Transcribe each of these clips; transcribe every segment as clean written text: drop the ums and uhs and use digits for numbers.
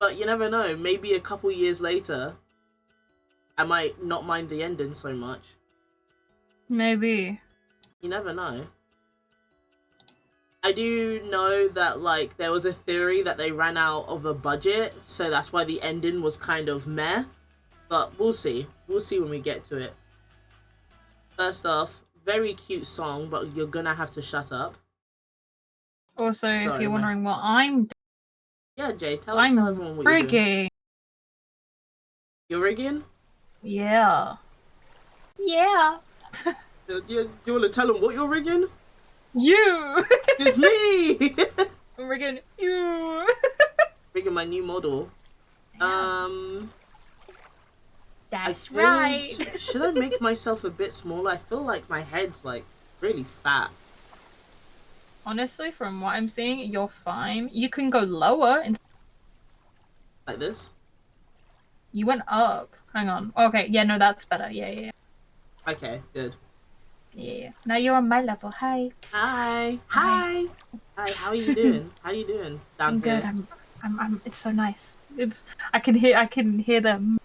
But you never know. Maybe a couple years later, I might not mind the ending so much. Maybe. You never know. I do know that, like, there was a theory that they ran out of a budget, so that's why the ending was kind of meh. But we'll see. We'll see when we get to it. First off, very cute song, but you're gonna have to shut up. Also, Sorry, if you're man. wondering what I'm Yeah, Jay, tell I'm everyone what you're doing. rigging. You're rigging? Yeah. Yeah. You want to tell them what you're rigging? You! It's me! I'm rigging you! Rigging my new model. That's I right! think, should I make myself a bit smaller? I feel like my head's, like, really fat. Honestly, from what I'm seeing, you're fine. You can go lower. Like this? You went up. Hang on. Okay, yeah, no, that's better. Yeah. Okay, good. Yeah. Now you're on my level. Hi. Psst. Hi. Hi. Hi, how are you doing? How are you doing down I'm here? good. I'm it's so nice. I can hear the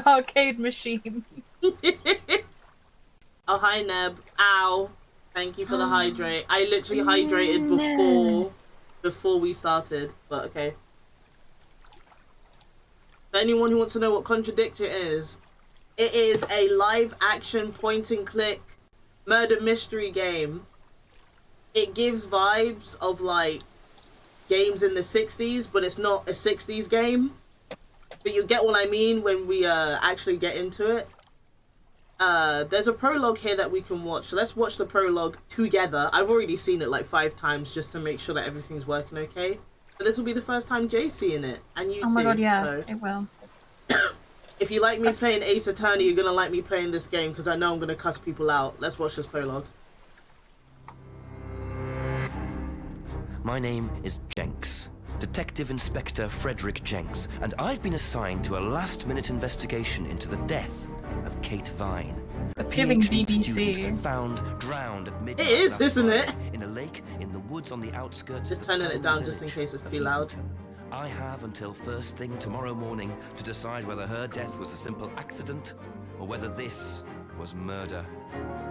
arcade machine. Oh, hi, Neb. Ow. Thank you for the hydrate. I literally hydrated before we started, but okay. For anyone who wants to know what Contradiction is, it is a live action point and click murder mystery game. It gives vibes of, like, games in the 60s, but it's not a 60s game. But you get what I mean when we actually get into it. There's a prologue here that we can watch. So let's watch the prologue together. I've already seen it like 5 times just to make sure that everything's working okay. But this will be the first time Jay's seeing it, and you too. Oh my god, yeah, so it will. if you like me playing Ace Attorney, you're gonna like me playing this game because I know I'm gonna cuss people out. Let's watch this prologue. My name is Jenks, Detective Inspector Frederick Jenks, and I've been assigned to a last-minute investigation into the death of Kate Vine, a giving PhD BBC. student found drowned at midnight. It is, last isn't Friday it? In a lake in the woods on the outskirts Just of the turning it town down just in village case it's of too loud. Edenton. I have until first thing tomorrow morning to decide whether her death was a simple accident or whether this was murder.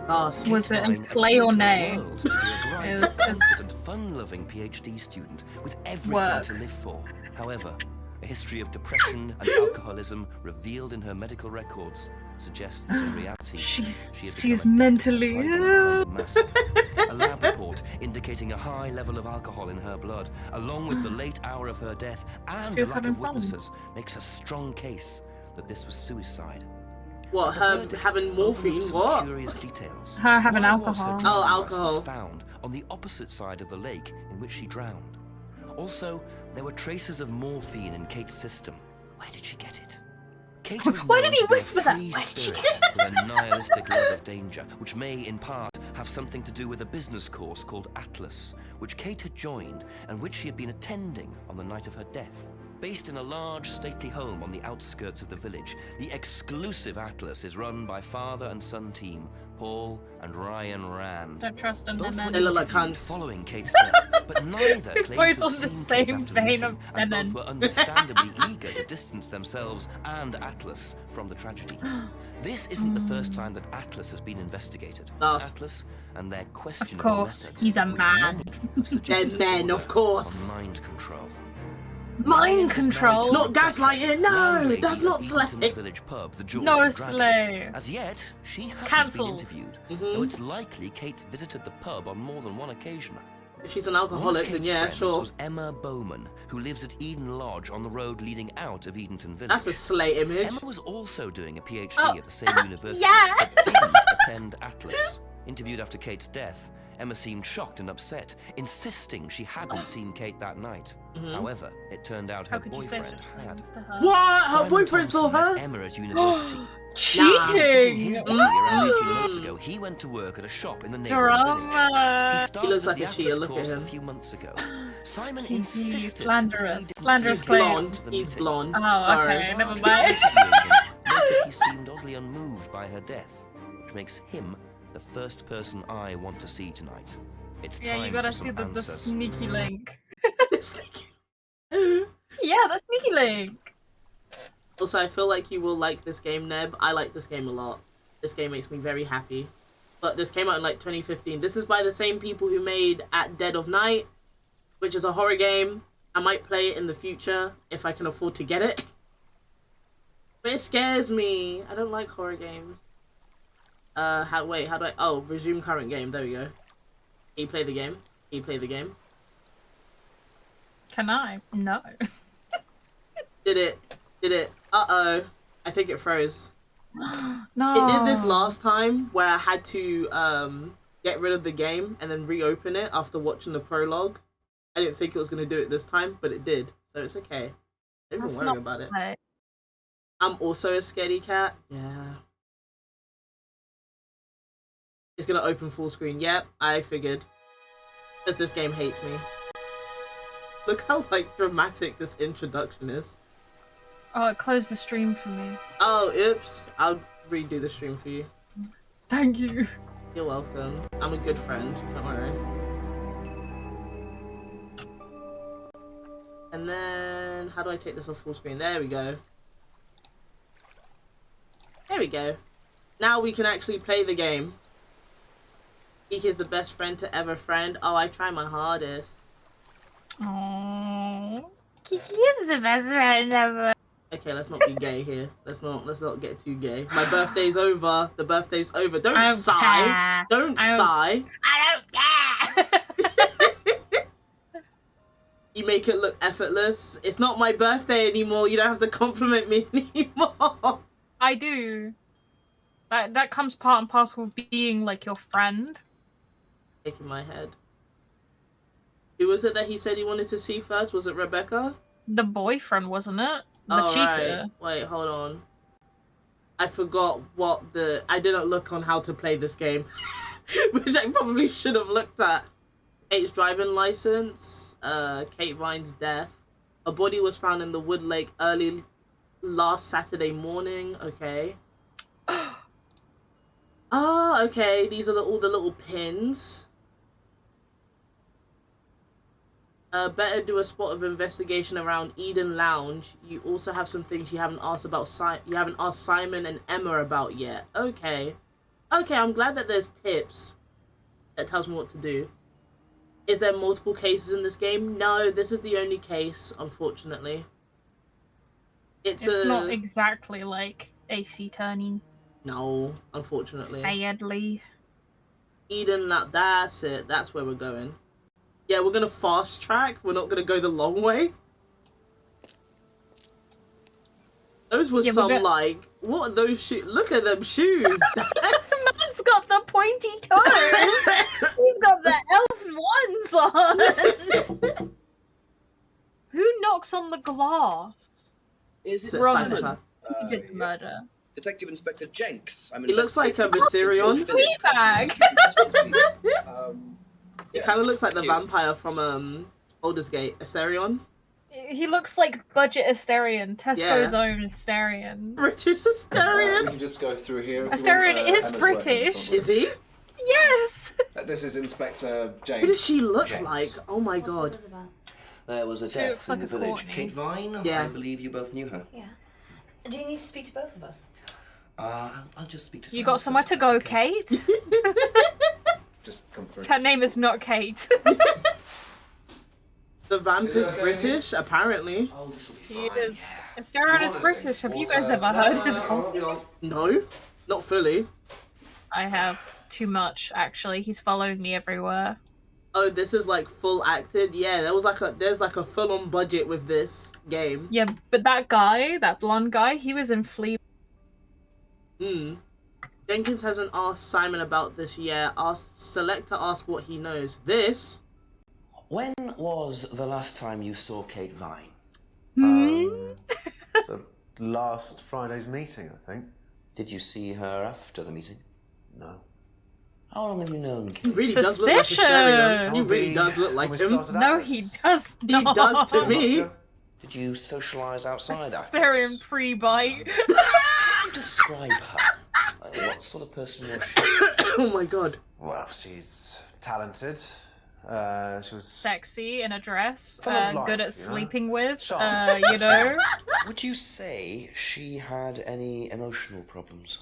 Oh, Kate Was it Vine in Slay or appeared to the Nay? world to be a bright, It's- confident, fun-loving PhD student with everything Work. to live for. However, a history of depression and alcoholism revealed in her medical records suggests that in reality She's she had become mentally addicted to hiding behind a mask. A lab report indicating a high level of alcohol in her blood, along with the late hour of her death and She was a lack having of fun. witnesses, makes a strong case that this was suicide. what, The her verdict having morphine? overlooks some What? Curious details. Her having Why was alcohol. her Oh, driving alcohol. license found on the opposite side of the lake in which she drowned? Also, there were traces of morphine in Kate's system. Where did she get it? Kate was Why known did he to be a whisper that? free Where did she spirit get with a nihilistic love of danger, which may, in part, have something to do with a business course called Atlas, which Kate had joined and which she had been attending on the night of her death. Based in a large, stately home on the outskirts of the village, the exclusive Atlas is run by father and son team, Paul and Ryan Rand. Don't trust them, Both then. were They look like interviewed cunts. following Kate's death, but neither They're claims both to on have the seen same Kate after the vein meeting, of and women. both were understandably eager to distance themselves and Atlas from the tragedy. This isn't the first time that Atlas has been investigated. Last. Atlas and their questionable course, methods, he's a which man. many have suggested men, border of course. on mind control. Mind control. Not gaslighting, no! Landlady That's not of slay. Edenton's village pub, the George No and Dragon. slay. As yet, she hasn't Cancelled. been interviewed, Mhm. though it's likely Kate visited the pub on more than one occasion. If she's an One alcoholic, of then Kate's yeah, friends sure. was Emma Bowman, who lives at Eden Lodge on the road leading out of Edenton Village. That's a slay image. Emma was also doing a PhD Oh, at the same university, yeah. but didn't attend Atlas. Interviewed after Kate's death, Emma seemed shocked and upset, insisting she hadn't seen Kate that night. However, it turned out How her could you say boyfriend such had. things to her? What? Her Simon boyfriend saw Thompson her? met Emma at university. In Cheating. his degree around 18 months ago, he went to work at a shop in the neighboring village. Drama. He started looks at like the a cheater, Atlas look at course a him. few months ago. Simon He- insisted slanderous. he didn't Slanderous see He's Kate blonde. after the He's meeting. blonde. Oh, Sorry. okay, never Sergeant mind. interviewing him noted he seemed oddly unmoved by her death, which makes him the first person I want to see tonight. It's Yeah, time you gotta for see some the answers. sneaky link. This thing- Yeah, feeling. Also, I feel like you will like this game, Neb. I like this game a lot. This game makes me very happy. But this came out in like 2015. This is by the same people who made At Dead of Night, which is a horror game. I might play it in the future if I can afford to get it. But it scares me. I don't like horror games. How do I... Oh, resume current game. There we go. Can you play the game? Can you play the game? Can I? No. Did it. Uh-oh. I think it froze. No. It did this last time where I had to get rid of the game and then reopen it after watching the prologue. I didn't think it was going to do it this time, but it did. So it's okay. Don't even worry about it. Right. I'm also a scaredy cat. Yeah. It's going to open full screen. Yep, I figured. Because this game hates me. Look how, like, dramatic this introduction is. Oh, it closed the stream for me. Oh, oops. I'll redo the stream for you. Thank you. You're welcome. I'm a good friend. Don't worry. And then, how do I take this off full screen? There we go. There we go. Now we can actually play the game. He is the best friend to ever friend. Oh, I try my hardest. Oh, Kiki is the best friend ever. Okay, let's not be gay here. Let's not get too gay. My birthday's over. The birthday's over. Don't sigh. Care. Don't sigh. I don't care. You make it look effortless. It's not my birthday anymore. You don't have to compliment me anymore. I do. That comes part and parcel of being like your friend. Shaking my head. Who was it that he said he wanted to see first? Was it Rebecca? The boyfriend, wasn't it? The cheater. Right. Wait, hold on. I forgot what the... I didn't look on how to play this game. Which I probably should have looked at. Kate's driving license. Kate Vine's death. A body was found in the Wood Lake early last Saturday morning. Okay. Oh, okay. These are all the little pins. Better do a spot of investigation around Eden Lounge. You also have some things you haven't asked about. You haven't asked Simon and Emma about yet. Okay, okay. I'm glad that there's tips that tells me what to do. Is there multiple cases in this game? No, this is the only case. Unfortunately, it's not exactly like AC Turning. No, unfortunately. Sadly. Eden, that's it. That's where we're going. Yeah, we're gonna fast track. We're not gonna go the long way. Those were like, what are those shoes? Look at them shoes. Man's got the pointy toes. He's got the elf ones on. Who knocks on the glass? Is it Robin. Simon? He did the murder. Detective Inspector Jenks. He looks like a Viserion. Fleabag. It kind of looks like the vampire from Baldur's Gate, Asterion. He looks like budget Asterion, Tesco's own Asterion. British Asterion. We can just go through here. Asterion is Emma's British. Is he? Yes. This is Inspector James. What does she look James. like? Oh my god. There was a She death looks in like the a village. Courtney. Kate Vine, Yeah. I believe you both knew her. Yeah. Do you need to speak to both of us? I'll just speak to You Simon got somewhere first, to if go, that's okay. Kate? Just come through. Her name is not Kate. The vamp Is it is okay? British, apparently. Oh, this will be He fine. is. Yeah. Asterion is Water, British. Have you guys water. ever heard his voice? No, not fully. I have too much, actually. He's following me everywhere. Oh, this is like full acted. Yeah, there's like a full-on budget with this game. Yeah, but that guy, that blonde guy, he was in Flea. Jenkins hasn't asked Simon about this yet. Select to ask what he knows. This. When was the last time you saw Kate Vine? So last Friday's meeting, I think. Did you see her after the meeting? No. How long have you known He Kate? really does look like Asterion. He When really we- does look like when we him. started No, Atlas. he does He not. does to Months me. ago. Did you socialise outside Atlas? Asterion pre-bite. Describe her. What sort of person was she? Oh my god. Well, she's talented, She was Sexy in a dress, Full of life, good at you know? sleeping with, Sharp. you know. Would you say she had any emotional problems?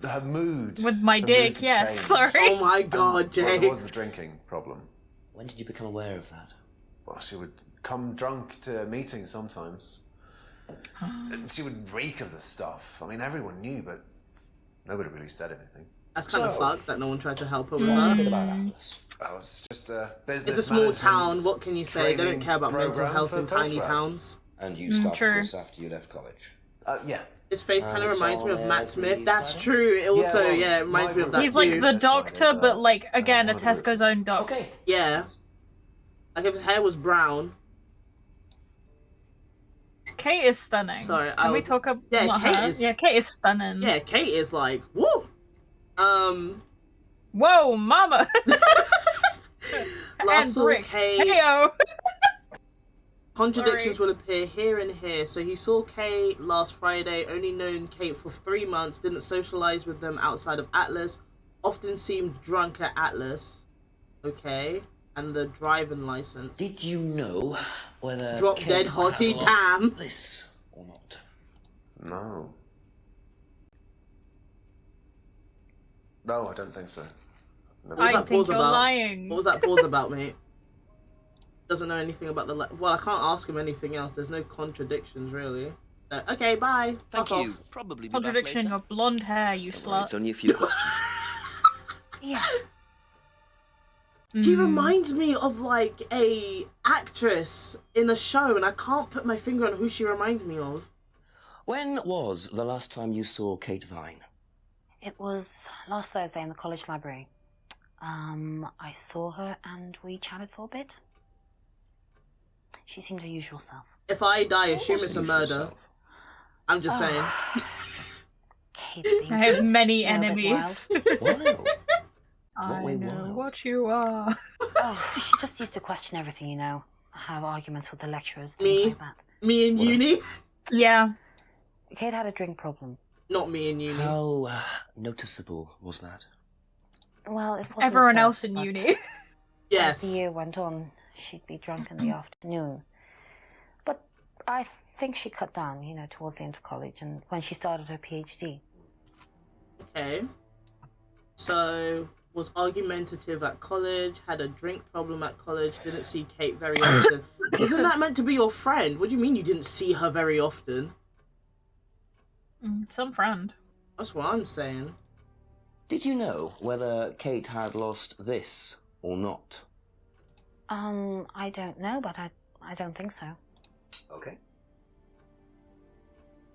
Her mood. With my her dick, mood had yes, changed. sorry. Oh my god, Well, Jay. there was the drinking problem. When did you become aware of that? Well, she would come drunk to meetings sometimes. And she would reek of the stuff. I mean, everyone knew, but nobody really said anything. That's kind of So- fucked that no one tried to help her with A that. bit about Atlas. Oh, it's just a business. It's a small town, management what can you say? They don't training care about mental program health for in tiny postgrads. towns. And you started true. this after you left college. Yeah. His face kind of it's reminds me of on Matt Smith. every That's Friday? true. It also, well, yeah, it reminds me of that my He's too. like the That's Friday, doctor, but like, again, a one of the Tesco's Bruce's. own doctor. Okay. Yeah. Like if his hair was brown. Kate is stunning. Sorry, Can we talk about Kate her? is- Yeah, Kate is stunning. Yeah, Kate is like, woo! Whoa, mama! Last and saw bricked. Kate. Heyo! Contradictions Sorry. will appear here and here. So he saw Kate last Friday, only known Kate for 3 months, didn't socialize with them outside of Atlas, often seemed drunk at Atlas. Okay. And the driving license. Did you know whether Drop Kate dead had hottie, lost damn. this or not? No. No, I don't think so. Never was I that think pause you're about? lying. What was that pause about, mate? Doesn't know anything about the... Well, I can't ask him anything else. There's no contradictions, really. So, okay, bye. Thank Fuck you. off. Probably be Contradiction, back your later. blonde hair, you Don't worry, slut. it's only a few questions. Yeah. She reminds me of, like, a actress in a show, and I can't put my finger on who she reminds me of. When was the last time you saw Kate Vine? It was last Thursday in the college library. I saw her and we chatted for a bit. She seemed her usual self. If I die, What assume was it's a the usual murder. self? I'm just saying. Kate being I have many a little bit enemies. Wow. I way know wild? what you are. Oh, she just used to question everything, you know. Have arguments with the lecturers, things Me? like that. Me in uni? Yeah. Kate had a drink problem. Not me in uni. How noticeable was that? Well, it wasn't Everyone at else first, in but uni. As Yes. the year went on, she'd be drunk in the afternoon. But I think she cut down, you know, towards the end of college and when she started her PhD. Okay. So, was argumentative at college, had a drink problem at college, didn't see Kate very often. Isn't that meant to be your friend? What do you mean you didn't see her very often? Some friend. That's what I'm saying. Did you know whether Kate had lost this or not? I don't know, but I don't think so. Okay.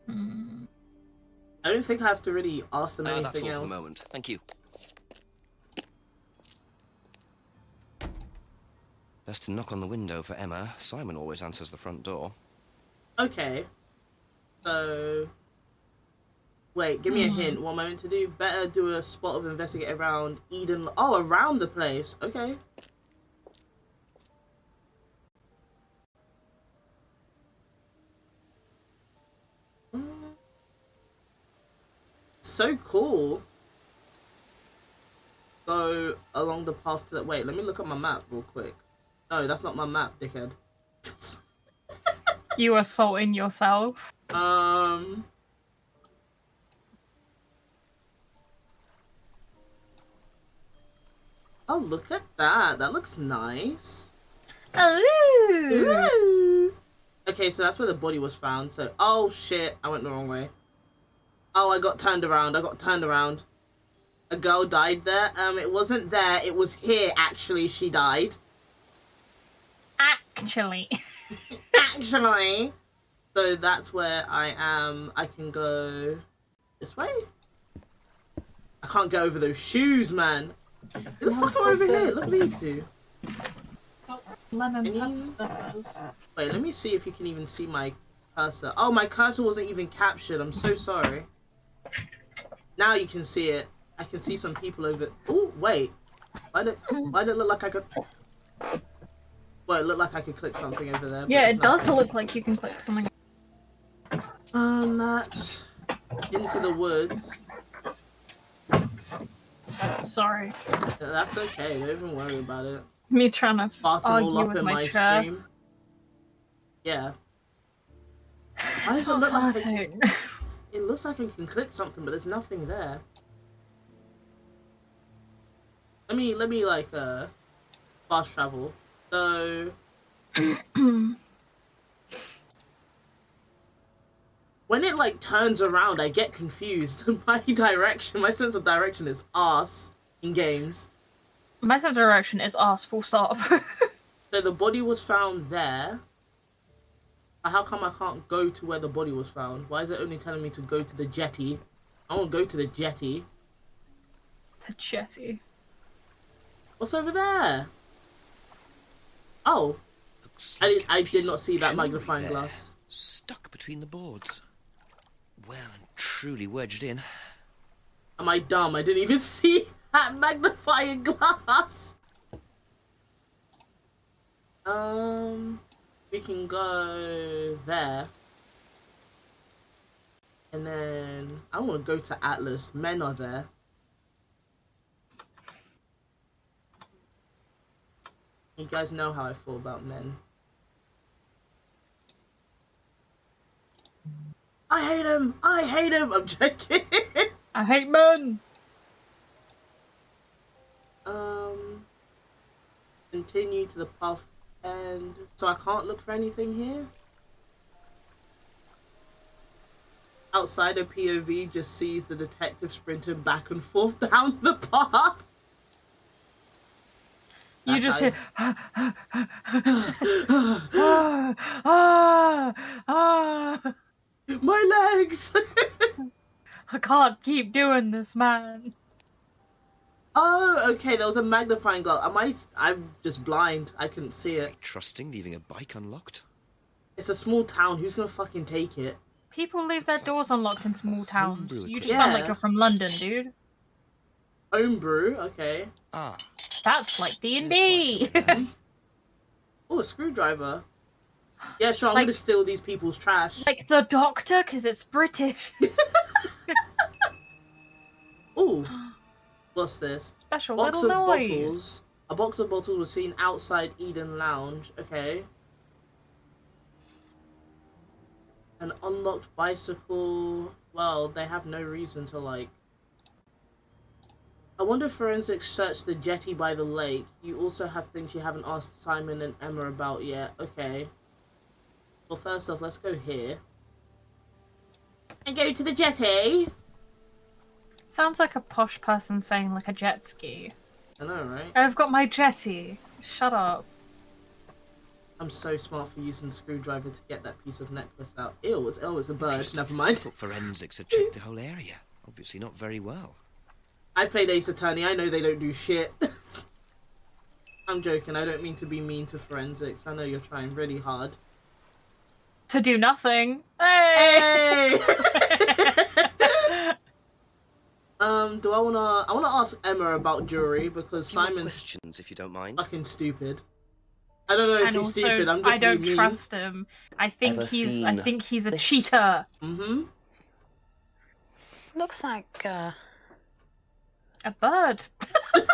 I don't think I have to really ask them That's all anything for else. the moment. Thank you. Best to knock on the window for Emma. Simon always answers the front door. Okay. So... Wait, give me a hint. What am I meant to do? Better do a spot of investigate around Eden... Oh, around the place. Okay. So cool. Go along the path to that. Wait, let me look at my map real quick. No, that's not my map, dickhead. You assaulting yourself. Oh, look at that. That looks nice. Ooh. Ooh. Okay, so that's where the body was found. So, oh shit, I went the wrong way. Oh, I got turned around. A girl died there. It wasn't there. It was here, actually, she died. Actually. Actually. So that's where I am. I can go this way. I can't get over those shoes, man. Who the fuck are over here? Look at these two. Lemon Can pepper you- steppers. Wait, let me see if you can even see my cursor. Oh, my cursor wasn't even captured. I'm so sorry. Now you can see it. I can see some people over... Oh, wait. Why did it look like I could... Well, it looked like I could click something over there. but Yeah, it's it not. does look like you can click something. That's into the woods. Sorry. That's okay. Don't even worry about it. Me trying to Farting all argue up with in my my chair. stream. Yeah. Why It's does it not look like farting. it looks like I can click something, but there's nothing there. Let me like fast travel. So when it like turns around, I get confused. My sense of direction is arse in games. My sense of direction is arse, full stop. So the body was found there. How come I can't go to where the body was found? Why is it only telling me to go to the jetty? I want to go to the jetty. The jetty. What's over there? Oh, Looks I like a did piece not of see that jewellery magnifying there, glass. stuck between the boards. Well and truly wedged in. Am I dumb? I didn't even see that magnifying glass. We can go there. And then I want to go to Atlas. Men are there. You guys know how I feel about men. I hate him! I hate him! I'm joking. I hate men! Continue to the path, and so I can't look for anything here. Outsider POV just sees the detective sprinting back and forth down the path. You That's just hear. My legs! I can't keep doing this, man. Oh, okay, there was a magnifying glass. I'm just blind. I couldn't see it. Very trusting, leaving a bike unlocked. It's a small town. Who's gonna fucking take it? People leave their doors unlocked in small towns. homebrew You just sound like Yeah. you're from London, dude. Homebrew, okay. Ah, That's like D&D. Oh, a screwdriver. Yeah, sure, I'm Like- gonna steal these people's trash. Like the Doctor, because it's British. Ooh. What's this? Special Box of little noise. bottles. A box of bottles was seen outside Eden Lounge. Okay. An unlocked bicycle. Well, they have no reason to like. I wonder if forensics searched the jetty by the lake. You also have things you haven't asked Simon and Emma about yet. Okay. Well, first off, let's go here. And go to the jetty. Sounds like a posh person saying like a jet ski. I know, right? I've got my jetty. Shut up. I'm so smart for using the screwdriver to get that piece of necklace out. Ew, it's a bird. interesting. Never I mind. thought forensics had checked the whole area. Obviously not very well. I've played Ace Attorney. I know they don't do shit. I'm joking. I don't mean to be mean to forensics. I know you're trying really hard. To do nothing. Hey! Hey! Do I wanna ask Emma about jewelry because Few more Simon's questions, if you don't mind. fucking stupid. I don't know if And he's also, stupid. I'm just I don't being trust him. I think Ever he's a this? cheater. mean. Mm-hmm. Looks like, A bird. that's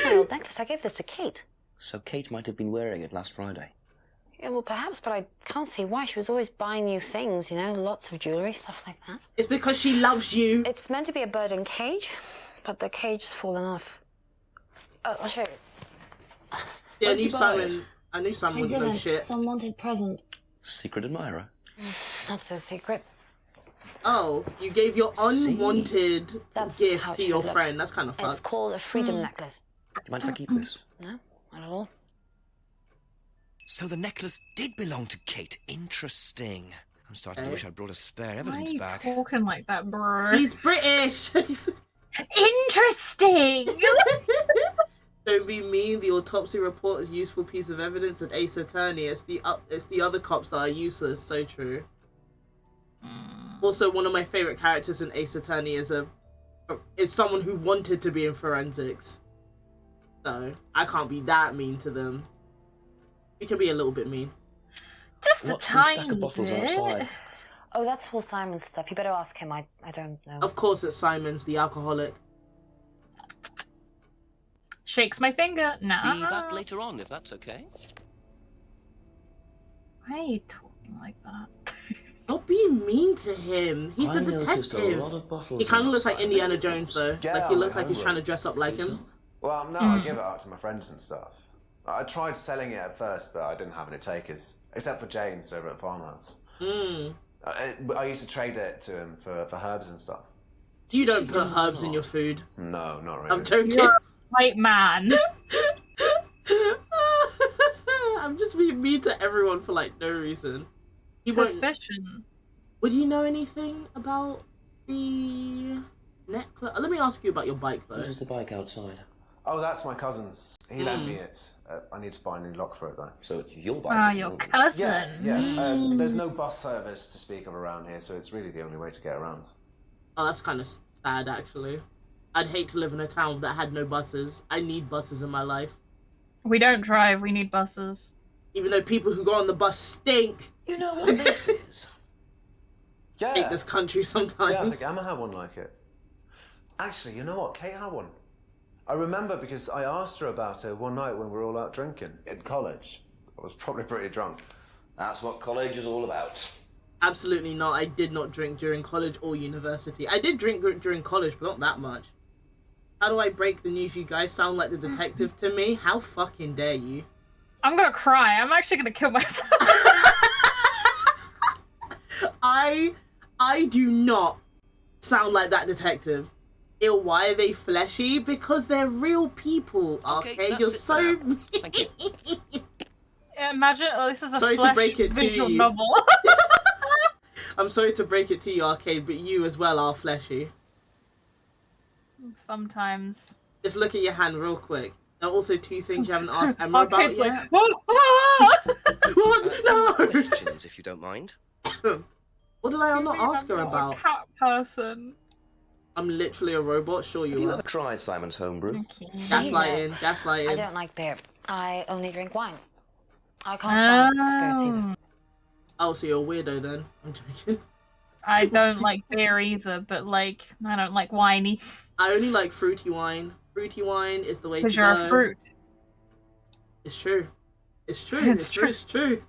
my old necklace. I gave this to Kate. So Kate might have been wearing it last Friday. Yeah, well, perhaps, but I can't see why. She was always buying new things, you know, lots of jewellery, stuff like that. It's because she loves you. It's meant to be a bird in cage, but the cage has fallen off. I'll show you. Yeah, I knew you buy it? Simon. I knew Simon wouldn't know shit. Some wanted present. Secret admirer. Not so secret. Oh, you gave your unwanted That's gift how it to should your look. friend. That's kind of It's fucked. called a freedom necklace. Do you mind if I keep this? No, not at all. So the necklace did belong to Kate. Interesting. I'm starting to wish I'd brought a spare Why are evidence you back. talking like that, bro? He's British. Interesting! Don't be mean. The autopsy report is a useful piece of evidence at Ace Attorney. It's the other cops that are useless. So true. Also, one of my favorite characters in Ace Attorney is someone who wanted to be in forensics. So I can't be that mean to them. We can be a little bit mean. Just a What's the stack tiny of bottles bit. outside? Oh, that's all Simon's stuff. You better ask him. I don't know. Of course, it's Simon's the alcoholic. Shakes my finger. Be Nah. back later on, if that's okay. Why are you talking like that? Stop being mean to him. He's the I noticed a detective. lot of bottles He kind of looks like outside. Indiana Jones, though. Yeah, Like, he looks my like he's homework. trying to dress up like him. Well, no, I give it out to my friends and stuff. I tried selling it at first, but I didn't have any takers, except for James over at Farmhouse. I used to trade it to him for herbs and stuff. You don't put herbs in your food. No, not really. I'm joking. You're a white man. I'm just being mean to everyone for, like, no reason. He won't... Suspicion. Would you know anything about the necklace? Let me ask you about your bike, though. This is the bike outside. Oh, that's my cousin's. He lent me it. I need to buy a new lock for it, though. So it's your bike. Ah, at the your moment. cousin. Yeah. There's no bus service to speak of around here, so it's really the only way to get around. Oh, that's kind of sad, actually. I'd hate to live in a town that had no buses. I need buses in my life. We don't drive, we need buses. Even though people who go on the bus stink. You know what this is? Yeah. I hate this country sometimes. Yeah, I think Emma had one like it. Actually, you know what? Kate had one. I remember because I asked her about it one night when we were all out drinking in college. I was probably pretty drunk. That's what college is all about. Absolutely not. I did not drink during college or university. I did drink during college, but not that much. How do I break the news? You guys sound like the detective to me. How fucking dare you? I'm gonna cry. I'm actually gonna kill myself. I do not sound like that detective. Ew, why are they fleshy? Because they're real people. Okay, that's you're it for so now. mean. Thank you. Imagine, this is a Sorry to flesh break it to visual you. novel. I'm sorry to break it to you, Arcade, but you as well are fleshy. Sometimes. Just look at your hand real quick. There are also two things you haven't asked Emma about Arcade's yet. like, What? No! Questions, if you don't mind. What did I not ask her I'm about? a cat person. I'm literally a robot. Sure Have you you are. ever tried Simon's homebrew? Gaslighting. Gaslighting. I don't like beer. I only drink wine. I can't stand spirits either. Oh, so you're a weirdo then? I'm joking. I don't like beer either, but like, I don't like whiny. I only like fruity wine. Fruity wine is the way to Because go. you're a fruit. It's true. It's true. It's It's true. true. It's true.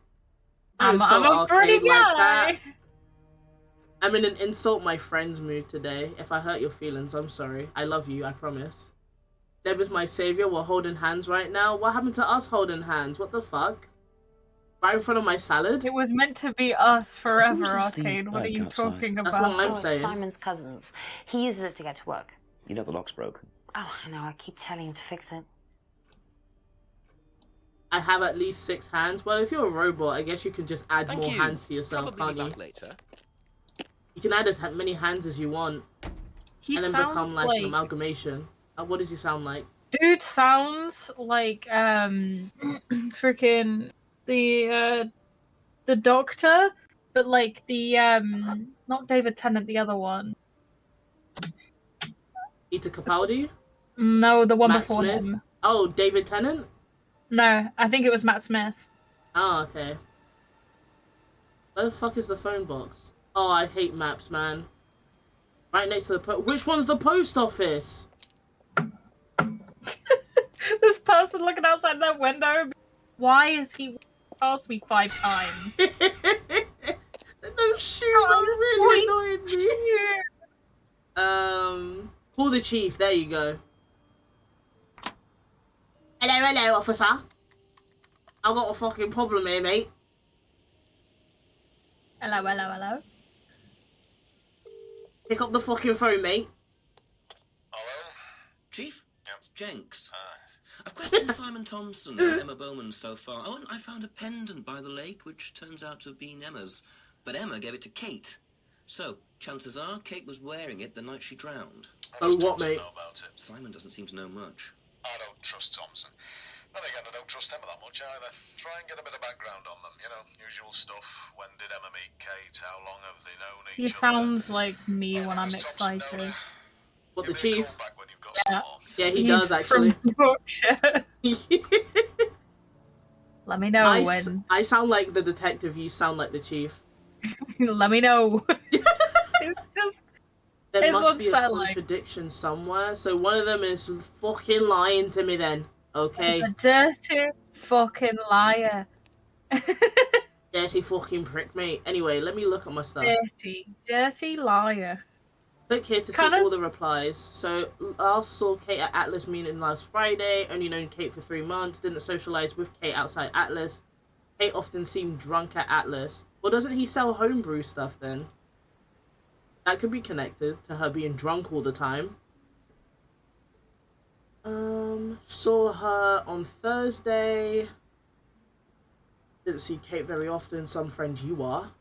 I'm Don't insult a fruity Arcade like that. guy. I'm in an insult my friends mood today. If I hurt your feelings, I'm sorry. I love you, I promise. Deb is my savior. We're holding hands right now. What happened to us holding hands? What the fuck? Right in front of my salad? It was meant to be us forever, Whose is the Arcade. What are bike you outside? talking That's about? what I'm Oh, it's saying. Simon's cousin's. He uses it to get to work. You know the lock's broken. Oh, I know. I keep telling him to fix it. I have at least 6 hands. Well, if you're a robot, I guess you can just add Thank more you. hands to yourself, Probably can't be you? back later. You can add as many hands as you want, He and then sounds become like an amalgamation. What does he sound like? Dude sounds like freaking the Doctor, but like the not David Tennant, the other one. Peter Capaldi? No, the one Matt before Smith? him. Oh, David Tennant? No, I think it was Matt Smith. Oh, okay. Where the fuck is the phone box? Oh, I hate maps, man. Right next to the which one's the post office? This person looking outside that window. Why is he past me 5 times? Those shoes are really annoying me. Call the chief. There you go. Hello, officer. I've got a fucking problem here, mate. Hello. Pick up the fucking phone, mate. Chief? It's Jenks. I've questioned Simon Thompson and Emma Bowman so far. Oh, and I found a pendant by the lake, which turns out to have been Emma's. But Emma gave it to Kate. So, chances are, Kate was wearing it the night she drowned. Oh, what, mate? Simon doesn't seem to know much. I don't trust Thompson. Then again, I don't trust Emma that much either. Try and get a bit of background on them, you know, usual stuff. When did Emma meet Kate? How long have they known each He other? sounds like me when I'm Has Thompson known excited. her? What, the Give me a chief? call back when you've got Yeah. some more. Yeah, he He's does, actually. from Yorkshire. Let me know when. I sound like the detective, you sound like the chief. Let me know. It's just There It's must be a unsettling. contradiction somewhere. So one of them is fucking lying to me then. Okay. A dirty fucking liar. Dirty fucking prick, mate. Anyway, let me look at my stuff. Dirty liar. Click here to see all the replies. So, last saw Kate at Atlas meeting last Friday. Only known Kate for 3 months. Didn't socialize with Kate outside Atlas. Kate often seemed drunk at Atlas. Well, doesn't he sell homebrew stuff then? That could be connected to her being drunk all the time. Saw her on Thursday. Didn't see Kate very often. Some friend you are.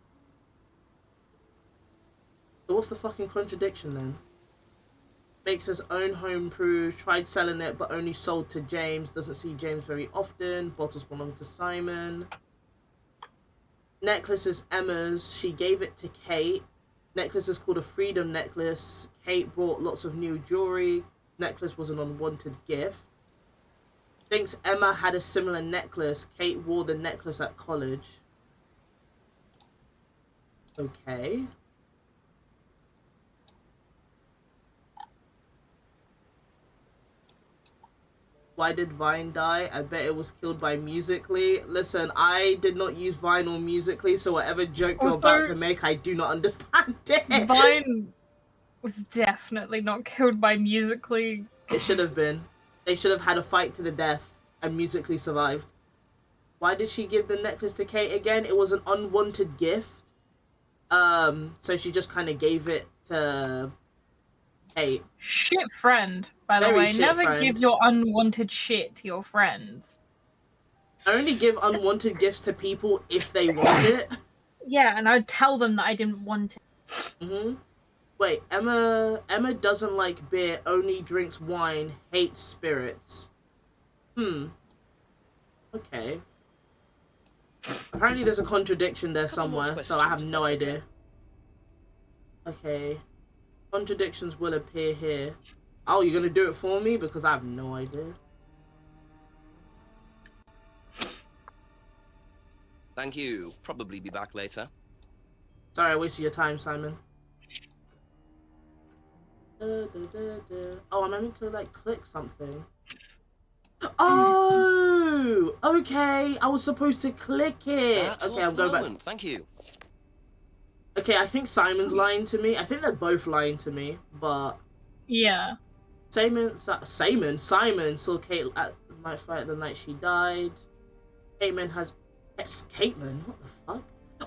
So what's the fucking contradiction then? Makes his own homebrew, tried selling it but only sold to James, doesn't see James very often, bottles belong to Simon. Necklace is Emma's, she gave it to Kate. Necklace is called a freedom necklace. Kate brought lots of new jewelry. Necklace was an unwanted gift. Thinks Emma had a similar necklace. Kate wore the necklace at college. Okay. Why did Vine die? I bet it was killed by Musical.ly. Listen, I did not use Vine or Musical.ly, so whatever joke you're about to make, I do not understand it. Vine was definitely not killed by Musical.ly. It should have been. They should have had a fight to the death, and Musical.ly survived. Why did she give the necklace to Kate again? It was an unwanted gift. So she just kind of gave it to Kate. Shit friend, by the way. Never give your unwanted shit to your friends. I only give unwanted gifts to people if they want it. Yeah, and I'd tell them that I didn't want it. Mm-hmm. Wait, Emma doesn't like beer, only drinks wine, hates spirits. Okay. Apparently there's a contradiction there somewhere, so I have no idea. Okay. Contradictions will appear here. Oh, you're gonna do it for me? Because I have no idea. Thank you. Probably be back later. Sorry, I wasted your time, Simon. Oh, am I meant to, like, click something? Oh! Okay, I was supposed to click it. That's okay, I'm going back. Thank you. Okay, I think Simon's lying to me. I think they're both lying to me, but... Yeah. Simon saw Kate at my fight the night she died. Caitlin has... Yes, Caitlin? What the fuck?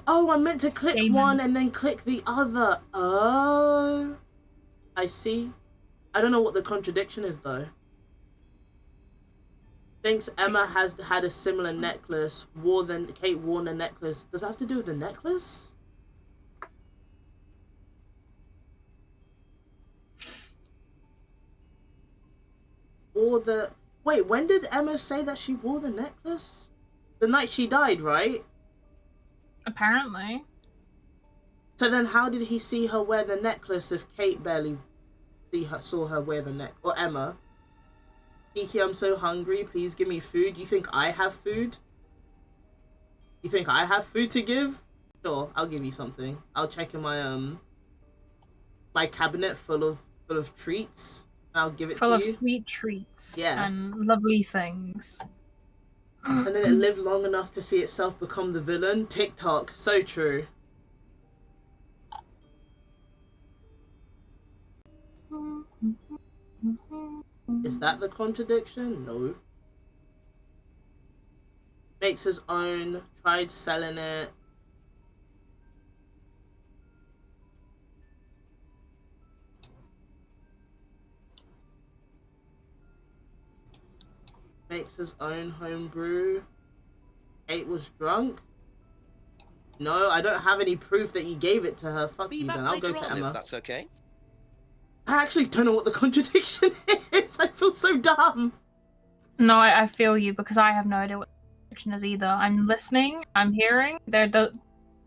Oh, I meant to click one and then click the other. Oh... I see. I don't know what the contradiction is, though. Thinks Emma has had a similar necklace. Kate wore the necklace. Does it have to do with the necklace? Wait, when did Emma say that she wore the necklace? The night she died, right? Apparently. So then how did he see her wear the necklace if Kate barely saw her wear the neck? Or Emma? Kiki, I'm so hungry. Please give me food. You think I have food? You think I have food to give? Sure, I'll give you something. I'll check in my my cabinet full of treats. And I'll give it to you. Full of sweet treats. Yeah. And lovely things. And then it lived long enough to see itself become the villain. TikTok. So true. Is that the contradiction? No. Makes his own, tried selling it. Makes his own homebrew. Kate was drunk. No, I don't have any proof that you gave it to her. Fuck you then. I'll go to Emma. If that's okay. I actually don't know what the contradiction is. I feel so dumb. No, I feel you because I have no idea what the contradiction is either. I'm listening. I'm hearing.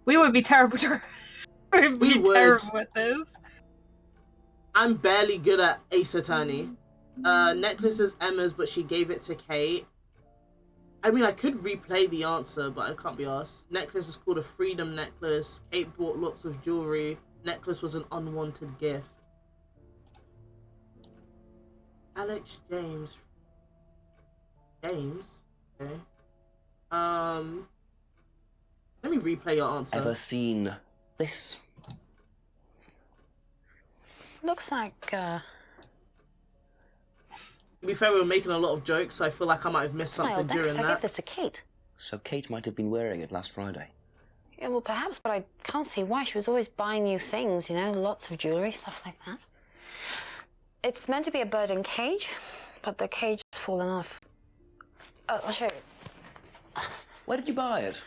We would be terrible. We would. Terrible at this. I'm barely good at Ace Attorney. Necklace is Emma's, but she gave it to Kate. I mean, I could replay the answer, but I can't be asked. Necklace is called a freedom necklace. Kate bought lots of jewelry. Necklace was an unwanted gift. Alex James. James? Okay. Let me replay your answer. Ever seen this? Looks like, To be fair, we were making a lot of jokes, so I feel like I might have missed my something old during necklace. I that. gave this to Kate. So Kate might have been wearing it last Friday. Yeah, well, perhaps, but I can't see why. She was always buying new things, you know, lots of jewellery, stuff like that. It's meant to be a bird in cage, but the cage has fallen off. Oh, I'll show you. Where did you buy it?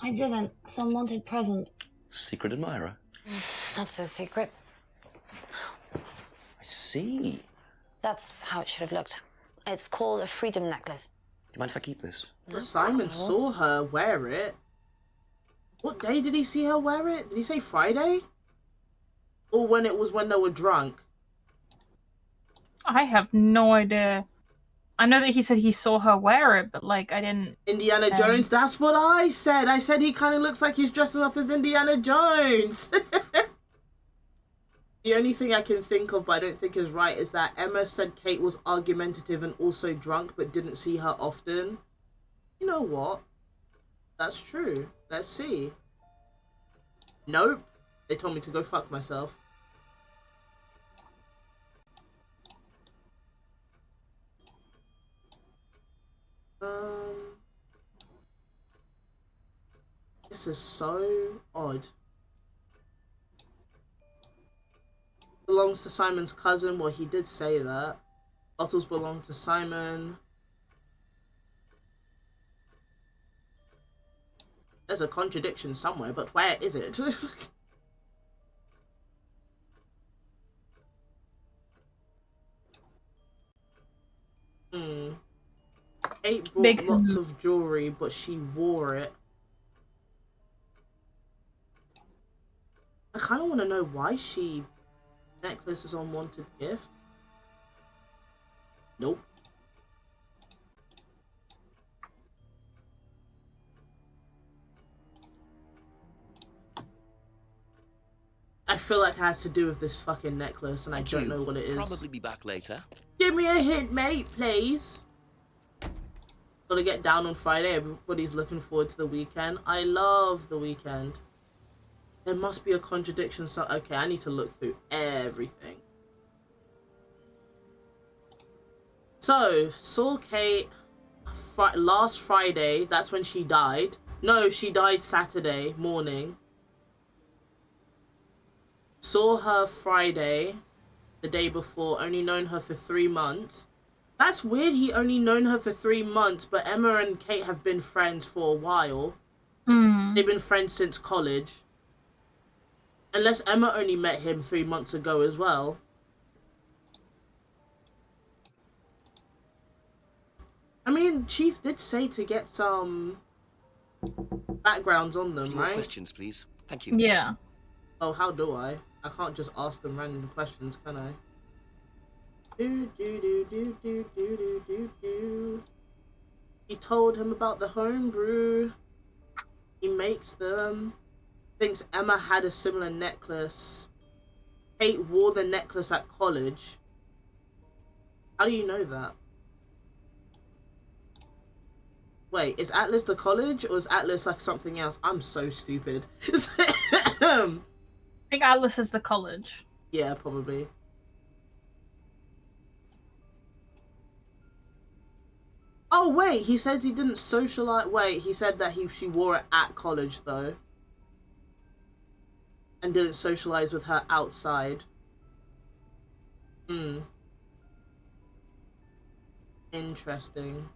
I didn't. Some wanted present. Secret admirer. Not so secret. I see. That's how it should have looked. It's called a freedom necklace. Do you mind if I keep this? But Simon saw her wear it. What day did he see her wear it? Did he say Friday? Or when it was when they were drunk? I have no idea. I know that he said he saw her wear it, but like I didn't. Indiana Jones, that's what I said. I said he kind of looks like he's dressing up as Indiana Jones. The only thing I can think of, but I don't think is right, is that Emma said Kate was argumentative and also drunk, but didn't see her often. You know what? That's true. Let's see. Nope. They told me to go fuck myself. This is so odd. Belongs to Simon's cousin. Well, he did say that. Bottles belong to Simon. There's a contradiction somewhere, but where is it? Kate bought lots of jewelry, but she wore it. I kind of want to know why she necklace is unwanted gift. Nope. I feel like it has to do with this fucking necklace, and I don't know what it is. Probably be back later. Give me a hint, mate, please. Gotta get down on Friday. Everybody's looking forward to the weekend. I love the weekend. There must be a contradiction. So okay, I need to look through everything. So, saw Kate last Friday. That's when she died. No, she died Saturday morning. Saw her Friday, the day before. Only known her for 3 months. That's weird. He only known her for 3 months, but Emma and Kate have been friends for a while. They've been friends since college. Unless Emma only met him 3 months ago as well. I mean, Chief did say to get some backgrounds on them, More right? questions, please. Thank you. Yeah. Oh, how do I? I can't just ask them random questions, can I? He told him about the homebrew. He makes them. Thinks Emma had a similar necklace. Kate wore the necklace at college. How do you know that? Wait, is Atlas the college or is Atlas like something else? I'm so stupid. I think Atlas is the college. Yeah, probably. Oh wait, he said he didn't socialize. Wait, he said that she wore it at college though, and didn't socialize with her outside. Interesting.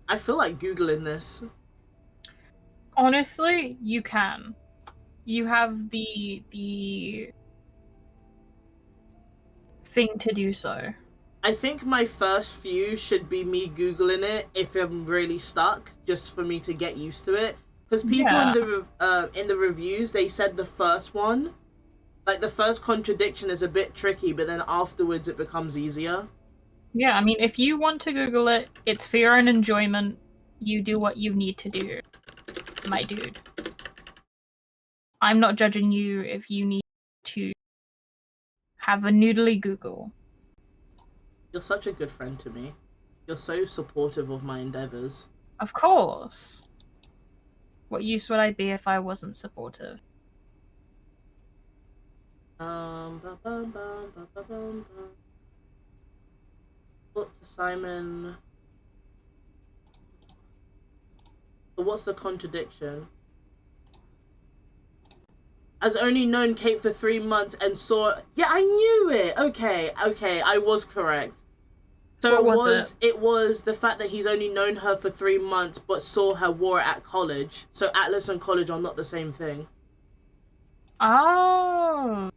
I feel like Googling this. Honestly, you can. You have the thing to do so. I think my first few should be me Googling it if I'm really stuck, just for me to get used to it. Because people in the reviews, they said the first one, like the first contradiction is a bit tricky, but then afterwards it becomes easier. Yeah, I mean, if you want to Google it, it's for your own enjoyment. You do what you need to do, my dude. I'm not judging you if you need to have a noodly Google. You're such a good friend to me. You're so supportive of my endeavors. Of course. What use would I be if I wasn't supportive? What to Simon? But what's the contradiction? Has only known Kate for 3 months and saw. Yeah, I knew it. Okay, I was correct. So it was the fact that he's only known her for 3 months, but saw her wore it at college. So Atlas and college are not the same thing. Oh,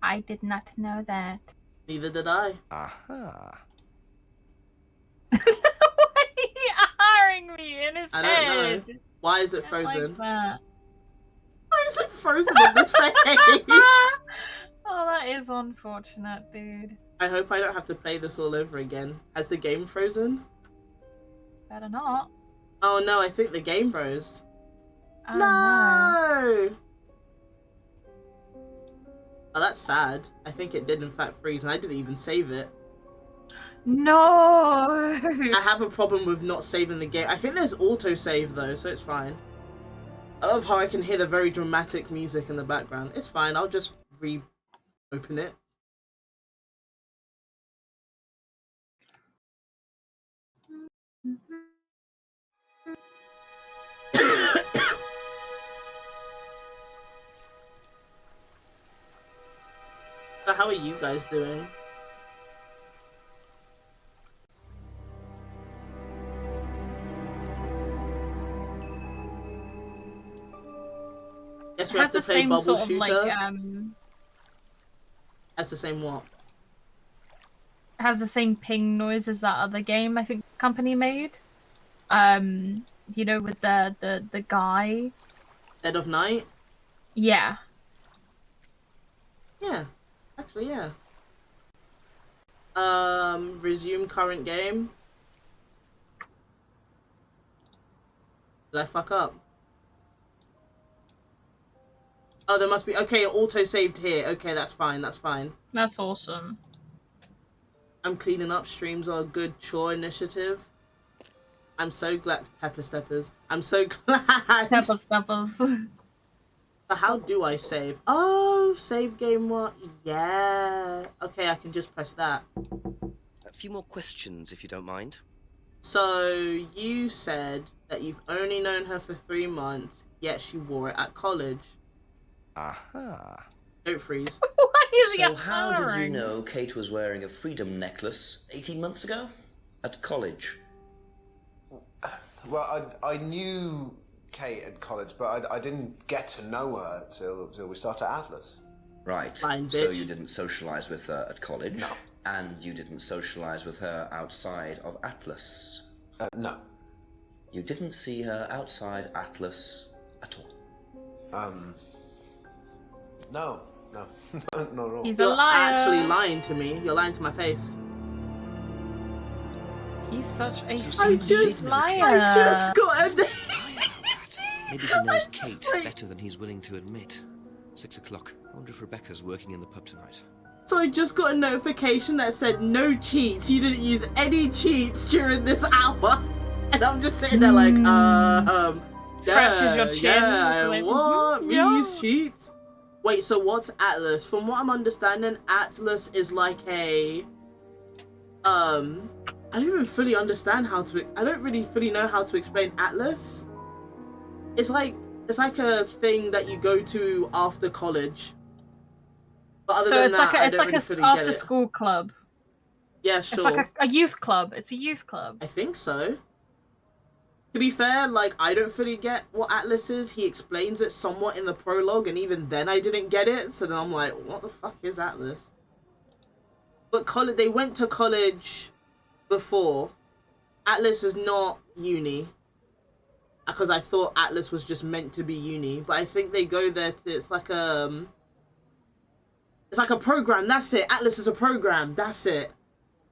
I did not know that. Neither did I. Aha. Why are you ahhing me in his I head? don't know. Why is it I frozen? don't like that. Why is it frozen in this face? Oh, that is unfortunate, dude. I hope I don't have to play this all over again. Has the game frozen? Better not. Oh no, I think the game froze. Oh, No! Oh, that's sad. I think it did in fact freeze, and I didn't even save it. No! I have a problem with not saving the game. I think there's autosave though, so it's fine. I love how I can hear the very dramatic music in the background. It's fine, I'll just reopen it. So how are you guys doing? Guess we have to play Bubble Shooter. Like, That's the same what? it has the same ping noise as that other game I think the company made. You know, with the guy. Dead of Night? Yeah. Yeah. Actually, yeah. Resume current game. Did I fuck up? Oh, there must be. Okay, it auto-saved here. Okay, that's fine. That's fine. That's awesome. I'm cleaning up. Streams are a good chore initiative. I'm so glad. Pepper Steppers. I'm so glad. Pepper Steppers. But how do I save? Oh, save game what? Yeah. Okay, I can just press that. A few more questions, if you don't mind. So, you said that you've only known her for 3 months, yet she wore it at college. Aha. Don't freeze. Why is he So how did you ahhing? know Kate was wearing a freedom necklace 18 months ago? At college? Well, I knew Kate at college, but I didn't get to know her till we started Atlas. Right. Fine, So bitch. you didn't socialise with her at college? No. And you didn't socialise with her outside of Atlas? No. You didn't see her outside Atlas at all? No. Not at all. He's a You're liar. actually lying to me. You're lying to my face. He's such a So stupid liar. I just got a... Maybe he knows Kate better than he's willing to admit. 6 o'clock. I wonder if Rebecca's working in the pub tonight. So I just got a notification that said no cheats. You didn't use any cheats during this hour. And I'm just sitting there like, Scratches your chin. Yeah, just like, what? We yeah. use cheats? Wait, so what's Atlas? From what I'm understanding, Atlas is like a... I don't even fully understand how to... I don't really fully know how to explain Atlas. It's like a thing that you go to after college. But other So than it's that, like I it's don't like really a fully after get it. school club. Yeah, sure. It's like a youth club. It's a youth club. I think so. To be fair, like, I don't fully get what Atlas is. He explains it somewhat in the prologue, and even then I didn't get it. So then I'm like, what the fuck is Atlas? But they went to college before. Atlas is not uni. Because I thought Atlas was just meant to be uni. But I think they go there to, it's like a program, that's it. Atlas is a program, that's it.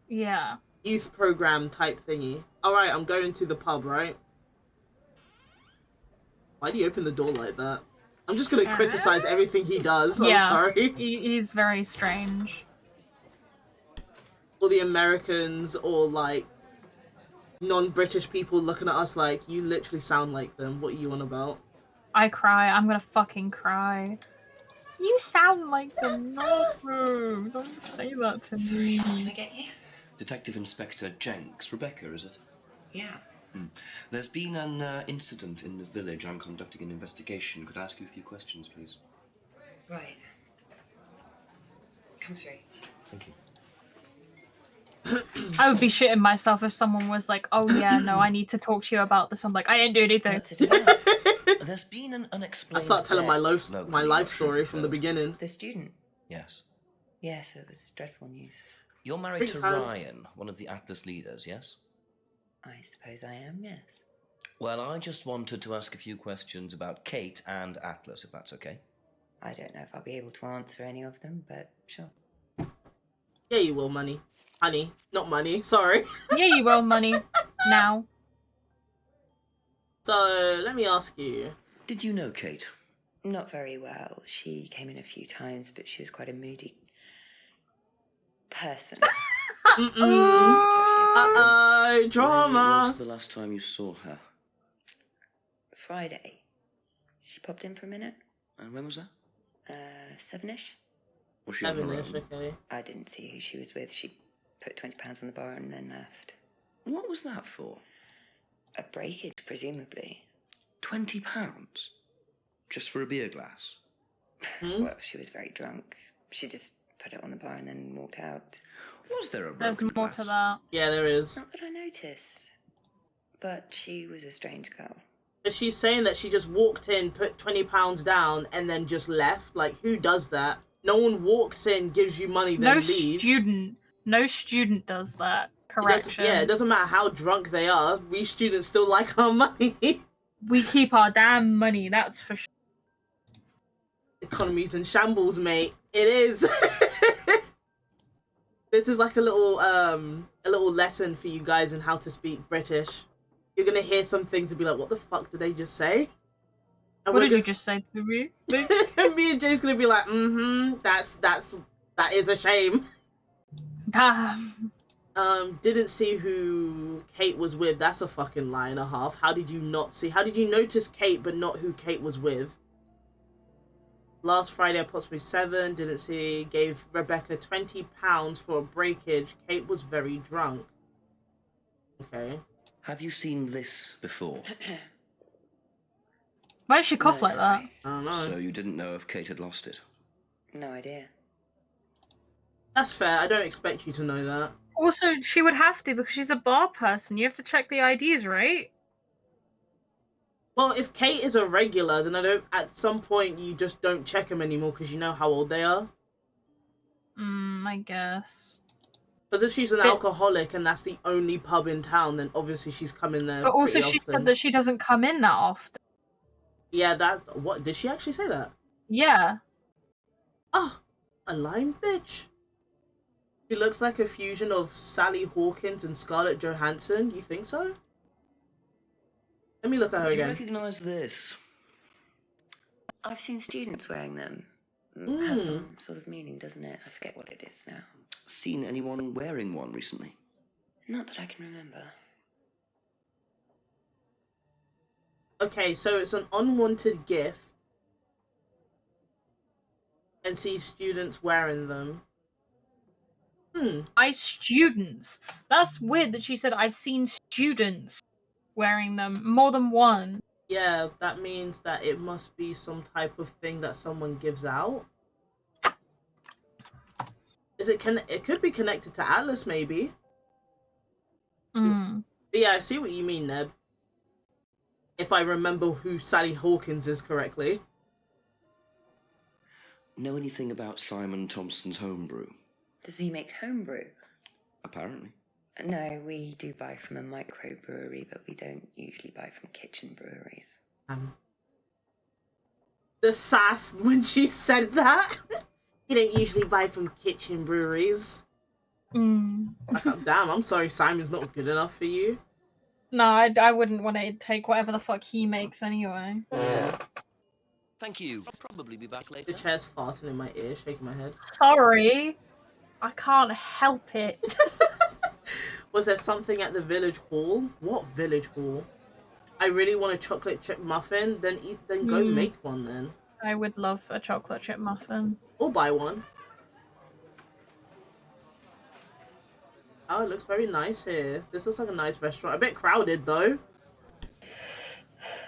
Yeah. Youth program type thingy. Alright, I'm going to the pub, right? Why do you open the door like that? I'm just gonna criticize everything he does. I'm Yeah, sorry. he's very strange. All the Americans or like non-British people looking at us like, you literally sound like them. What are you on about? I cry. I'm gonna fucking cry. You sound like them. No, don't say that to me. Can I get you? Detective Inspector Jenks. Rebecca, is it? Yeah. There's been an incident in the village. I'm conducting an investigation. Could I ask you a few questions, please? Right. Come through. Thank you. I would be shitting myself if someone was like, "Oh yeah, no, I need to talk to you about this." I'm like, I didn't do anything. What's it about? There's been an I unexplained start telling my death. life story from the beginning. The student? Yes. Yes, it was dreadful news. You're married to Springtime. Ryan, one of the Atlas leaders, yes? I suppose I am, yes. Well, I just wanted to ask a few questions about Kate and Atlas, if that's okay. I don't know if I'll be able to answer any of them, but sure. Yeah, you will, money. Honey, not money. Sorry. Yeah, you will, money. Now. So, let me ask you. Did you know Kate? Not very well. She came in a few times, but she was quite a moody person. Uh-oh, When drama. was the last time you saw her? Friday. She popped in for a minute. And when was that? 7-ish. Was she on her Seven-ish, own? okay. I didn't see who she was with. She put £20 on the bar and then left. What was that for? A breakage, presumably. £20? Just for a beer glass? Well, she was very drunk. She just put it on the bar and then walked out. Was there a broken There's more glass? to that. Yeah, there is. Not that I noticed. But she was a strange girl. But she's saying that she just walked in, put £20 down, and then just left. Like, who does that? No one walks in, gives you money, then leaves. No student does that. Correction. It doesn't matter how drunk they are. We students still like our money. We keep our damn money, that's for sure. Economy's in shambles, mate. It is. This is like a little lesson for you guys in how to speak British. You're gonna hear some things and be like, "What the fuck did they just say?" And What did you just say to me? Me and Jay's gonna be like, that is a shame. Damn. Didn't see who Kate was with. That's a fucking lie and a half. How did you not see? How did you notice Kate but not who Kate was with? Last Friday, approximately 7. Didn't see. Gave Rebecca £20 for a breakage. Kate was very drunk. Okay. Have you seen this before? Why does she cough like that? I don't know. So you didn't know if Kate had lost it? No idea. That's fair. I don't expect you to know that. Also, she would have to because she's a bar person. You have to check the IDs, right? Well, if Kate is a regular, then at some point you just don't check them anymore because you know how old they are. I guess. Because if she's an alcoholic and that's the only pub in town, then obviously she's coming there. But also, pretty she often. said that she doesn't come in that often. Yeah, what did she actually say that? Yeah. Oh, a lying bitch. She looks like a fusion of Sally Hawkins and Scarlett Johansson. You think so? Let me look at her Do you again. recognise this? I've seen students wearing them. It has some sort of meaning, doesn't it? I forget what it is now. Seen anyone wearing one recently? Not that I can remember. Okay, so it's an unwanted gift. And see students wearing them. Students. That's weird that she said I've seen students wearing them. More than one. Yeah, that means that it must be some type of thing that someone gives out. It could be connected to Atlas, maybe. But yeah, I see what you mean, Neb. If I remember who Sally Hawkins is correctly. Know anything about Simon Thompson's homebrew? Does he make homebrew? Apparently. No, we do buy from a microbrewery, but we don't usually buy from kitchen breweries. The sass when she said that. You don't usually buy from kitchen breweries. Damn, I'm sorry Simon's not good enough for you. No, I wouldn't want to take whatever the fuck he makes anyway. Thank you. I'll probably be back The later. chair's farting in my ear, shaking my head. Sorry. I can't help it. Was there something at the village hall? What village hall? I really want a chocolate chip muffin. Then go make one then. I would love a chocolate chip muffin. Or buy one. Oh, it looks very nice here. This looks like a nice restaurant. A bit crowded though.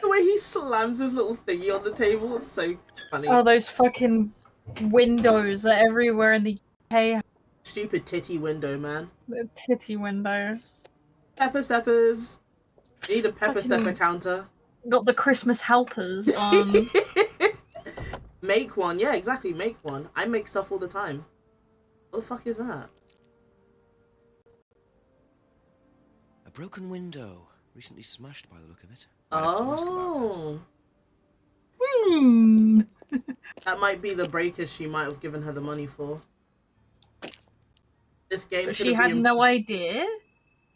The way he slams his little thingy on the table is so funny. Oh, those fucking windows are everywhere in the UK. Stupid titty window, man. The titty window. Pepper steppers. I need a pepper stepper counter. Got the Christmas helpers on. Make one. Yeah, exactly. Make one. I make stuff all the time. What the fuck is that? A broken window. Recently smashed by the look of it. Might have to ask about that. That might be the breakers she might have given her the money for. This game But she had no idea?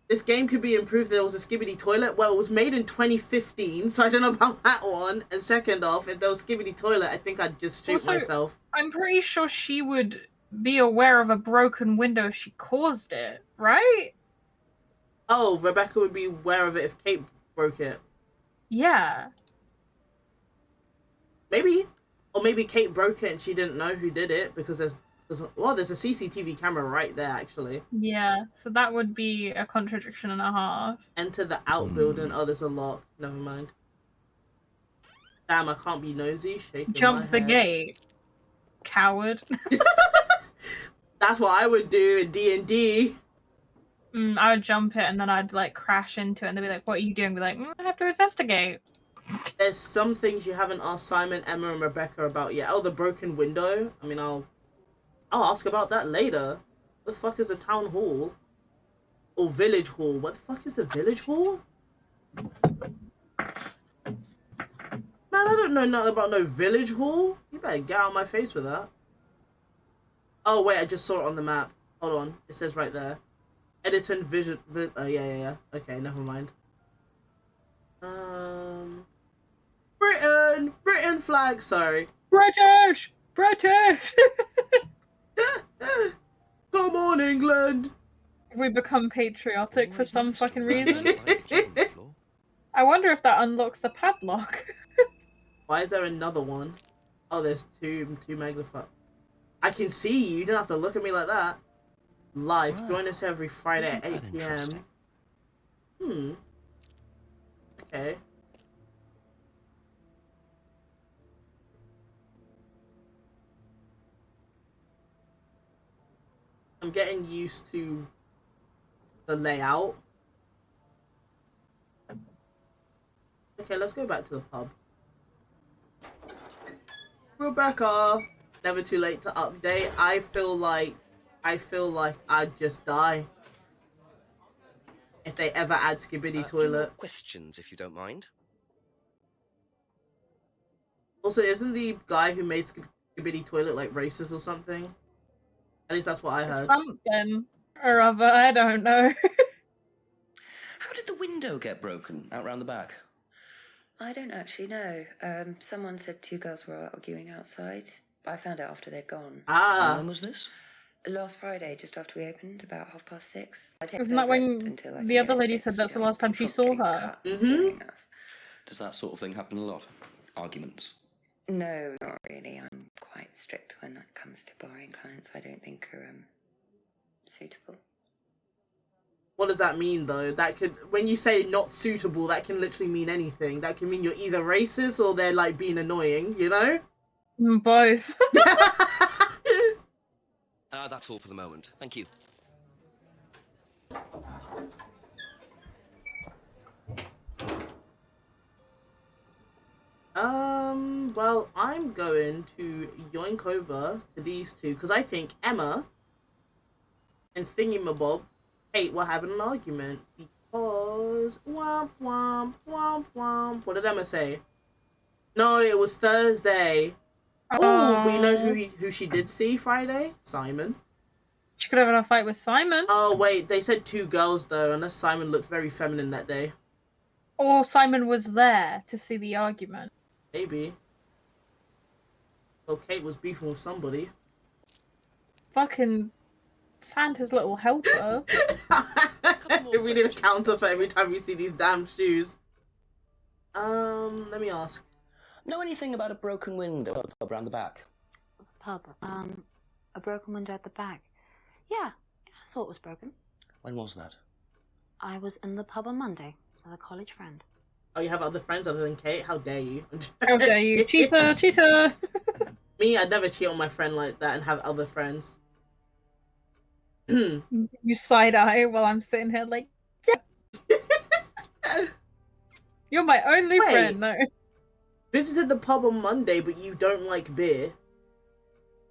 This game could be improved. There was a Skibidi toilet. Well, it was made in 2015, so I don't know about that one. And second off, if there was Skibidi toilet, I think I'd just shoot myself. I'm pretty sure she would be aware of a broken window if she caused it, right? Oh, Rebecca would be aware of it if Kate broke it. Yeah. Maybe. Or maybe Kate broke it and she didn't know who did it because there's a CCTV camera right there, actually. Yeah, so that would be a contradiction and a half. Enter the outbuilding. Oh, there's a lock. Never mind. Damn, I can't be nosy. Jump the gate. Coward. That's what I would do in D&D. I would jump it and then I'd like crash into it and they'd be like, what are you doing? Be like, I have to investigate. There's some things you haven't asked Simon, Emma, and Rebecca about yet. Oh, the broken window. I mean, I'll ask about that later. What the fuck is the town hall? Or village hall? What the fuck is the village hall? Man, I don't know nothing about no village hall. You better get out of my face with that. Oh, wait, I just saw it on the map. Hold on. It says right there. Editon vision. Yeah. Okay, never mind. Britain flag. Sorry. British. Come on, England. We become patriotic for some fucking reason. I wonder if that unlocks the padlock. Why is there another one? Oh, there's two magnified. I can see you. You don't have to look at me like that. Live. Wow. Join us every Friday at 8 p.m. Okay. I'm getting used to the layout. Okay, let's go back to the pub. Rebecca! Never too late to update. I feel like I'd just die if they ever add Skibidi toilet. Questions, if you don't mind. Also, isn't the guy who made Skibidi toilet like racist or something? At least that's what I heard. Something or other, I don't know. How did the window get broken out round the back? I don't actually know. Someone said two girls were arguing outside. I found out after they'd gone. And when was this? Last Friday, just after we opened, about 6:30. Isn't that when the other lady said that's the last time she saw her? Mm-hmm. Does that sort of thing happen a lot? Arguments? No, not really. I'm quite strict when it comes to barring clients I don't think are suitable. What does that mean, though? That could, when you say not suitable, that can literally mean anything. That can mean you're either racist or they're like being annoying, you know? Both. That's all for the moment. Thank you. Well, I'm going to yoink over to these two because I think Emma and Thingymabob Kate were having an argument because womp womp womp womp. What did Emma say? No, it was Thursday. Oh, but you know who she did see Friday? Simon. She could have had a fight with Simon. Oh wait, they said two girls though, unless Simon looked very feminine that day. Or Simon was there to see the argument. Maybe. Well, Kate was beefing with somebody. Fucking Santa's little helper. We need a counter for every time we see these damn shoes. Let me ask. Know anything about a broken window at the pub around the back? The pub. A broken window at the back. Yeah, I saw it was broken. When was that? I was in the pub on Monday with a college friend. Oh, you have other friends other than Kate? How dare you? How dare you? Cheater! Me, I'd never cheat on my friend like that and have other friends. You side eye while I'm sitting here like, yeah. You're my only friend, though. Visited the pub on Monday, but you don't like beer.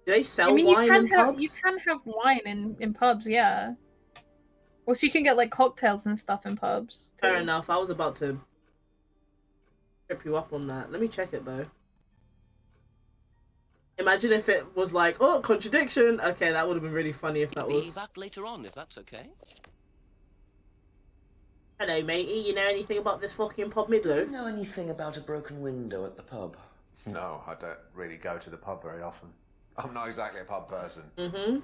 Do they sell wine in pubs? You can have wine in pubs, yeah. Also, you can get like cocktails and stuff in pubs. Too. Fair enough. I was about to trip you up on that. Let me check it though. Imagine if it was like, oh, contradiction. Okay, that would have been really funny if that was. Be back later on, if that's okay. Hello, matey. You know anything about this fucking pub Midlow? Do you know anything about a broken window at the pub? No, I don't really go to the pub very often. I'm not exactly a pub person. Mm-hmm.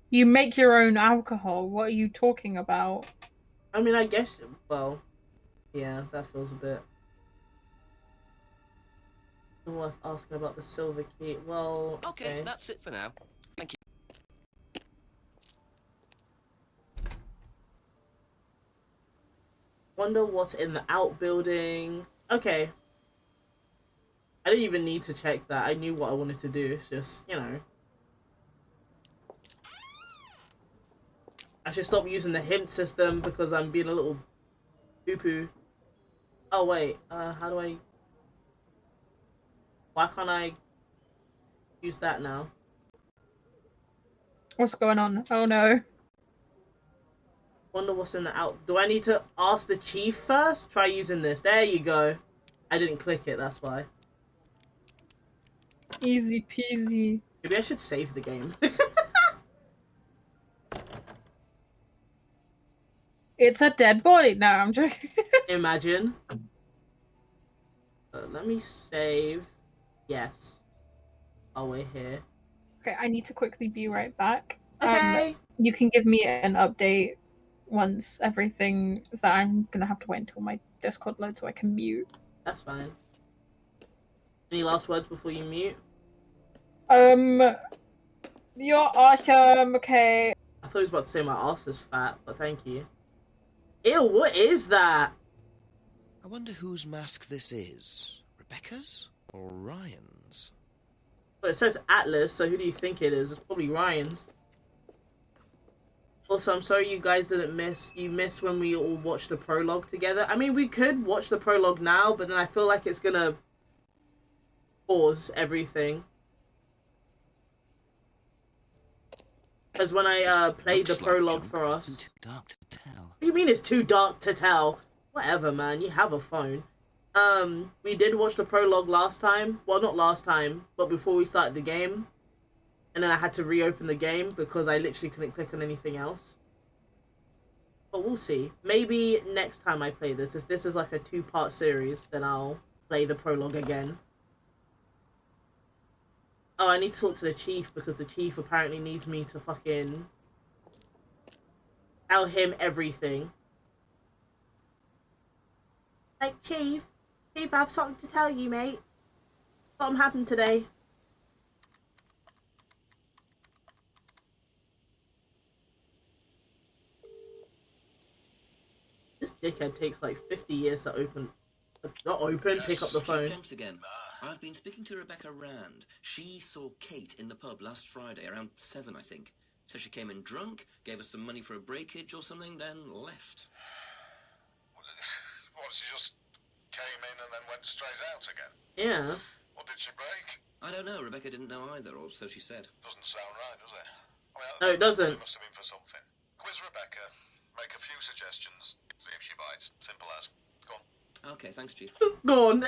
You make your own alcohol. What are you talking about? I mean, I guess. Well, yeah, that feels a bit worth asking about the silver key. Well, Okay, that's it for now. Thank you. Wonder what's in the outbuilding. Okay. I didn't even need to check that. I knew what I wanted to do. It's just, you know. I should stop using the hint system because I'm being a little poo-poo. Oh, wait. How do I... Why can't I use that now? What's going on? Oh, no. Wonder what's in the out... Do I need to ask the chief first? Try using this. There you go. I didn't click it, that's why. Easy peasy. Maybe I should save the game. It's a dead body. No, I'm joking. Imagine. Let me save. Yes. Oh, we're here. Okay, I need to quickly be right back. Okay. You can give me an update once everything... So I'm gonna have to wait until my Discord loads so I can mute. That's fine. Any last words before you mute? You're awesome, okay. I thought he was about to say my ass is fat, but thank you. Ew, what is that? I wonder whose mask this is. Rebecca's or Ryan's? Well, it says Atlas, so who do you think it is? It's probably Ryan's. Also, I'm sorry you guys didn't miss... You missed when we all watched the prologue together. I mean, we could watch the prologue now, but then I feel like it's gonna pause everything. Because when I played the prologue for us... It's too dark to tell. What do you mean it's too dark to tell? Whatever, man. You have a phone. We did watch the prologue last time. Well, not last time, but before we started the game. And then I had to reopen the game because I literally couldn't click on anything else. But we'll see. Maybe next time I play this, if this is like a 2-part series, then I'll play the prologue again. Oh, I need to talk to the chief because the chief apparently needs me to fucking tell him everything. Like, Chief, I have something to tell you, mate. Something happened today. This dickhead takes like 50 years to open... Not open, pick up the phone. Jenks again. I've been speaking to Rebecca Rand. She saw Kate in the pub last Friday, around 7, I think. So she came in drunk, gave us some money for a breakage or something, then left. What, she just came in and then went straight out again? Yeah. What did she break? I don't know. Rebecca didn't know either, or so she said. Doesn't sound right, does it? No, it doesn't. Must have been for something. Quiz Rebecca, make a few suggestions, see if she bites. Simple as. Go on. Okay, thanks, Chief. Go on.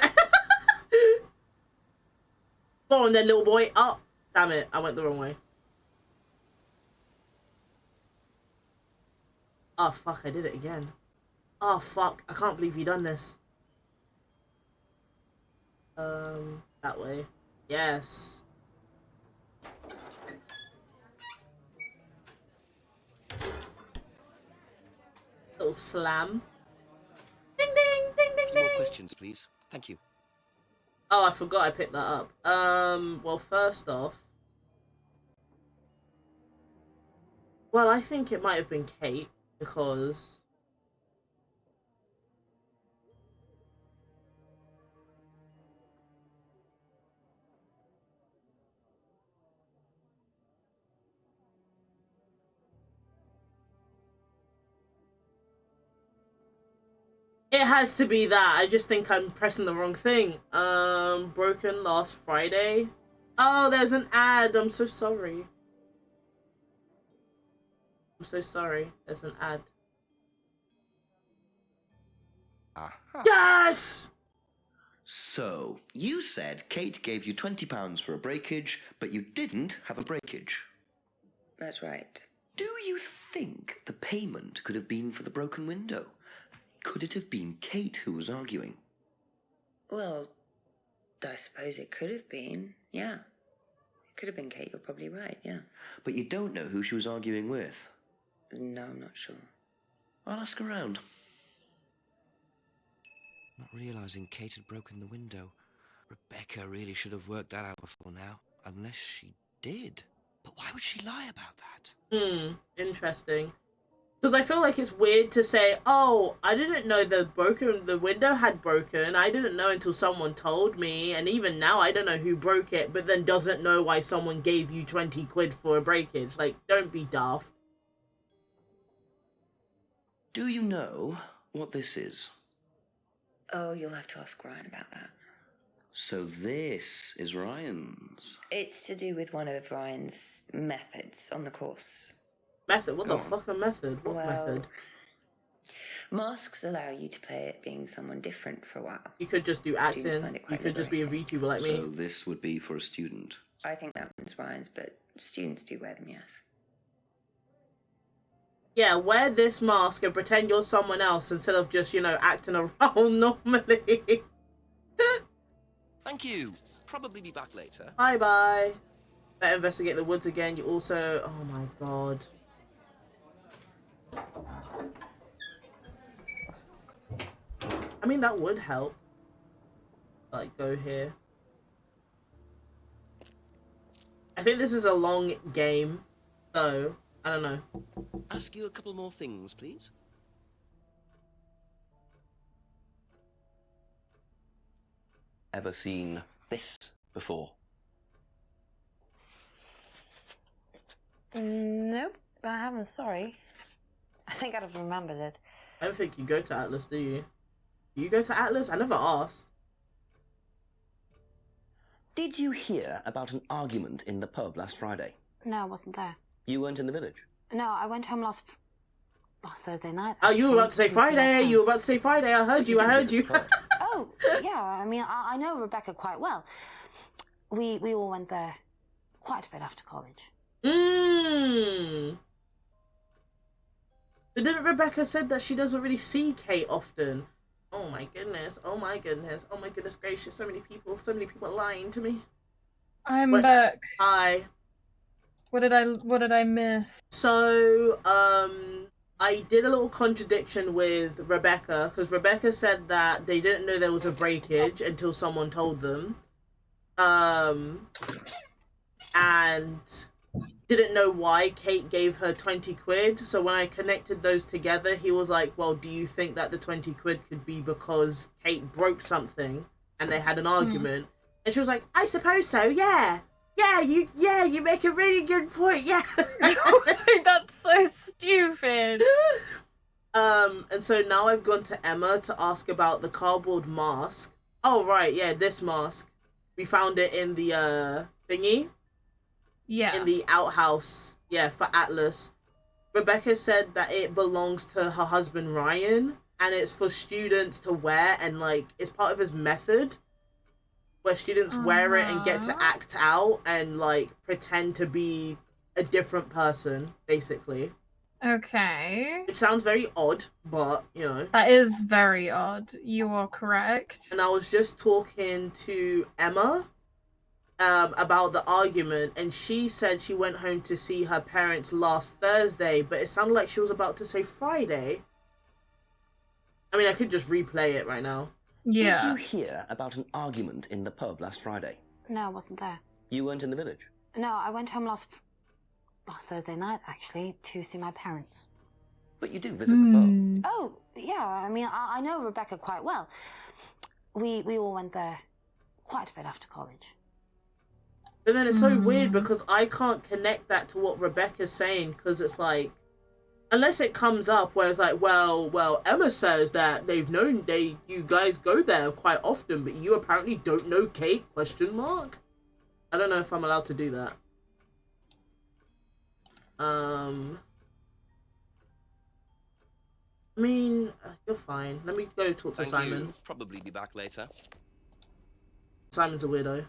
Go on then, little boy. Oh, damn it. I went the wrong way. Oh, fuck. I did it again. Oh, fuck. I can't believe you done this. That way. Yes. little slam. Ding ding ding ding More ding. questions, please. Thank you. Oh, I forgot I picked that up. Well, first off, well, I think it might have been Kate because it has to be that. I just think I'm pressing the wrong thing. Broken last Friday. Oh, there's an ad. I'm so sorry. I'm so sorry. There's an ad. Aha. Yes! So, you said Kate gave you £20 for a breakage, but you didn't have a breakage. That's right. Do you think the payment could have been for the broken window? Could it have been Kate who was arguing? Well, I suppose it could have been, yeah. It could have been Kate, you're probably right, yeah. But you don't know who she was arguing with. No, I'm not sure. I'll ask around. Not realising Kate had broken the window. Rebecca really should have worked that out before now. Unless she did. But why would she lie about that? Interesting. Because I feel like it's weird to say, oh, I didn't know the window had broken. I didn't know until someone told me. And even now, I don't know who broke it, but then doesn't know why someone gave you 20 quid for a breakage. Like, don't be daft. Do you know what this is? Oh, you'll have to ask Ryan about that. So this is Ryan's. It's to do with one of Ryan's methods on the course. Method? What the fuck a method? What Well, method? Masks allow you to play it being someone different for a while. You could just do Students acting. find it You quite could just be a liberating. VTuber like So me. this would be for a student. I think that one's Ryan's, but students do wear them, yes. Yeah, wear this mask and pretend you're someone else instead of just, acting a role normally. Thank you. Probably be back later. Bye-bye. Better investigate the woods again. You also... Oh my god. I mean, that would help. Like, go here. I think this is a long game, so I don't know. Ask you a couple more things, please. Ever seen this before? Nope, I haven't, sorry. I think I'd have remembered it. I don't think you go to Atlas, do you? Do you go to Atlas? I never asked. Did you hear about an argument in the pub last Friday? No, I wasn't there. You weren't in the village? No, I went home last Thursday night. Oh, you were about to say actually, see my Friday. You were about to parents. say Friday. I heard you. I heard you. Oh, yeah, I mean, I know Rebecca quite well. We all went there quite a bit after college. But didn't Rebecca said that she doesn't really see Kate often? Oh my goodness. Oh my goodness. Oh my goodness gracious. So many people lying to me. I'm Wait. back. Hi. What did I miss? So, I did a little contradiction with Rebecca because Rebecca said that they didn't know there was a breakage until someone told them. And didn't know why Kate gave her 20 quid. So when I connected those together, he was like, well, do you think that the 20 quid could be because Kate broke something and they had an argument? And she was like, I suppose so, yeah. You make a really good point, yeah. That's so stupid. And so now I've gone to Emma to ask about the cardboard mask. Oh, right, yeah, this mask. We found it in the, thingy. Yeah. In the outhouse, yeah, for Atlas. Rebecca said that it belongs to her husband, Ryan, and it's for students to wear, and, like, it's part of his method. Where students wear it and get to act out and, like, pretend to be a different person, basically. Okay. It sounds very odd, but, That is very odd. You are correct. And I was just talking to Emma about the argument, and she said she went home to see her parents last Thursday, but it sounded like she was about to say Friday. I mean, I could just replay it right now. Yeah. Did you hear about an argument in the pub last Friday? No, I wasn't there. You weren't in the village? No, I went home last Thursday night, actually, to see my parents. But you do visit the pub. Oh, yeah, I mean, I know Rebecca quite well. We all went there quite a bit after college. But then it's so weird because I can't connect that to what Rebecca's saying, because it's like, unless it comes up where it's like, well, Emma says that you guys go there quite often, but you apparently don't know Kate, ? I don't know if I'm allowed to do that. I mean, you're fine. Let me go talk to Simon. You. Probably be back later. Simon's a weirdo.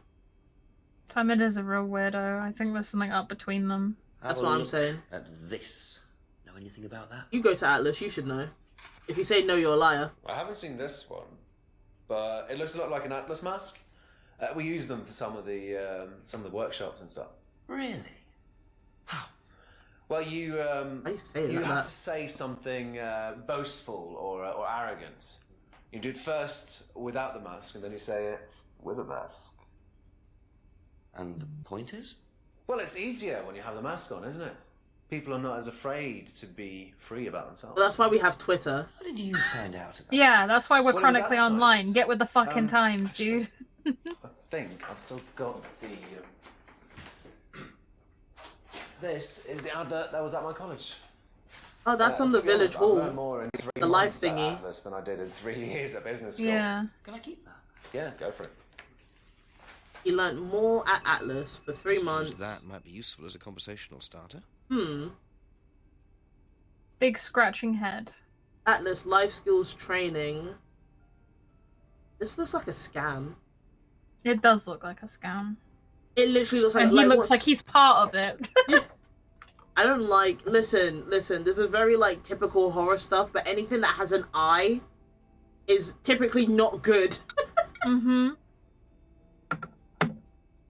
Simon is a real weirdo. I think there's something up between them. That's what I'm saying. At this. Know anything about that? You go to Atlas, you should know. If you say no, you're a liar. I haven't seen this one, but it looks a lot like an Atlas mask. We use them for some of the workshops and stuff. Really? How? Well, you How you say it you like have that? to say something boastful or arrogant. You do it first without the mask, and then you say it with a mask. And the point is? Well, it's easier when you have the mask on, isn't it? People are not as afraid to be free about themselves. Well, that's why we have Twitter. How did you find out about Yeah, that's why we're Well, it was chronically advertised. online. Get with the fucking times, actually, dude. I think I've still got the... This is the advert that was at my college. Oh, that's on to the be honest, village I've hall. learned more in 3 The life months at thingy. Atlas than I did in 3 years at business school. Yeah. Can I keep that? Yeah, go for it. He learnt more at Atlas for 3 months. That might be useful as a conversational starter. Big scratching head. Atlas life skills training. This looks like a scam. It does look like a scam. It literally looks like... And he looks what's- like he's part of it. I don't like... Listen. This is very, like, typical horror stuff, but anything that has an eye is typically not good. Mm-hmm.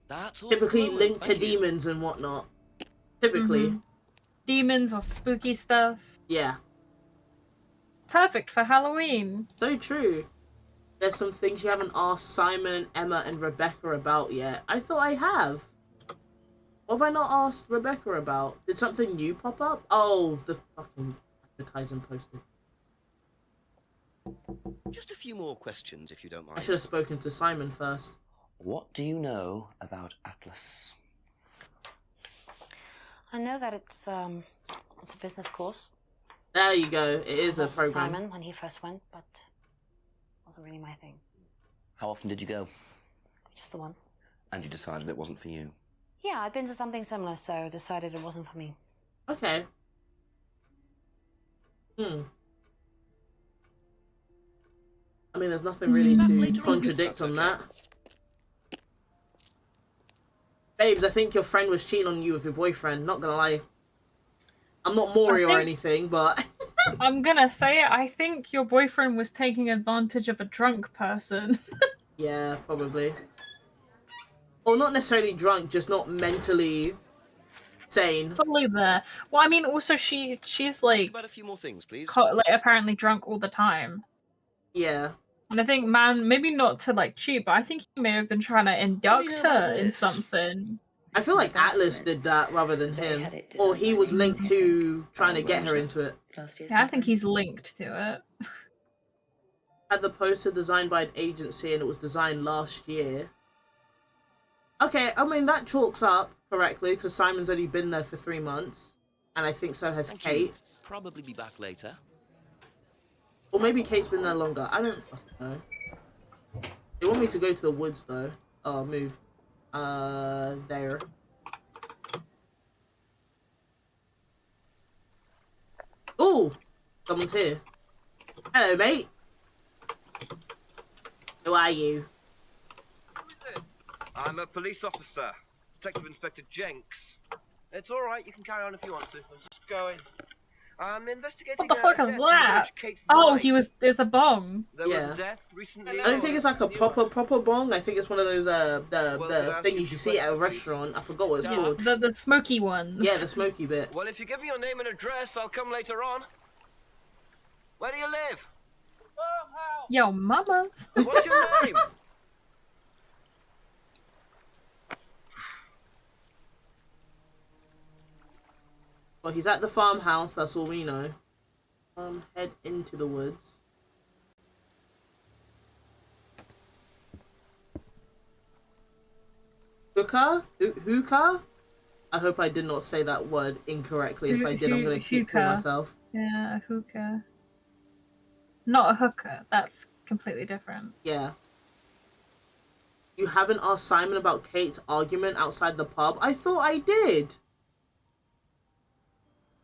That's all Typically flowing, linked to thank you. demons and whatnot. Typically. Mhm. Demons or spooky stuff. Yeah. Perfect for Halloween. So true. There's some things you haven't asked Simon, Emma, and Rebecca about yet. I thought I have. What have I not asked Rebecca about? Did something new pop up? Oh, the fucking advertising posted. Just a few more questions, if you don't mind. I should have spoken to Simon first. What do you know about Atlas? I know that it's a business course. There you go. It is a program. Simon, when he first went, but it wasn't really my thing. How often did you go? Just the once. And you decided it wasn't for you? Yeah, I'd been to something similar, so decided it wasn't for me. Okay. I mean, there's nothing really to contradict on that. Babes, I think your friend was cheating on you with your boyfriend. Not gonna lie. I'm not Maury or anything, but... I'm gonna say it. I think your boyfriend was taking advantage of a drunk person. Yeah, probably. Or not necessarily drunk, just not mentally sane. Probably there. Well, I mean, also she's like, About a few more things, please. like apparently drunk all the time. Yeah. And I think, man, maybe not to like cheat, but I think he may have been trying to induct her in something. I feel like Atlas did that rather than him. Or he was linked to trying to get her into it. Yeah, I think he's linked to it. Had the poster designed by an agency and it was designed last year. Okay, I mean, that chalks up correctly because Simon's only been there for 3 months. And I think so has Thank Kate. you. Probably be back later. Or maybe Kate's been there longer. I don't fucking know. They want me to go to the woods though. Oh, move. There. Oh! Someone's here. Hello, mate. Who are you? Who is it? I'm a police officer, Detective Inspector Jenks. It's all right. You can carry on if you want to. I'm just going. I'm investigating. What the fuck a is death in that? which Kate Oh, died. there's a bong. There was Yeah. a death recently. I don't think it's like a proper bong. I think it's one of those Well, the thing you see at a restaurant. I forgot what it's called. The smoky ones. Yeah, the smoky bit. Well, if you give me your name and address, I'll come later on. Where do you live? Yo, mama. What's your name? Well, he's at the farmhouse, that's all we know. Head into the woods. Hookah? Hookah? I hope I did not say that word incorrectly. If I did, I'm going to keep killing myself. Yeah, a hookah. Not a hooker. That's completely different. Yeah. You haven't asked Simon about Kate's argument outside the pub? I thought I did.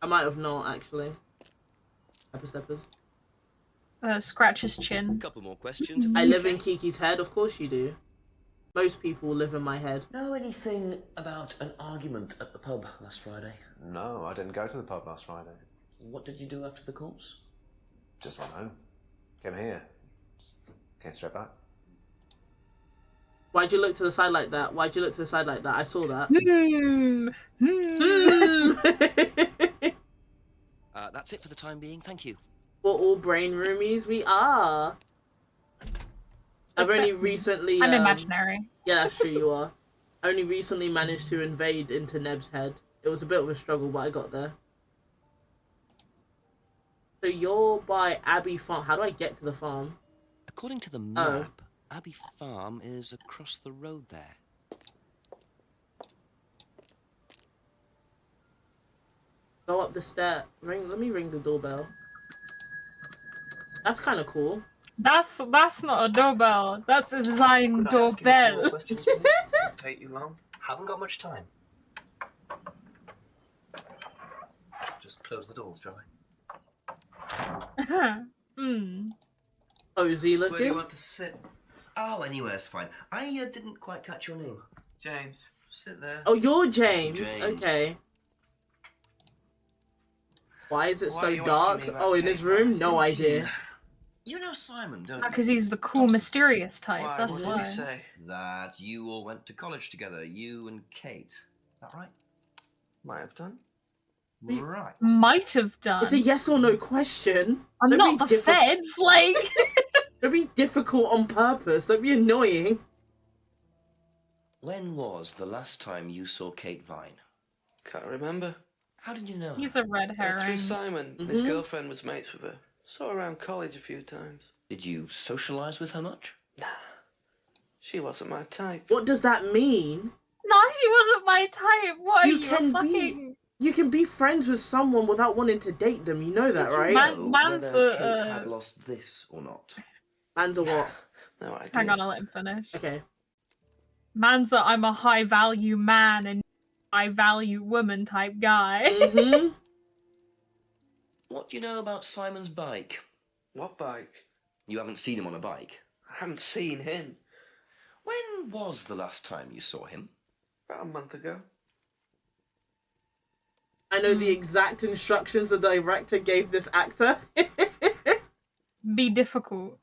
I might have not, actually. Pepper steppers. Scratch his chin. Couple more questions. I live in Kiki's head, of course you do. Most people live in my head. Know anything about an argument at the pub last Friday? No, I didn't go to the pub last Friday. What did you do after the course? Just went home. Came here. Just came straight back. Why'd you look to the side like that? Why'd you look to the side like that? I saw that. That's it for the time being. Thank you. We're all brain roomies. We are. I've only recently... I'm imaginary. Yeah, that's true, you are. Only recently managed to invade into Neb's head. It was a bit of a struggle, but I got there. So you're by Abbey Farm. How do I get to the farm? According to the map, Abbey Farm is across the road there. Go up the stair. Let me ring the doorbell. That's kind of cool. That's not a doorbell. That's a design doorbell. Questions, please? Won't take you long. Haven't got much time. Just close the doors, shall I? Cozy looking. Where do you want to sit? Oh, anywhere's fine. I didn't quite catch your name. James, sit there. Oh, you're James. James. Okay. Why is it Why are so you dark? asking me about Oh, in Kate? his room? No idea. You know Simon, don't you? Because he's the cool, mysterious type. Why, That's what why. did he say? That you all went to college together, you and Kate. Is that right? Might have done. Right. Might have done. It's a yes or no question. I'm Don't not be the feds, like. Don't be difficult on purpose. Don't be annoying. When was the last time you saw Kate Vine? Can't remember. How did you know? He's a red Through herring. Simon. His girlfriend was mates with her. Saw her around college a few times. Did you socialise with her much? Nah. She wasn't my type. What does that mean? No, he wasn't my type. What You are you can fucking? You can be friends with someone without wanting to date them. You know that, Did you right? know Man's whether Kate had lost this or not? Man's a what? No idea. Hang on, I'll let him finish. Okay. Man's a I'm a high value man and high value woman type guy. Mm-hmm. What do you know about Simon's bike? What bike? You haven't seen him on a bike. I haven't seen him. When was the last time you saw him? About a month ago. I know the exact instructions the director gave this actor. Be difficult.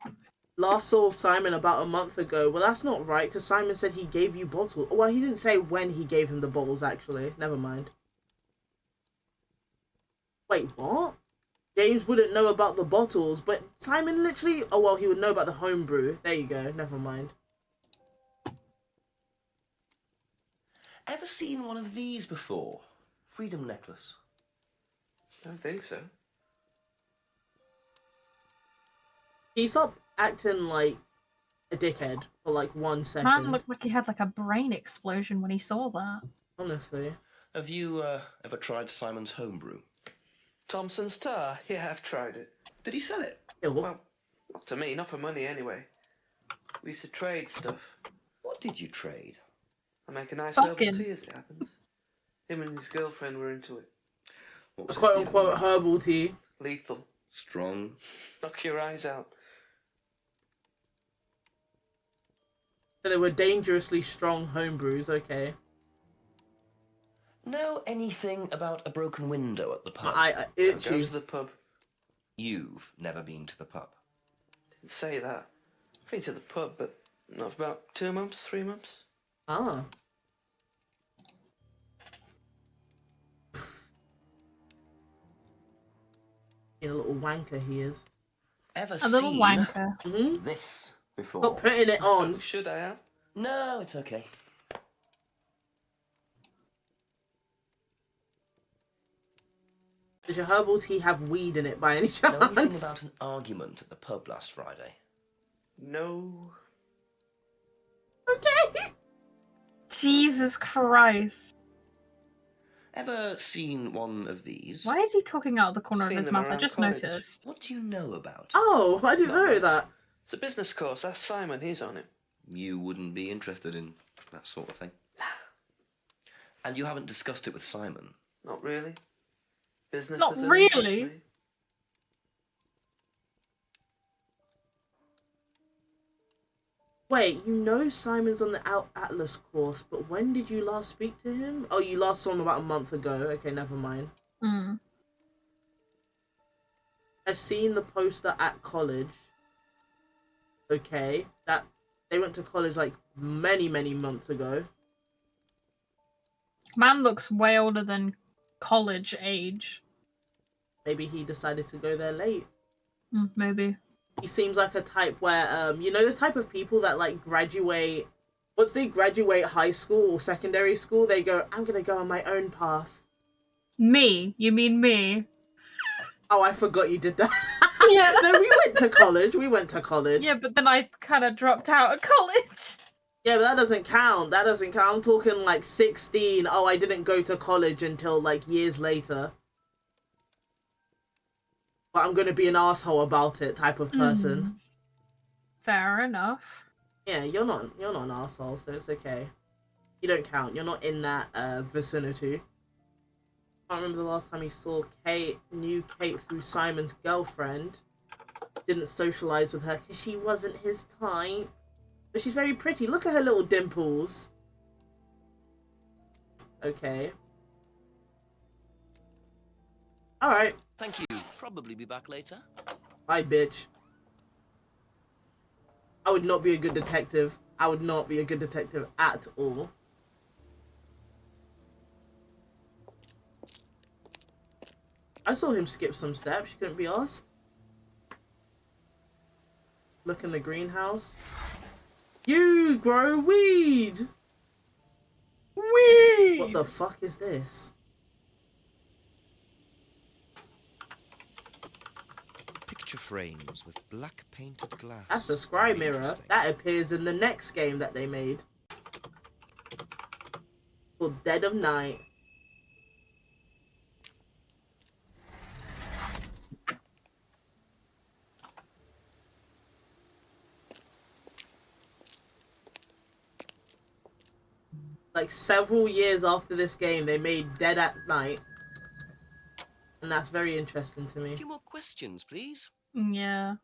Last saw Simon about a month ago. Well, that's not right, because Simon said he gave you bottles. Well, he didn't say when he gave him the bottles, actually. Never mind. Wait, what? James wouldn't know about the bottles, but Simon literally... Oh, well, he would know about the homebrew. There you go. Never mind. Ever seen one of these before? Freedom necklace. I don't think so. Can you stop acting like a dickhead for like 1 second? Man looked like he had like a brain explosion when he saw that. Honestly. Have you ever tried Simon's homebrew? Thompson's tar? Yeah, I've tried it. Did he sell it? Yeah, what? Well, not to me, not for money anyway. We used to trade stuff. What did you trade? I make a nice Fucking. herbal tea as it happens. Him and his girlfriend were into it. What A was quote its unquote name? herbal tea. Lethal. Strong. Knock your eyes out. So they were dangerously strong homebrews, okay. Know anything about a broken window at the pub? I Don't itchy. go to the pub. You've never been to the pub. Didn't say that. I've been to the pub, but not for about 2 months, 3 months. Ah. Being a little wanker he is. ever A little seen wanker. this before? Stop putting it on. Should I have? No, it's okay. Does your herbal tea have weed in it by any Know anything chance? about an argument at the pub last Friday? No. Okay. Jesus Christ. Ever seen one of these? Why is he talking out of the corner of Seen his them mouth? I around just college. noticed. What do you know about? Oh, I didn't Not know much. that. It's a business course. Ask Simon. He's on it. You wouldn't be interested in that sort of thing. And you haven't discussed it with Simon? Not really. Business Not doesn't really? interest me. Wait, you know Simon's on the Atlas course, but when did you last speak to him? Oh, you last saw him about a month ago. Okay, never mind. Hmm. I seen the poster at college. Okay, that they went to college like many months ago. Man looks way older than college age. Maybe he decided to go there late. Maybe. He seems like a type where, you know, this type of people that like graduate. Once they graduate high school or secondary school, they go, "I'm gonna go on my own path." Me? You mean me? Oh, I forgot you did that. Yeah. No, we went to college. We went to college. Yeah, but then I kind of dropped out of college. Yeah, but that doesn't count. That doesn't count. I'm talking like 16. Oh, I didn't go to college until like years later. But I'm gonna be an asshole about it type of person. Fair enough. Yeah, you're not an asshole, so it's okay. You don't count. You're not in that vicinity. I can't remember the last time he saw Kate. Knew Kate through Simon's girlfriend. Didn't socialize with her because she wasn't his type. But she's very pretty. Look at her little dimples. Okay. Alright. Thank you. Probably be back later. Bye, bitch. I would not be a good detective. I would not be a good detective at all. I saw him skip some steps. You couldn't be asked. Look in the greenhouse. You grow weed! Weed! What the fuck is this? Picture frames with black painted glass. That's a scry mirror. Interesting. That appears in the next game that they made. Called Dead of Night. Like several years after this game, they made Dead at Night. And that's very interesting to me. A few more questions, please. Yeah.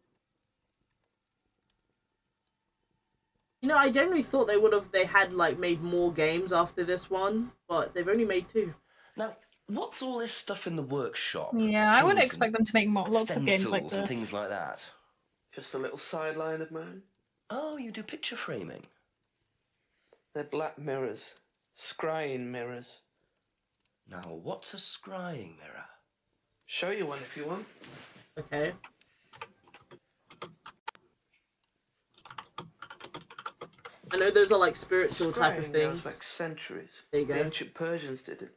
You know, I generally thought they had like made more games after this one, but they've only made 2. Now, what's all this stuff in the workshop? Yeah, I wouldn't Paint expect them to make lots of games like stencils and this. things like that. Just a little sideline of mine. Oh, you do picture framing. They're black mirrors. Scrying mirrors. Now, what's a scrying mirror? Show you one if you want. Okay. I know those are like spiritual type of Scrying things. goes back centuries. There you go. The ancient Persians did it.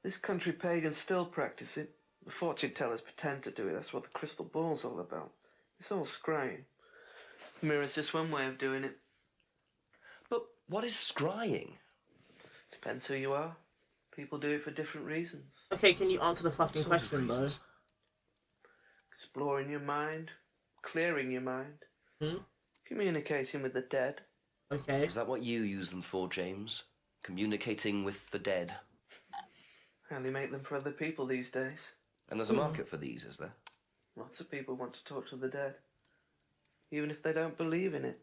This country pagans still practice it. The fortune tellers pretend to do it. That's what the crystal ball's all about. It's all scrying. The mirror's just one way of doing it. But what is scrying? Depends who you are. People do it for different reasons. Okay, can you answer the fucking What sort of question though? reasons? Exploring your mind. Clearing your mind. Hmm? Communicating with the dead. Okay. Is that what you use them for, James? Communicating with the dead? How they make them for other people these days. And there's a market for these, is there? Lots of people want to talk to the dead. Even if they don't believe in it.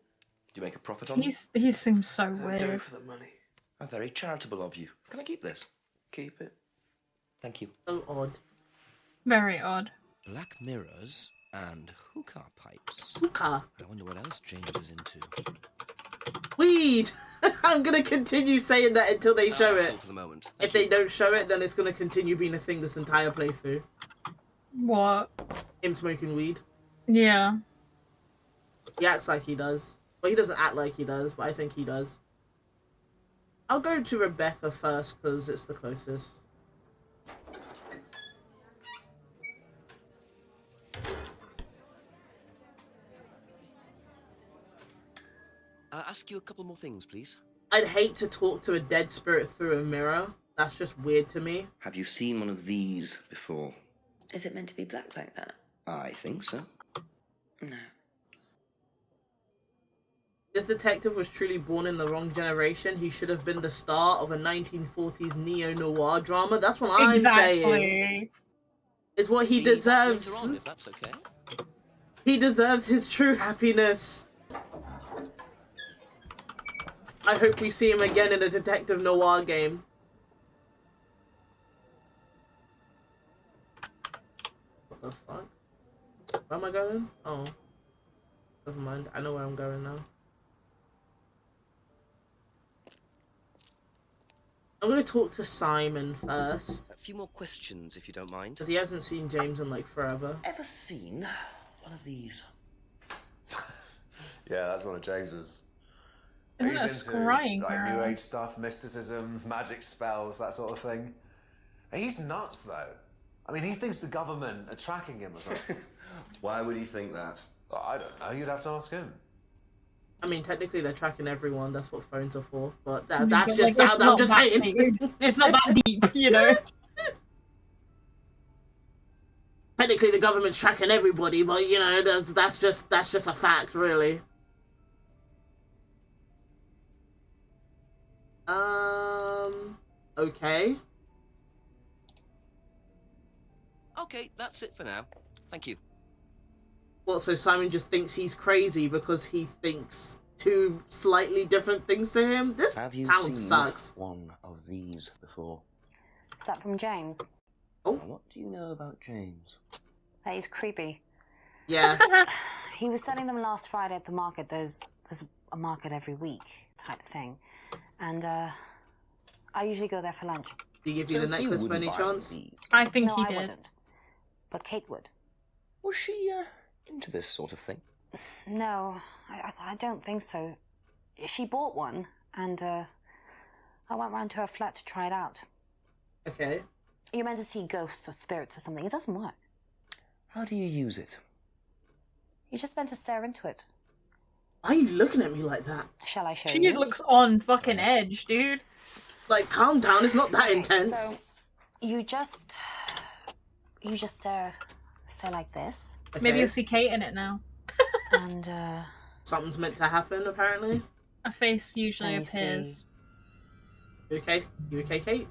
Do you make a profit on them? He seems so They don't do weird. it for the money. How very charitable of you. Can I keep this? Keep it. Thank you. So odd. Very odd. Black mirrors and hookah pipes. Hookah. I wonder what else James is into. Weed! I'm gonna continue saying that until they show That's it. all for the moment. If they don't show it, then it's gonna continue being a thing this entire playthrough. What? Him smoking weed. Yeah. He acts like he does. Well, he doesn't act like he does, but I think he does. I'll go to Rebecca first because it's the closest. Ask you a couple more things, please. I'd hate to talk to a dead spirit through a mirror. That's just weird to me. Have you seen one of these before? Is it meant to be black like that? I think so. No. This detective was truly born in the wrong generation. He should have been the star of a 1940s neo-noir drama. That's what I'm saying. It's what he deserves. Later on, if that's okay. He deserves his true happiness. I hope we see him again in a detective noir game. What the fuck? Where am I going? Oh. Never mind. I know where I'm going now. I'm gonna talk to Simon first. A few more questions, if you don't mind. Because he hasn't seen James in like forever. Ever seen one of these? Yeah, that's one of James's. Isn't He's that into scrying like mirror? New Age stuff, mysticism, magic spells, that sort of thing. He's nuts, though. I mean, he thinks the government are tracking him or something. Why would he think that? I don't know. You'd have to ask him. I mean, technically they're tracking everyone. That's what phones are for. But But, that's like, just it's I'm not just that saying. deep. It's not that deep, you know. Technically, the government's tracking everybody, but you know, that's just a fact, really. Okay. Okay, that's it for now. Thank you. What, so Simon just thinks he's crazy because he thinks two slightly different things to him? This Have you town seen sucks. one of these before? Is that from James? Oh. Now, what do you know about James? That is creepy. Yeah. He was selling them last Friday at the market. There's a market every week type thing. And I usually go there for lunch. Did he give you the necklace by any chance? I think no, he I did. wouldn't. But Kate would. Was she into this sort of thing? No, I don't think so. She bought one, and I went round to her flat to try it out. Okay. You're meant to see ghosts or spirits or something. It doesn't work. How do you use it? You're just meant to stare into it. Why are you looking at me like that? Shall I show She you? looks on fucking edge, dude. Like, calm down. It's not that intense. So you just stare like this. Okay. Maybe you'll see Kate in it now. And something's meant to happen, apparently. A face usually Let me appears. You okay? You okay, Kate?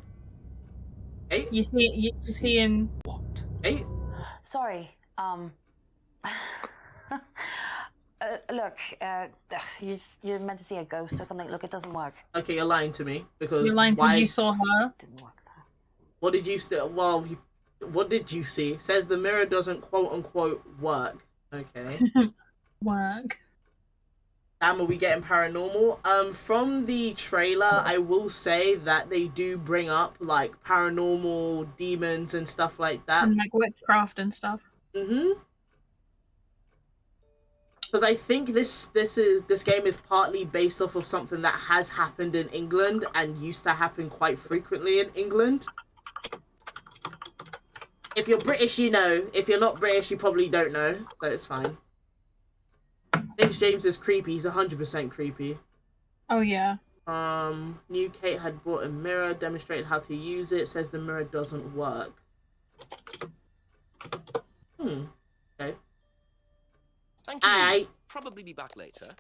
Kate? You see in what? Kate? Sorry. Look, you're meant to see a ghost or something. Look, it doesn't work. Okay, you're lying to me because you're lying to why? you saw her. Didn't work, so. What did you see? Well, what did you see? Says the mirror doesn't quote unquote work. Okay. Work. Damn, are we getting paranormal? From the trailer, I will say that they do bring up like paranormal demons and stuff like that. And like witchcraft and stuff. Mm-hmm. Because I think this game is partly based off of something that has happened in England and used to happen quite frequently in England. If you're British, you know. If you're not British, you probably don't know. So it's fine. Thinks James is creepy. He's 100% creepy. Oh yeah. New Kate had bought a mirror, demonstrated how to use it. Says the mirror doesn't work. Okay. Thank you. Aye. Probably be back later.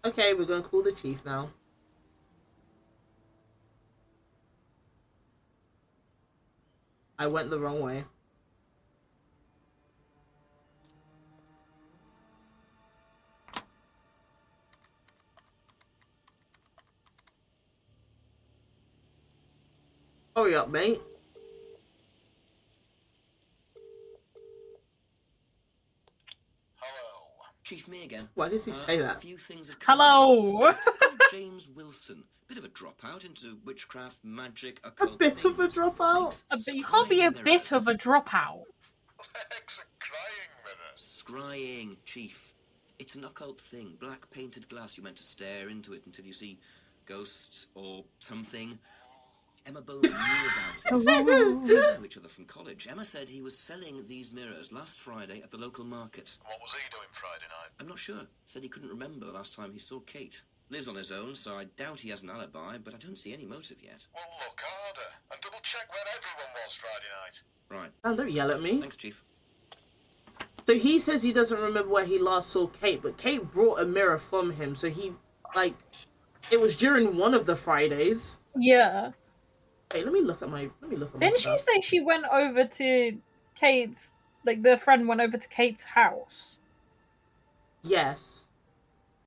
Okay, we're gonna call the chief now. I went the wrong way. Hurry up, mate. Chief, me again. Why does he say that? A few things have Hello. James Wilson. Bit of a dropout into witchcraft, magic, A occult bit of a things. dropout. But you can't be a bit of a dropout. Legs are crying mirror. Scrying, Chief. It's an occult thing. Black painted glass. You're meant to stare into it until you see ghosts or something. Emma Bowman knew about it. They know each other from college. Emma said he was selling these mirrors last Friday at the local market. What was he doing Friday night? I'm not sure. Said he couldn't remember the last time he saw Kate. Lives on his own, so I doubt he has an alibi, but I don't see any motive yet. Well, look harder and double check where everyone was Friday night. Right. Oh, don't yell at me. Thanks, Chief. So he says he doesn't remember where he last saw Kate, but Kate brought a mirror from him, so he, like, it was during one of the Fridays. Yeah. Hey, let me look at my Didn't she say she went over to Kate's, like, the friend went over to Kate's house? Yes.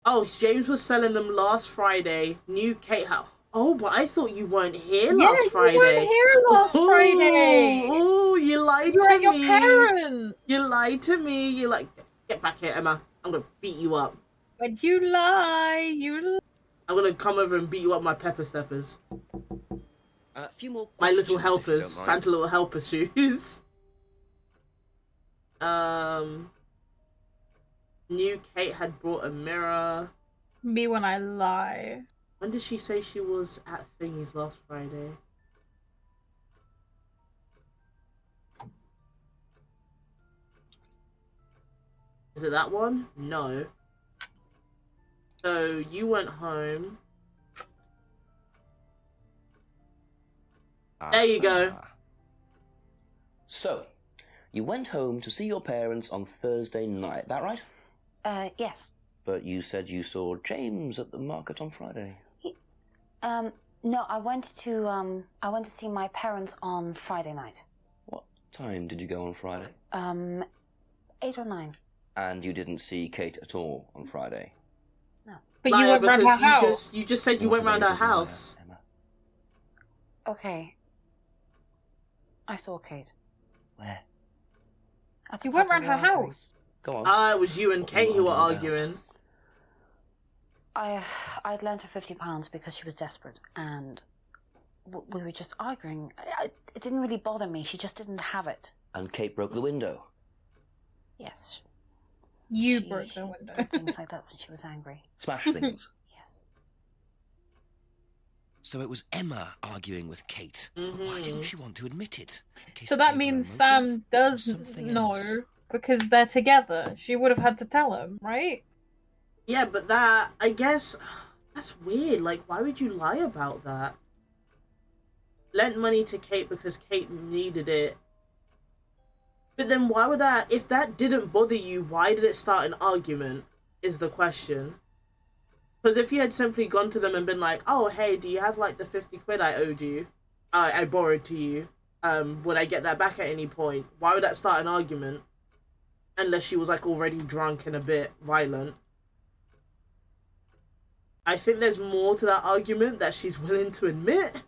Oh, James was selling them last Friday. New Kate house. Oh, but I thought you weren't here last Friday. You weren't here last Friday. Oh, you lied You were to at your me. parents. You lied to me. You like, get back here, Emma. I'm gonna beat you up. But you lie. I'm gonna come over and beat you up with my pepper steppers. A few more My questions, little if you helpers, don't mind. Santa little helper shoes. New Kate had brought a mirror. Me when I lie. When did she say she was at Thingy's last Friday? Is it that one? No. So you went home. There you go. So, you went home to see your parents on Thursday night, that right? Yes. But you said you saw James at the market on Friday. No, I went to see my parents on Friday night. What time did you go on Friday? 8 or 9. And you didn't see Kate at all on Friday? No. But you went round her house. You just said you went round her house. Okay. I saw Kate. Where? You went round her house. Go on. It was you and Kate who were arguing. I'd lent her £50 because she was desperate, and we were just arguing. It didn't really bother me. She just didn't have it. And Kate broke the window? Yes. You broke the window. Did things like that when she was angry. Smash things? Yes. So it was Emma arguing with Kate. But why didn't she want to admit it? In case So it that gave her a means motive Sam does something know else. because they're together. She would have had to tell him, right? Yeah, but that, I guess, that's weird. Like, why would you lie about that? Lent money to Kate because Kate needed it. But then why would that, if that didn't bother you, why did it start an argument, is the question. Because if you had simply gone to them and been like, oh, hey, do you have, like, the 50 quid I owed you? I borrowed to you. Would I get that back at any point? Why would that start an argument? Unless she was, like, already drunk and a bit violent. I think there's more to that argument that she's willing to admit.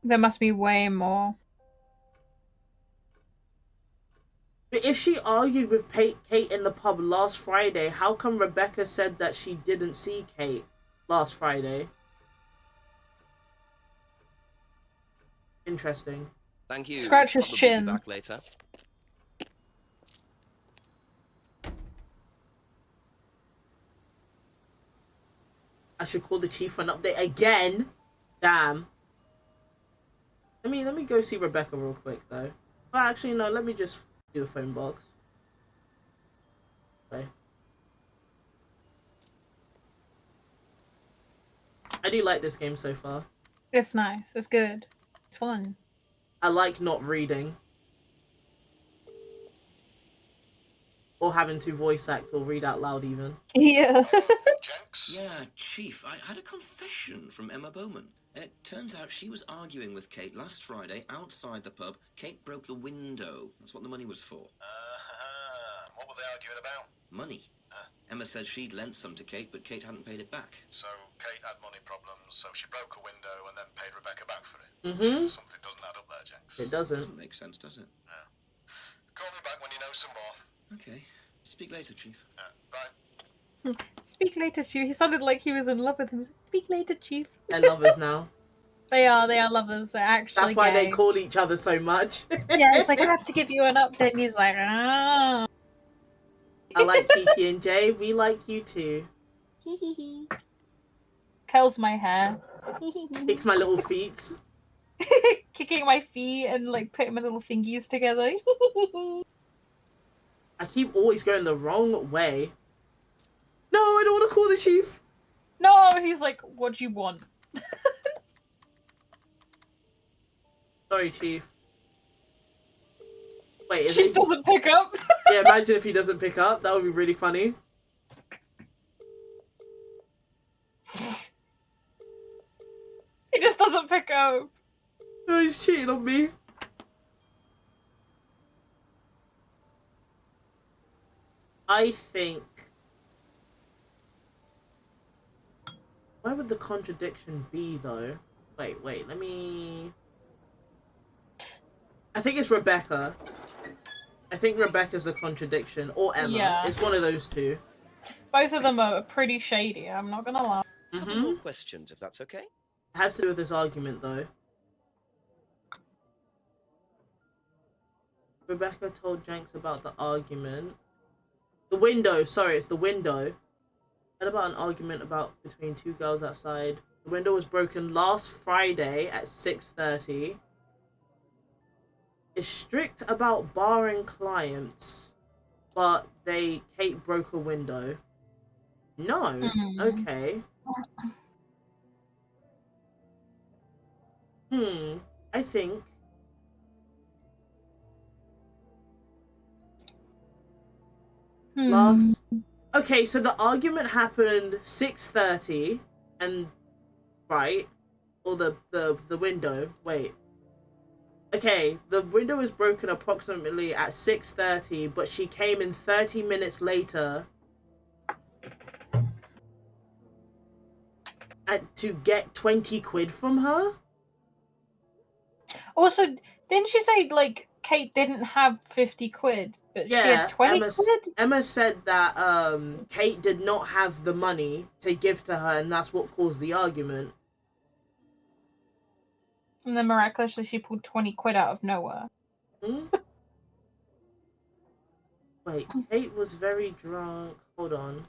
There must be way more. But if she argued with Kate in the pub last Friday, how come Rebecca said that she didn't see Kate last Friday? Interesting. Thank you. Scratch his Probably be chin. back later. I should call the chief for an update again. Damn. Let me go see Rebecca real quick though. Well, actually no. Let me just do the phone box. Okay. I do like this game so far. It's nice. It's good. It's fun. I like not reading. Or having to voice act or read out loud even. Yeah. Yeah, Chief, I had a confession from Emma Bowman. It turns out she was arguing with Kate last Friday outside the pub. Kate broke the window. That's what the money was for. What were they arguing about? Money. Emma said she'd lent some to Kate, but Kate hadn't paid it back. So Kate had money problems, so she broke a window and then paid Rebecca back for it. Something doesn't add up there, Jenks. It doesn't. Doesn't make sense, does it? No. Call me back when you know some more. Okay. Speak later, Chief. Bye. Speak later, Chief. He sounded like he was in love with him. Speak later, Chief. They're lovers now. They are lovers. They're actually That's why gay. they call each other so much. Yeah, it's like, I have to give you an update, and he's like, ah. I like Kiki and Jay. We like you too. Curls my hair. Kicks my little feet. Kicking my feet and like putting my little fingies together. I keep always going the wrong way. No, I don't want to call the chief. No, he's like, what do you want? Sorry, chief. Wait, is Chief it... doesn't pick up. Yeah, imagine if he doesn't pick up. That would be really funny. He just doesn't pick up. Oh, he's cheating on me. I think... Where would the contradiction be, though? Wait, let me... I think it's Rebecca. I think Rebecca's the contradiction. Or Emma. Yeah. It's one of those two. Both of them are pretty shady, I'm not gonna lie. A couple more questions, if that's okay. It has to do with this argument, though. Rebecca told Jenks about the argument. The window, sorry, it's the window. Heard about an argument between two girls outside. The window was broken last Friday at 6:30. Is strict about barring clients, but Kate broke a window. No. Okay. I think last. Okay, so the argument happened 6:30, and right, or the window. Wait. Okay, the window was broken approximately at 6:30, but she came in 30 minutes later to get 20 quid from her. Also, didn't she say, like, Kate didn't have 50 quid, but she had 20 quid? Emma said that Kate did not have the money to give to her, and that's what caused the argument. And then miraculously she pulled 20 quid out of nowhere. Wait, Kate was very drunk. Hold on.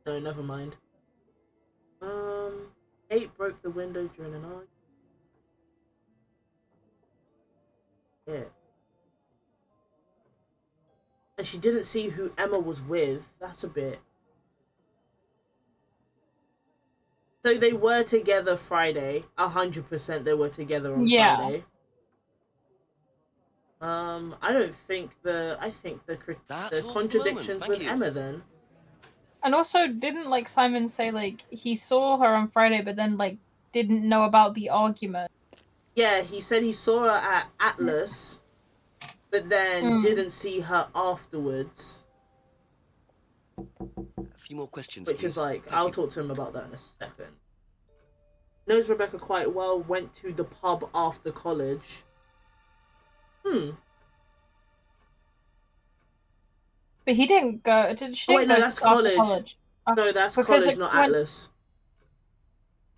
No, never mind. Kate broke the window during an argument. Yeah. And she didn't see who Emma was with. That's a bit... So they were together Friday. 100% they were together on Friday. I don't think I think the contradictions with Emma then. And also, didn't, like, Simon say, like, he saw her on Friday, but then, like, didn't know about the argument? Yeah, he said he saw her at Atlas, but then didn't see her afterwards. A few more questions, Which please. is like, I'll talk to him about that in a second. Knows Rebecca quite well, went to the pub after college. But he didn't go. She didn't no, that's college. No, that's because college, not Atlas.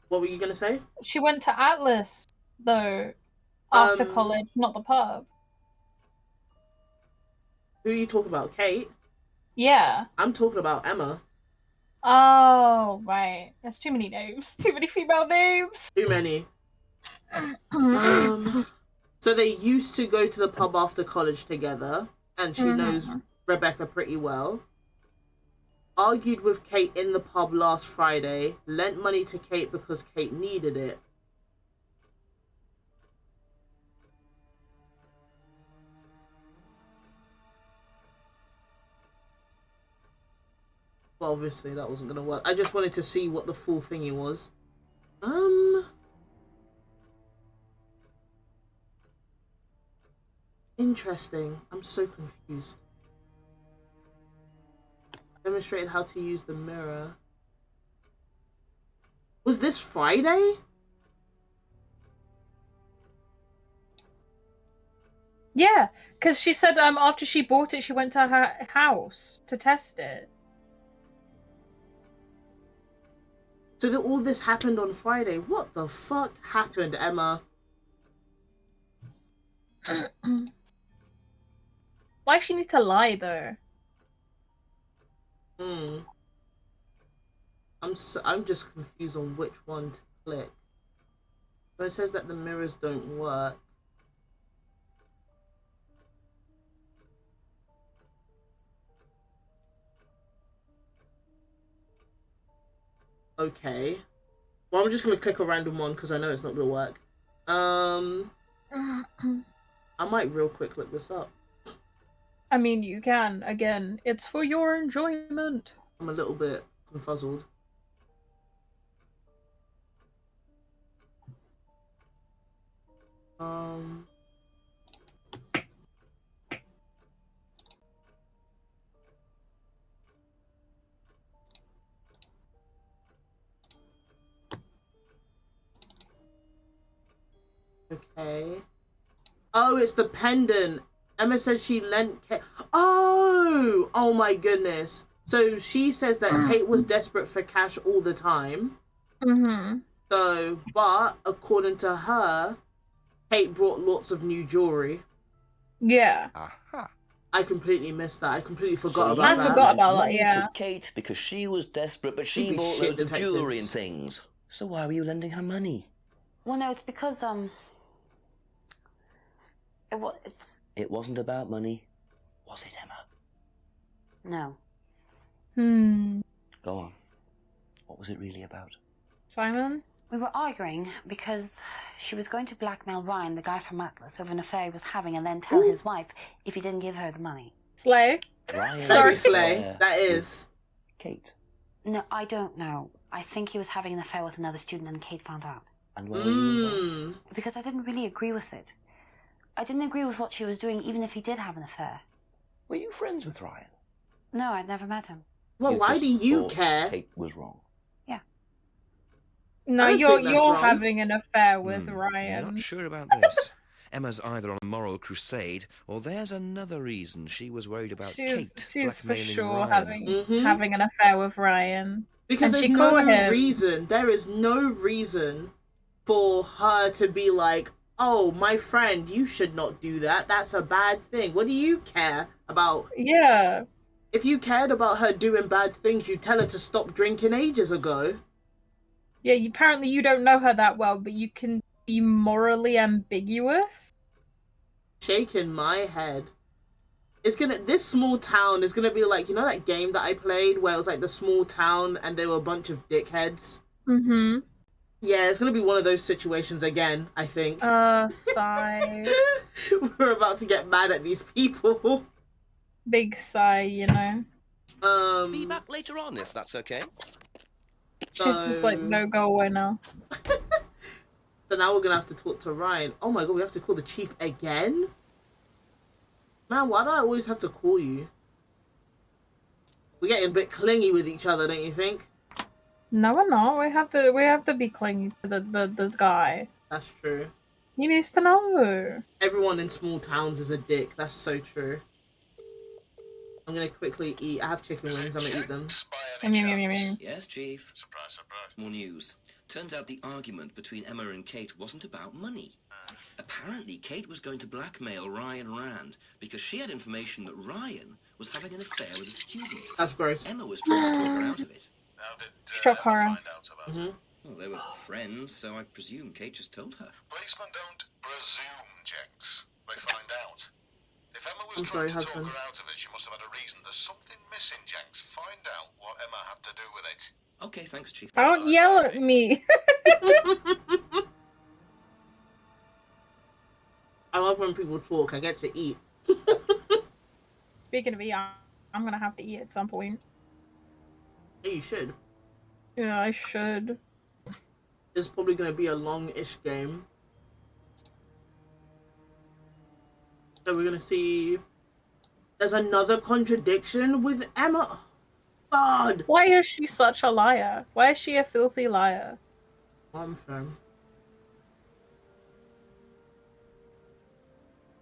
What were you gonna say? She went to Atlas, though, after college, not the pub. Who are you talking about? Kate? Yeah. I'm talking about Emma. Oh, right. There's too many names. Too many female names. Too many. So they used to go to the pub after college together, and she knows Rebecca pretty well. Argued with Kate in the pub last Friday. Lent money to Kate because Kate needed it. Well, obviously that wasn't gonna work. I just wanted to see what the full thingy was. Interesting. I'm so confused. Demonstrated how to use the mirror. Was this Friday? Yeah, because she said after she bought it, she went to her house to test it. So that all this happened on Friday. What the fuck happened, Emma? Why does she need to lie though? I'm just confused on which one to click. But it says that the mirrors don't work. Okay. Well, I'm just gonna click a random one because I know it's not gonna work. I might real quick look this up. I mean, you can. Again, it's for your enjoyment. I'm a little bit confuzzled. Okay. Oh, it's the pendant. Emma said she lent Kate. Oh my goodness. So she says that Kate was desperate for cash all the time. So, but according to her, Kate brought lots of new jewelry. Yeah. Aha. I completely missed that. I completely forgot So about you that. lent money to Kate because she was desperate, but she She'd be bought shit loads of jewelry and detectives. things. So why were you lending her money? Well, no, it's because It wasn't about money, was it, Emma? No. Go on. What was it really about? Simon? We were arguing because she was going to blackmail Ryan, the guy from Atlas, over an affair he was having, and then tell his wife if he didn't give her the money. Slay. Ryan. Very slay. That is. Kate. No, I don't know. I think he was having an affair with another student, and Kate found out. And why were you involved? Because I didn't really agree with it. I didn't agree with what she was doing, even if he did have an affair. Were you friends with Ryan? No, I'd never met him. Well, why just do you thought care? Kate was wrong. Yeah. No, I don't you're think that's wrong. having an affair with Ryan. Not sure about this. Emma's either on a moral crusade, or there's another reason she was worried about Kate She's for blackmailing sure Ryan. having an affair with Ryan. Because And there's she no caught him. reason. There is no reason for her to be like, oh, my friend, you should not do that. That's a bad thing. What do you care about? Yeah. If you cared about her doing bad things, you'd tell her to stop drinking ages ago. Yeah, apparently you don't know her that well, but you can be morally ambiguous. Shaking my head. This small town is gonna be like, you know that game that I played where it was like the small town and there were a bunch of dickheads? Yeah, it's gonna be one of those situations again, I think. Sigh. We're about to get mad at these people. Big sigh, you know. Be back later on if that's okay. She's just like, no, go away now. So now we're gonna have to talk to Ryan. Oh my god, we have to call the chief again? Man, why do I always have to call you? We're getting a bit clingy with each other, don't you think? No, we're not. We have to be clingy to the guy. That's true. He needs to know. Everyone in small towns is a dick. That's so true. I'm gonna quickly eat. I have chicken wings. I'm gonna eat them. Yes, Chief. Surprise, surprise. More news. Turns out the argument between Emma and Kate wasn't about money. Apparently, Kate was going to blackmail Ryan Rand because she had information that Ryan was having an affair with a student. That's gross. Emma was trying to talk her out of it. Shock horror. Well, they were friends, so I presume Kate just told her. Policemen don't presume, Jenks. They find out. If Emma was I'm trying sorry, to husband. talk her out of it, she must have had a reason. There's something missing, Jenks. Find out what Emma had to do with it. Okay, thanks, Chief. Don't yell at me. I love when people talk. I get to eat. Speaking of eat, I'm gonna have to eat at some point. Yeah, you should. Yeah, I should. It's probably gonna be a long-ish game. So we're gonna see. There's another contradiction with Emma. God. Why is she such a liar? Why is she a filthy liar? I'm firm.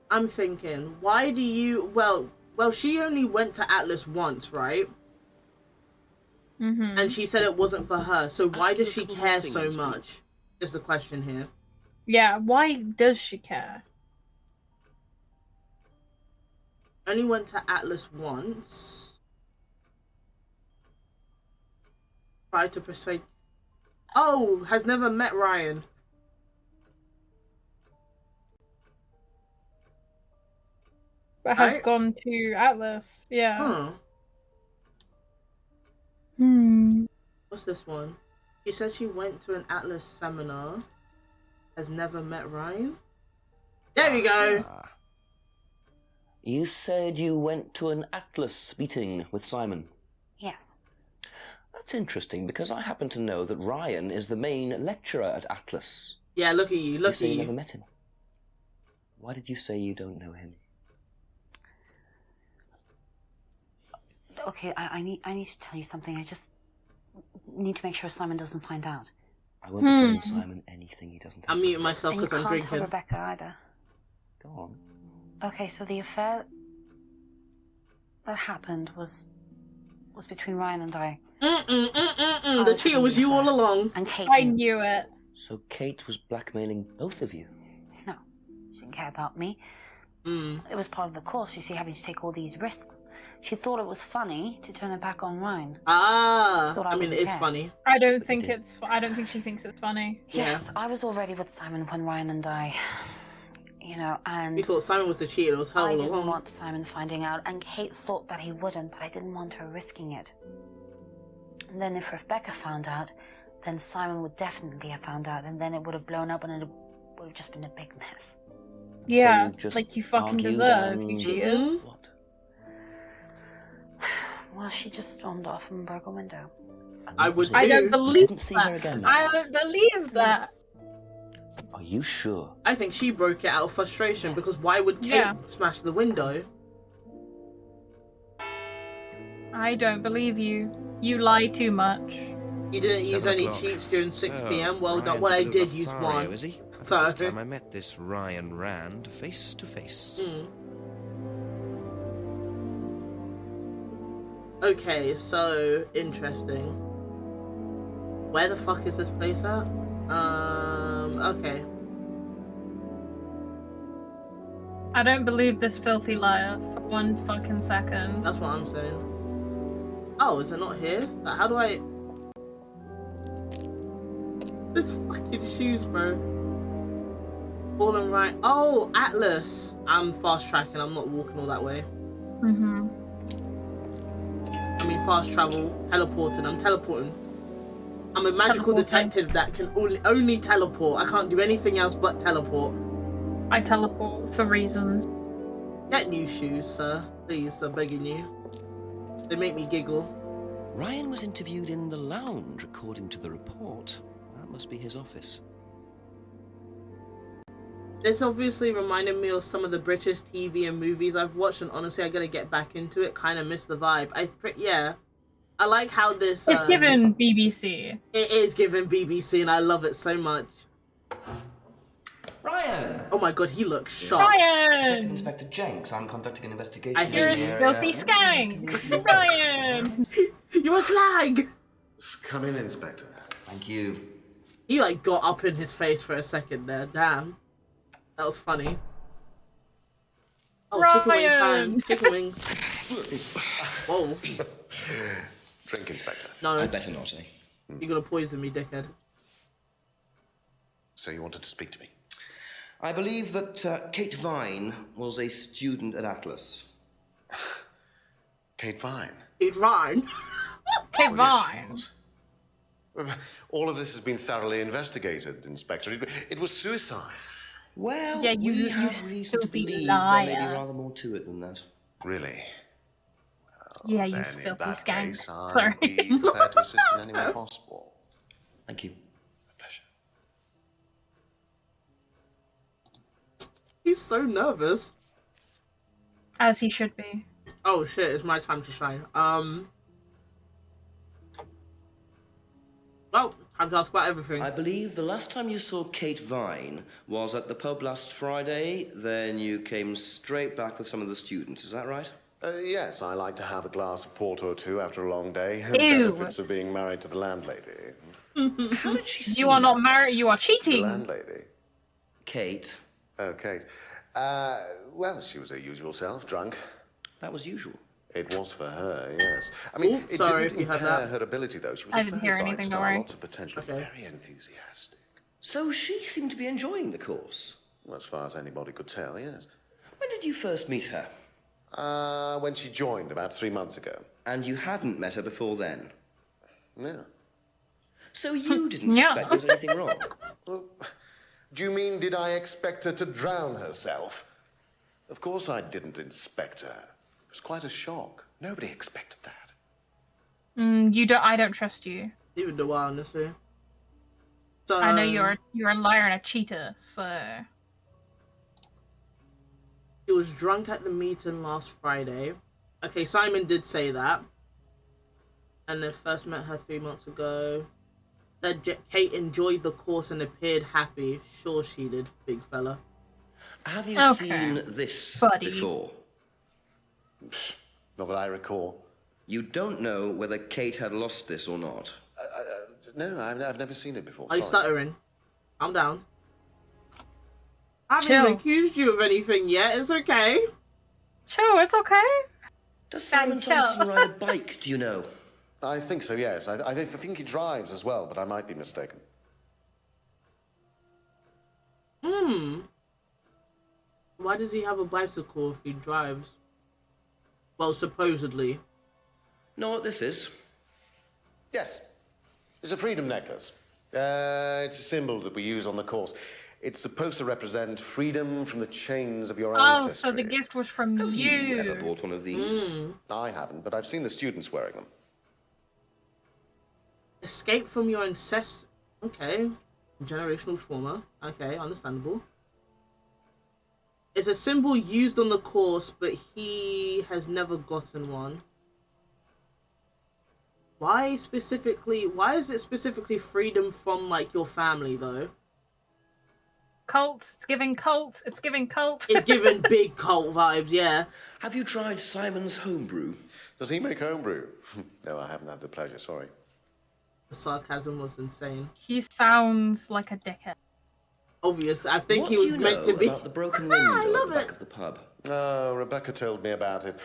I'm thinking, why do you... Well, she only went to Atlas once, right? Mm-hmm. And she said it wasn't for her, so why does she care so much? Is the question here. Yeah, why does she care? Only went to Atlas once. Tried to persuade... Oh, has never met Ryan. But has gone to Atlas, yeah. Huh. What's this one? She said she went to an Atlas seminar. Has never met Ryan. There we go. You said you went to an Atlas meeting with Simon. Yes. That's interesting, because I happen to know that Ryan is the main lecturer at Atlas. Yeah, look at you, look at You say you. you never met him. Why did you say you don't know him? Okay, I need to tell you something. I just need to make sure Simon doesn't find out. I won't be telling Simon anything he doesn't have I'm to muting know. myself And you because I'm can't tell drinking. Rebecca either. Go on. Okay, so the affair that happened was between Ryan and I. The cheater was you all along. And Kate I knew it. So Kate was blackmailing both of you? No, she didn't care about me. It was part of the course, you see, having to take all these risks. She thought it was funny to turn her back on Ryan. Ah, Thought I mean, wouldn't it's care. funny. I don't think she thinks it's funny. Yes, I was already with Simon when Ryan and I, and... We thought Simon was the cheater, it was her I all didn't along. want Simon finding out, and Kate thought that he wouldn't, but I didn't want her risking it. And then if Rebecca found out, then Simon would definitely have found out, and then it would have blown up, and it would have just been a big mess. Yeah, So you like you fucking argued deserve, and- you cheated. What? Well, she just stormed off and broke a window. I would I don't too. believe didn't see her that. again, I don't believe that. Are you sure? I think she broke it out of frustration because why would Kate Yeah. smash the window? I don't believe you. You lie too much. You didn't use 7 any o'clock. cheats during 6 So, p.m. Well done. Ryan's Well, a I bit of did a use Lothario, one. is he? I think So- this time I met this Ryan Rand face to face. Okay, so interesting. Where the fuck is this place at? Okay. I don't believe this filthy liar for one fucking second. That's what I'm saying. Oh, is it not here? Like, how do I... This fucking shoes, bro. Ball and right. Oh, Atlas. I'm fast tracking. I'm not walking all that way. Mm-hmm. I mean, fast travel, teleporting. I'm teleporting. I'm a magical detective that can only teleport. I can't do anything else but teleport. I teleport for reasons. Get new shoes, sir. Please, I'm begging you. They make me giggle. Ryan was interviewed in the lounge, according to the report. That must be his office. This obviously reminded me of some of the British TV and movies I've watched, and honestly, I gotta get back into it. Kind of miss the vibe. Yeah, I like how this. It's given BBC. It is given BBC, and I love it so much. Ryan! Oh my god, he looks shocked. Detective Ryan! Inspector Jenks, I'm conducting an investigation. I in hate You're a the you. area. filthy skank! Ryan! You're a slag! Come in, Inspector. Thank you. He like got up in his face for a second there. Damn, that was funny. Oh, chicken wings Ryan! time. Chicken wings. Whoa. Drink, Inspector. No, I'd better not, eh? you're gonna poison me, dickhead. So you wanted to speak to me? I believe that Kate Vine was a student at Atlas. Kate Vine. It's fine. Hey, Oh, yes, Vine! she was. All of this has been thoroughly investigated, Inspector. It was suicide. Well, Yeah, you- we you have reason to filthy believe there may be liar. rather more to it than that. Really? Yeah, you Then filthy in that skank. case, I'll Sorry. be prepared to assist in any way possible. Thank you. A pleasure. He's so nervous. As he should be. Oh shit, it's my time to shine. Well, I can ask about everything. I believe the last time you saw Kate Vine was at the pub last Friday. Then you came straight back with some of the students. Is that right? Yes, I like to have a glass of port or two after a long day. Ew. Benefits of being married to the landlady. How did she see You are not that? married. You are The cheating. landlady? Kate. Oh, Kate. Well, she was her usual self, drunk. That was usual. It was for her, yes. I mean, it sorry didn't if you had impair that. her ability, though. She was I a didn't very hear bright anything, star, don't worry. lots of potential, very enthusiastic. So she seemed to be enjoying the course. Well, as far as anybody could tell, yes. When did you first meet her? When she joined about 3 months ago. And you hadn't met her before then? No. So you didn't Yeah. suspect there was anything wrong? Well, do you mean, did I expect her to drown herself? Of course I didn't inspect her. It was quite a shock. Nobody expected that. You don't. I don't trust you. Even do I, honestly. So, I know you're a liar and a cheater. So He was drunk at the meeting last Friday. Okay, Simon did say that. And they first met her 3 months ago. That Kate enjoyed the course and appeared happy. Sure she did, big fella. Have you seen this before? Not that I recall. You don't know whether Kate had lost this or not? No, I've never seen it before. Are you sorry. stuttering? I'm down. I haven't Chill. even accused you of anything yet. It's okay. Chill, it's okay. Does Simon chill. Thompson ride a bike, do you know? I think so, yes. I think he drives as well, but I might be mistaken. Why does he have a bicycle if he drives? Well, supposedly. Know what this is? Yes. It's a freedom necklace. It's a symbol that we use on the course. It's supposed to represent freedom from the chains of your ancestry. Oh, so the gift was from Have you. you ever bought one of these? I haven't, but I've seen the students wearing them. Escape from your ancestors. Okay. Generational trauma. Okay, understandable. It's a symbol used on the course, but he has never gotten one. Why is it specifically freedom from, like, your family, though? Cult. It's giving cult. It's giving cult. It's giving big cult vibes, yeah. Have you tried Simon's homebrew? Does he make homebrew? No, I haven't had the pleasure, sorry. The sarcasm was insane. He sounds like a dickhead. Obviously, I think What he do was you meant know to be. about the broken window I at love the back it. of the pub? Oh, Rebecca told me about it.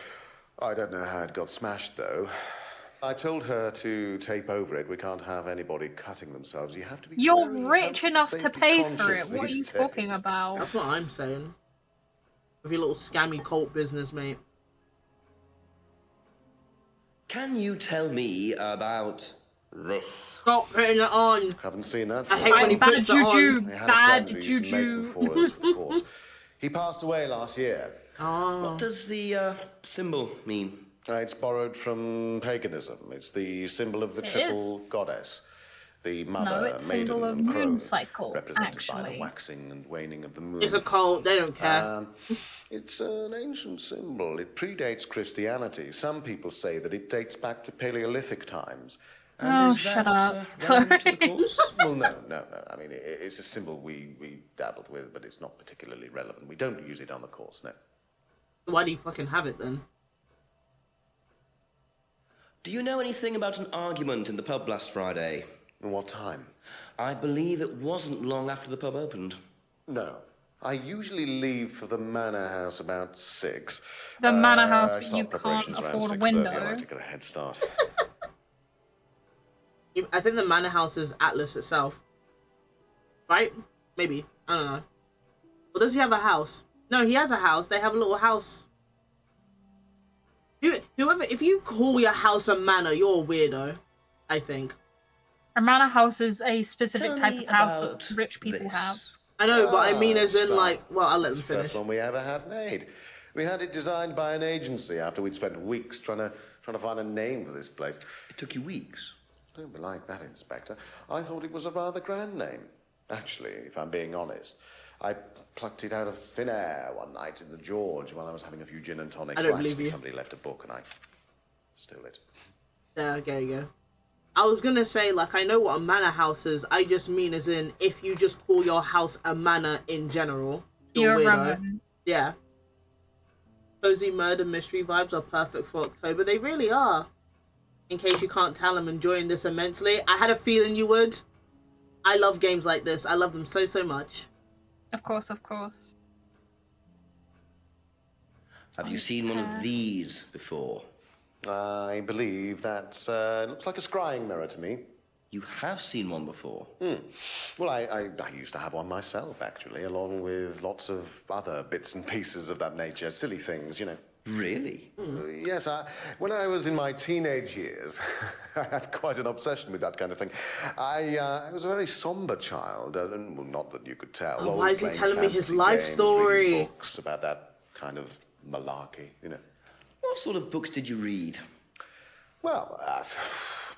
I don't know how it got smashed, though. I told her to tape over it. We can't have anybody cutting themselves. You have to be You're very rich health and enough to safety pay for it. conscious What are you these talking days. about? That's what I'm saying. With your little scammy cult business, mate. Can you tell me about this? Stop putting it on. Haven't seen that. I hate when he Bad puts it on. juju. I had a Bad friend who used to make them juju. for us, of course. He passed away last year. What does the symbol mean? It's borrowed from paganism. It's the symbol of the It triple goddess. The mother, it's maiden, symbol of and crone, moon cycle, represented by the actually. waxing and waning of the moon. It's a cult. They don't care. It's an ancient symbol. It predates Christianity. Some people say that it dates back to Paleolithic times. Oh, is shut that, up. relevant to the Sorry. course? Well, no. I mean, it's a symbol we dabbled with, but it's not particularly relevant. We don't use it on the course, no. Why do you fucking have it then? Do you know anything about an argument in the pub last Friday? What time? I believe it wasn't long after the pub opened. No. I usually leave for the manor house about 6. The manor house, I but start you can't preparations around afford a 6:30. window. I like to get a head start. I think the manor house is Atlas itself. Right? Maybe. I don't know. Or does he have a house? No, he has a house. They have a little house. Whoever, if you call your house a manor, you're a weirdo. I think. A manor house is a specific Tell type me of house about that rich people this. have. I know, but I mean as in so like, well, I'll let them it's the finish. first one we ever had made. We had it designed by an agency after we'd spent weeks trying to find a name for this place. It took you weeks. Don't be like that, Inspector. I thought it was a rather grand name. Actually, if I'm being honest, I plucked it out of thin air one night in the George while I was having a few gin and tonics. I don't Well, believe actually, you. somebody left a book and I stole it. Yeah, there you go. I was gonna say, like, I know what a manor house is. I just mean as in, if you just call your house a manor in general, you're weirdo. Roman. Yeah. Cozy murder mystery vibes are perfect for October. They really are. In case you can't tell, I'm enjoying this immensely. I had a feeling you would. I love games like this. I love them so, so much. Of course, of course. Have you seen one of these before? I believe that looks like a scrying mirror to me. You have seen one before? Well, I used to have one myself, actually, along with lots of other bits and pieces of that nature. Silly things, you know. Really? Yes, when I was in my teenage years, I had quite an obsession with that kind of thing. I was a very somber child, and well, not that you could tell. Oh, why is he playing telling me his fantasy life games, story? reading books about that kind of malarkey, you know. What sort of books did you read? Well,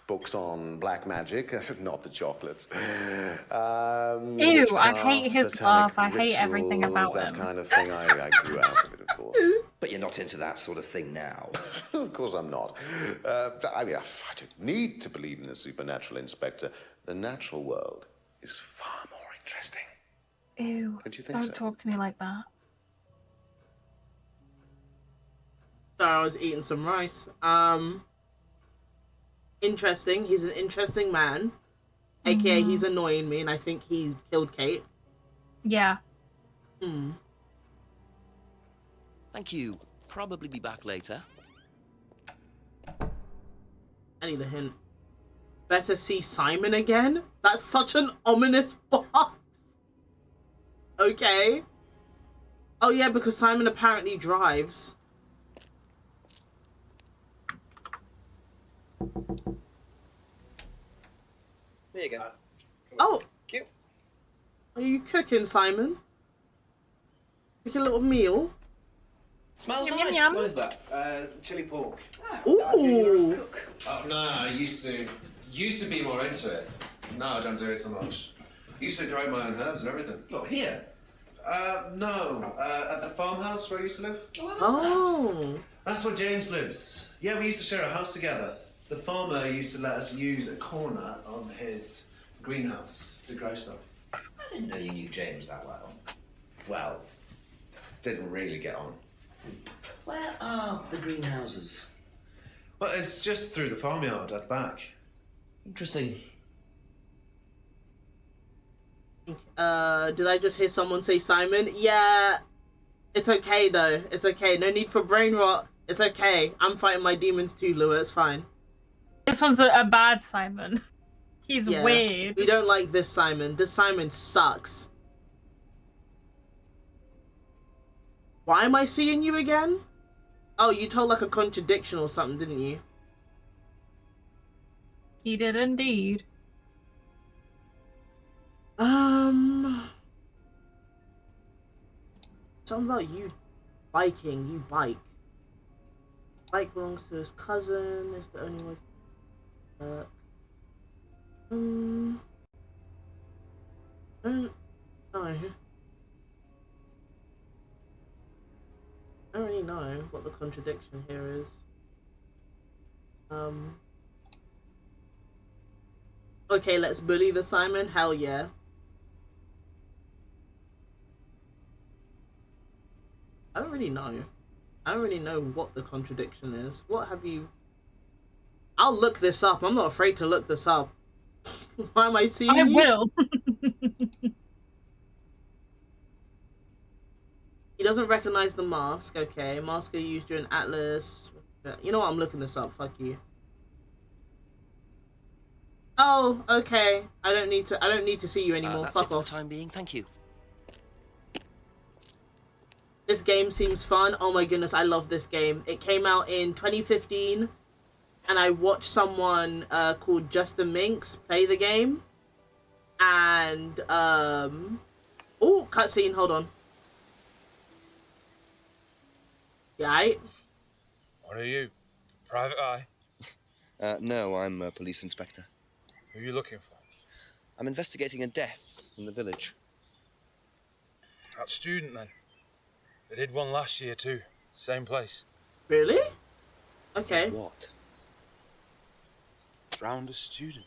books on black magic, not the chocolates. Ew, I hate his laugh. I hate everything about that him. kind of thing. I grew out of it, of course. But you're not into that sort of thing now. Of course I'm not. I mean, I don't need to believe in the supernatural, Inspector. The natural world is far more interesting. Ew, Don't you think don't so? talk to me like that. Sorry, I was eating some rice. Interesting. He's an interesting man. AKA, he's annoying me, and I think he killed Kate. Yeah. Thank you. Probably be back later. I need a hint. Better see Simon again? That's such an ominous box. Okay. Oh yeah, because Simon apparently drives. Me again. Oh! Cute. Are you cooking, Simon? Making a little meal? Smells Yum, nice. yum, yum. What is that? Chili pork. Ooh! Oh no, I used to be more into it. No, I don't do it so much. Used to grow my own herbs and everything. Not here. No. At the farmhouse where I used to live. Oh! That's where James lives. Yeah, we used to share a house together. The farmer used to let us use a corner on his greenhouse to grow stuff. I didn't know you knew James that well. Well, didn't really get on. Where are the greenhouses? Well, it's just through the farmyard at the back. Interesting. Did I just hear someone say Simon? Yeah. It's okay, though. It's okay. No need for brain rot. It's okay. I'm fighting my demons too, Lua. It's fine. This one's a bad Simon. He's weird. We don't like this Simon. This Simon sucks. Why am I seeing you again? Oh, you told like a contradiction or something, didn't you? He did indeed. Something about you biking. You bike. Bike belongs to his cousin. It's the only way. I don't know. I don't really know what the contradiction here is. Okay, let's bully the Simon. Hell yeah. I don't really know. I don't really know what the contradiction is. What have you... I'll look this up. I'm not afraid to look this up. Why am I seeing you? I will. He doesn't recognize the mask. Okay, mask are used during Atlas. You know what? I'm looking this up. Fuck you. Oh, okay. I don't need to see you anymore. That's Fuck it for off. the time being. Thank you. This game seems fun. Oh my goodness, I love this game. It came out in 2015, and I watched someone called Justin Minks play the game. And oh, cutscene. Hold on. Yeah. What are you? Private eye? No, I'm a police inspector. Who are you looking for? I'm investigating a death in the village. That student, then. They did one last year, too. Same place. Really? Okay. What? found a student.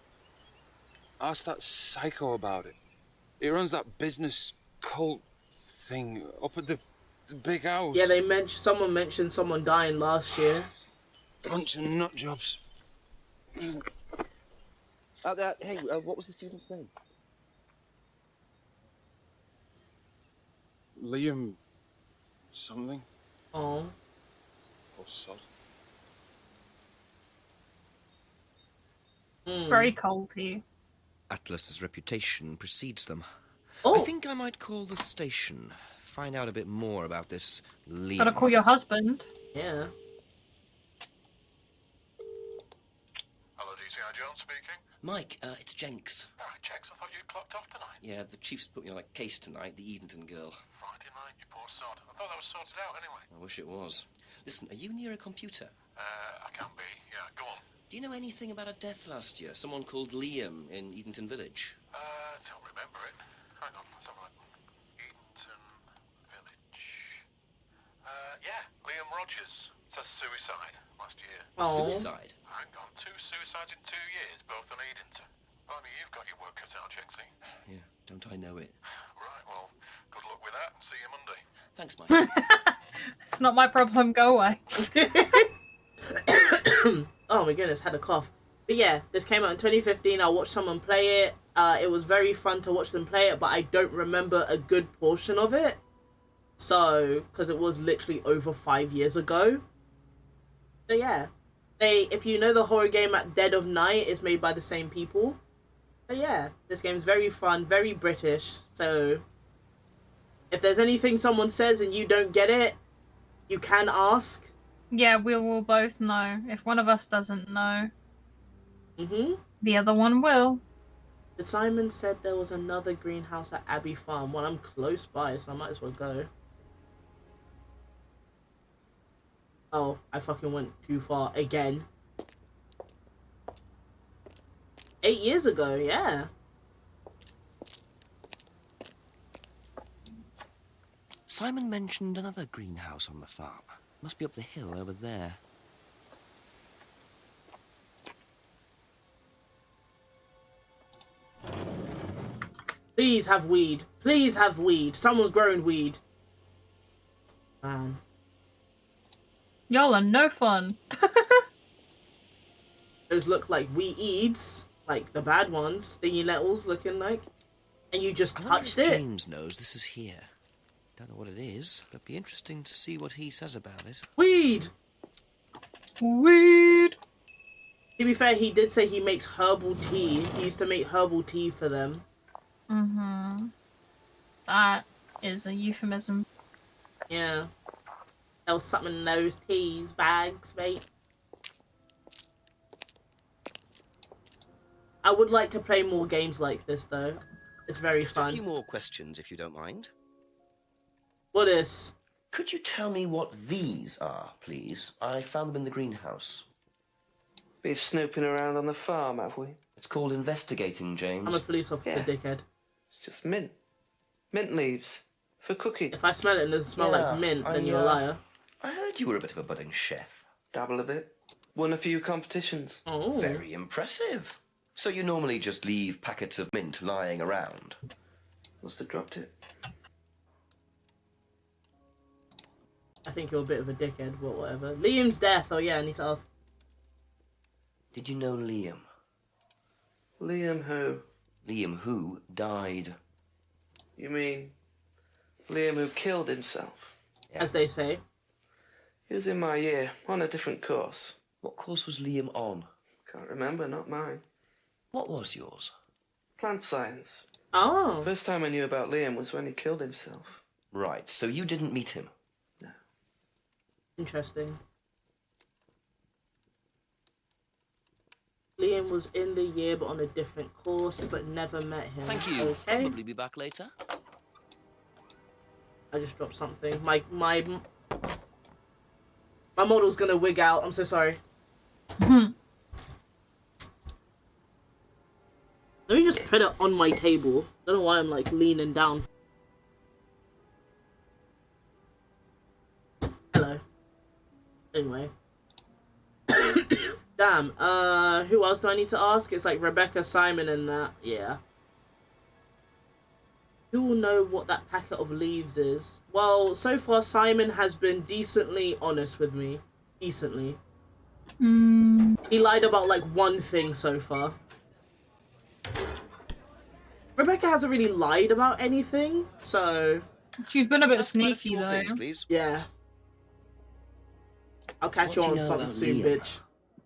Ask that psycho about it. He runs that business cult thing up at the big house. Yeah, someone mentioned someone dying last year. Bunch of nut jobs. Hey, what was the student's name? Liam something. Oh. Or sod. Very cold here. Atlas's reputation precedes them. Oh. I think I might call the station. Find out a bit more about this Liam. Gotta call your husband. Yeah. Hello, DCI Jones speaking. Mike, it's Jenks. Ah, Jenks, I thought you'd clocked off tonight. Yeah, the chief's put me on a case tonight, the Edenton girl. Friday night, you poor sod. I thought that was sorted out anyway. I wish it was. Listen, are you near a computer? I can be. Yeah, go on. Do you know anything about a death last year? Someone called Liam in Edenton Village? Don't remember it. Hang on, let's have a look. Edenton Village. Yeah, Liam Rogers. Says suicide last year. Oh. Suicide? Hang on, 2 suicides in 2 years, both on Edenton. Blimey, you've got your work cut out, Jenksy. Yeah, don't I know it? Right, well, good luck with that and see you Monday. Thanks, Mike. It's not my problem, go away. Oh my goodness, had a cough. But yeah, this came out in 2015. I watched someone play it. It was very fun to watch them play it, but I don't remember a good portion of it. So, because it was literally over 5 years ago. So yeah, if you know the horror game at Dead of Night, is made by the same people. So yeah, this game's very fun, very British. So if there's anything someone says and you don't get it, you can ask. Yeah, we will both know. If one of us doesn't know, the other one will. Simon said there was another greenhouse at Abbey Farm. Well, I'm close by, so I might as well go. Oh, I fucking went too far again. 8 years ago, yeah. Simon mentioned another greenhouse on the farm. Must be up the hill over there. Please have weed. Please have weed. Someone's growing weed. Man. Y'all are no fun. Those look like weeds. Like the bad ones. Thingy nettles looking like. And you just touched it. James knows this is here. Don't know what it is, but it'd be interesting to see what he says about it. Weed! Weed! To be fair, he did say he makes herbal tea. He used to make herbal tea for them. That is a euphemism. Yeah. There was something in those teas bags, mate. I would like to play more games like this, though. It's very fun. A few more questions, if you don't mind. What is? Could you tell me what these are, please? I found them in the greenhouse. Been snooping around on the farm, have we? It's called investigating, James. I'm a police officer, dickhead. It's just mint. Mint leaves. For cooking. If I smell it and it doesn't smell like mint, then you're a liar. I heard you were a bit of a budding chef. Dabble a bit. Won a few competitions. Oh. Very impressive. So you normally just leave packets of mint lying around? Must have dropped it. I think you're a bit of a dickhead, but whatever. Liam's death. Oh yeah, I need to ask. Did you know Liam? Liam who? Liam who died. You mean Liam who killed himself? Yeah. As they say. He was in my year, on a different course. What course was Liam on? Can't remember, not mine. What was yours? Plant science. Oh. First time I knew about Liam was when he killed himself. Right, so you didn't meet him? No. Interesting. Liam was in the year but on a different course, but never met him. Thank you. Okay. Probably be back later. I just dropped something. My model's gonna wig out. I'm so sorry. Let me just put it on my table. Don't know why I'm like leaning down. Hello. Anyway. Damn. Who else do I need to ask? It's like Rebecca, Simon, and that. Yeah. Who will know what that packet of leaves is? Well, so far Simon has been decently honest with me. Decently. He lied about like one thing so far. Rebecca hasn't really lied about anything, so... She's been a bit sneaky though. Things, please. Yeah. I'll catch you on something soon, bitch.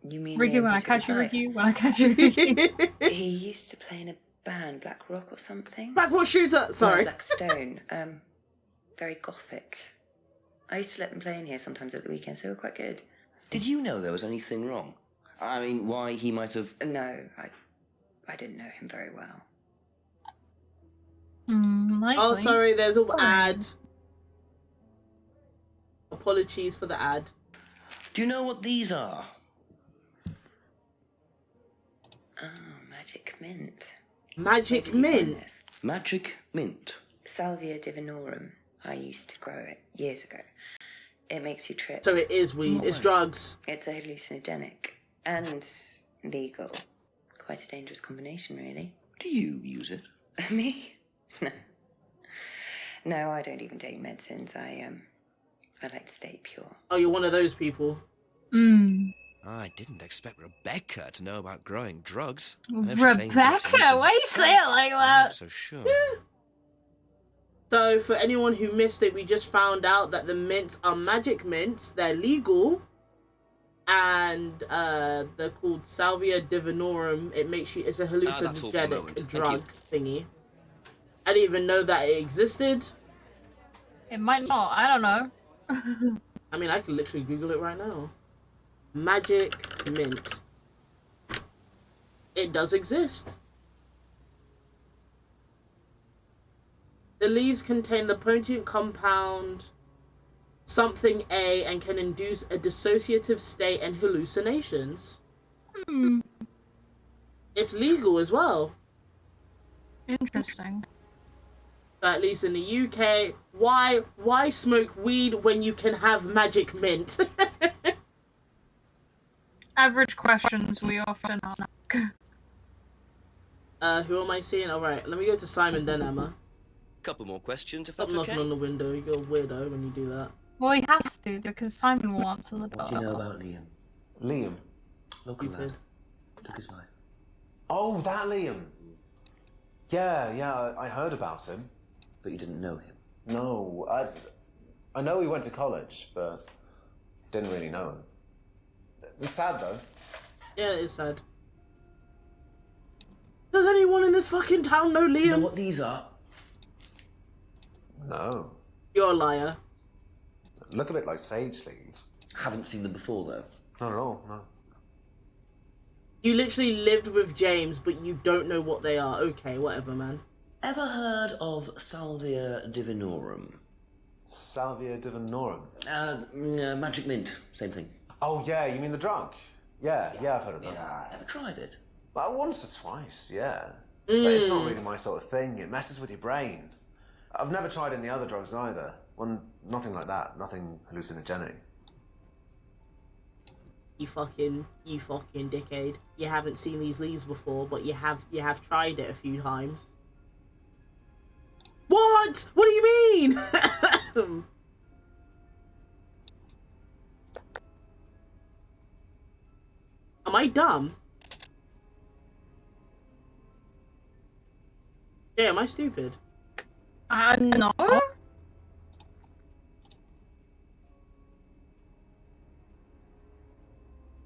You mean Ricky, when I catch you, Ricky, when I catch you, Ricky. He used to play in a band, Black Rock or something. Black Rock Shooter! Sorry. No, Black Stone. Very gothic. I used to let them play in here sometimes at the weekends. They were quite good. Did you know there was anything wrong? I mean, why he might have... No, I didn't know him very well. Oh, sorry, there's an ad. Apologies for the ad. Do you know what these are? Oh, magic mint. Magic mint? Magic mint. Salvia divinorum. I used to grow it years ago. It makes you trip. So it is weed. It's drugs. It's a hallucinogenic and legal. Quite a dangerous combination, really. Do you use it? Me? No. No, I don't even take medicines. I like to stay pure. Oh, you're one of those people. I didn't expect Rebecca to know about growing drugs. Rebecca? Why you say it like that? I'm so sure. So, for anyone who missed it, we just found out that the mints are magic mints. They're legal. And they're called Salvia divinorum. It's a hallucinogenic drug thingy. I didn't even know that it existed. It might not. I don't know. I mean, I can literally Google it right now. Magic mint. It does exist. The leaves contain the potent compound something A and can induce a dissociative state and hallucinations. It's legal as well. Interesting. At least in the UK, why smoke weed when you can have magic mint? Average questions we often ask. Who am I seeing? Alright, let me go to Simon then, Emma. Couple more questions, if Stop that's knocking okay. on the window. You're a weirdo when you do that. Well, he has to, because Simon will answer the door. What do you know about Liam? Liam? Local lad. Took his life. Oh, that Liam. Yeah, I heard about him. But you didn't know him? No, I know he went to college, but didn't really know him. It's sad, though. Yeah, it is sad. Does anyone in this fucking town know Liam? You know what these are? No. You're a liar. Look a bit like sage leaves. Haven't seen them before, though. Not at all, no. You literally lived with James, but you don't know what they are. Okay, whatever, man. Ever heard of Salvia divinorum? Salvia divinorum? Magic mint, same thing. Oh, yeah, you mean the drug? Yeah, I've heard of that. Yeah, ever tried it? Well, once or twice, yeah. But it's not really my sort of thing. It messes with your brain. I've never tried any other drugs either. Well, nothing like that. Nothing hallucinogenic. You fucking dickhead. You haven't seen these leaves before, but you have tried it a few times. What? What do you mean? Am I dumb? Yeah, am I stupid? No.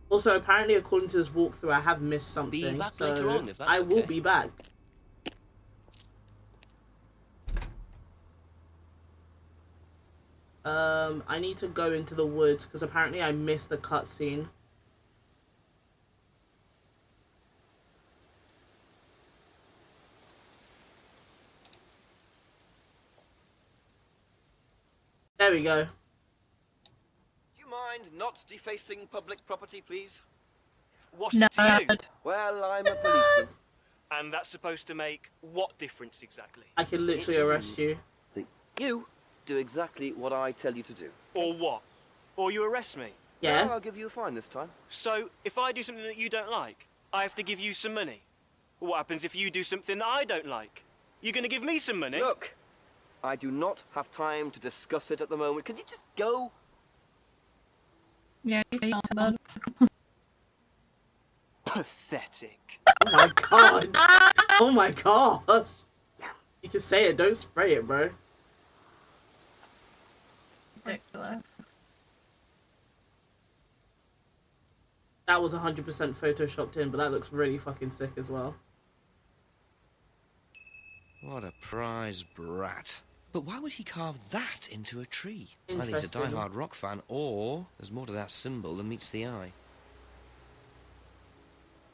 Also, apparently, according to this walkthrough, I have missed something. Be back so later on, if that's I will okay. be back. I need to go into the woods because apparently I missed the cutscene. There we go. Do you mind not defacing public property, please? What's it to you? Well, I'm a policeman. And that's supposed to make what difference exactly? I can literally arrest you. You do exactly what I tell you to do. Or what? Or you arrest me? Yeah. Well, I'll give you a fine this time. So, if I do something that you don't like, I have to give you some money. What happens if you do something that I don't like? You're going to give me some money? Look, I do not have time to discuss it at the moment. Can you just go? Yeah, Pathetic. Oh my god. Oh my gosh. You can say it, don't spray it, bro. Ridiculous. That was 100% photoshopped in, but that looks really fucking sick as well. What a prize brat. But why would he carve that into a tree? Either he's a Interesting. die-hard rock fan, or there's more to that symbol than meets the eye.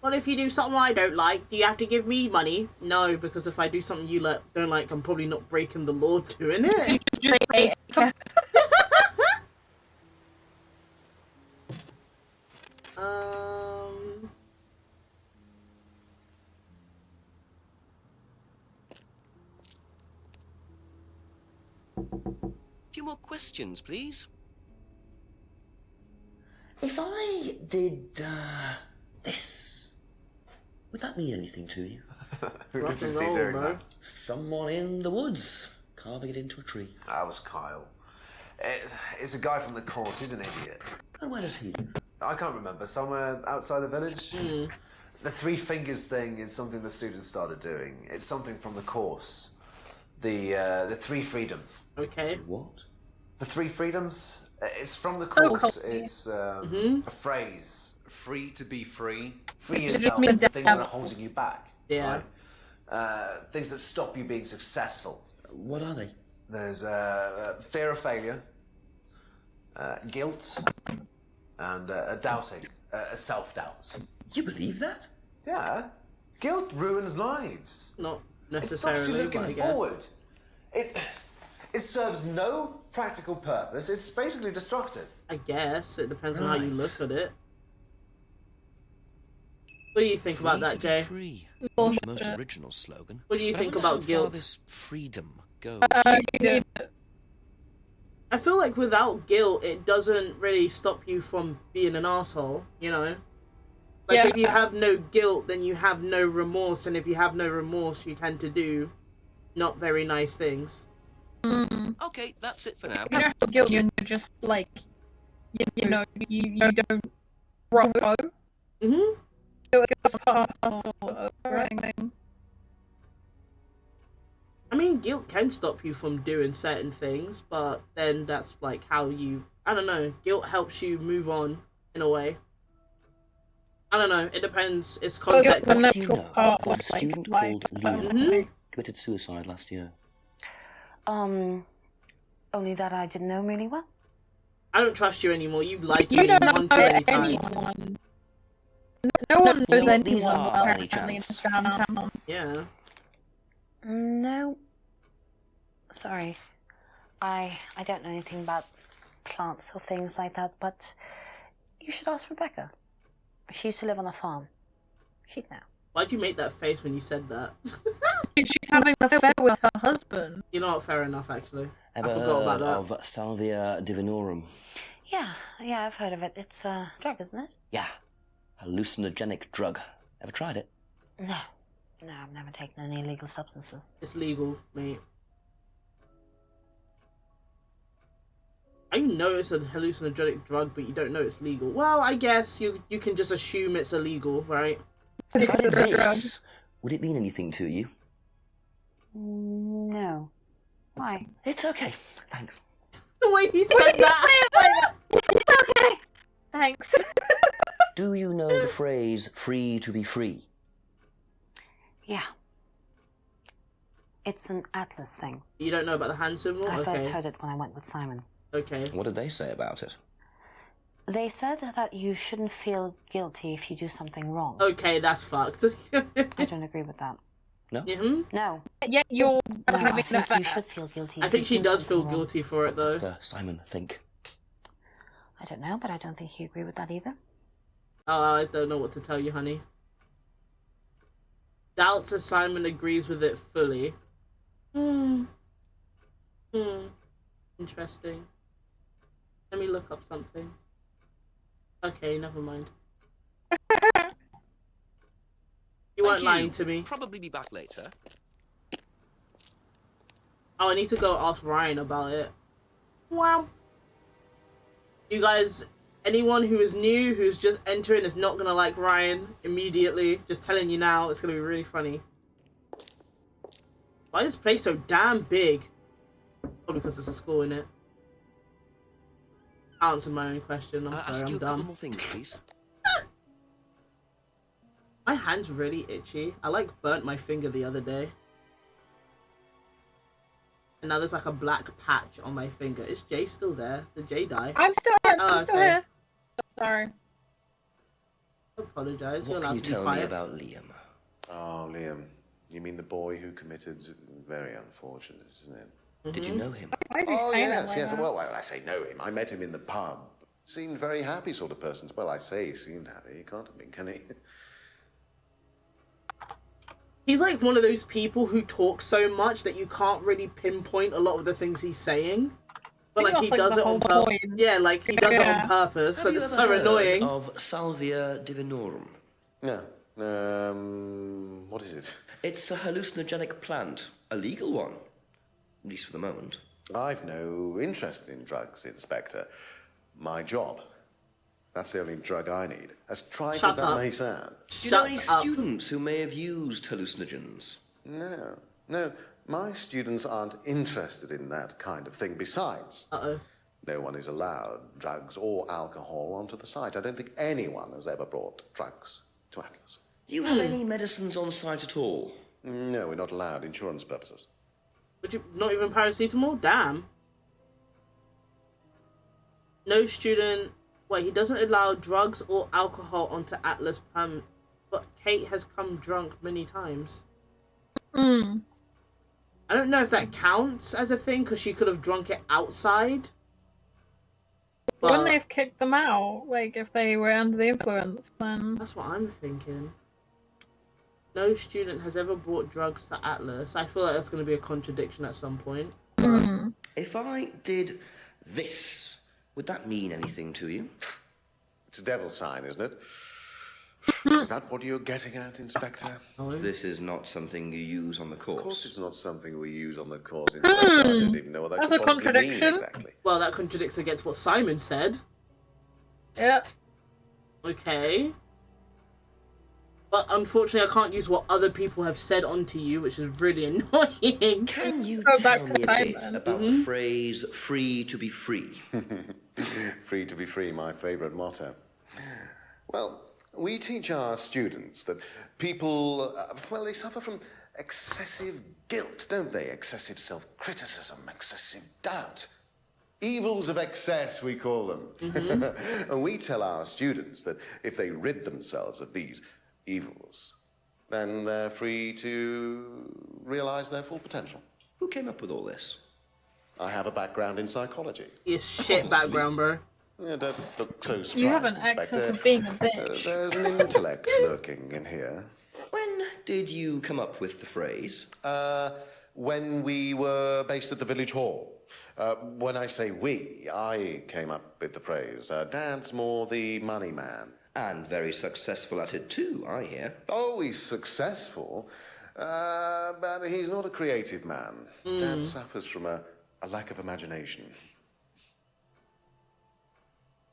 Well, if you do something I don't like, do you have to give me money? No, because if I do something you don't like, I'm probably not breaking the law doing it. A few more questions, please. If I did this, would that mean anything to you? Who did you see doing that? Someone in the woods, carving it into a tree. That was Kyle. It's a guy from the course. He's an idiot. And where does he live? I can't remember. Somewhere outside the village. The 3 fingers thing is something the students started doing. It's something from the course. The 3 freedoms. Okay. What? The 3 freedoms. It's from the course. cool. It's a phrase. Free to be free. Free It yourself means from things that are devil. holding you back. Yeah. Right? Things that stop you being successful. What are they? There's fear of failure, guilt, and doubting, self-doubt. You believe that? Yeah. Guilt ruins lives. Not It stops you necessarily, looking but I guess. forward. It serves no practical purpose. It's basically destructive. I guess. It depends on how you look at it. What do you think about that, Jay? Free. Bullshit. Most original slogan. What do you But I think wonder about how guilt? far this freedom goes. I feel like without guilt, it doesn't really stop you from being an asshole, you know? Like, Yeah. if you have no guilt, then you have no remorse, and if you have no remorse, you tend to do not very nice things. Okay, that's it for now. You don't have guilt, you're just like, you know, you don't wrong go. Mm-hmm. It's part and parcel of everything. I mean, guilt can stop you from doing certain things, but then that's like how you... I don't know. Guilt helps you move on, in a way. I don't know. It depends. It's context. Do you know of a student called Lena committed suicide last year? Only that I didn't know really well. I don't trust you anymore. You've lied to You me don't one know too many times. anyone. No one knows what these anyone are, well, by any apparently, in chance? town. Yeah. No. Sorry. I don't know anything about plants or things like that, but you should ask Rebecca. She used to live on a farm. She'd know. Why'd you make that face when you said that? She's having an affair with her husband. You know what? Fair enough, actually. Ever I forgot about heard that. of Salvia divinorum? Yeah, I've heard of it. It's a drug, isn't it? Yeah. Hallucinogenic drug. Ever tried it? No, I've never taken any illegal substances. It's legal, mate. You know it's a hallucinogenic drug, but you don't know it's legal. Well, I guess you can just assume it's illegal, right? If I did this, would it mean anything to you? No. Why? It's okay. Thanks. The way he said that! It's okay. Thanks. Do you know the phrase free to be free? Yeah. It's an Atlas thing. You don't know about the hand symbol? I first Okay. heard it when I went with Simon. Okay. What did they say about it? They said that you shouldn't feel guilty if you do something wrong. Okay, that's fucked. I don't agree with that. No? Mhm. No. Yeah, you're No, I having an think you affair. should feel guilty. I if think you she do does feel something wrong. guilty for it, though. What does Simon think? I don't know, but I don't think he agreed with that either. I don't know what to tell you, honey. Doubts if Simon agrees with it fully. Interesting. Let me look up something. Okay, never mind. You weren't lying to me. Probably be back later. Oh, I need to go ask Ryan about it. Wow. You guys, anyone who is new, who's just entering, is not gonna like Ryan immediately. Just telling you now, it's gonna be really funny. Why is this place so damn big? Probably because it's a school, innit? I answered my own question. I'm sorry, Ask you I'm a couple dumb. more things, please. My hand's really itchy. I like burnt my finger the other day. And now there's like a black patch on my finger. Is Jay still there? Did Jay die? I'm still here. Oh, I'm still okay. here. Sorry. I apologize. You're What allowed can you to be tell me quiet. about Liam? Oh, Liam. You mean the boy who committed... Very unfortunate, isn't it? Did you know him? Why did you Oh, say yes, that? yes. Well, when I say know him, I met him in the pub. Seemed very happy sort of person. Well, I say he seemed happy. He can't have been, can he? He's like one of those people who talk so much that you can't really pinpoint a lot of the things he's saying. But like he does it on purpose. Yeah, like he does it on purpose, so it's so annoying. Of Salvia divinorum? No. What is it? It's a hallucinogenic plant. A legal one. At least for the moment. I've no interest in drugs, Inspector. My job. That's the only drug I need. As trite as that may sound. Do you know any students who may have used hallucinogens? No. No, my students aren't interested in that kind of thing. Besides, no one is allowed drugs or alcohol onto the site. I don't think anyone has ever brought drugs to Atlas. Do you have any medicines on site at all? No, we're not allowed. Insurance purposes. Would you not even paracetamol? Damn. No student. Wait, he doesn't allow drugs or alcohol onto Atlas permanent. But Kate has come drunk many times. I don't know if that counts as a thing because she could have drunk it outside. Wouldn't they have kicked them out? Like if they were under the influence, then that's what I'm thinking. No student has ever brought drugs to Atlas. I feel like that's going to be a contradiction at some point. If I did this, would that mean anything to you? It's a devil's sign, isn't it? Is that what you're getting at, Inspector? This is not something you use on the course. Of course it's not something we use on the course, Inspector. I don't even know what that That's could a possibly mean contradiction. exactly. Well, that contradicts against what Simon said. Yeah. Okay. But unfortunately, I can't use what other people have said onto you, which is really annoying. Can you Go tell back to me a bit Simon. about the phrase "free to be free"? Free to be free, my favourite motto. Well, we teach our students that people, well, they suffer from excessive guilt, don't they? Excessive self-criticism, excessive doubt. Evils of excess, we call them. And we tell our students that if they rid themselves of these evils, then they're free to realise their full potential. Who came up with all this? I have a background in psychology. You shit background, bro. Yeah, don't look so surprised, You have an Inspector. excess of being a bitch. There's an intellect lurking in here. When did you come up with the phrase? When we were based at the village hall. When I say we, I came up with the phrase. Dad's more the money man. And very successful at it too, I hear. Oh, he's successful, but he's not a creative man. Dad suffers from a lack of imagination.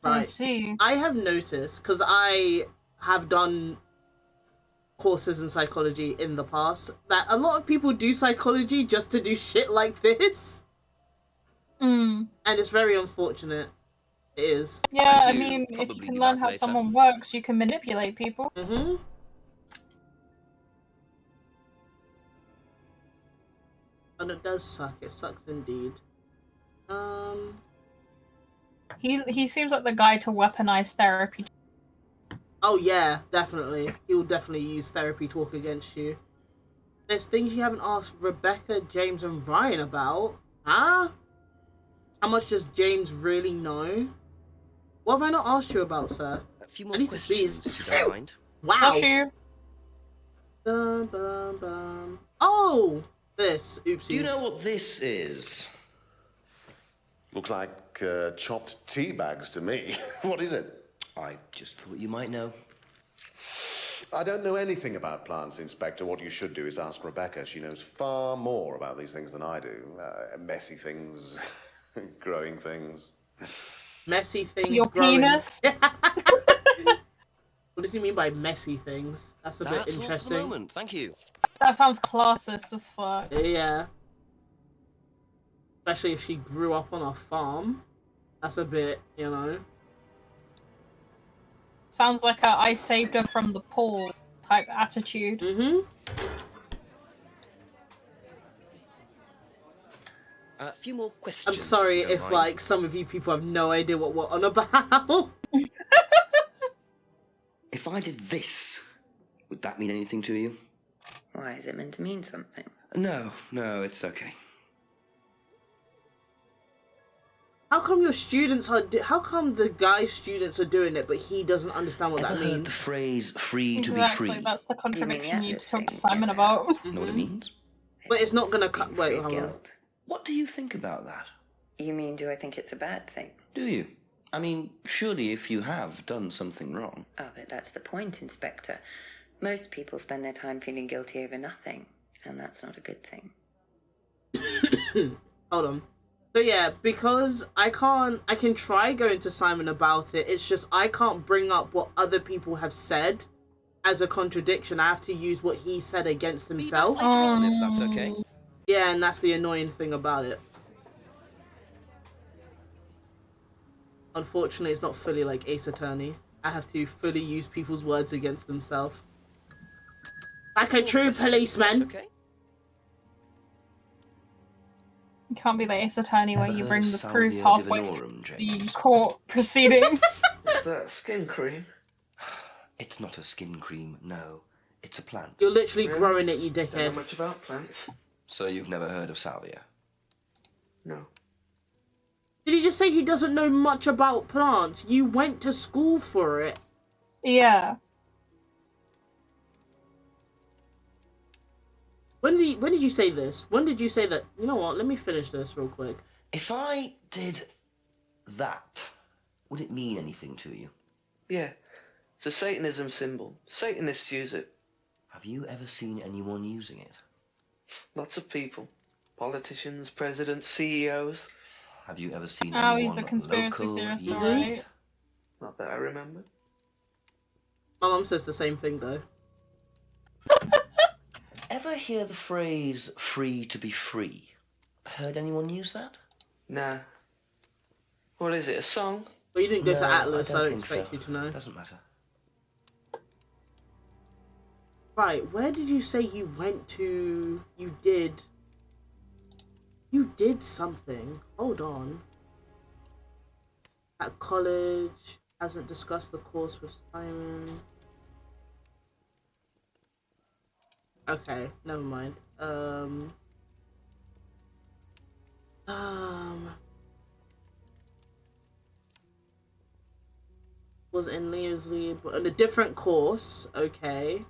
Right. I see. I have noticed, because I have done courses in psychology in the past, that a lot of people do psychology just to do shit like this. And it's very unfortunate. It is. Yeah, I mean, if you can learn how someone works, you can manipulate people. And it does suck. It sucks indeed. He seems like the guy to weaponize therapy. Oh yeah, definitely. He will definitely use therapy talk against you. There's things you haven't asked Rebecca, James, and Ryan about. Huh? How much does James really know? What have I not asked you about, sir? A few I more need to see. questions, if you don't mind. Wow. Bless you. Bum, bum, bum. Oh! This. Oopsies. Do you know what this is? Looks like chopped tea bags to me. What is it? I just thought you might know. I don't know anything about plants, Inspector. What you should do is ask Rebecca. She knows far more about these things than I do. Messy things, growing things. Messy things Your growing. penis? What does he mean by messy things? That's a bit That's all for interesting. the moment. Thank you. That sounds classist as fuck. Yeah. Especially if she grew up on a farm. That's a bit, you know. Sounds like a I saved her from the pool type attitude. Mm-hmm. A few more questions. I'm sorry if you don't if mind. like some of you people have no idea what we're on about. If I did this, would that mean anything to you? Why, is it meant to mean something? No, it's okay. How come your students are? How come the guy's students are doing it, but he doesn't understand what Ever that heard means? the phrase "free to be Exactly, free"? that's the contradiction you Atlas talked to thing, Simon about. Know what it means? But it's not gonna cut. Being Wait, free of hold on. guilt. What do you think about that? You mean, do I think it's a bad thing? Do you? I mean, surely if you have done something wrong. Oh, but that's the point, Inspector. Most people spend their time feeling guilty over nothing, and that's not a good thing. Hold on. So yeah, because I can try going to Simon about it. It's just I can't bring up what other people have said as a contradiction. I have to use what he said against himself. Later on, if that's okay. Yeah, and that's the annoying thing about it. Unfortunately, it's not fully like Ace Attorney. I have to fully use people's words against themselves. Like a true policeman. Okay. You can't be the Ace Attorney where you bring the proof Salvia halfway divinorum, through James? the court proceeding. What's that, skin cream? It's not a skin cream, no. It's a plant. You're literally Really? growing it, you Don't know dickhead. much about plants. So you've never heard of salvia? No. Did he just say he doesn't know much about plants? You went to school for it. Yeah. When did you say this? When did you say that? You know what? Let me finish this real quick. If I did that, would it mean anything to you? Yeah. It's a Satanism symbol. Satanists use it. Have you ever seen anyone using it? Lots of people. Politicians, presidents, CEOs. Have you ever seen Oh, anyone he's a conspiracy local theorist, use alright. it? Not that I remember. My mum says the same thing though. Ever hear the phrase "free to be free"? Heard anyone use that? Nah. What is it, a song? Well, you didn't go to No, Atlas, I so I don't don't think expect so. you to know. Doesn't matter. Right, where did you say you went to? You did something. Hold on. At college, hasn't discussed the course with Simon. Okay, never mind. Was in Leo's lead, but in a different course, okay.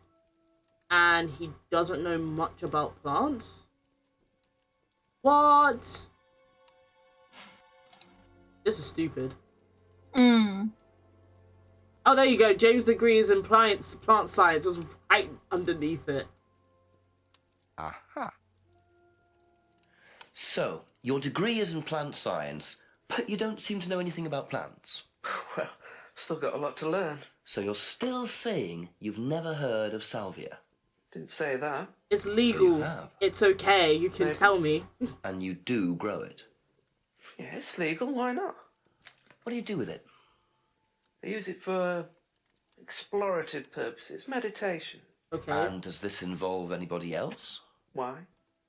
And he doesn't know much about plants? What? This is stupid. Mm. Oh, there you go. James' degree is in plant science. It was right underneath it. Aha. So, your degree is in plant science, but you don't seem to know anything about plants. Well, still got a lot to learn. So you're still saying you've never heard of salvia? Didn't say that. It's So legal. you have. It's okay. You can Maybe. tell me. And you do grow it. Yeah, it's legal. Why not? What do you do with it? I use it for explorative purposes, meditation. Okay. And does this involve anybody else? Why?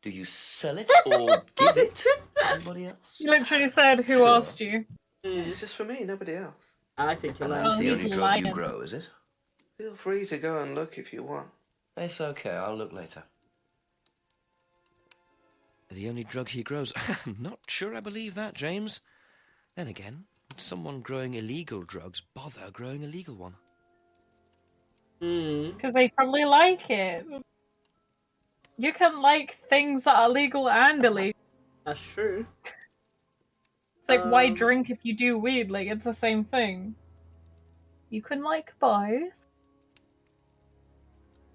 Do you sell it or give it to anybody else? You literally said, who asked you? It's just for me, nobody else. I think you're And lying. that's the he's only drug lying. you grow, is it? Feel free to go and look if you want. It's okay, I'll look later. The only drug he grows? Not sure I believe that, James. Then again, would someone growing illegal drugs bother growing a legal one? Because they probably like it. You can like things that are legal and illegal. That's true. It's like, why drink if you do weed? Like, it's the same thing. You can like both.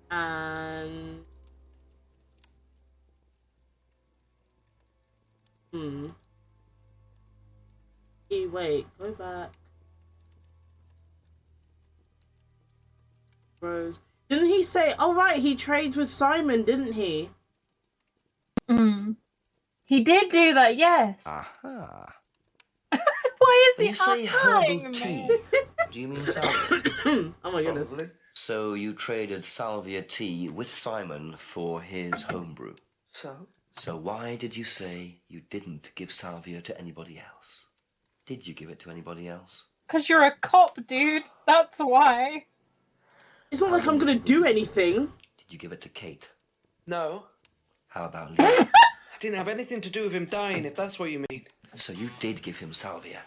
And wait, go back. Rose. Didn't he say, oh right, he trades with Simon, didn't he? He did do that, yes. Aha. Why is When he you say herbal eyeing tea, me? do you mean salvia? Oh my goodness. So you traded salvia tea with Simon for his homebrew. So why did you say you didn't give salvia to anybody else? Did you give it to anybody else? Because you're a cop, dude. That's why. It's not like I'm gonna do anything. Did you give it to Kate? No. How about Liam? I didn't have anything to do with him dying, if that's what you mean. So you did give him salvia?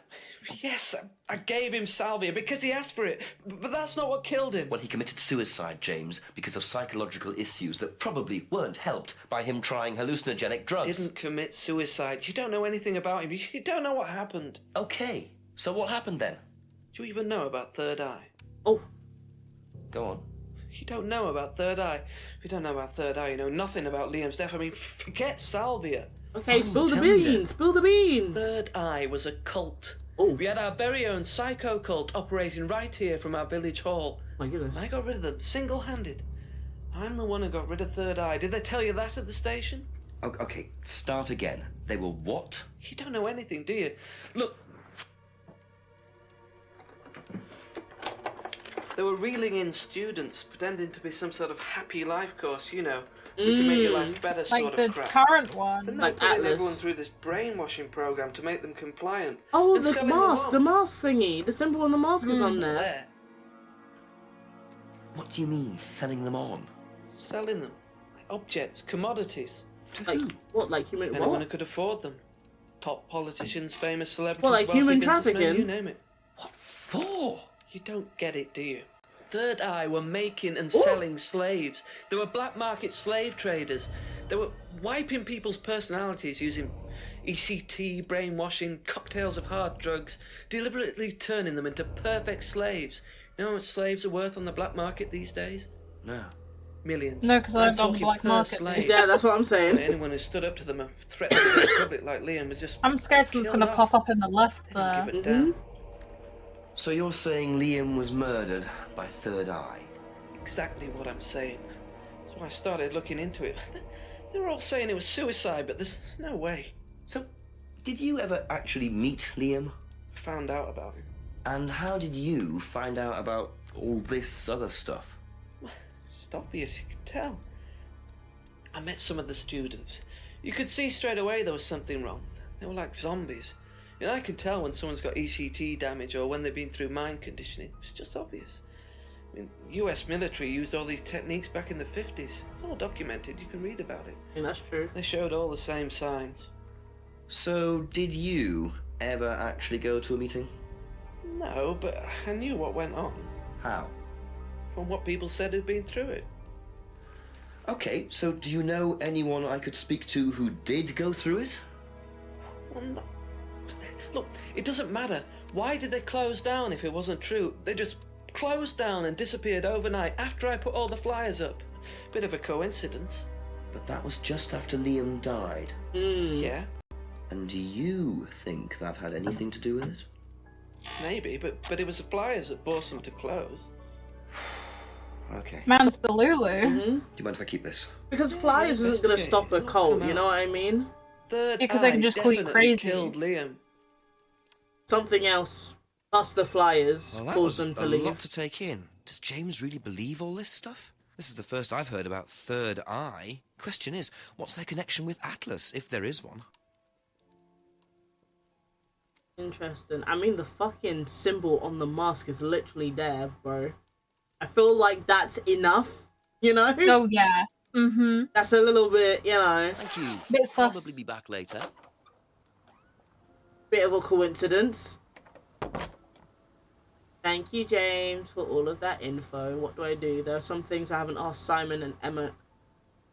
Yes, I gave him salvia because he asked for it, but that's not what killed him. Well, he committed suicide, James, because of psychological issues that probably weren't helped by him trying hallucinogenic drugs. Didn't commit suicide. You don't know anything about him. You don't know what happened. Okay, so what happened then? Do you even know about Third Eye? Oh. Go on. You don't know about Third Eye. If you don't know about Third Eye, you know nothing about Liam's death. I mean, forget salvia. Okay, spill the beans, spill the beans. Third Eye was a cult. Oh. We had our very own psycho cult operating right here from our village hall. My goodness. And I got rid of them, single-handed. I'm the one who got rid of Third Eye. Did they tell you that at the station? Okay, start again. They were what? You don't know anything, do you? Look. They were reeling in students, pretending to be some sort of happy life course, you know. We can make your life better Like sort the of crap. current one. Then they Like put Atlas. everyone through this brainwashing program to make them compliant. Oh, and the selling them mask, on. the mask thingy. The symbol on the mask was on there. What do you mean, selling them on? Selling them. Like objects, commodities. Like, what, like human... Anyone What? who could afford them. Top politicians, famous celebrities, What, like wealthy human businessmen, trafficking? you name it. What for? You don't get it, do you? Third Eye were making and selling slaves. They were black market slave traders. They were wiping people's personalities using ECT, brainwashing, cocktails of hard drugs, deliberately turning them into perfect slaves. You know how much slaves are worth on the black market these days? No. Millions. No, because I I'm don't on the talking black per market. slave. Yeah, that's what I'm saying. Anyone who stood up to them and threatened to the public like Liam was just I'm scared something's killed going to off. pop up in the left They didn't there. give a damn. So you're saying Liam was murdered by Third Eye? Exactly what I'm saying. So I started looking into it. They were all saying it was suicide, but there's no way. So, did you ever actually meet Liam? I found out about him. And how did you find out about all this other stuff? It's obvious, you can tell. I met some of the students. You could see straight away there was something wrong. They were like zombies. You know, I can tell when someone's got ECT damage or when they've been through mind conditioning. It's just obvious. I mean, US military used all these techniques back in the 50s. It's all documented. You can read about it. Yeah, that's true. They showed all the same signs. So, did you ever actually go to a meeting? No, but I knew what went on. How? From what people said who'd been through it. Okay, so do you know anyone I could speak to who did go through it? Well, no. Look, it doesn't matter. Why did they close down if it wasn't true? They just closed down and disappeared overnight after I put all the flyers up. Bit of a coincidence. But that was just after Liam died. Yeah, And do you think that had anything to do with it? maybe, but it was the flyers that forced them to close. Okay. Man's Delulu. Do you mind if I keep this? Because flyers isn't going to stop a cult, you know what I mean? Third Because they can Eye just call you definitely crazy. killed Liam. Something else, plus the flyers, Well, that caused was them to a leave. lot to take in. Does James really believe all this stuff? This is the first I've heard about Third Eye. Question is, what's their connection with Atlas, if there is one? Interesting. I mean, the fucking symbol on the mask is literally there, bro. I feel like that's enough, you know? Oh, yeah. Mm-hmm. That's a little bit, you know, Thank you. Bit sus. Probably be back later. bit of a coincidence. Thank you, James, for all of that info. What do I do? There are some things I haven't asked Simon and Emma.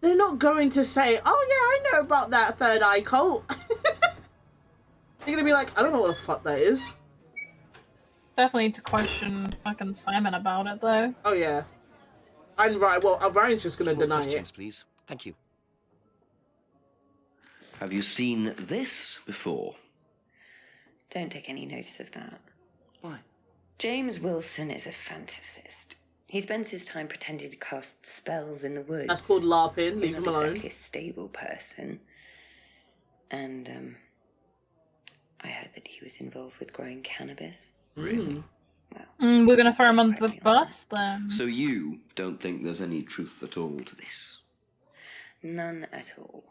They're not going to say, oh yeah, I know about that Third Eye cult. They're going to be like, I don't know what the fuck that is. Definitely need to question fucking Simon about it, though. Oh, yeah. And Ryan's just gonna deny questions, it. please. Thank you. Have you seen this before? Don't take any notice of that. Why? James Wilson is a fantasist. He spends his time pretending to cast spells in the woods. That's called LARPing. He's Leave him not alone. exactly a stable person. And, I heard that he was involved with growing cannabis. Really? We're gonna throw him under the bus, then. So you don't think there's any truth at all to this? None at all.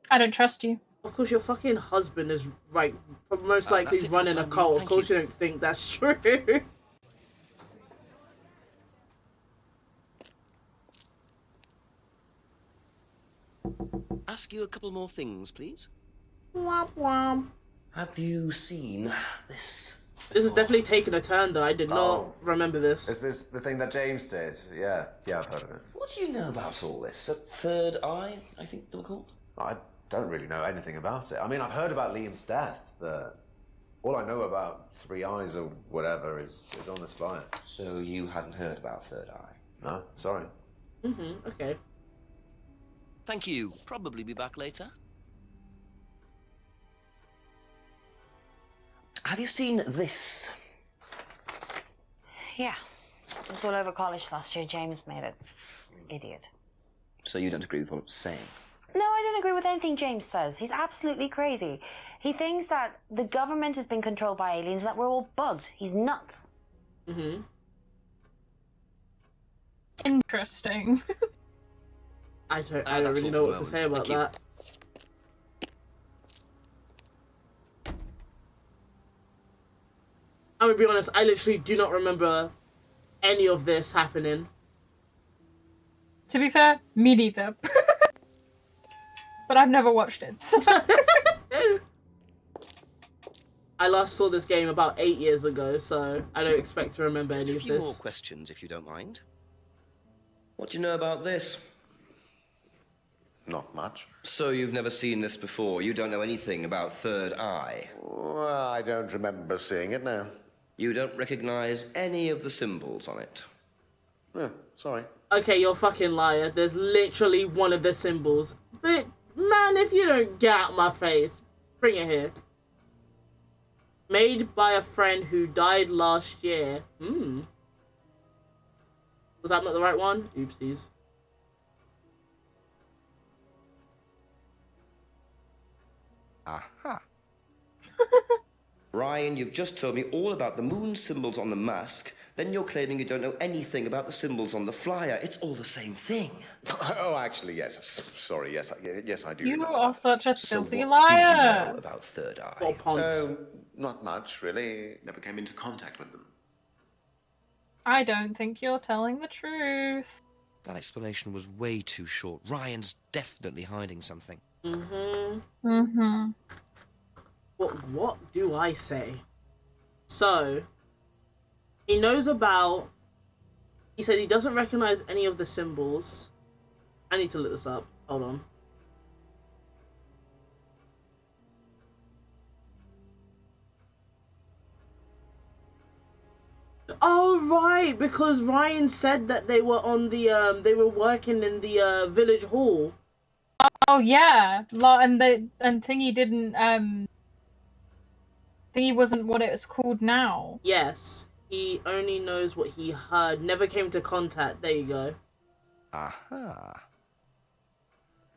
I don't trust you. Of course, your fucking husband is right. Most likely that's it for running the a time cult. being. Of course, you don't think that's true. Ask you a couple more things, please. Womp womp. Have you seen this? This is definitely taking a turn, though. I did not Oh. remember this. Is this the thing that James did? Yeah, I've heard of it. What do you know about all this? A third eye, I think they were called? I don't really know anything about it. I mean, I've heard about Liam's death, but all I know about Three Eyes or whatever is on this flyer. So you hadn't heard about Third Eye? No, sorry. Okay. Thank you. Probably be back later. Have you seen this? Yeah. It was all over college last year. James made it. Idiot. So you don't agree with what I'm saying? No, I don't agree with anything James says. He's absolutely crazy. He thinks that the government has been controlled by aliens, that we're all bugged. He's nuts. Interesting. I don't that's really all know for what to the say moment. about Thank you. that. I'm gonna be honest, I literally do not remember any of this happening. To be fair, me neither. But I've never watched it. So. I last saw this game about 8 years ago, so I don't expect to remember Just any a of few more this. questions, if you don't mind. What do you know about this? Not much. So you've never seen this before? You don't know anything about Third Eye? Well, I don't remember seeing it now. You don't recognize any of the symbols on it? Sorry. Okay, you're a fucking liar. There's literally one of the symbols. But, man, if you don't get out my face, bring it here. Made by a friend who died last year. Was that not the right one? Oopsies. Aha. Ryan, you've just told me all about the moon symbols on the mask. Then you're claiming you don't know anything about the symbols on the flyer. It's all the same thing. Oh, actually, yes. Sorry, yes, yes, I do. You remember are that. such a So filthy what did you liar. know about Third Eye? Or Ponce. Oh, not much, really. Never came into contact with them. I don't think you're telling the truth. That explanation was way too short. Ryan's definitely hiding something. What do I say? So, he knows about... He said he doesn't recognize any of the symbols. I need to look this up. Hold on. Oh, right, because Ryan said that they were on the, they were working in the, village hall. Oh yeah, and Thingy didn't. Thingy wasn't what it was called now. Yes, he only knows what he heard. Never came to contact. There you go. Aha.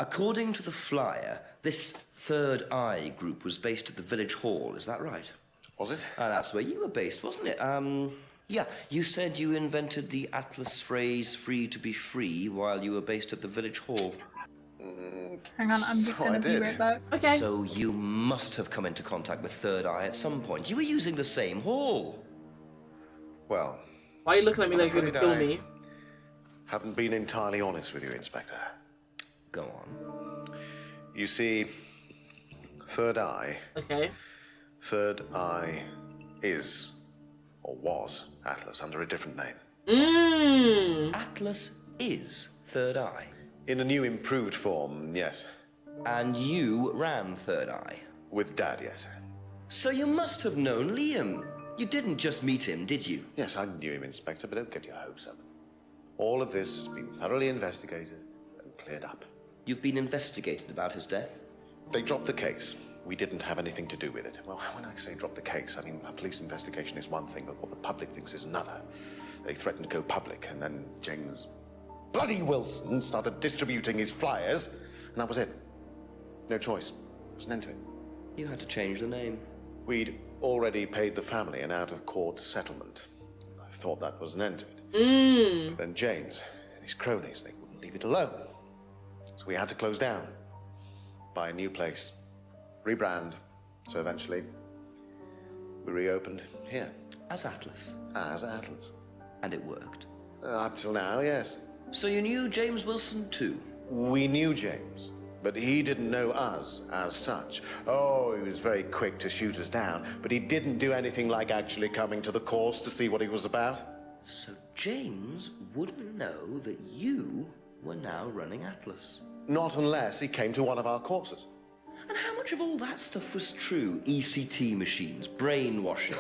According to the flyer, this Third Eye group was based at the village hall. Is that right? Was it? That's where you were based, wasn't it? Yeah, you said you invented the Atlas phrase "free to be free" while you were based at the village hall. Hang on, I'm just gonna be right back. Okay. So you must have come into contact with Third Eye at some point. You were using the same hall. Well... Why are you looking at me like you're gonna kill me? Haven't been entirely honest with you, Inspector. Go on. You see, Third Eye... Okay. Third Eye is, or was, Atlas under a different name. Atlas is Third Eye. In a new improved form, yes. And you ran Third Eye? With Dad, yes. So you must have known Liam. You didn't just meet him, did you? Yes, I knew him, Inspector, but don't get your hopes up. All of this has been thoroughly investigated and cleared up. You've been investigated about his death? They dropped the case. We didn't have anything to do with it. Well, when I say drop the case, I mean a police investigation is one thing, but what the public thinks is another. They threatened to go public, and then James bloody Wilson started distributing his flyers, and that was it. No choice. There was an end to it. You had to change the name. We'd already paid the family an out-of-court settlement. I thought that was an end to it. But then James and his cronies, they wouldn't leave it alone. So we had to close down, buy a new place, rebrand. So eventually, we reopened here. As Atlas? As Atlas. And it worked? Up till now, yes. So you knew James Wilson too? We knew James, but he didn't know us as such. Oh, he was very quick to shoot us down, but he didn't do anything like actually coming to the course to see what he was about. So James wouldn't know that you were now running Atlas? Not unless he came to one of our courses. And how much of all that stuff was true? ECT machines, brainwashing?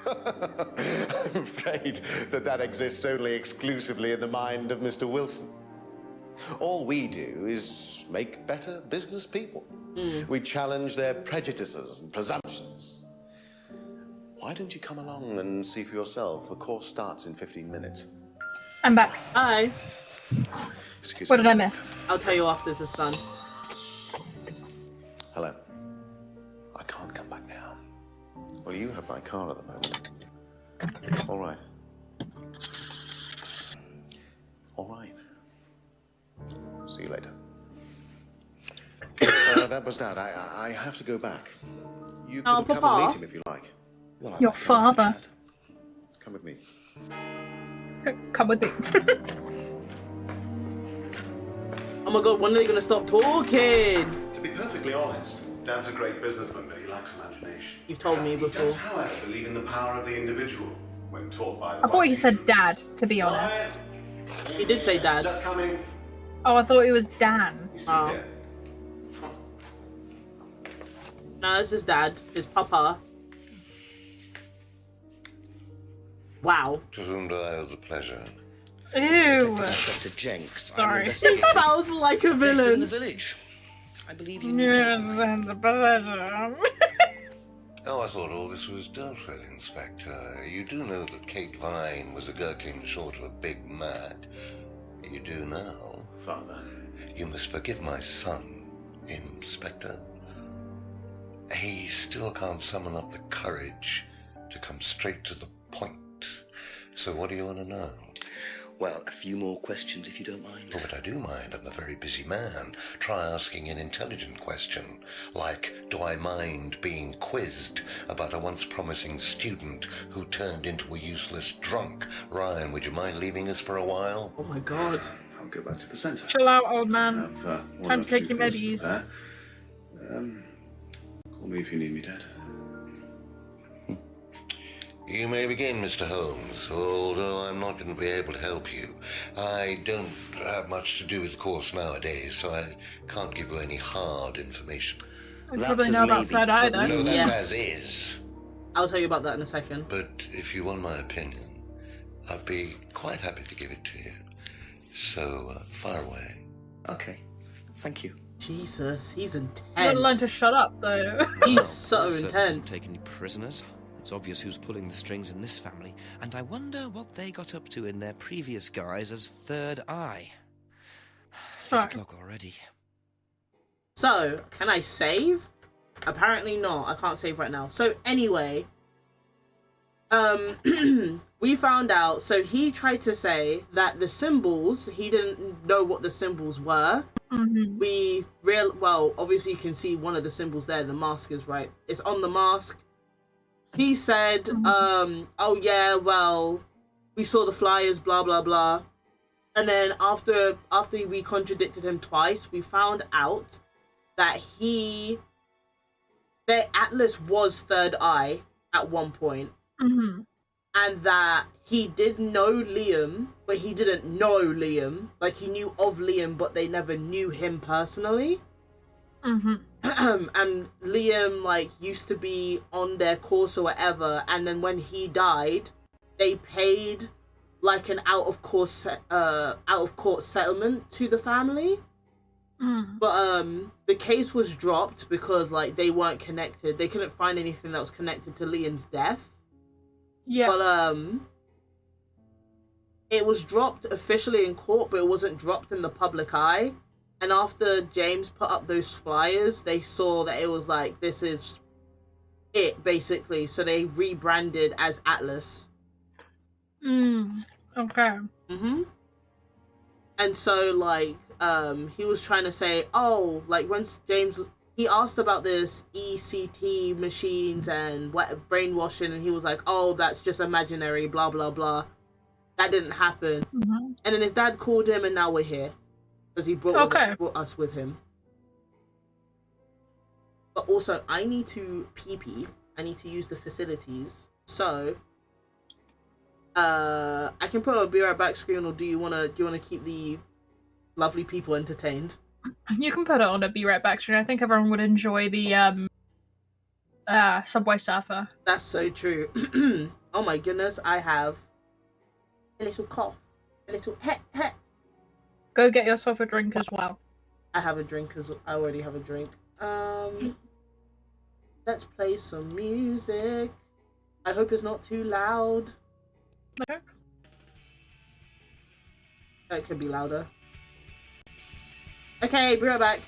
I'm afraid that exists only exclusively in the mind of Mr. Wilson. All we do is make better business people. We challenge their prejudices and presumptions. Why don't you come along and see for yourself? The course starts in 15 minutes. I'm back. Hi. Excuse What me. did I miss? I'll tell you after this is done. Hello. I can't come back now. Well, you have my car at the moment. All right. All right. See you later. That was that. I have to go back. You can come and meet him if you like. Well, Your father. Come with me. Come with me. Oh my god, when are they gonna stop talking? To be perfectly honest, Dad's a great businessman, but he lacks imagination. You've told me He before. does, however, believe in the power of the individual when taught by the I thought you said dad, to be honest. He did say dad. Just coming. Oh, I thought it was Dan. Oh. No, this is dad. His papa. Wow. To whom do I owe the pleasure? Ew. Inspector Jenks. Sorry. He sounds like a In villain. the village. I believe you Yes, and the pleasure. Oh, I thought all this was dealt with, Inspector. You do know that Kate Lyne was a gherkin short of a Big Mad. You do now. Father. You must forgive my son, Inspector. He still can't summon up the courage to come straight to the point. So what do you want to know? Well, a few more questions if you don't mind. Oh, but I do mind. I'm a very busy man. Try asking an intelligent question, like, do I mind being quizzed about a once promising student who turned into a useless drunk? Ryan, would you mind leaving us for a while? Oh my god. I'll go back to the centre. Chill out, old man. Have, Time to take your medis. Call me if you need me, Dad. You may begin, Mr. Holmes, although I'm not going to be able to help you. I don't have much to do with the course nowadays, so I can't give you any hard information. I probably know about Fred either. No, that's as is. I'll tell you about that in a second. But if you want my opinion, I'd be quite happy to give it to you. So, fire away. Okay, thank you. Jesus, he's intense. You gotta learn to shut up, though. He's so Certainly intense. doesn't take any prisoners. It's obvious who's pulling the strings in this family, and I wonder what they got up to in their previous guise as Third Eye. 8 o'clock already. So, can I save? Apparently not. I can't save right now. So anyway, we found out. So he tried to say that the symbols, he didn't know what the symbols were. Well, obviously you can see one of the symbols there. The mask is right. It's on the mask. He said, oh yeah, well, we saw the flyers, blah, blah, blah. And then after we contradicted him twice, we found out that Atlas was Third Eye at one point. And that he did know Liam, but he didn't know Liam. Like, he knew of Liam, but they never knew him personally. Mm-hmm. And Liam like used to be on their course or whatever, and then when he died, they paid like an out of court settlement to the family. But the case was dropped because like they weren't connected. They couldn't find anything that was connected to Liam's death. Yeah. But it was dropped officially in court, but it wasn't dropped in the public eye. And after James put up those flyers, they saw that it was like, this is it, basically. So they rebranded as Atlas. Okay. Mm-hmm. And so, like, he was trying to say, oh, like, once James... He asked about this ECT machines and what brainwashing, and he was like, oh, that's just imaginary, blah, blah, blah. That didn't happen. Mm-hmm. And then his dad called him, and now we're here. Because he brought us with him. But also, I need to pee-pee. I need to use the facilities. So, I can put on a Be Right Back screen, or do you wanna keep the lovely people entertained? You can put it on a Be Right Back screen. I think everyone would enjoy the Subway Surfer. That's so true. Oh my goodness, I have a little cough. A little heh. Go get yourself a drink as well. I have a drink as well. I already have a drink. Let's play some music. I hope it's not too loud. Okay. It could be louder. Okay, be right back.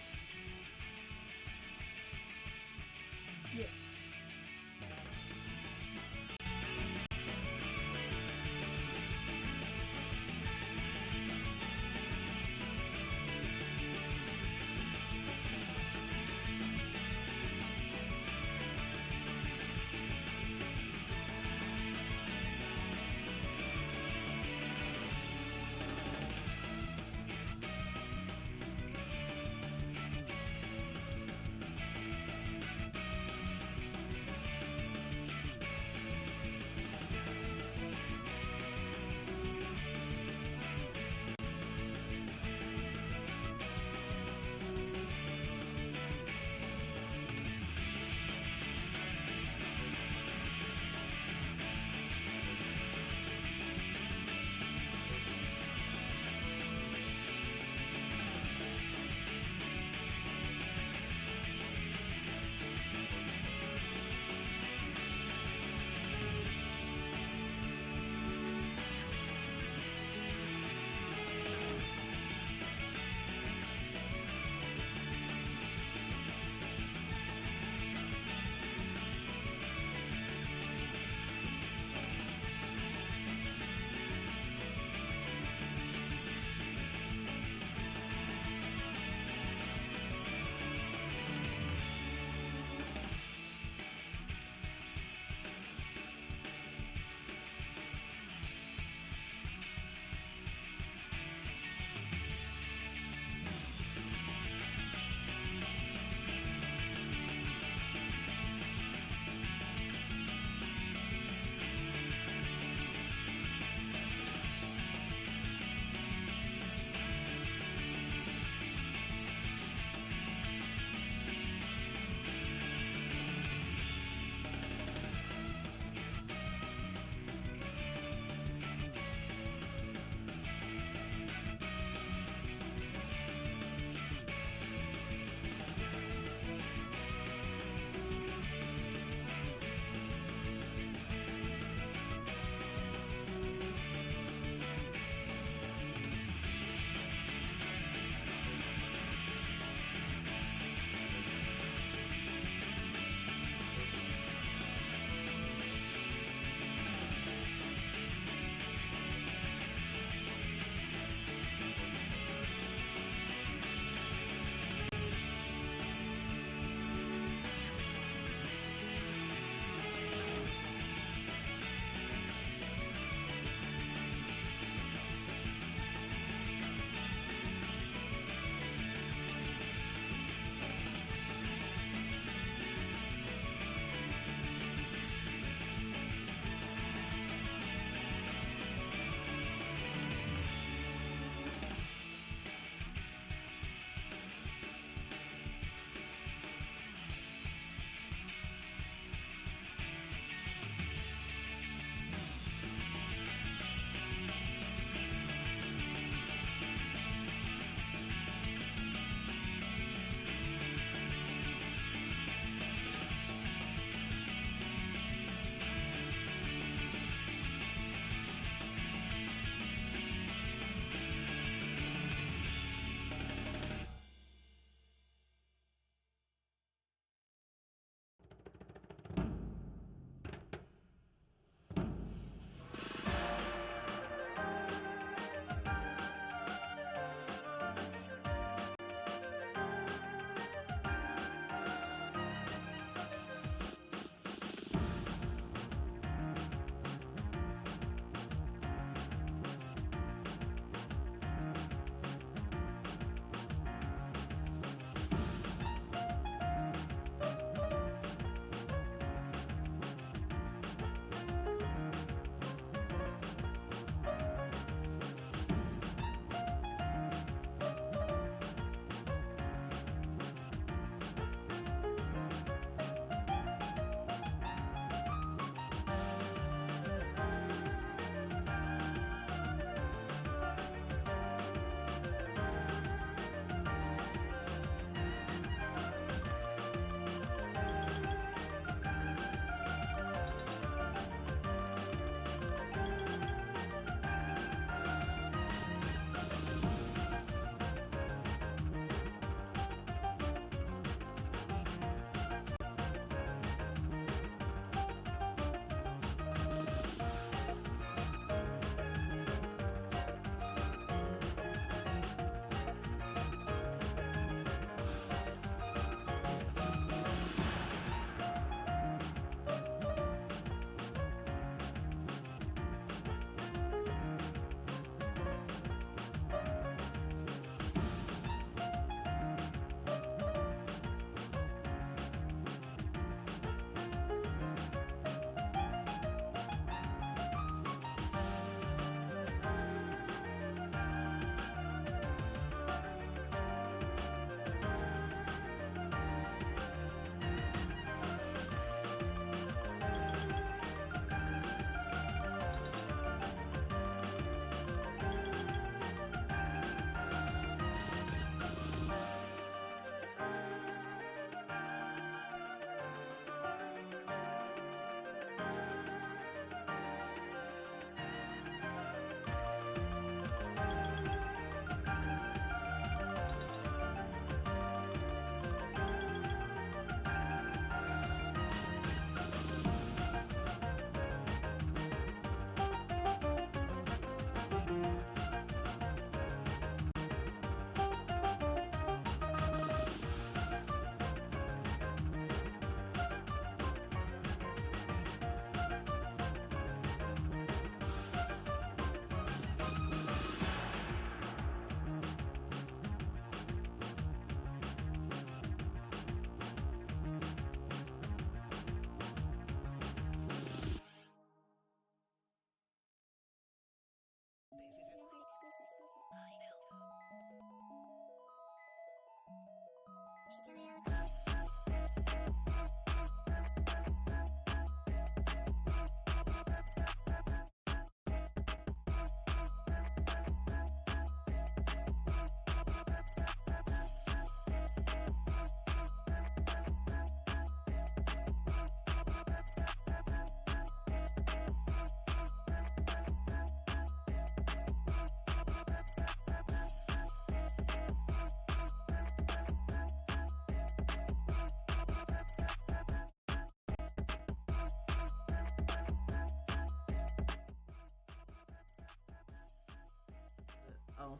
Oh.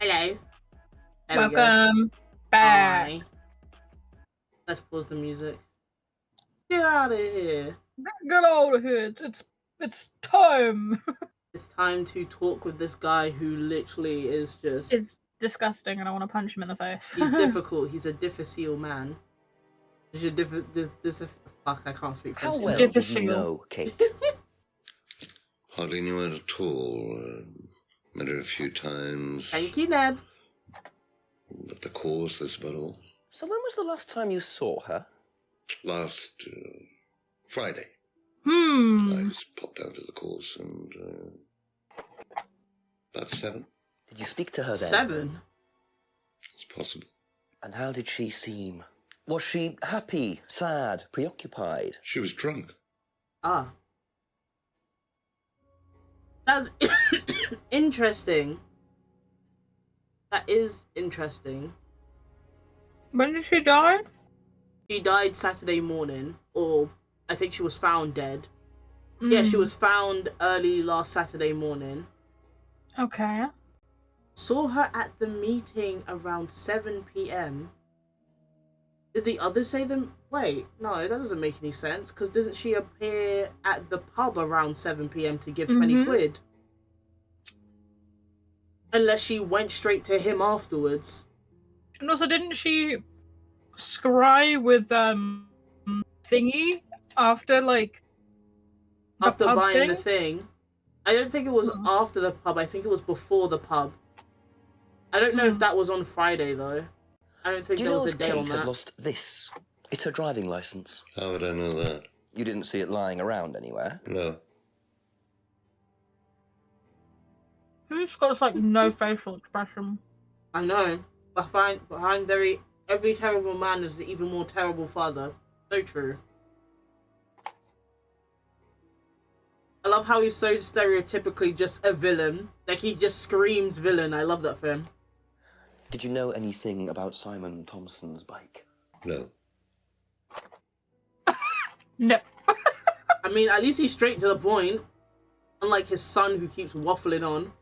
Hello. There Welcome back. Hi. Let's pause the music. Get out of here. Get out of here. It's time. It's time to talk with this guy who literally is just... It's disgusting and I want to punch him in the face. He's difficult. He's a difficile man. Fuck, I can't speak French. How well did you know, Kate? Hardly knew her at all. Met her a few times. Thank you, Neb. At the course, that's about all. So when was the last time you saw her? Last Friday. I just popped down to the course and about 7. Did you speak to her then? 7? It's possible. And how did she seem? Was she happy, sad, preoccupied? She was drunk. Ah. That's interesting. That is interesting. When did she die? She died Saturday morning, or I think she was found dead. Yeah, she was found early last Saturday morning. Okay. Saw her at the meeting around 7 p.m. Did the others say them? Wait, no, that doesn't make any sense. Because doesn't she appear at the pub around 7 p.m. to give 20 quid? Unless she went straight to him afterwards. And also, didn't she scry with thingy after like after buying thing? the thing? I don't think it was after the pub. I think it was before the pub. I don't know if that was on Friday though. I don't think Do you there know was a if day on Kate had that. lost this? It's her driving licence. How would I know that? You didn't see it lying around anywhere? No. Who's got like no facial expression? I know. Behind every terrible man is an even more terrible father. So true. I love how he's so stereotypically just a villain. Like he just screams villain. I love that for him. Did you know anything about Simon Thompson's bike? No. No. I mean, at least he's straight to the point. Unlike his son who keeps waffling on.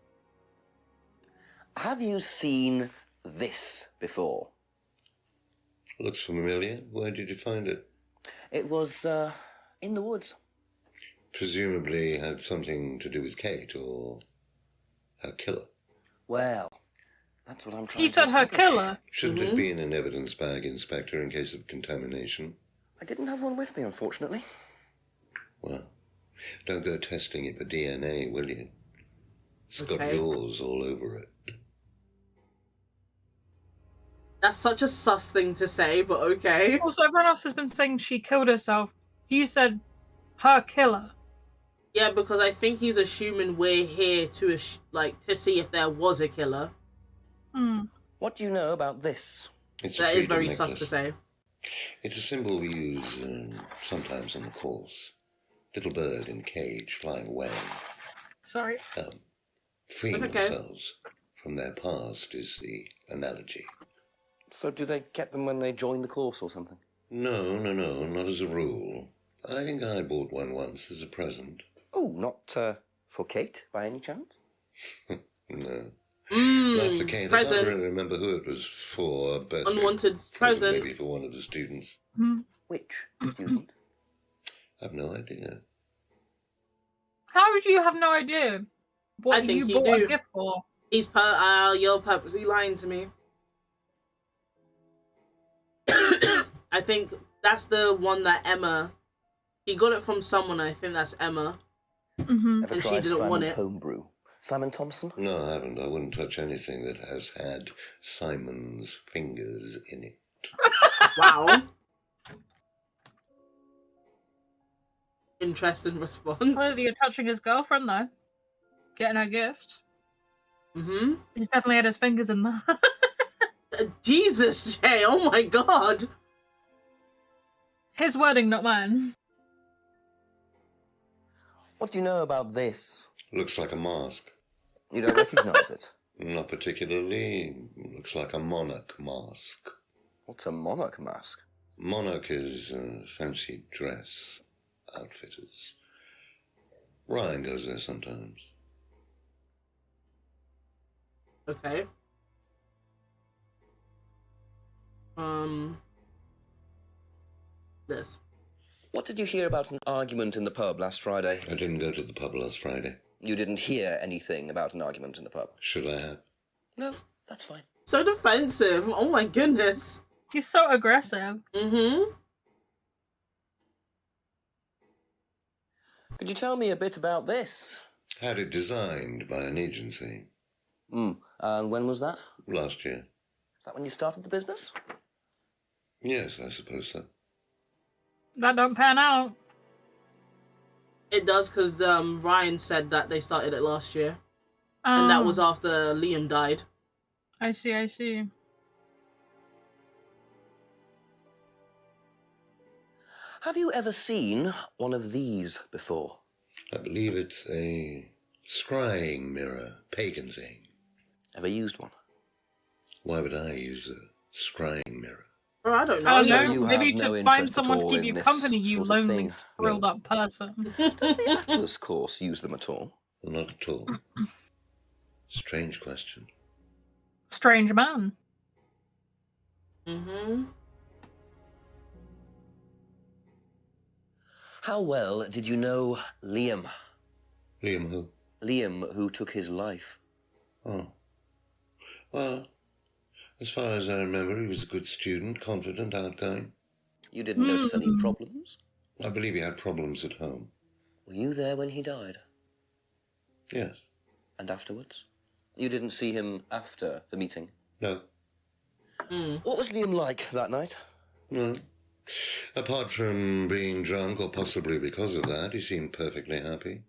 Have you seen this before? Looks familiar. Where did you find it? It was in the woods. Presumably had something to do with Kate or her killer. Well, that's what I'm trying He to said her establish. killer. Shouldn't it be in an evidence bag, Inspector, in case of contamination? I didn't have one with me, unfortunately. Well, don't go testing it for DNA, will you? It's got Okay. yours all over it. That's such a sus thing to say, but okay. Also, everyone else has been saying she killed herself. He said her killer. Yeah, because I think he's assuming we're here to to see if there was a killer. What do you know about this? It's a That is freedom very necklace. sus to say. It's a symbol we use sometimes on the course. Little bird in cage flying away. Sorry. Freeing That's okay. themselves from their past is the analogy. So do they get them when they join the course or something? No, not as a rule. I think I bought one once as a present. Oh, not for Kate, by any chance? No. Not for Kate. I present. can't really remember who it was for, but Unwanted present. maybe for one of the students. Which student? I've no idea. How would you have no idea what I think you you bought do. a gift for? You're purposely lying to me. I think that's the one that Emma... He got it from someone, I think that's Emma. Ever And she tried didn't want Simon's it. homebrew? Simon Thompson? No, I haven't. I wouldn't touch anything that has had Simon's fingers in it. Wow. Interesting response. Clearly you're touching his girlfriend, though. Getting her gift. Mm-hmm. He's definitely had his fingers in there. Jesus, Jay, oh my god. His wedding, not mine. What do you know about this? Looks like a mask. You don't recognise it? Not particularly. Looks like a monarch mask. What's a monarch mask? Monarch is fancy dress outfitters. Ryan goes there sometimes. Okay. This. What did you hear about an argument in the pub last Friday? I didn't go to the pub last Friday. You didn't hear anything about an argument in the pub? Should I have? No, that's fine. So defensive. Oh my goodness. He's so aggressive. Mm-hmm. Could you tell me a bit about this? Had it designed by an agency. And when was that? Last year. Is that when you started the business? Yes, I suppose so. That don't pan out. It does, because Ryan said that they started it last year. And that was after Liam died. I see. Have you ever seen one of these before? I believe it's a scrying mirror, pagan thing. Ever used one? Why would I use a scrying mirror? Well, I don't know. I So don't you know. Maybe have to no find interest at someone to all keep in you this company, you sort of lonely, thing? screwed up person. Does the Atlas course use them at all? Not at all. Strange question. Strange man. Mm-hmm. How well did you know Liam? Liam who? Liam, who took his life. Oh. Well, as far as I remember, he was a good student, confident, outgoing. You didn't notice any problems? I believe he had problems at home. Were you there when he died? Yes. And afterwards? You didn't see him after the meeting? No. What was Liam like that night? No. Apart from being drunk, or possibly because of that, he seemed perfectly happy.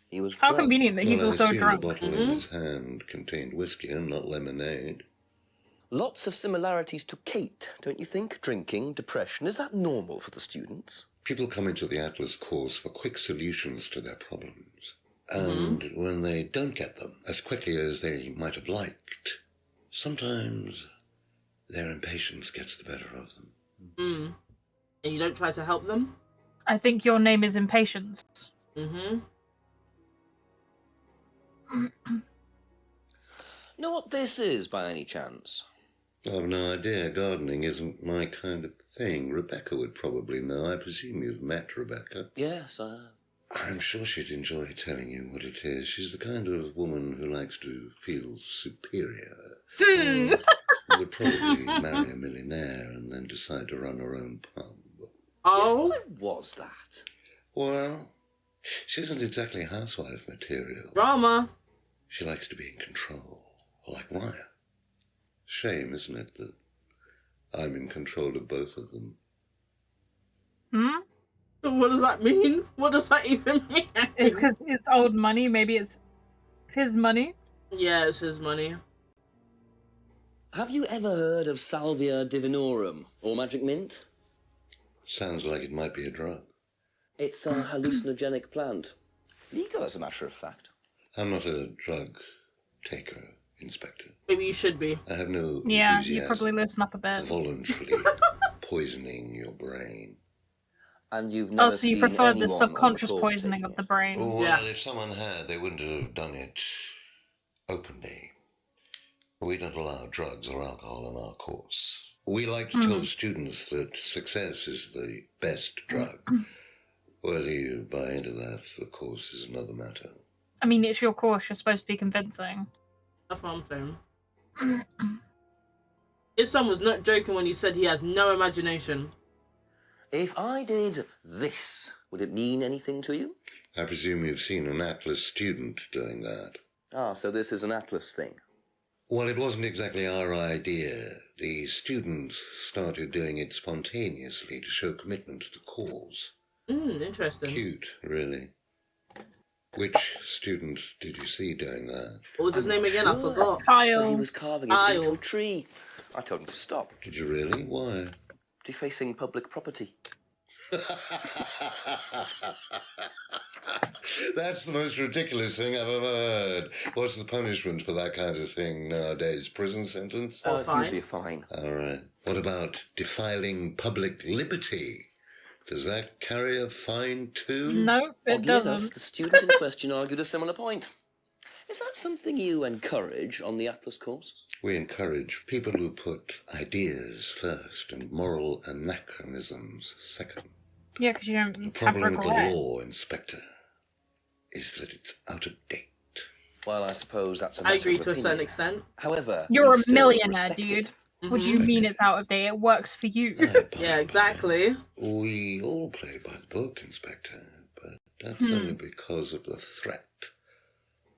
He was How drunk. convenient that he's I also assume drunk. the bottle in his hand contained whiskey and not lemonade. Lots of similarities to Kate, don't you think? Drinking, depression. Is that normal for the students? People come into the Atlas course for quick solutions to their problems. And when they don't get them as quickly as they might have liked, sometimes their impatience gets the better of them. And you don't try to help them? I think your name is Impatience. Mm-hmm. Know what this is, by any chance? I've no idea. Gardening isn't my kind of thing. Rebecca would probably know. I presume you've met Rebecca. Yes, I'm sure she'd enjoy telling you what it is. She's the kind of woman who likes to feel superior. Would probably marry a millionaire and then decide to run her own pub. Oh? Yes, why was that? Well, she isn't exactly housewife material. Drama. She likes to be in control, like Ryan. Shame, isn't it, that I'm in control of both of them? What does that mean? What does that even mean? It's because it's old money. Maybe it's his money. Yeah, it's his money. Have you ever heard of Salvia divinorum, or magic mint? Sounds like it might be a drug. It's a hallucinogenic plant. Legal, as a matter of fact. I'm not a drug taker, Inspector. Maybe you should be. I have no Yeah, enthusiasm you probably listen up a bit. voluntarily poisoning your brain. And you've never Oh, so you seen prefer anyone the on subconscious course poisoning taking of the it? brain. Well, if someone had, they wouldn't have done it openly. We don't allow drugs or alcohol in our course. We like to tell students that success is the best drug. Whether you buy into that, of course, is another matter. I mean, it's your course. You're supposed to be convincing. That's what I'm saying. His son was not joking when he said he has no imagination. If I did this, would it mean anything to you? I presume you've seen an Atlas student doing that. Ah, so this is an Atlas thing. Well, it wasn't exactly our idea. The students started doing it spontaneously to show commitment to the cause. Interesting. Cute, really. Which student did you see doing that? What was his name again? I forgot. Kyle. But he was carving it into a tree. I told him to stop. Did you really? Why? Defacing public property. That's the most ridiculous thing I've ever heard. What's the punishment for that kind of thing nowadays? Prison sentence? Oh, it's usually a fine. All right. What about defiling public liberty? Does that carry a fine too? No, it Oddly doesn't. enough, the student in question argued a similar point. Is that something you encourage on the Atlas course? We encourage people who put ideas first and moral anachronisms second. Yeah, because you don't The have problem with the regret. law, Inspector, is that it's out of date. Well, I suppose that's a I matter agree of to a certain opinion. extent. However, You're we a still millionaire, respect dude. it. What do you mean it's out of date? It works for you. Yeah, exactly. We all play by the book, Inspector, but that's only because of the threat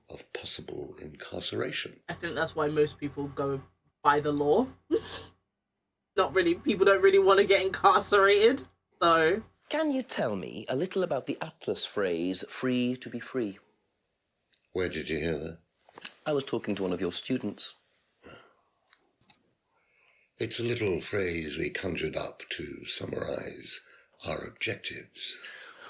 of possible incarceration. I think that's why most people go by the law. Not really. People don't really want to get incarcerated. So, Can you tell me a little about the Atlas phrase, free to be free? Where did you hear that? I was talking to one of your students. It's a little phrase we conjured up to summarize our objectives.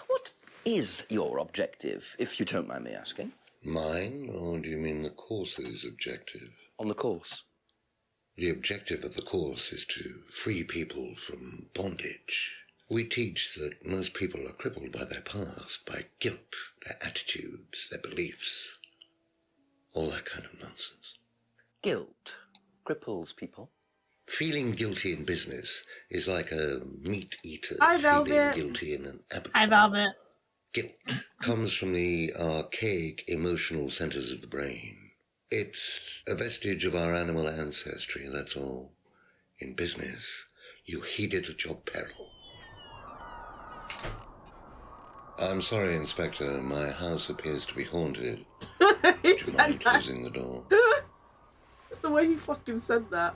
What is your objective, if you don't mind me asking? Mine, or do you mean the course's objective? On the course. The objective of the course is to free people from bondage. We teach that most people are crippled by their past, by guilt, their attitudes, their beliefs, all that kind of nonsense. Guilt cripples people. Feeling guilty in business is like a meat eater Hi, feeling Velvet. guilty in an abattoir. Hi, Velvet. Guilt comes from the archaic emotional centers of the brain. It's a vestige of our animal ancestry, that's all. In business, you heed it at your peril. I'm sorry, Inspector. My house appears to be haunted. Do you mind closing the door? that's the way he fucking said that.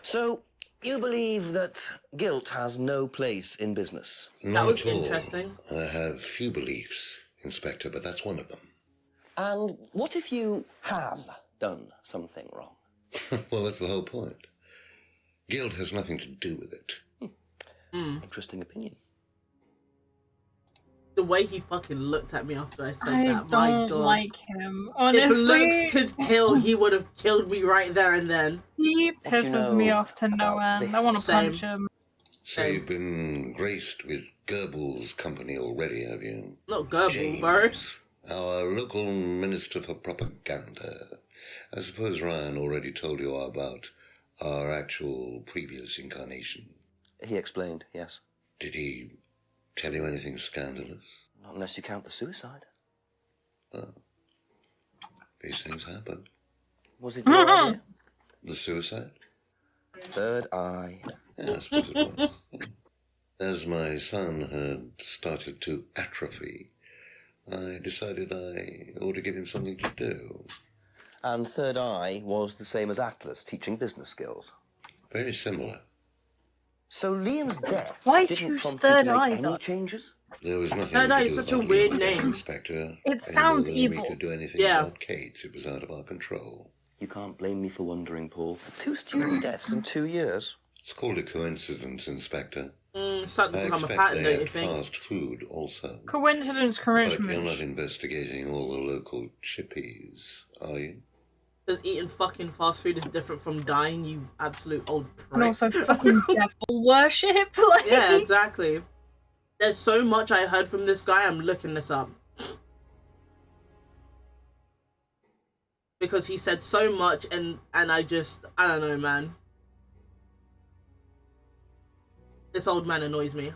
So, you believe that guilt has no place in business? Not was at all. interesting. I have few beliefs, Inspector, but that's one of them. And what if you have done something wrong? Well, that's the whole point. Guilt has nothing to do with it. Interesting opinion. The way he fucking looked at me after I said I that, my don't god. like him. Honestly, If looks could kill, he would have killed me right there and then. he What do you pisses me know off to no about end. I want to this? punch him. So you've been graced with Goebbels' company already, have you? Not Goebbels, bro. James, our local minister for propaganda. I suppose Ryan already told you about our actual previous incarnation. He explained, yes. Did he tell you anything scandalous? Not unless you count the suicide. Well, these things happen. Was it your idea? The suicide? Third eye. Yeah, I suppose it was. As my son had started to atrophy, I decided I ought to give him something to do. And third eye was the same as Atlas, teaching business skills. Very similar. So Liam's death Why didn't choose prompt you third to make eye, any though? changes? There was nothing Third we Eye could is do such a about weird Liam's death, name. Inspector. It Any sounds more than evil. We could do anything Yeah. about Kate's. It was out of our control. You can't blame me for wondering, Paul. 2 student deaths in 2 years. It's called a coincidence, Inspector. It's starting I to become a expect pattern, they don't you had think? fast food also. Coincidence, But you're not coincidence. investigating all the local chippies, are you? Because eating fucking fast food is different from dying, you absolute old prick. And also fucking devil worship. Like, Yeah, exactly. There's so much I heard from this guy, I'm looking this up. Because he said so much and I don't know, man. This old man annoys me.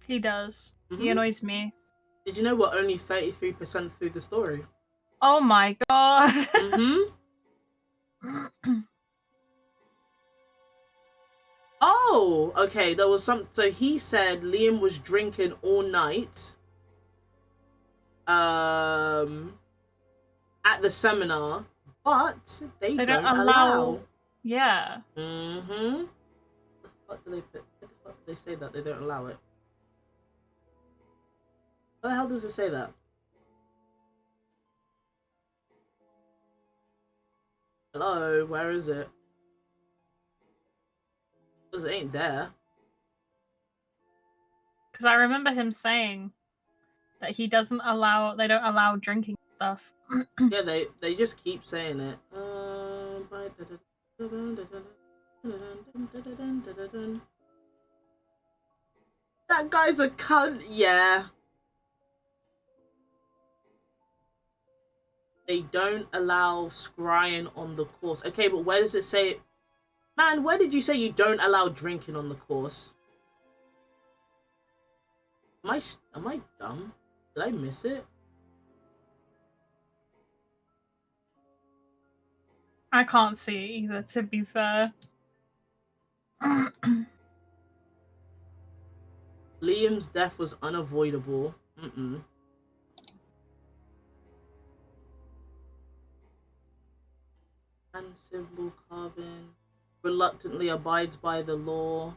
he does. Mm-hmm. He annoys me. Did you know we're only 33% through the story? Oh my god. Mm-hmm. Oh, okay, there was some... So he said Liam was drinking all night. at the seminar, but they don't allow. Yeah. Mm-hmm. What the fuck do they put? What the fuck do they say that they don't allow it? What the hell does it say that? Hello, where is it? Because it ain't there. Because I remember him saying that they don't allow drinking stuff. Yeah, they just keep saying it. That guy's a cunt, yeah. They don't allow scrying on the course. Okay, but where does it say... Man, where did you say you don't allow drinking on the course? Am I dumb? Did I miss it? I can't see it either, to be fair. Liam's death was unavoidable. Hand symbol carving. Reluctantly abides by the law.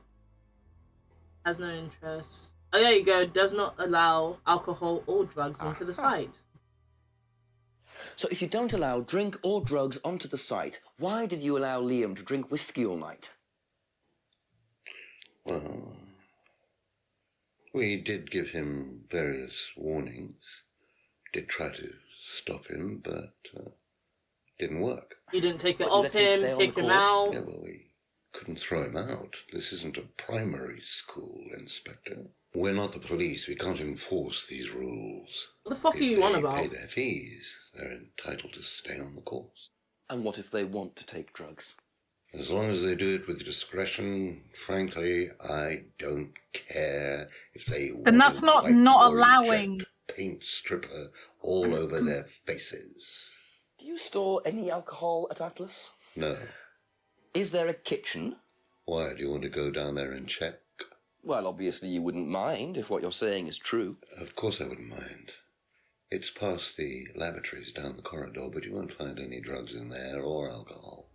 Has no interest. Oh, there you go. Does not allow alcohol or drugs into the site. So if you don't allow drink or drugs onto the site, why did you allow Liam to drink whiskey all night? Well, we did give him various warnings. Did try to stop him, but didn't work. You didn't take it off him, kick him out? Yeah, well, we couldn't throw him out. This isn't a primary school, Inspector. We're not the police. We can't enforce these rules. What the fuck are you on about? If they pay their fees, they're entitled to stay on the course. And what if they want to take drugs? As long as they do it with discretion, frankly, I don't care if they Then that's not allowing. Paint stripper all over their faces. Do you store any alcohol at Atlas? No. Is there a kitchen? Why, do you want to go down there and check? Well, obviously you wouldn't mind if what you're saying is true. Of course I wouldn't mind. It's past the lavatories down the corridor, but you won't find any drugs in there or alcohol.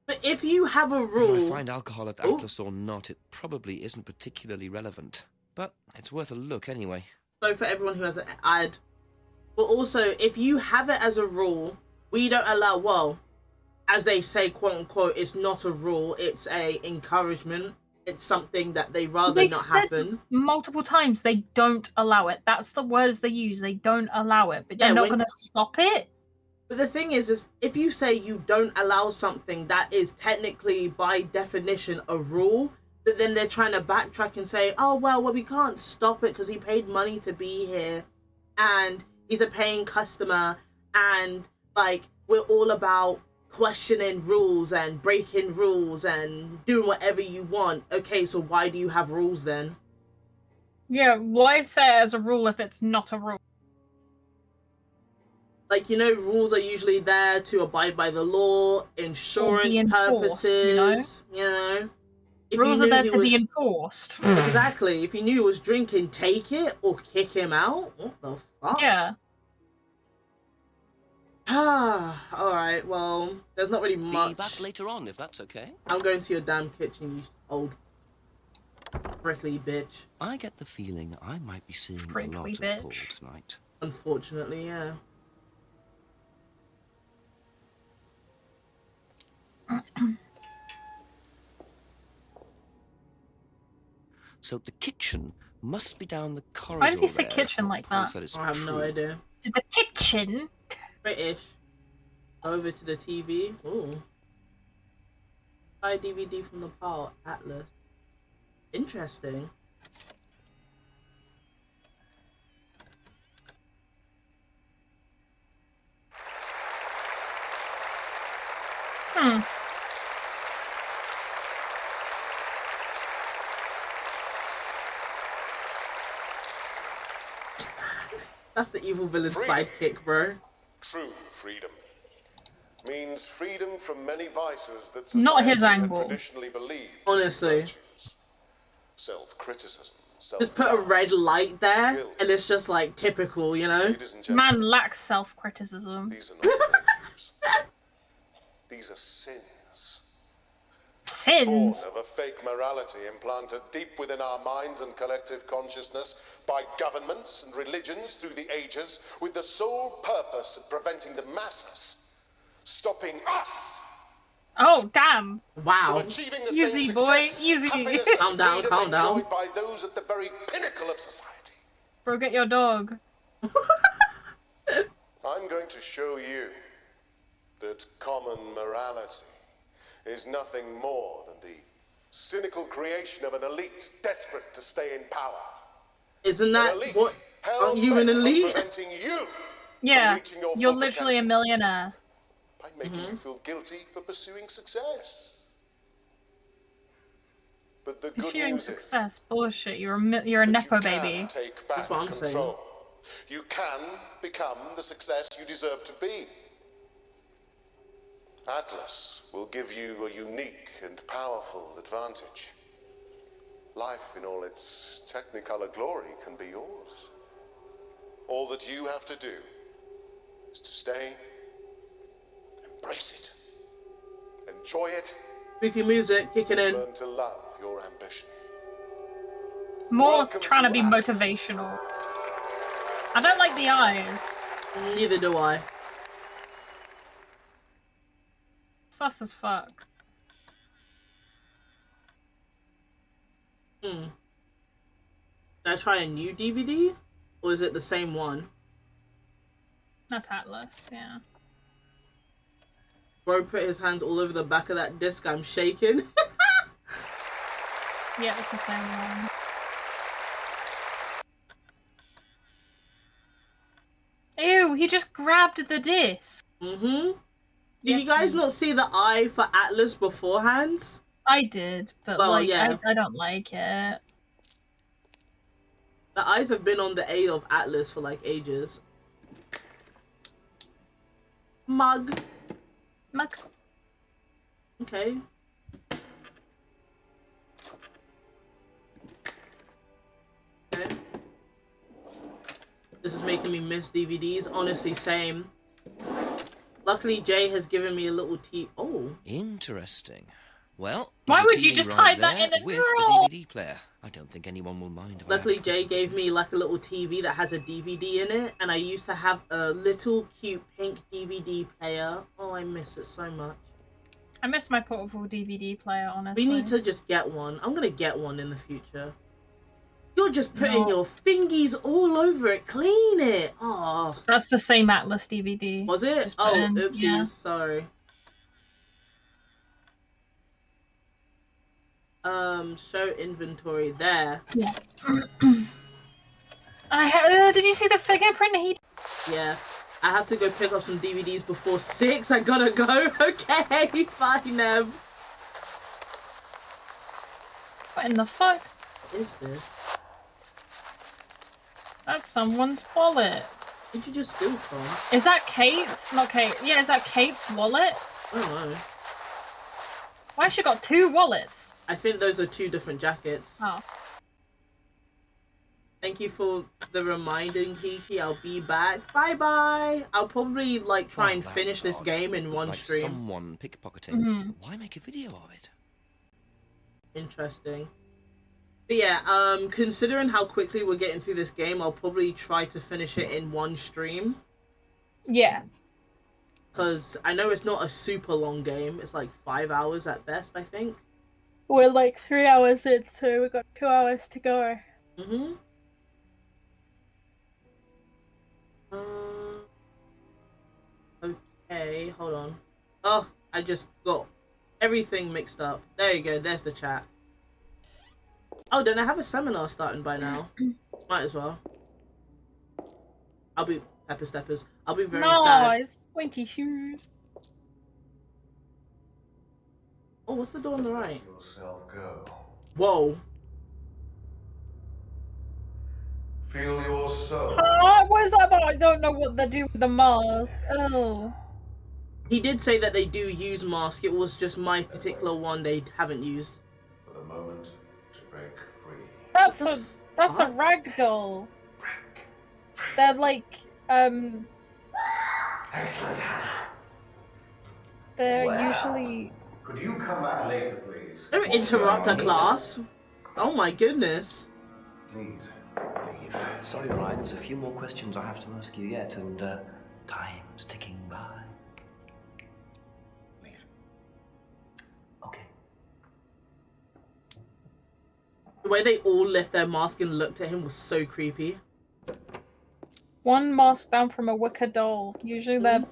But if you have a rule... Whether I find alcohol at Atlas or not, it probably isn't particularly relevant. But it's worth a look anyway. So for everyone who has an ad. But also, if you have it as a rule, we don't allow... Well, as they say, quote-unquote, it's not a rule, it's a encouragement. It's something that they rather not happen. Multiple times they don't allow it. That's the words they use. They don't allow it, but they're not going to stop it. But the thing is if you say you don't allow something that is technically by definition a rule, but then they're trying to backtrack and say, oh well we can't stop it because he paid money to be here and he's a paying customer and like we're all about questioning rules and breaking rules and doing whatever you want. Okay, so why do you have rules then? Yeah, why say it as a rule if it's not a rule? Like, you know, rules are usually there to abide by the law, insurance purposes, you know. If rules are there to be enforced. Exactly. If you knew he was drinking, take it or kick him out. What the fuck? Yeah. Alright, well, there's not really much. Be back later on, if that's okay. I'm going to your damn kitchen, you old prickly bitch. I get the feeling I might be seeing a lot of Paul tonight. Unfortunately, yeah. So the kitchen must be down the corridor. Why did you say kitchen like that? I have no idea. So the kitchen? British. Over to the TV. Ooh. Buy DVD from the pile. Atlas. Interesting. That's the evil villain's sidekick, bro. True freedom means freedom from many vices that not his society angle. traditionally believed. Honestly. Self-criticism, Just put a red light there, and it's just like typical, you know? Man lacks self-criticism. These are not virtues. These are sins. Sins? Born of a fake morality implanted deep within our minds and collective consciousness by governments and religions through the ages, with the sole purpose of preventing the masses, stopping us. Oh, damn. Wow. From achieving the Easy, same boy. success, Easy. happiness, and Calm down, freedom calm down. enjoyed by those at the very pinnacle of society. Bro, get your dog. I'm going to show you that common morality is nothing more than the cynical creation of an elite desperate to stay in power. Isn't that elite what? Aren't you an hell-bent on elite? preventing you Yeah, reaching your you're full literally a potential millionaire. by making you feel guilty for pursuing success. But the good Pursuing news success, bullshit. You're a nepo baby. take back what I'm control. You can become the success you deserve to be. Atlas will give you a unique and powerful advantage. Life in all its technicolor glory can be yours. All that you have to do is to stay, embrace it, enjoy it, Spooky music kicking in. learn to love your ambition. More Welcome trying to to be Atlas. motivational. I don't like the eyes. Neither do I. Sus as fuck. Did I try a new DVD? Or is it the same one? That's Atlas, yeah. Bro put his hands all over the back of that disc. I'm shaking. Yeah, it's the same one. Ew, he just grabbed the disc. Did you guys not see the eye for Atlas beforehand? I did, but Well, like, yeah. I don't like it. The eyes have been on the A of Atlas for like ages. Mug. Okay. Okay. This is making me miss DVDs. Honestly, same. Luckily, Jay has given me a little Oh. Interesting. Well, Why there's a would you TV just right hide that there in a with drawer? a DVD player. I don't think anyone will mind. If I Luckily, have Jay gave me like a little TV that has a DVD in it, and I used to have a little cute pink DVD player. Oh, I miss it so much. I miss my portable DVD player, honestly. We need to just get one. I'm gonna get one in the future. You're just putting No. your fingies all over it. Clean it. Oh. That's the same Atlas DVD. Was it? Just put Oh, in, oopsies. yeah. Sorry. Show inventory there. Yeah. Did you see the fingerprint he? Yeah. I have to go pick up some DVDs before 6. I gotta go. Okay. Bye, Neb. What in the fuck? What is this? That's someone's wallet. Where'd you just steal from? Is that Kate's? Not Kate. Yeah, is that Kate's wallet? I don't know. Why has she got 2 wallets? I think those are 2 different jackets. Oh. Thank you for the reminding, Kiki. I'll be back. Bye-bye. I'll probably, like, try and finish this game in one like stream. someone pickpocketing. Mhm. Why make a video of it? Interesting. But yeah, considering how quickly we're getting through this game, I'll probably try to finish it in one stream. Yeah. Because I know it's not a super long game. It's like 5 hours at best, I think. We're like 3 hours in, so we've got 2 hours to go. Mm-hmm. Okay, hold on. Oh, I just got everything mixed up. There you go, there's the chat. Oh, don't I have a seminar starting by now? Might as well. I'll be Pepper Steppers. I'll be very sad. Nice, pointy shoes. Oh, what's the door on the right? Let yourself go. Whoa. Feel your soul. What is that about? I don't know what they do with the mask. Oh. He did say that they do use mask. It was just my particular one they haven't used. For the moment to break free. That's That's a rag doll. They're like, Excellent, Hannah. they're Well, usually... Could you come back later, please? Don't interrupt a class. Oh my goodness. Please, leave. Sorry, Ryan, there's a few more questions I have to ask you yet, and time's ticking by. Leave. Okay. The way they all left their mask and looked at him was so creepy. One mask down from a wicker doll. Usually they're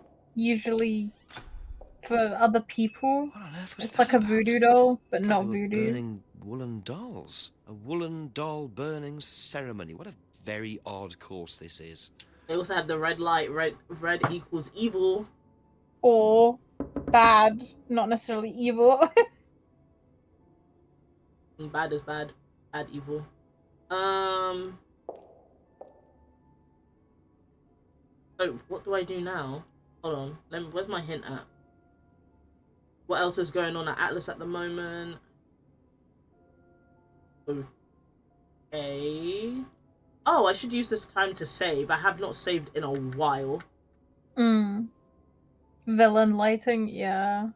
for other people. It's like a voodoo doll, but not voodoo. Burning woolen dolls. A woolen doll burning ceremony. What a very odd course this is. They also had the red light, red equals evil. Or bad, not necessarily evil. Bad is bad. Bad evil. Oh, what do I do now? Hold on. Where's my hint at? What else is going on at Atlas at the moment? Okay. Oh, I should use this time to save. I have not saved in a while. Villain lighting, yeah.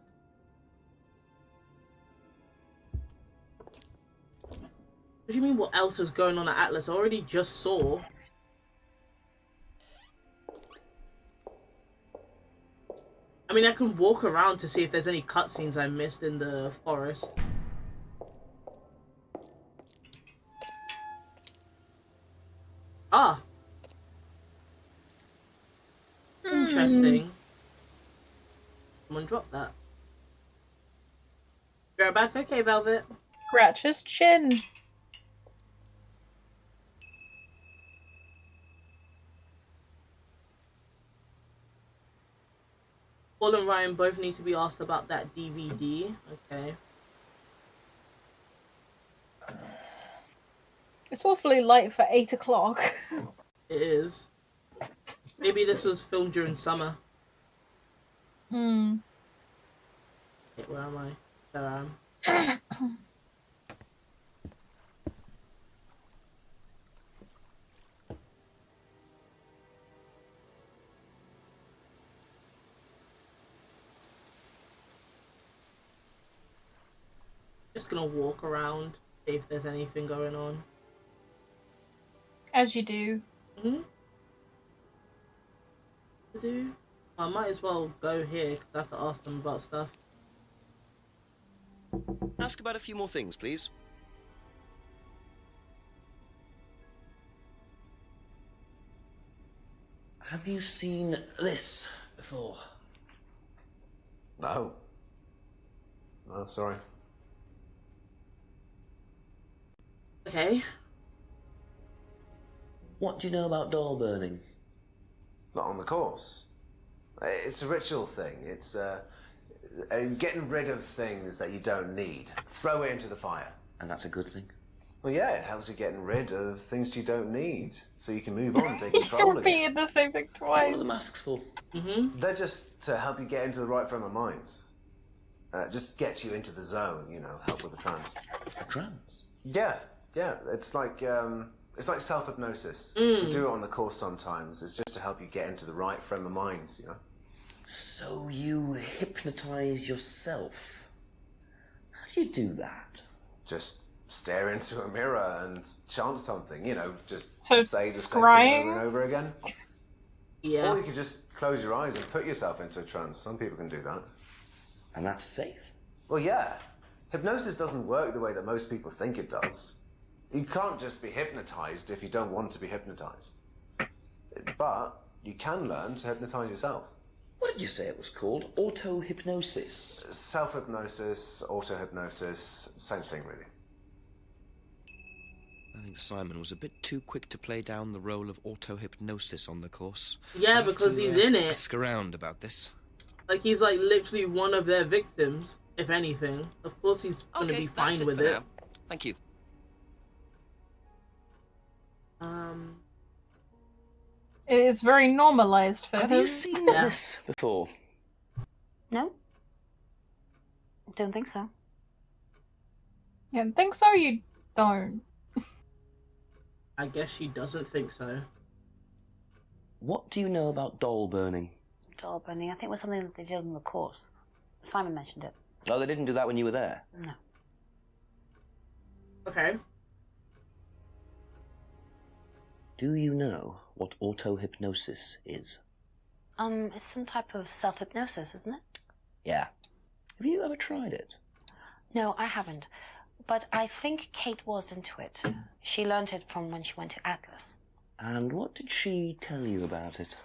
What do you mean, what else is going on at Atlas? I already just saw. I mean, I can walk around to see if there's any cutscenes I missed in the forest. Ah. Interesting. Someone dropped that. You're back? Okay, Velvet. Scratch his chin. Paul and Ryan both need to be asked about that DVD. Okay. It's awfully light for 8 o'clock. It is. Maybe this was filmed during summer. Hmm. Wait, where am I? There I am. Just gonna walk around, see if there's anything going on. As you do. I might as well go here because I have to ask them about stuff. Ask about a few more things, please. Have you seen this before? No. No, sorry. Okay. What do you know about doll burning? Not on the course. It's a ritual thing. It's getting rid of things that you don't need. Throw it into the fire. And that's a good thing? Well, yeah, it helps you getting rid of things you don't need, so you can move on and take control You again. repeated the same thing twice. What are the masks for? They're just to help you get into the right frame of mind. Just get you into the zone, you know, help with the trance. A trance? Yeah. It's like self-hypnosis. We do it on the course sometimes. It's just to help you get into the right frame of mind, you know. So you hypnotize yourself? How do you do that? Just stare into a mirror and chant something, you know, just So say the same scrying? thing over and over again. Yeah. Or you could just close your eyes and put yourself into a trance. Some people can do that. And that's safe? Well, yeah. Hypnosis doesn't work the way that most people think it does. You can't just be hypnotized if you don't want to be hypnotized. But you can learn to hypnotize yourself. What did you say it was called? Auto-hypnosis? Self-hypnosis, auto-hypnosis, same thing, really. I think Simon was a bit too quick to play down the role of auto-hypnosis on the course. Yeah, I'll have because to, he's in it. Ask around about this. Like, he's like literally one of their victims, if anything. Of course he's gonna be that's fine with for it. now. Thank you. It is very normalized for him. Have you seen this before? No? Don't think so. Yeah, think so, you don't. I guess she doesn't think so. What do you know about doll burning? Doll burning, I think it was something that they did on the course. Simon mentioned it. Oh, they didn't do that when you were there? No. Okay. Do you know what auto-hypnosis is? It's some type of self-hypnosis, isn't it? Yeah. Have you ever tried it? No, I haven't. But I think Kate was into it. She learned it from when she went to Atlas. And what did she tell you about it?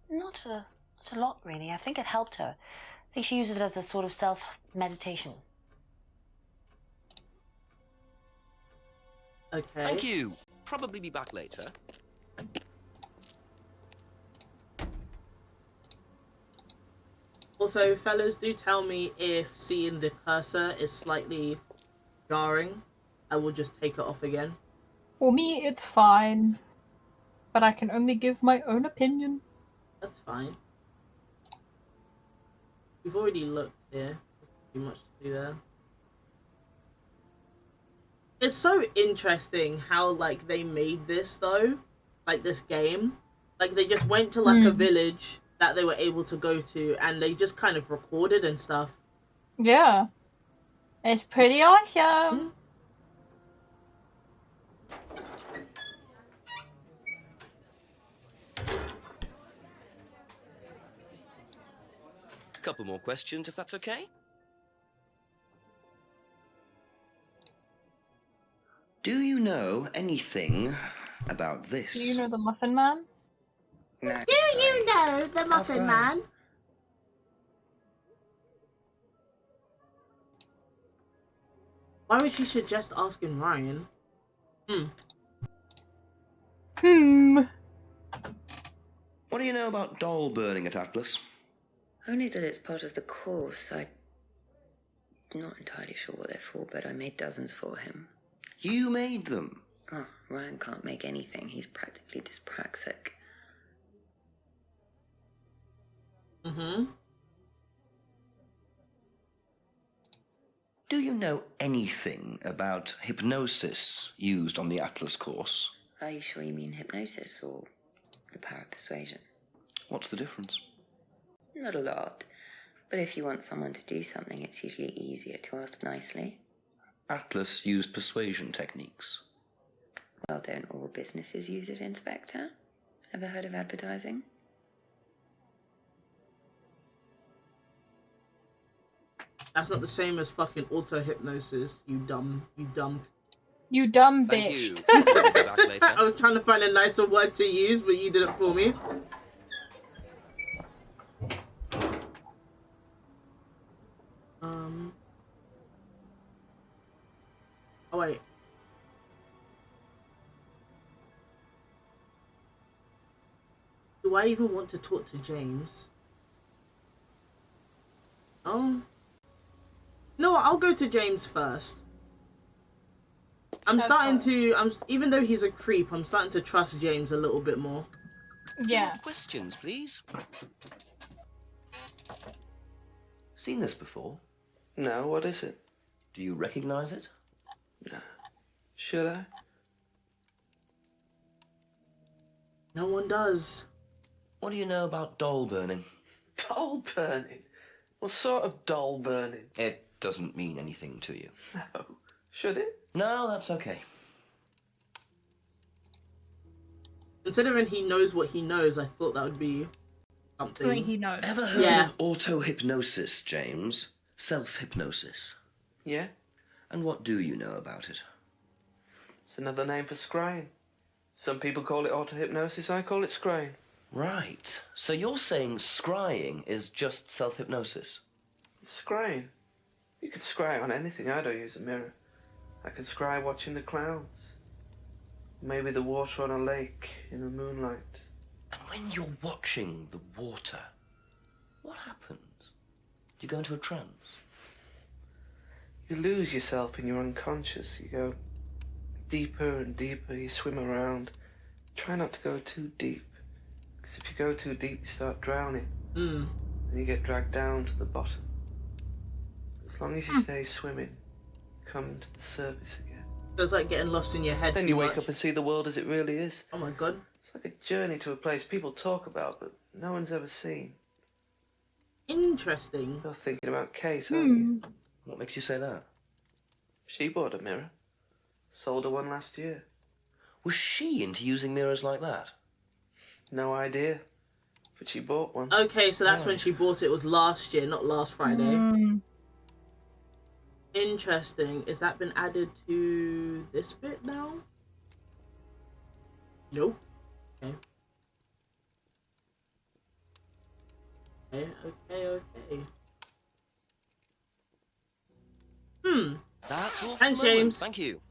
Not a lot, really. I think it helped her. I think she used it as a sort of self-meditation. Okay. Thank you. Probably be back later. Also, fellas, do tell me if seeing the cursor is slightly jarring. I will just take it off again. For me, it's fine. But I can only give my own opinion. That's fine. We've already looked here. There's too much to do there. It's so interesting how, like, they made this, though. Like, this game. Like, they just went to, like, a village that they were able to go to, and they just kind of recorded and stuff. Yeah. It's pretty awesome. Couple more questions, if that's okay? Do you know anything about this? Do you know the Muffin Man? Do you know the Muffin Man? Why would she suggest asking Ryan? What do you know about doll burning at Atlas? Only that it's part of the course. I'm not entirely sure what they're for, but I made dozens for him. You made them? Oh, Ryan can't make anything. He's practically dyspraxic. Do you know anything about hypnosis used on the Atlas course? Are you sure you mean hypnosis or the power of persuasion? What's the difference? Not a lot. But if you want someone to do something, it's usually easier to ask nicely. Atlas used persuasion techniques. Well, don't all businesses use it, Inspector? Ever heard of advertising? That's not the same as fucking auto-hypnosis, you dumb bitch. You. I'll be back later. I was trying to find a nicer word to use, but you did it for me. Oh, wait. Do I even want to talk to James? Oh. No, I'll go to James first. Even though he's a creep, I'm starting to trust James a little bit more. Yeah. Questions, please. Seen this before? No, what is it? Do you recognize it? No. Should I? No one does. What do you know about doll burning? Doll burning? What sort of doll burning? It doesn't mean anything to you. No. Should it? No, that's okay. Considering he knows what he knows, I thought that would be something he knows. Ever heard of auto-hypnosis, James? Self-hypnosis? Yeah. And what do you know about it? It's another name for scrying. Some people call it auto-hypnosis, I call it scrying. Right. So you're saying scrying is just self-hypnosis? Scrying? You can scry on anything. I don't use a mirror. I can scry watching the clouds. Maybe the water on a lake in the moonlight. And when you're watching the water, what happens? Do you go into a trance? You lose yourself in your unconscious. You go deeper and deeper. You swim around. Try not to go too deep. Because if you go too deep, you start drowning. And you get dragged down to the bottom. As long as you stay swimming, you come to the surface again. It's like getting lost in your head. Then too you wake much. up and see the world as it really is. Oh my god. It's like a journey to a place people talk about, but no one's ever seen. Interesting. You're thinking about Kate, aren't you? What makes you say that? She bought a mirror. Sold her one last year. Was she into using mirrors like that? No idea. But she bought one. Okay, so that's when she bought it. It was last year, not last Friday. Interesting. Has that been added to this bit now? Nope. Okay. Okay. That's all. Thanks, James. Thank you.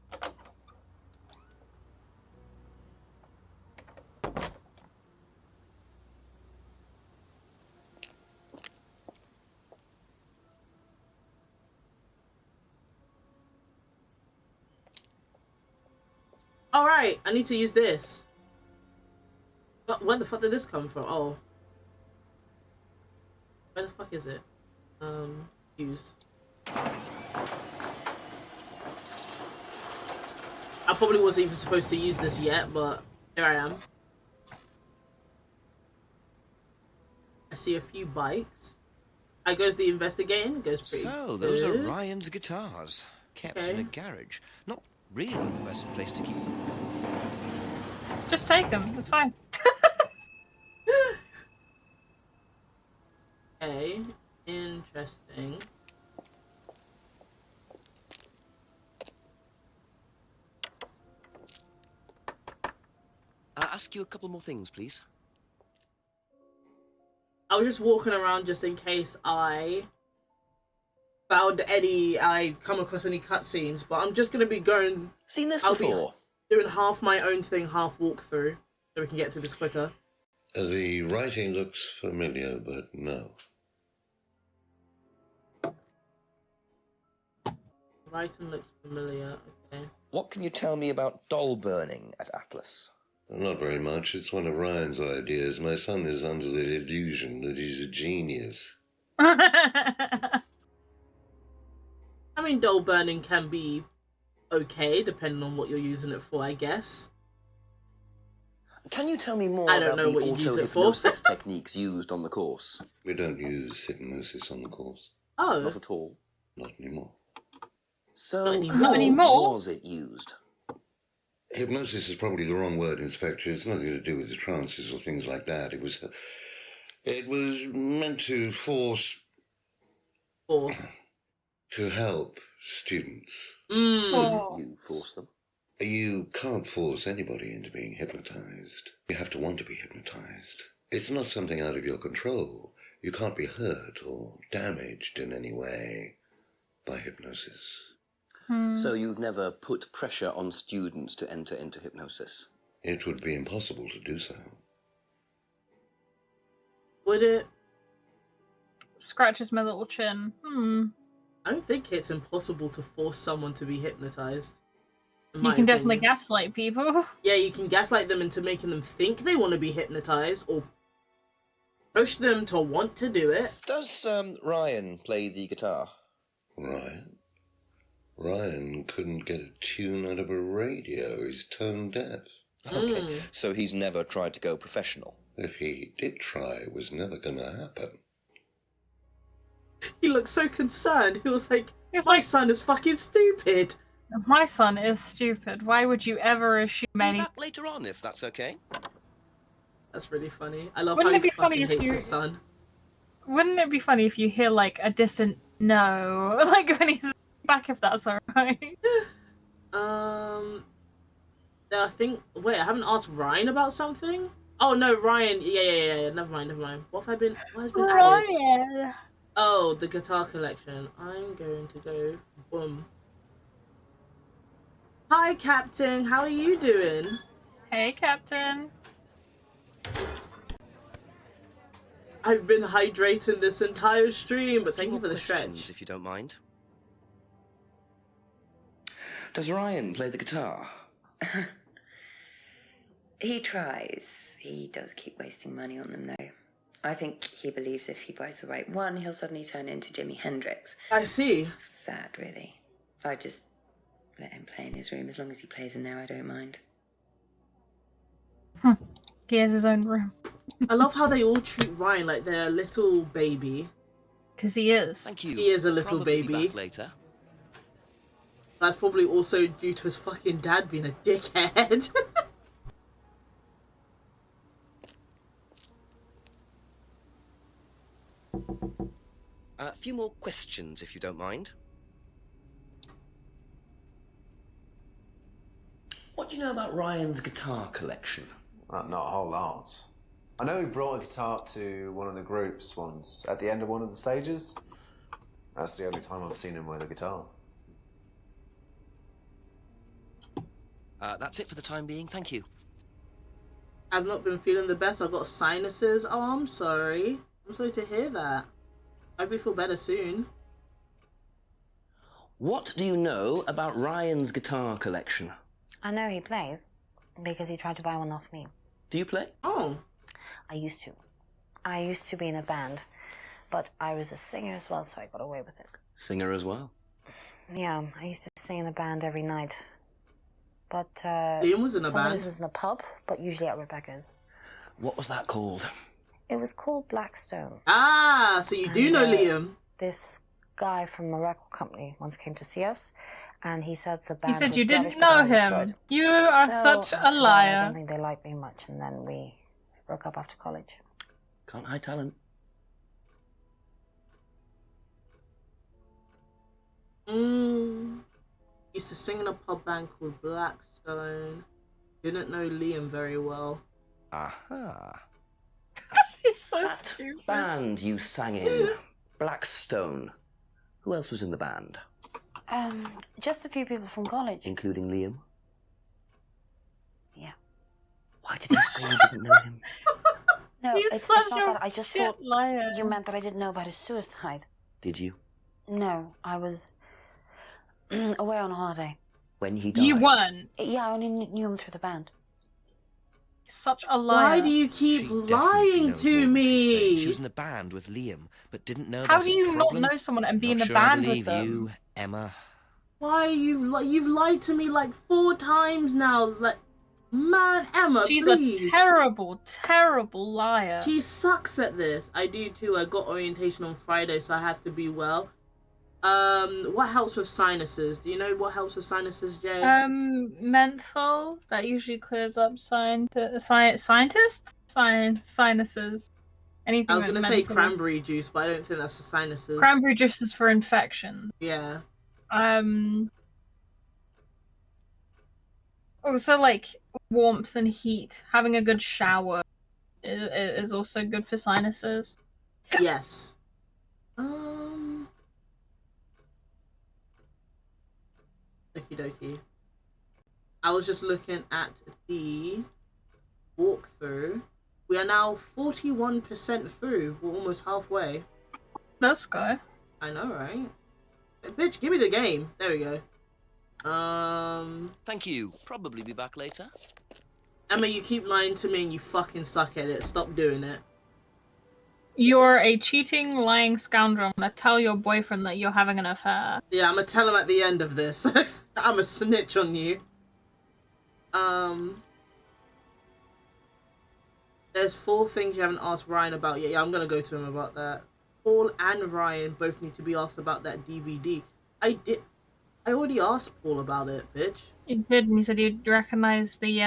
Alright, I need to use this. But where the fuck did this come from? Oh. Where the fuck is it? Use. I probably wasn't even supposed to use this yet, but here I am. I see a few bikes. How goes the investigating? Goes pretty So, those are good. Ryan's guitars, kept in a garage. Not really the best place to keep them. Just take them. It's fine. Okay, interesting. I'll ask you a couple more things, please. I was just walking around just in case I come across any cutscenes, but I'm just gonna be going. Seen this I'll before? be doing half my own thing, half walkthrough, so we can get through this quicker. The writing looks familiar, but no. Writing looks familiar. Okay. What can you tell me about doll burning at Atlas? Not very much. It's one of Ryan's ideas. My son is under the illusion that he's a genius. I mean, doll burning can be okay, depending on what you're using it for, I guess. Can you tell me more I don't about know the what you use it for. auto-hypnosis techniques used on the course? We don't use hypnosis on the course. Oh. Not at all. Not anymore. So, Not anymore. was it used? Hypnosis is probably the wrong word, Inspector. It's nothing to do with the trances or things like that. It was meant to force to help students. Could you force them? You can't force anybody into being hypnotized. You have to want to be hypnotized. It's not something out of your control. You can't be hurt or damaged in any way by hypnosis. So you've never put pressure on students to enter into hypnosis? It would be impossible to do so. Would it? Scratches my little chin. I don't think it's impossible to force someone to be hypnotized. You can definitely gaslight people. Yeah, you can gaslight them into making them think they want to be hypnotized, or push them to want to do it. Does Ryan play the guitar? Ryan couldn't get a tune out of a radio. He's tone deaf. Okay, so he's never tried to go professional? If he did try, it was never going to happen. He looked so concerned. He was like, my son is fucking stupid. My son is stupid. Why would you ever assume any... Back later on, if that's okay. That's really funny. I love Wouldn't how it be he funny fucking if hates you... his son. Wouldn't it be funny if you hear, like, a distant no? Like, when he's back, if that's alright. I think... Wait, I haven't asked Ryan about something? Oh, no, Ryan... Yeah. Never mind. What has been added? Ryan! Oh, the guitar collection. I'm going to go... Boom. Hi, Captain. How are you doing? Hey, Captain. I've been hydrating this entire stream, but thank you for the Questions, stretch. if you don't mind. Does Ryan play the guitar? He tries. He does keep wasting money on them, though. I think he believes if he buys the right one, he'll suddenly turn into Jimi Hendrix. I see. Sad, really. I just let him play in his room. As long as he plays in there, I don't mind. He has his own room. I love how they all treat Ryan like they're a little baby. Because he is. Thank you. He is a little Probably be baby. back later. That's probably also due to his fucking dad being a dickhead. A few more questions, if you don't mind. What do you know about Ryan's guitar collection? Not a whole lot. I know he brought a guitar to one of the groups once, at the end of one of the stages. That's the only time I've seen him with a guitar. That's it for the time being, thank you. I've not been feeling the best. I've got sinuses. Oh, I'm sorry. I'm sorry to hear that. I hope you feel better soon. What do you know about Ryan's guitar collection? I know he plays, because he tried to buy one off me. Do you play? Oh. I used to. I used to be in a band, but I was a singer as well, so I got away with it. Singer as well? Yeah, I used to sing in a band every night. But Liam was in a sometimes band. it was in a pub, but usually at Rebecca's. What was that called? It was called Blackstone. Ah, so you do know Liam. This guy from a record company once came to see us, and he said the You band said was you rubbish, didn't but know I was him. good. You are So, such a after while, I liar. don't think they liked me much, and then we broke up after college. Can't hide talent. Used to sing in a pub band called Blackstone. Didn't know Liam very well. Aha. He's so That stupid. band you sang in, Blackstone. Who else was in the band? Just a few people from college. Including Liam? Yeah. Why did you say you didn't know him? No, He's it's such not a that. I just shit thought liar. you meant that I didn't know about his suicide. Did you? No, I was away on holiday. When he died? You won. Yeah, I only knew him through the band. Such a liar. Why do you keep She definitely lying knows to more than she's saying. me? She was in a band with Liam, but didn't know How about do his you problem. not know someone and be in Not a sure I band with believe them? you, Emma. Why you've lied to me like 4 times now? Like, man, Emma, She's please. a terrible, terrible liar. She sucks at this. I do too. I got orientation on Friday, so I have to be well. What helps with sinuses? Do you know what helps with sinuses, Jay? Menthol. That usually clears up sinuses. Anything. I was gonna with say menthol. cranberry juice, but I don't think that's for sinuses. Cranberry juice is for infection. Yeah. Also, like warmth and heat. Having a good shower is also good for sinuses. Yes. Okie dokie. I was just looking at the walkthrough. We are now 41% through. We're almost halfway. Let's go. I know, right? Bitch, give me the game. There we go. Thank you. Probably be back later. Emma, you keep lying to me and you fucking suck at it. Stop doing it. You're a cheating, lying scoundrel. I'm gonna tell your boyfriend that you're having an affair. Yeah, I'm gonna tell him at the end of this. I'm a snitch on you. There's 4 things you haven't asked Ryan about yet. Yeah, I'm gonna go to him about that. Paul and Ryan both need to be asked about that DVD. I already asked Paul about it, bitch. You did, and he said you recognise the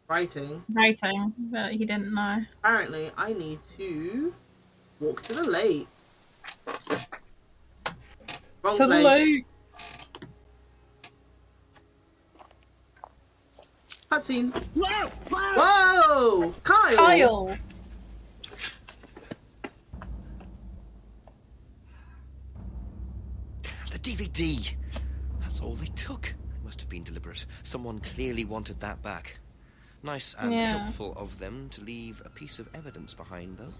Writing. but he didn't know. Apparently, I need to walk to the lake. Wrong To the place. lake. Cutscene. Whoa! Kyle! Kyle! The DVD! That's all they took. It must have been deliberate. Someone clearly wanted that back. Nice and helpful of them to leave a piece of evidence behind, though.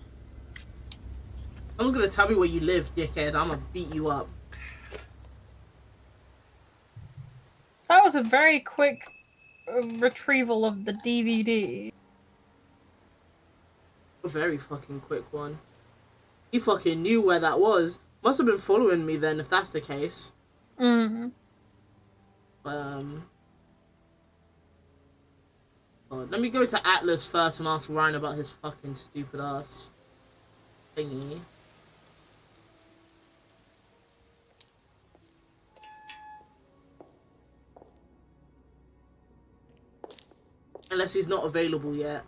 Someone's gonna tell me where you live, dickhead. I'm gonna beat you up. That was a very quick retrieval of the DVD. A very fucking quick one. He fucking knew where that was. Must have been following me then, if that's the case. Let me go to Atlas first and ask Ryan about his fucking stupid ass thingy. Unless he's not available yet.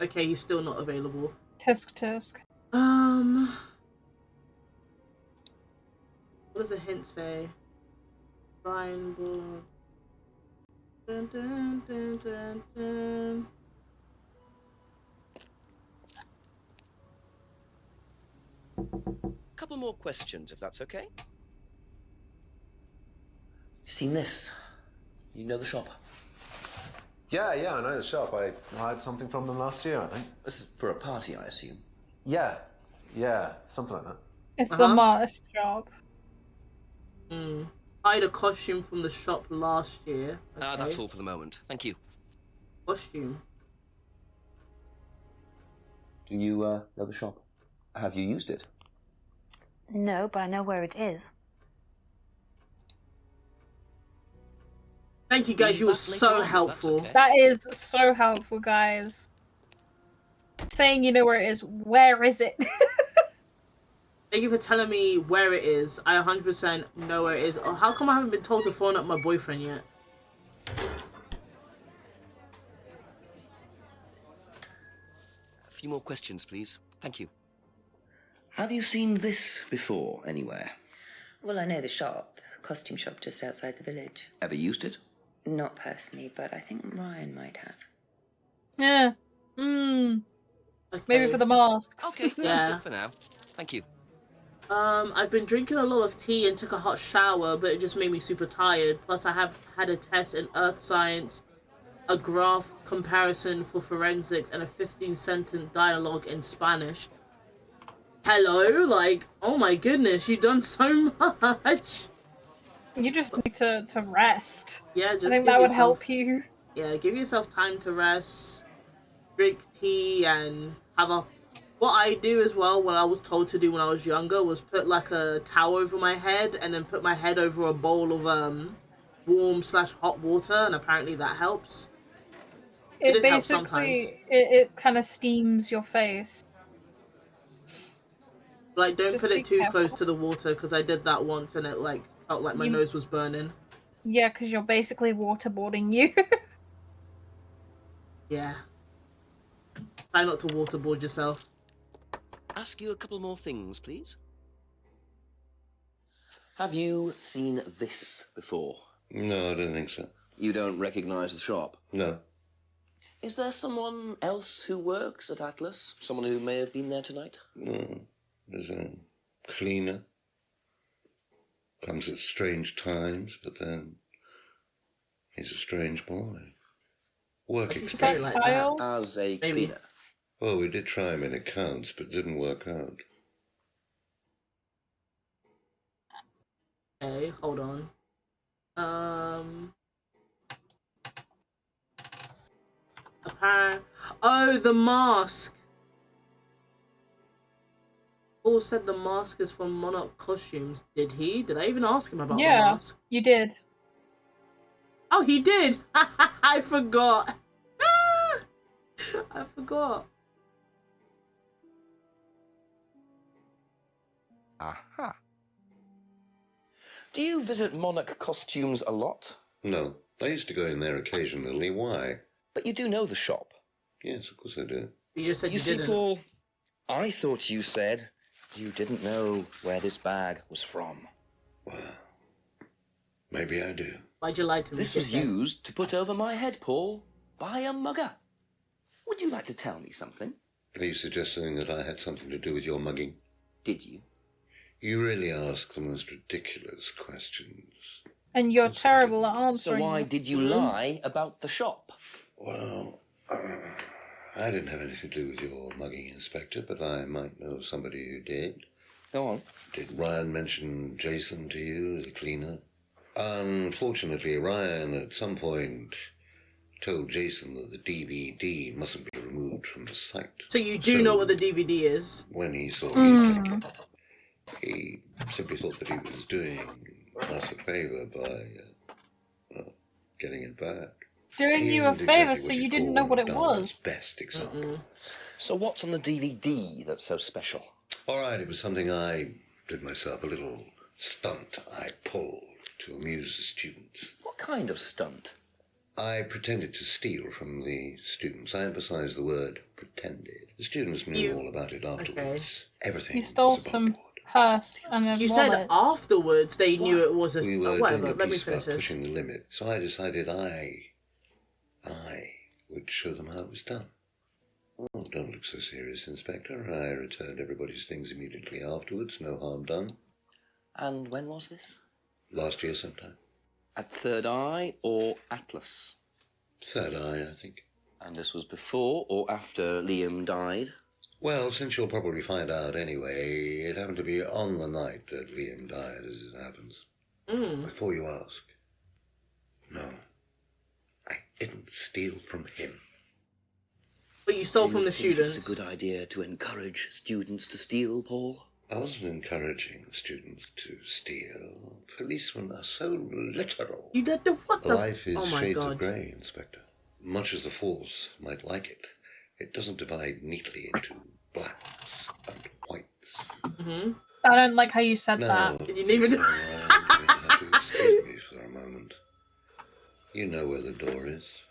Okay, he's still not available. Tisk. What does a hint say? Ryan Bull. Dun, dun, dun, dun, dun. Couple more questions, if that's okay. Seen this? You know the shop? Yeah, I know the shop. I hired something from them last year, I think. This is for a party, I assume. Yeah, something like that. It's a mask shop. I had a costume from the shop last year. Okay. That's all for the moment. Thank you. Costume. Do you know the shop? Have you used it? No, but I know where it is. Thank you guys, you were so helpful. Okay. That is so helpful, guys. Saying you know where it is, where is it? Thank you for telling me where it is. I 100% know where it is. Oh, how come I haven't been told to phone up my boyfriend yet? A few more questions, please. Thank you. Have you seen this before, anywhere? Well, I know the shop, costume shop just outside the village. Ever used it? Not personally, but I think Ryan might have. Yeah. Okay. Maybe for the masks. Okay, that's it for now. Thank you. I've been drinking a lot of tea and took a hot shower, but it just made me super tired. Plus, I have had a test in earth science, a graph comparison for forensics, and a 15-sentence dialogue in Spanish. Hello? Like, oh my goodness, you've done so much. You just need to rest. Yeah, just I think give that would yourself- help you. Yeah, give yourself time to rest, drink tea, and have a... What I do as well, what I was told to do when I was younger, was put like a towel over my head and then put my head over a bowl of warm/hot water, and apparently that helps. It did help sometimes. basically it kind of steams your face. Like, don't Just put be it too careful. close to the water, because I did that once and it like felt like my nose was burning. Yeah, because you're basically waterboarding you. Yeah. Try not to waterboard yourself. Ask you a couple more things, please. Have you seen this before? No, I don't think so. You don't recognise the shop? No. Is there someone else who works at Atlas? Someone who may have been there tonight? No. There's a cleaner. Comes at strange times, but then he's a strange boy. Work experience. Like that. As a Maybe. cleaner? Well, we did try him in accounts, but it didn't work out. Okay, hold on. Oh, the mask. Paul said the mask is from Monarch Costumes. Did he? Did I even ask him about the mask? You did. Oh, he did! I forgot. I forgot. Aha. Do you visit Monarch Costumes a lot? No. I used to go in there occasionally. Why? But you do know the shop? Yes, of course I do. You just said you see, didn't. Paul, I thought you said you didn't know where this bag was from. Well, maybe I do. Why'd you lie to me? This was dickhead? used to put over my head, Paul, by a mugger. Would you like to tell me something? Are you suggesting that I had something to do with your mugging? Did you? You really ask the most ridiculous questions. And you're terrible at answering. So why did you lie about the shop? Well, I didn't have anything to do with your mugging, Inspector, but I might know of somebody who did. Go on. Did Ryan mention Jason to you as a cleaner? Unfortunately, Ryan at some point told Jason that the DVD mustn't be removed from the site. So you do know what the DVD is? When he saw me take it, he simply thought that he was doing us a favour by getting it back. Doing you a favour, so you didn't know what it was. Best example. So what's on the DVD that's so special? All right, it was something I did myself, a little stunt I pulled to amuse the students. What kind of stunt? I pretended to steal from the students. I emphasise the word pretended. The students knew all about it afterwards. Everything. You stole some purse and a You wallet. said afterwards they knew it was a... We were whatever, doing a let me piece finish about this. pushing the limit, so I decided I would show them how it was done. Oh, don't look so serious, Inspector. I returned everybody's things immediately afterwards. No harm done. And when was this? Last year sometime. At Third Eye or Atlas? Third Eye, I think. And this was before or after Liam died? Well, since you'll probably find out anyway, it happened to be on the night that Liam died, as it happens. Before you ask, no, I didn't steal from him. But you stole from the students. It's a good idea to encourage students to steal, Paul? I wasn't encouraging students to steal. Policemen are so literal. You did the what the... Life is oh my shades God. of grey, Inspector. Much as the Force might like it, it doesn't divide neatly into blacks and whites. I don't like how you said No. that. You didn't even... You have to excuse me for a moment. You know where the door is.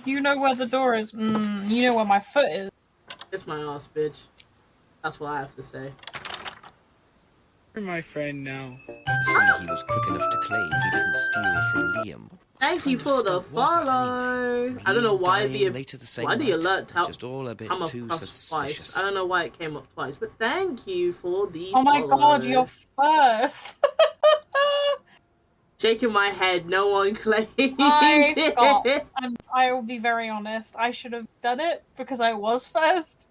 You know where the door is. You know where my foot is. It's my ass, bitch. That's what I have to say. You're my friend now. See, he was quick enough to claim he didn't steal from Liam. Thank you for the follow. I don't know why the alert just all a bit come too across suspicious. twice. I don't know why it came up twice, but thank you for the Oh my follow. God, you're first. Shaking my head, no one claimed I it. forgot. And I will be very honest. I should have done it because I was first.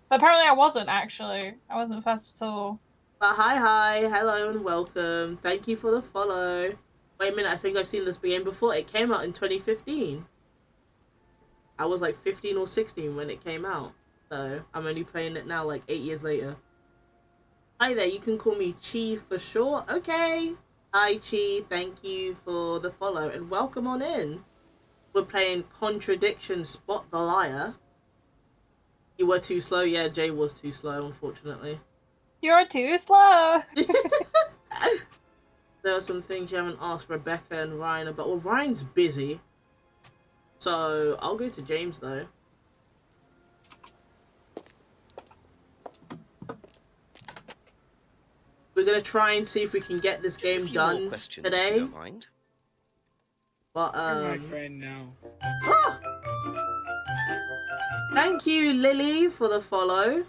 But apparently I wasn't, actually. I wasn't first at all. But hi, hello and welcome. Thank you for the follow. Wait a minute, I think I've seen this game before. It came out in 2015. I was like 15 or 16 when it came out. So I'm only playing it now like 8 years later. Hi there, you can call me Chi for short. Okay. Hi Chi, thank you for the follow and welcome on in. We're playing Contradiction, Spot the Liar. You were too slow. Yeah, Jay was too slow, unfortunately. You're too slow. There are some things you haven't asked Rebecca and Ryan about. Well, Ryan's busy. So, I'll go to James, though. We're going to try and see if we can get this game done today. If you don't mind. But, You're my friend now. Thank you, Lily, for the follow.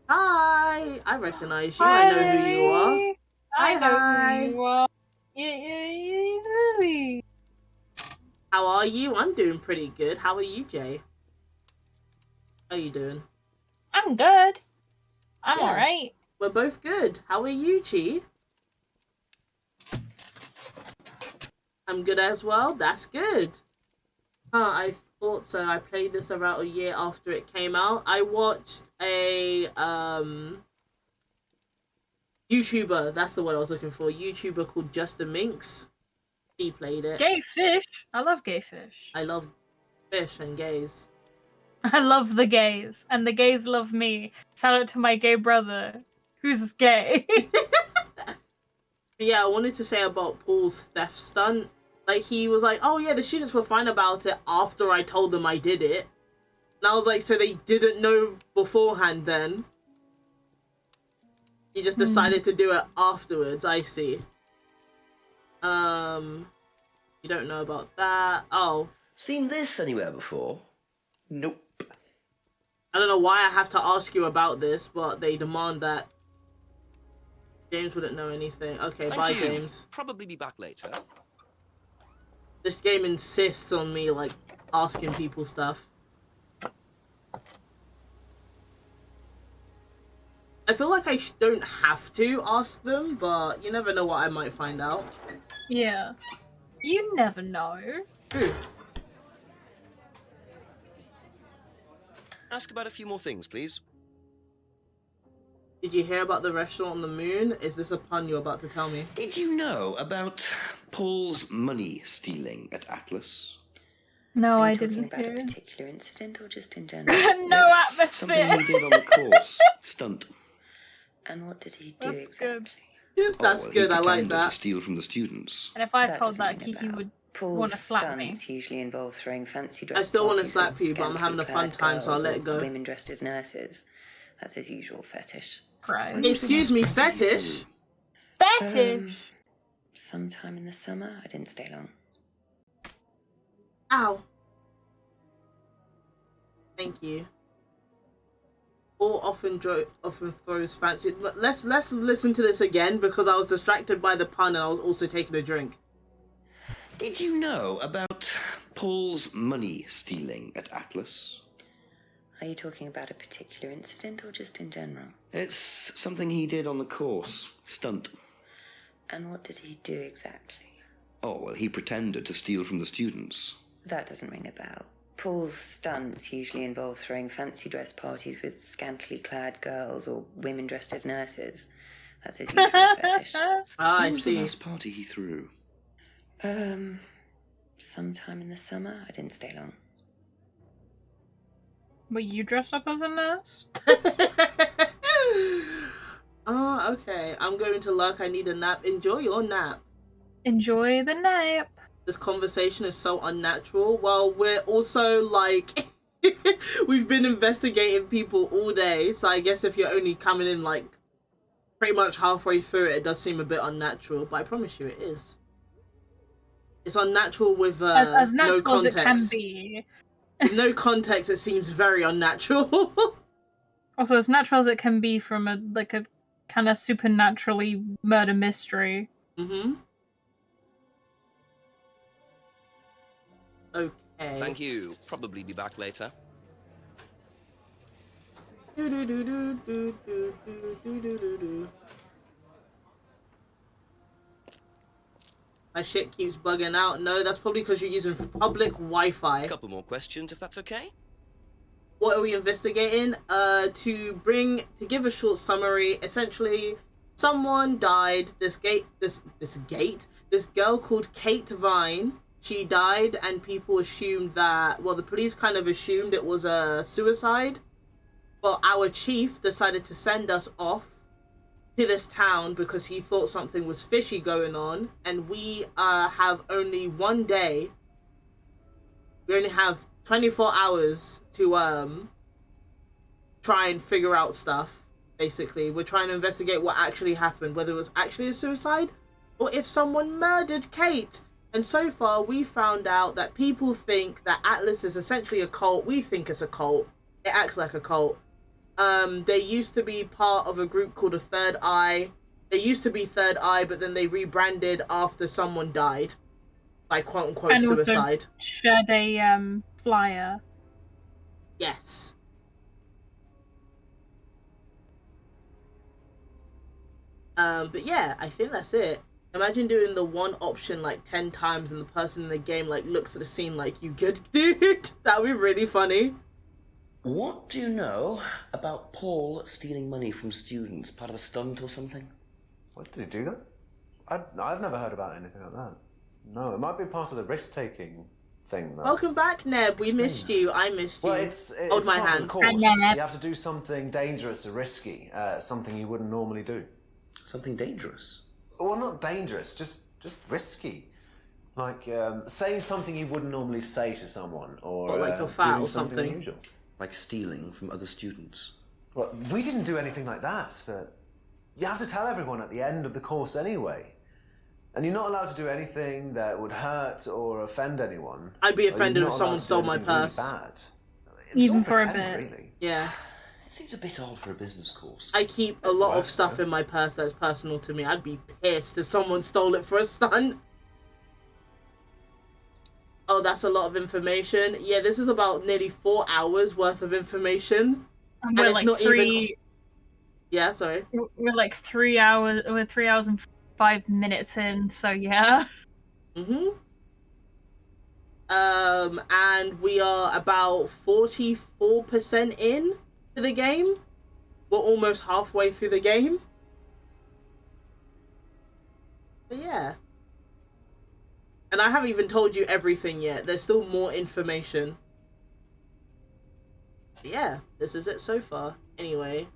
Hi! I recognize you. Hi, I know who you are. Lily. I know Hi. who you are. Lily. How are you? I'm doing pretty good. How are you, Jay? How are you doing? I'm good. I'm Yeah. alright. We're both good. How are you, Chi? I'm good as well. That's good. I thought so. I played this about a year after it came out. I watched a YouTuber. That's the word I was looking for. YouTuber called Justin Minks. He played it. Gay fish. I love gay fish. I love fish and gays. I love the gays. And the gays love me. Shout out to my gay brother, who's gay. But yeah, I wanted to say about Paul's theft stunt. Like, he was like, oh yeah, the students were fine about it after I told them I did it. And I was like, so they didn't know beforehand then? You just decided to do it afterwards, I see. You don't know about that. Oh. Seen this anywhere before? Nope. I don't know why I have to ask you about this, but they demand that. James wouldn't know anything. Okay, Thank bye, you. James. Probably be back later. This game insists on me, like, asking people stuff. I feel like I don't have to ask them, but you never know what I might find out. Yeah. You never know. Ask about a few more things, please. Did you hear about the restaurant on the moon? Is this a pun you're about to tell me? Did you know about Paul's money stealing at Atlas? No, Are you I talking didn't about hear. a particular incident or just in general? No It's atmosphere. something he did on the course. Stunt. And what did he do That's exactly? That's He good, I like pretended that. to steal from the students. And if I That told doesn't that, ring a Kiki bell. would Paul's want to slap me. stunts usually involve throwing fancy dress I still want to parties slap with you, but I'm having a fun scantily time, so I'll clad let it girls or go. Women dressed as nurses. That's his usual fetish. Right. Excuse me, fetish? Fetish? Sometime in the summer, I didn't stay long. Ow. Thank you. Paul often throws fancy. But let's listen to this again because I was distracted by the pun and I was also taking a drink. Did you know about Paul's money stealing at Atlas? Are you talking about a particular incident or just in general? It's something he did on the course. Stunt. And what did he do exactly? He pretended to steal from the students. That doesn't ring a bell. Paul's stunts usually involve throwing fancy dress parties with scantily clad girls or women dressed as nurses. That's his usual fetish. I When was see. the last party he threw? Sometime in the summer, I didn't stay long. Were you dressed up as a nurse? Okay. I'm going to luck. I need a nap. Enjoy your nap. Enjoy the nap. This conversation is so unnatural. Well, we're also like we've been investigating people all day, so I guess if you're only coming in like pretty much halfway through it does seem a bit unnatural, but I promise you it is. It's unnatural with As natural no context. as it can be. With no context, it seems very unnatural. Also, as natural as it can be from a kind of supernaturally murder mystery. Mm-hmm. Okay. Thank you. Probably be back later. My shit keeps bugging out. No, that's probably because you're using public Wi-Fi. A couple more questions, if that's okay. What are we investigating? To give a short summary, essentially, someone died. This girl called Kate Vine. She died, and people assumed that, the police kind of assumed it was a suicide. But our chief decided to send us off to this town because he thought something was fishy going on, and we have only one day. We only have 24 hours to try and figure out stuff. Basically, we're trying to investigate what actually happened, whether it was actually a suicide or if someone murdered Kate. And so far, we found out that people think that Atlas is essentially a cult. We think it's a cult. It acts like a cult. They used to be part of a group called a Third Eye. They used to be Third Eye, but then they rebranded after someone died. Like, quote-unquote, And suicide. also shared a flyer. Yes. But yeah, I think that's it. Imagine doing the one option like 10 times and the person in the game like looks at the scene like, you good, dude? That would be really funny. What do you know about Paul stealing money from students? Part of a stunt or something? What, did he do that? I've never heard about anything like that. No, it might be part of the risk-taking thing, though. Welcome back, Neb. We missed you. I missed you. Well, it's Hold my part of hand. the course. You have to do something dangerous or risky, something you wouldn't normally do. Something dangerous? Well, not dangerous, just risky. Like saying something you wouldn't normally say to someone, or like you're fat doing or something something. unusual. Like stealing from other students? Well, we didn't do anything like that, but you have to tell everyone at the end of the course anyway. And you're not allowed to do anything that would hurt or offend anyone. I'd be Or you're offended not if someone allowed to do stole my anything really purse. bad. Even It's all for a pretend, bit. really. Yeah. It seems a bit odd for a business course. I keep a lot of stuff in my purse that's personal to me. I'd be pissed if someone stole it for a stunt. Oh, that's a lot of information. Yeah, this is about nearly 4 hours worth of information. And we're it's like not three. even. Yeah, sorry. We're like 3 hours. We're 3 hours and 5 minutes in. So yeah. Mhm. And we are about 44% in to the game. We're almost halfway through the game. But yeah. And I haven't even told you everything yet. There's still more information. But yeah, this is it so far. Anyway,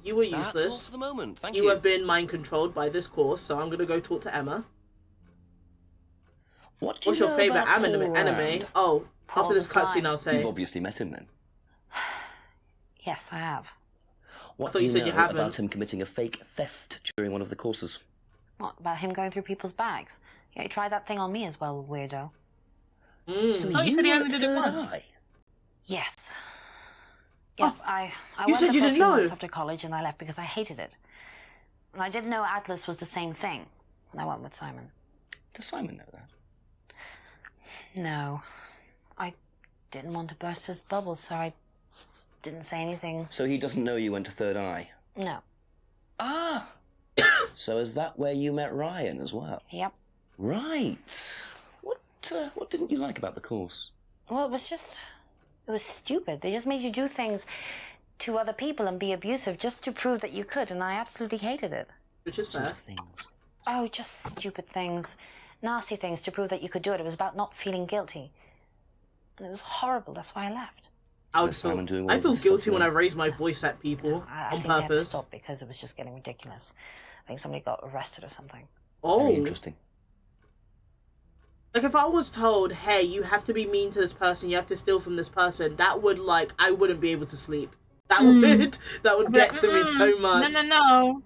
you were useless. That's all for the moment. Thank You you. have been mind controlled by this course, so I'm gonna go talk to Emma. What do What's you your know favorite about anime? Paul Rand? Oh, Paul after this the Slime. cutscene, I'll say. You've obviously met him then. Yes, I have. What thought do you you said know you haven't. about him committing a fake theft during one of the courses? What, about him going through people's bags? Yeah, he tried that thing on me as well, weirdo. So Oh, you said he were only at did it Third once. Eye? Yes. Yes, I you went said there you for a didn't few know. months after college and I left because I hated it. And I didn't know Atlas was the same thing. And I went with Simon. Does Simon know that? No. I didn't want to burst his bubble, so I didn't say anything. So he doesn't know you went to Third Eye? No. Ah! So is that where you met Ryan as well? Yep. Right. What didn't you like about the course? Well, it was stupid. They just made you do things to other people and be abusive just to prove that you could, and I absolutely hated it. Which is Sort fair. of things. Oh, just stupid things. Nasty things to prove that you could do it. It was about not feeling guilty. And it was horrible. That's why I left. Was Simon doing all I of feel this stuff guilty when I now? raise my voice at people I on think they had to purpose. stop because it was just getting ridiculous. I think somebody got arrested or something. Oh. Very interesting. Like, if I was told, hey, you have to be mean to this person, you have to steal from this person, that would, like, I wouldn't be able to sleep. That would get to me so much. No.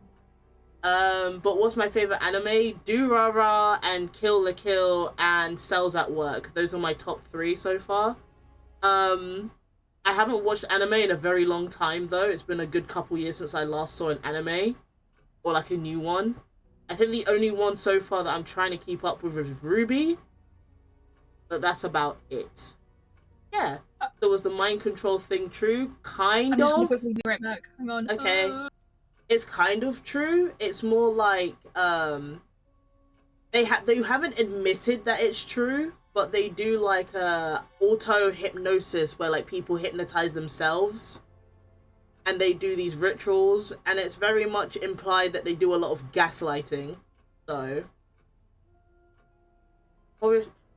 But what's my favorite anime? Durara and Kill la Kill and Cells at Work. Those are my top 3 so far. I haven't watched anime in a very long time, though. It's been a good couple years since I last saw an anime. Or, like, a new one. I think the only one so far that I'm trying to keep up with is Ruby. But that's about it. Yeah. So was the mind control thing true? Kind I'm just gonna of. quickly be right back. Hang on. Okay. It's kind of true. It's more like they haven't admitted that it's true, but they do like auto hypnosis where like people hypnotize themselves and they do these rituals, and it's very much implied that they do a lot of gaslighting. So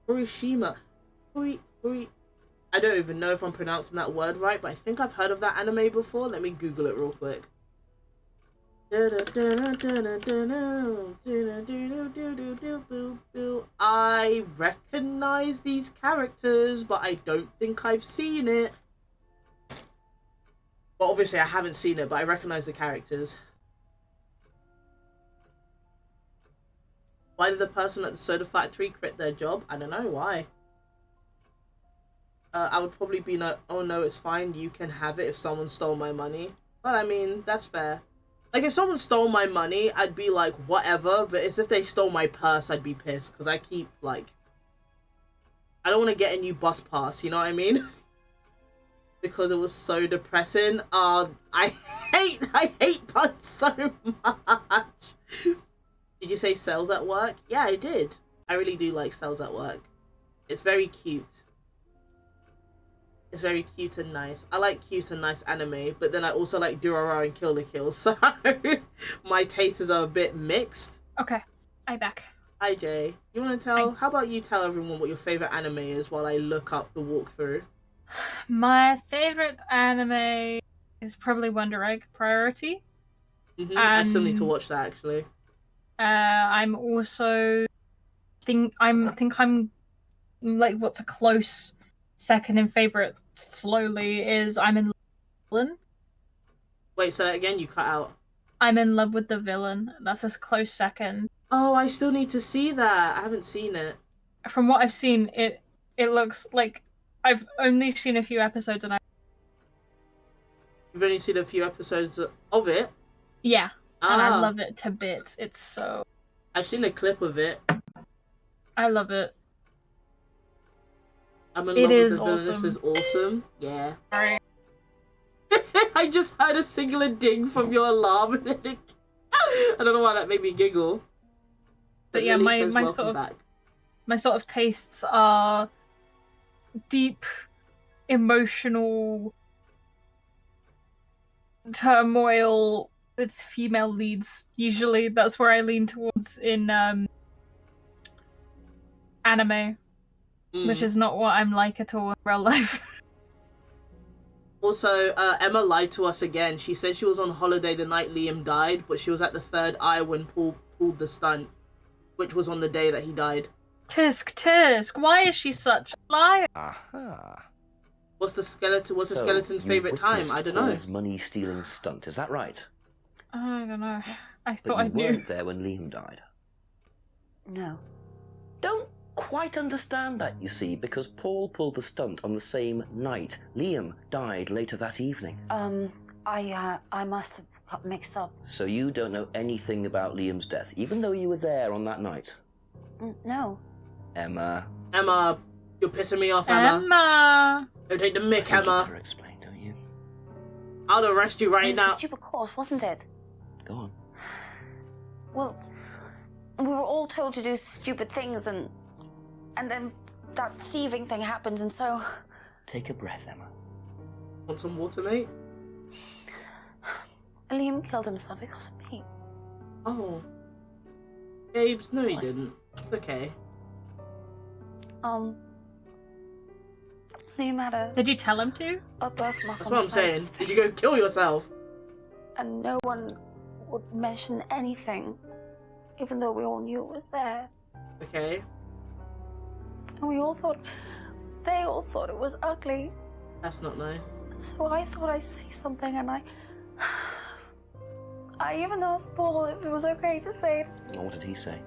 Horishima. I don't even know if I'm pronouncing that word right, but I think I've heard of that anime before. Let me Google it real quick. I recognize these characters, but I don't think I've seen it. Well, obviously I haven't seen it, but I recognize the characters. Why did the person at the soda factory quit their job? I don't know why. I would probably be like, oh no, it's fine, you can have it if someone stole my money. But I mean, that's fair. Like, if someone stole my money, I'd be like, whatever, but it's if they stole my purse, I'd be pissed, because I keep, like... I don't want to get a new bus pass, you know what I mean? Because it was so depressing. I hate puns so much. Did you say Cells at Work? Yeah, I did. I really do like Cells at Work. It's very cute. It's very cute and nice. I like cute and nice anime, but then I also like Durara and Kill la Kill, so my tastes are a bit mixed. Okay, I'm back. Hi, Jay. You want to tell? How about you tell everyone what your favorite anime is while I look up the walkthrough? My favorite anime is probably Wonder Egg Priority. I still need to watch that, actually. I'm also think I'm like what's a close second and favorite slowly is I'm in love with the villain. Wait, so again, you cut out. I'm in love with the villain. That's a close second. Oh, I still need to see that. I haven't seen it. From what I've seen, it looks like I've only seen a few episodes and You've only seen a few episodes of it? Yeah. And I love it to bits. It's so... I've seen a clip of it. I love it. I'm in love with the villain. This is awesome. Yeah. I just heard a singular ding from your alarm. I don't know why that made me giggle. But yeah, Lily says, my "Welcome sort of back." my sort of tastes are deep emotional turmoil with female leads. Usually that's where I lean towards in anime, which is not what I'm like at all in real life. Also, Emma lied to us again. She said she was on holiday the night Liam died, but she was at the third eye when Paul pulled the stunt, which was on the day that he died. Tisk, why is she such a liar? Aha. What's the skeleton's favorite time? I don't know. Paul's money-stealing stunt, is that right? I don't know. I But thought you I knew. weren't there when Liam died. No. Don't quite understand that, you see, because Paul pulled the stunt on the same night. Liam died later that evening. I must have got mixed up. So you don't know anything about Liam's death, even though you were there on that night? No. Emma. Emma, you're pissing me off, Emma. Emma! Don't take the mick, You Emma. better explain, don't you? I'll arrest you right It was now. a stupid course, wasn't it? Go on. Well, we were all told to do stupid things, and then that thieving thing happened, and so... Take a breath, Emma. Want some water, mate? Liam killed himself because of me. Oh. Babes, no he didn't. It's okay. Liam had a... Did you tell him to? A birthmark That's on what the I'm side of saying. his Did you go face. kill yourself? And no one would mention anything, even though we all knew it was there. Okay. And we all thought... They all thought it was ugly. That's not nice. So I thought I'd say something, and I even asked Paul if it was okay to say it. And what did he say?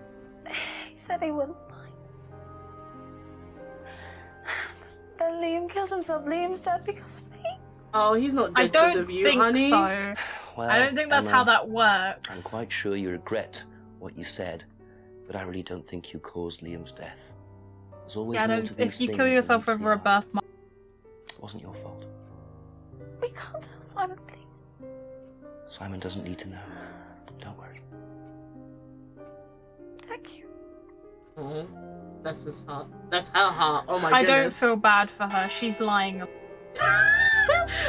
He said he wouldn't mind. Then Liam killed himself. Liam's dead because of me. Oh, he's not I dead because don't of you, think honey. so. Well, I don't think that's Emma, how that works. I'm quite sure you regret what you said, but I really don't think you caused Liam's death. There's always Yeah, more don't, to these if you things kill than yourself meets the over a eye. birthmark. It wasn't your fault. We can't tell Simon, please. Simon doesn't need to know. Don't worry. Thank you. Oh, that's his heart. That's her heart. Oh my I goodness. don't feel bad for her. She's lying.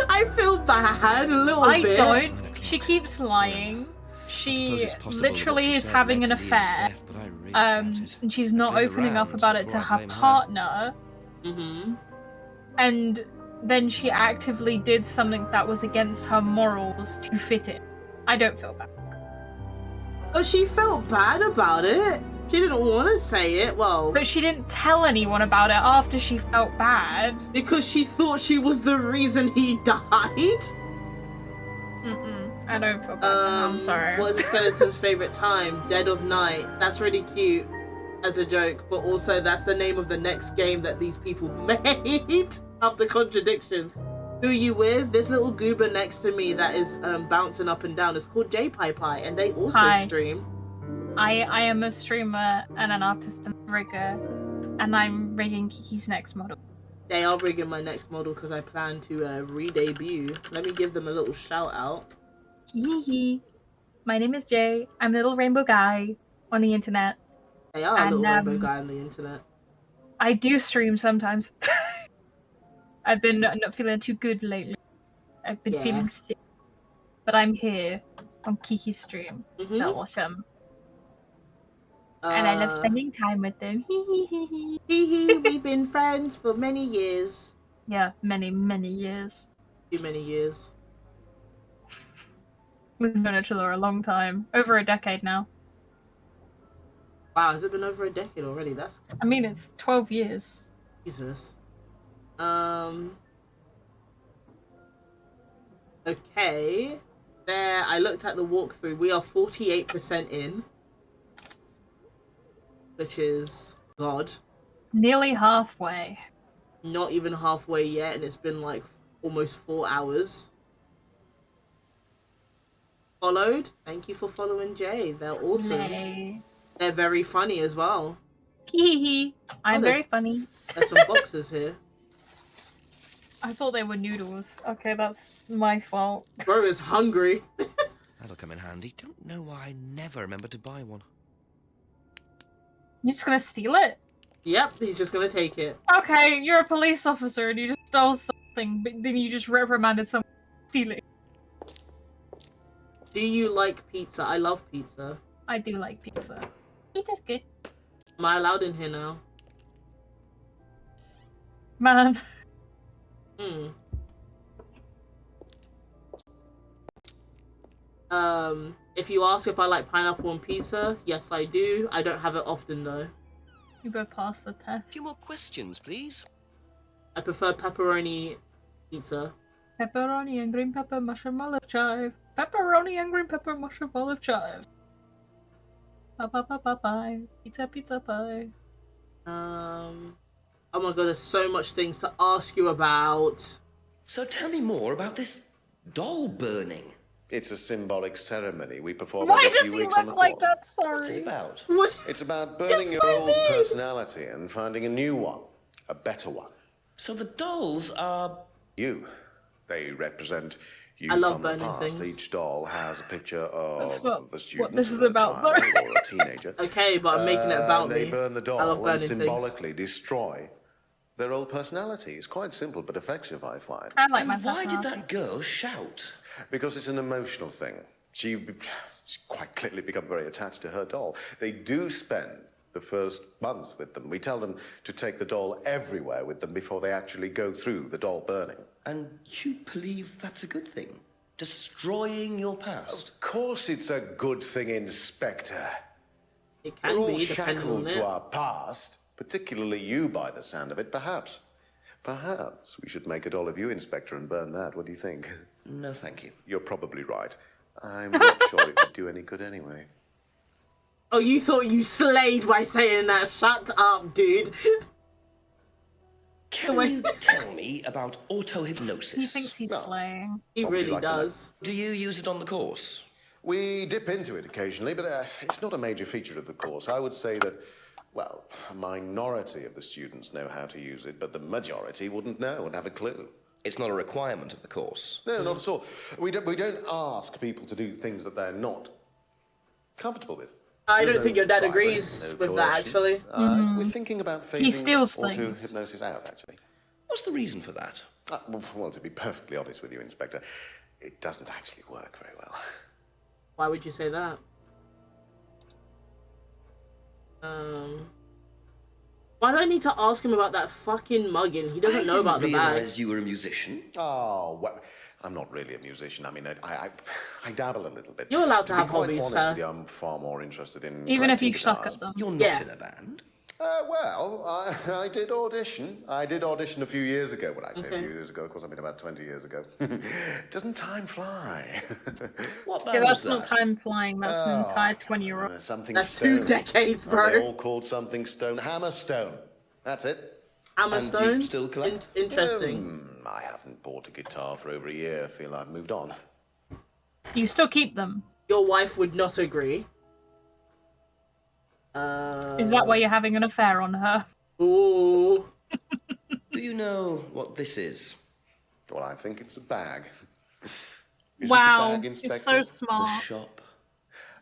I feel bad a little I bit. don't. She keeps lying. She literally is having an affair. And she's not opening up about it to her partner. Mm-hmm. And then she actively did something that was against her morals to fit in. I don't feel bad. Oh, she felt bad about it. She didn't want to say it. Well, But she didn't tell anyone about it after she felt bad. because she thought she was the reason he died. I don't feel bad. I'm sorry. What is the skeleton's favorite time? Dead of night. That's really cute as a joke, but also that's the name of the next game that these people made after Contradiction. Who you with? This little goober next to me that is bouncing up and down is called J Pie Pie, and they also Hi. stream. I am a streamer and an artist and rigger, and I'm rigging Kiki's next model. They are rigging my next model because I plan to re-debut. Let me give them a little shout out. Hee. My name is Jay. I'm a little rainbow guy on the internet. They are a little rainbow guy on the internet. I do stream sometimes. I've been not feeling too good lately. I've been feeling sick. But I'm here on Kiki's stream. So awesome. And I love spending time with them. We've been friends for many years. Yeah, many, many years. Too many years. We've known each other a long time. Over a decade now. Wow, has it been over a decade already? That's... I mean, it's 12 years. Jesus. Okay. There, I looked at the walkthrough. We are 48% in. Which is God. Nearly halfway. Not even halfway yet, and it's been like almost 4 hours. Followed. Thank you for following Jay. They're awesome. Slay. They're very funny as well. Hee. I'm very funny. There's some boxes here. I thought they were noodles. Okay, that's my fault. Bro is hungry. That'll come in handy. Don't know why I never remember to buy one. You just gonna steal it? Yep, he's just gonna take it. Okay, you're a police officer and you just stole something, but then you just reprimanded someone for stealing. Do you like pizza? I love pizza. I do like pizza. Pizza's good. Am I allowed in here now? Man. If you ask if I like pineapple on pizza, yes I do. I don't have it often though. You better pass the test. A few more questions, please. I prefer pepperoni pizza. Pepperoni and green pepper, mushroom, olive chive. Pepperoni and green pepper, mushroom, olive chive. Pie. Pizza, pizza pie. Oh my god, there's so much things to ask you about. So tell me more about this doll burning. It's a symbolic ceremony we perform Why every does few he weeks on the look like course. that? Sorry. What's it about? What? It's about burning your old personality and finding a new one, a better one. So the dolls are... You. They represent you I love from the burning past. things. Each doll has a picture That's of not the student, what this is a about, child, though. or a teenager. Okay, but I'm making it about They me. burn the I love doll burning and things. symbolically destroy their old personality. It's quite simple but effective, I find. I like my Why did personality. that girl shout? Because it's an emotional thing. She's quite clearly become very attached to her doll. They do spend the first month with them. We tell them to take the doll everywhere with them before they actually go through the doll burning. And you believe that's a good thing? Destroying your past? Of course it's a good thing, Inspector. It can We're all be, depending on shackled it. to our past, particularly you by the sound of it. Perhaps we should make a doll of you, Inspector, and burn that. What do you think? No, thank you. You're probably right. I'm not sure it would do any good anyway. Oh, you thought you slayed by saying that? Shut up, dude. Can you tell me about auto-hypnosis? He thinks he's slaying. He What would you really like to know? does. Do you use it on the course? We dip into it occasionally, but it's not a major feature of the course. I would say that, well, a minority of the students know how to use it, but the majority wouldn't know and have a clue. It's not a requirement of the course. No, not at all. We don't ask people to do things that they're not comfortable with. I There's don't think your dad bribery, agrees no with that, coercion. actually. We're thinking about He phasing steals things. auto-hypnosis out, actually. What's the reason for that? Well, to be perfectly honest with you, Inspector, it doesn't actually work very well. Why would you say that? Why do I need to ask him about that fucking mugging? He doesn't know about the bag. I didn't realise you were a musician. Oh, well, I'm not really a musician. I mean, I dabble a little bit. You're allowed to have be quite hobbies, honest sir. with you, I'm far more interested in Even if you collecting suck guitars. at them. You're not Yeah. in a band. Well, I did audition. I did audition a few years ago. When I say Okay. a few years ago, of course, I mean about 20 years ago. Doesn't time fly? What Yeah, band was that's not that? time flying. That's an entire 20-year-old. Something That's stone. 2 decades, And bro. they all called something stone. Hammerstone. That's it. Hammerstone? And you still collect? Interesting. I haven't bought a guitar for over a year. I feel I've moved on. You still keep them. Your wife would not agree. Is that why you're having an affair on her? Ooh. Do you know what this is? Well, I think it's a bag. Is Wow, it a bag, you're Inspector? so smart. The shop.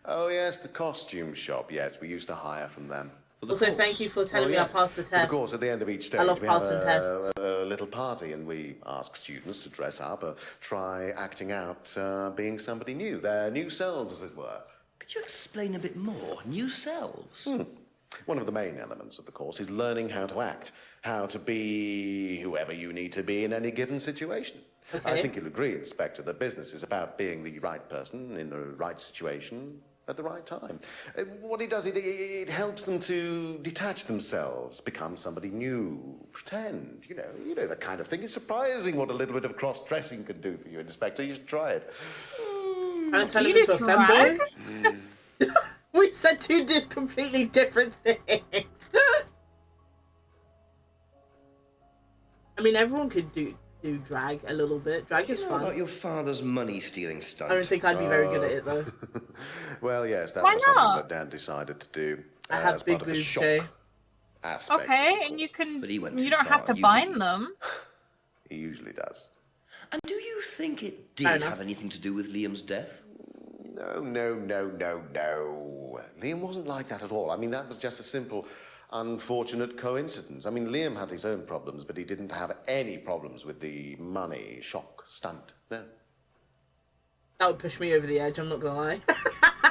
Oh, yes, the costume shop. Yes, we used to hire from them. Also, thank you for telling me I passed the Of test. course, at the end of each stage, I love we have passing tests. a little party, and we ask students to dress up, try acting out being somebody new, their new selves, as it were. Could you explain a bit more? New selves? One of the main elements of the course is learning how to act, how to be whoever you need to be in any given situation. Okay. I think you'll agree, Inspector, that business is about being the right person in the right situation at the right time. What it does, it helps them to detach themselves, become somebody new, pretend, you know that kind of thing. It's surprising what a little bit of cross-dressing can do for you, Inspector. You should try it. Can I turn Do him you into a do femboy? drag? We said 2 completely different things. I mean, everyone could do drag a little bit. Drag Do is you know fun. about your father's money-stealing stunt? I don't think I'd be very good at it, though. Well, yes, that Why was something not? that Dan decided to do I have as big part of the boobs, shock Jay. aspect. Okay, of the and you course. can. But he went You too don't have far. to You bind believe. them. He usually does. And do you think it Fair did enough. have anything to do with Liam's death? No. Liam wasn't like that at all. I mean, that was just a simple unfortunate coincidence. I mean, Liam had his own problems, but he didn't have any problems with the money shock stunt. No. That would push me over the edge, I'm not gonna lie.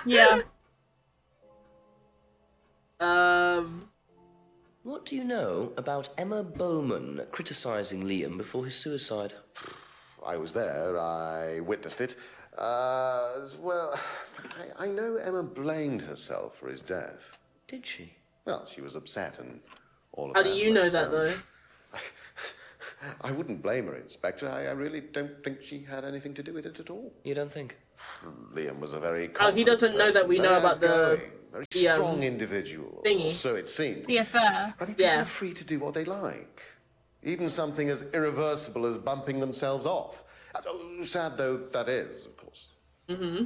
Yeah. What do you know about Emma Bowman criticising Liam before his suicide? I was there. I witnessed it. Well, I know Emma blamed herself for his death. Did she? Well, she was upset and all of How that. do you know that, though? I wouldn't blame her, Inspector. I really don't think she had anything to do with it at all. You don't think? Liam was a very He doesn't know that we know about the very strong individual. thingy. Or so it seemed. The affair. I mean, people are free to do what they like. Even something as irreversible as bumping themselves off. Sad though that is, of course. Mm-hmm.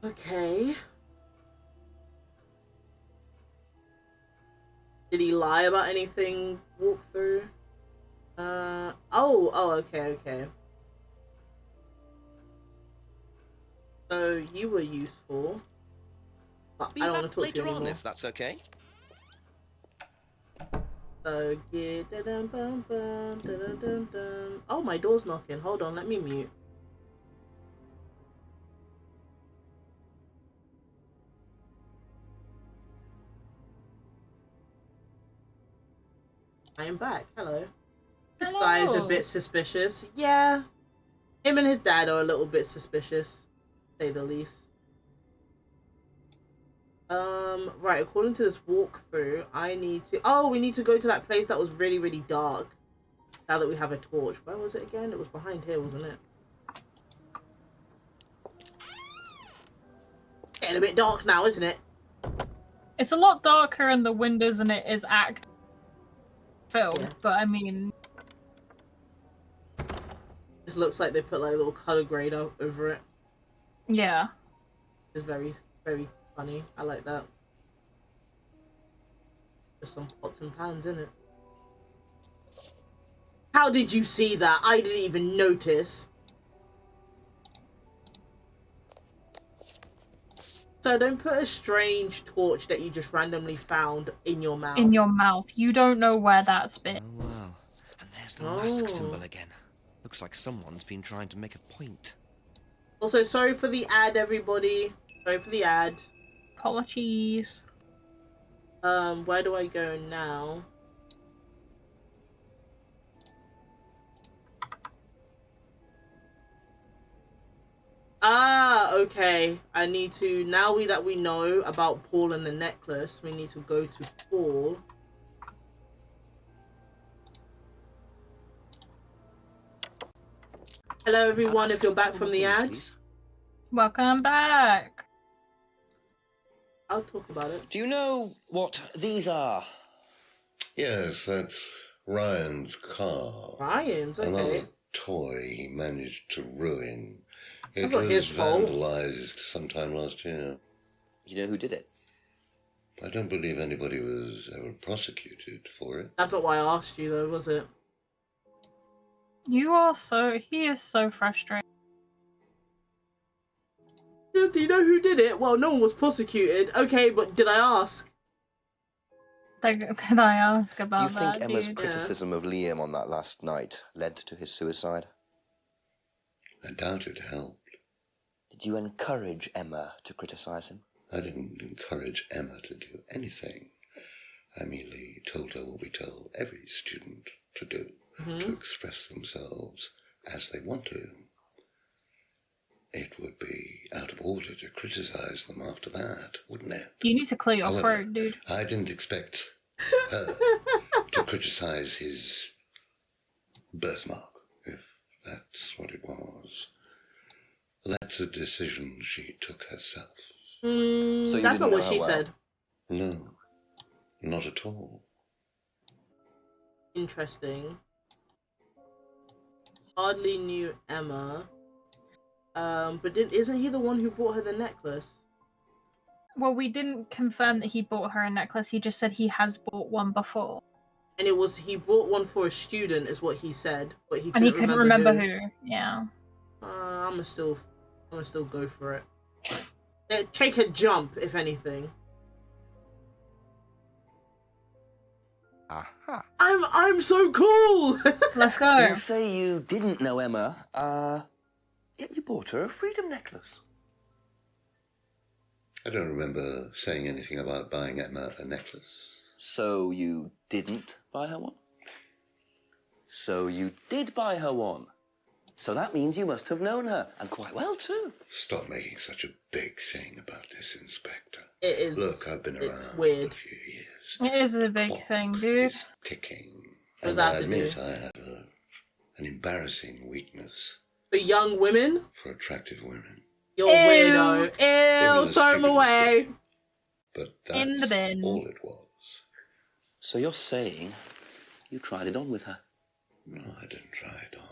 Okay. Did he lie about anything? Walk through? Okay. So you were useful. But I don't want to talk to you later on, anymore. if that's okay. So oh, my door's knocking. Hold on, let me mute. I am back. Hello. This guy is a bit suspicious. Yeah. Him and his dad are a little bit suspicious, to say the least. Right, according to this walkthrough, I need to... Oh, we need to go to that place that was really, really dark. Now that we have a torch. Where was it again? It was behind here, wasn't it? Getting a bit dark now, isn't it? It's a lot darker in the windows than it is act film, but I mean... This looks like they put like a little color grade over it. Yeah. It's very, very funny. I like that. Just some pots and pans, in it. How did you see that? I didn't even notice. So don't put a strange torch that you just randomly found in your mouth. In your mouth. You don't know where that's been. Oh, well. And there's the mask symbol again. Looks like someone's been trying to make a point. Also, sorry for the ad, everybody. Sorry for the ad. Apologies. Where do I go now? Ah, okay. I need to, now that we know about Paul and the necklace, we need to go to Paul. Hello everyone, if you're back from the ad. Welcome back. I'll talk about it. Do you know what these are? Yes, that's Ryan's car. Ryan's, okay. Another toy he managed to ruin. It That's not was his fault. vandalized sometime last year. You know who did it? I don't believe anybody was ever prosecuted for it. That's not why I asked you though, was it? He is so frustrated. Do you know who did it? Well, no one was prosecuted. Okay, but did I ask? Did I ask about Do you that? think Emma's dude? criticism of Liam on that last night led to his suicide? I doubt it helped. Did you encourage Emma to criticise him? I didn't encourage Emma to do anything. I merely told her what we tell every student to do, to express themselves as they want to. It would be out of order to criticize them after that, wouldn't it? You need to clear your However, throat, dude. I didn't expect her to criticize his birthmark, if that's what it was. That's a decision she took herself. So you that's didn't not know what her she well? said. No, not at all. Interesting. Hardly knew Emma. But isn't he the one who bought her the necklace? Well, we didn't confirm that he bought her a necklace. He just said he has bought one before. And he bought one for a student, is what he said, but he And he couldn't couldn't remember who. Yeah. I'm gonna still go for it. Take a jump, if anything. Aha. I'm so cool. Let's go. You say you didn't know Emma, yet you bought her a freedom necklace. I don't remember saying anything about buying Emma a necklace. So you didn't buy her one? So you did buy her one. So that means you must have known her, and quite well too. Stop making such a big thing about this, Inspector. It is. Look, I've been around weird. for a few years. It is a big thing, dude. Ticking. What And does that I have to admit do? I have an embarrassing weakness For young women? for attractive women. You're a weirdo. It Ew, was a throw them stupid away. But In the that's bin. all it was. So you're saying you tried it on with her? No, I didn't try it on.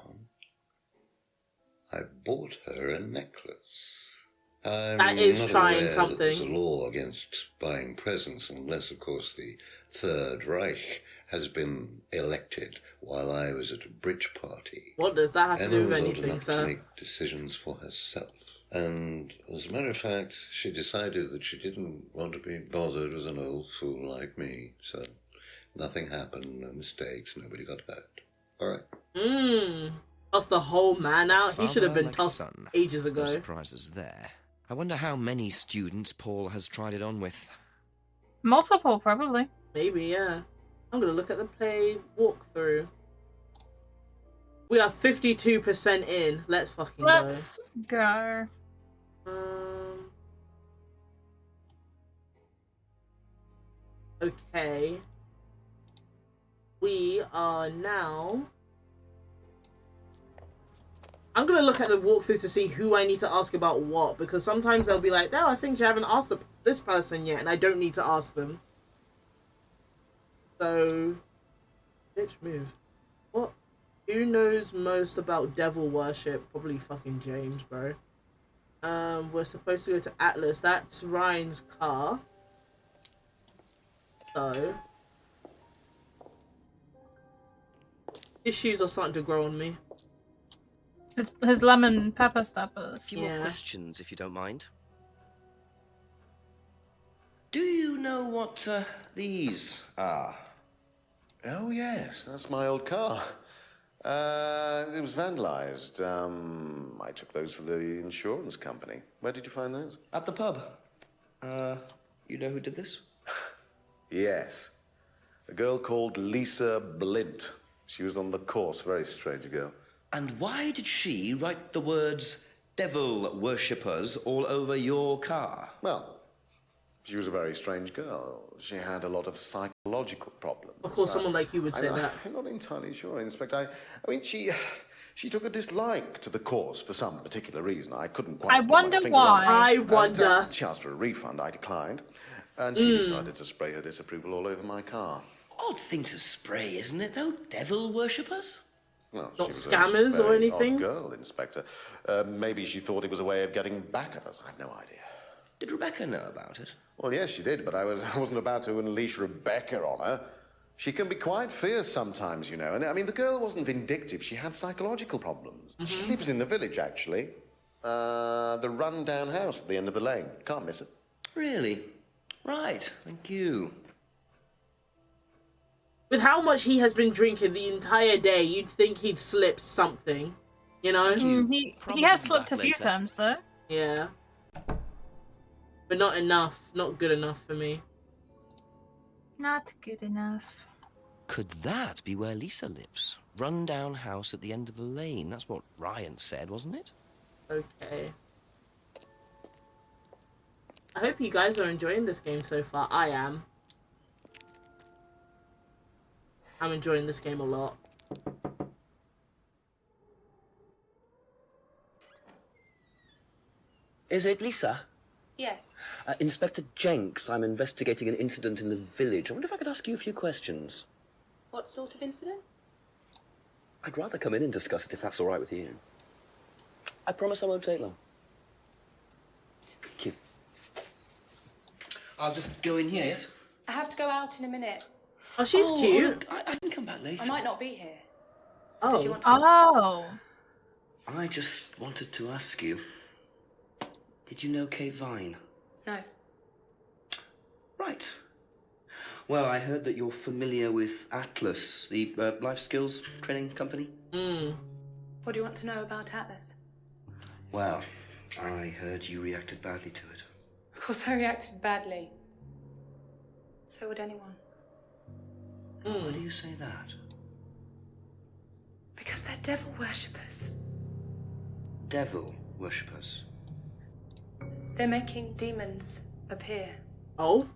I bought her a necklace. I'm That is not trying aware that there's a something. law against buying presents unless, of course, the Third Reich has been elected while I was at a bridge party. What does that have to Emma do with was old anything, enough sir? to make decisions for herself. And as a matter of fact, she decided that she didn't want to be bothered with an old fool like me. So nothing happened, no mistakes, nobody got hurt. All right. Toss the whole man out. He should have been Father like tossed son. ages ago. No surprises there. I wonder how many students Paul has tried it on with. Multiple, probably. Maybe, yeah. I'm gonna look at the play walkthrough. We are 52% in. Let's fucking Let's go. Okay. We are now... I'm gonna look at the walkthrough to see who I need to ask about what, because sometimes they'll be like, no, I think you haven't asked this person yet, and I don't need to ask them. So... Bitch, move. What? Who knows most about devil worship? Probably fucking James, bro. We're supposed to go to Atlas. That's Ryan's car. So... His shoes are starting to grow on me. His lemon pepper steppers. A few more questions, if you don't mind. Do you know what these are? Oh, yes, that's my old car. It was vandalized. I took those for the insurance company. Where did you find those? At the pub. You know who did this? Yes. A girl called Lisa Blint. She was on the course, very strange girl. And why did she write the words devil worshippers all over your car? Well, she was a very strange girl. She had a lot of psychological problems. Of course, someone like you would say that. I'm not entirely sure, Inspector. I mean, she took a dislike to the course for some particular reason. I couldn't quite I put my wonder finger on it. why. I wonder. She asked for a refund. I declined. And she decided to spray her disapproval all over my car. Odd thing to spray, isn't it, though? Devil worshippers? Well, Not she was scammers a or very anything? Odd girl, Inspector. Maybe she thought it was a way of getting back at us. I've no idea. Did Rebecca know about it? Well, yes, she did, but I wasn't about to unleash Rebecca on her. She can be quite fierce sometimes, you know. And I mean, the girl wasn't vindictive. She had psychological problems. She lives in the village, actually. The run-down house at the end of the lane. Can't miss it. Really? Right, thank you. With how much he has been drinking the entire day, you'd think he'd slip something. You know? He has slipped a few times, though. Yeah. But not enough. Not good enough for me. Not good enough. Could that be where Lisa lives? Run-down house at the end of the lane. That's what Ryan said, wasn't it? Okay. I hope you guys are enjoying this game so far. I am. I'm enjoying this game a lot. Is it Lisa? Yes. Inspector Jenks, I'm investigating an incident in the village. I wonder if I could ask you a few questions. What sort of incident? I'd rather come in and discuss it if that's all right with you. I promise I won't take long. Thank you. I'll just go in here, yes? I have to go out in a minute. Oh, she's cute. Look, I can come back later. I might not be here. Oh. Did you want to Oh. I just wanted to ask you, did you know Kate Vine? No. Right. Well, I heard that you're familiar with Atlas, the life skills training company. What do you want to know about Atlas? Well, I heard you reacted badly to it. Of course I reacted badly. So would anyone. Why do you say that? Because they're devil worshippers. Devil worshippers. They're making demons appear. Oh?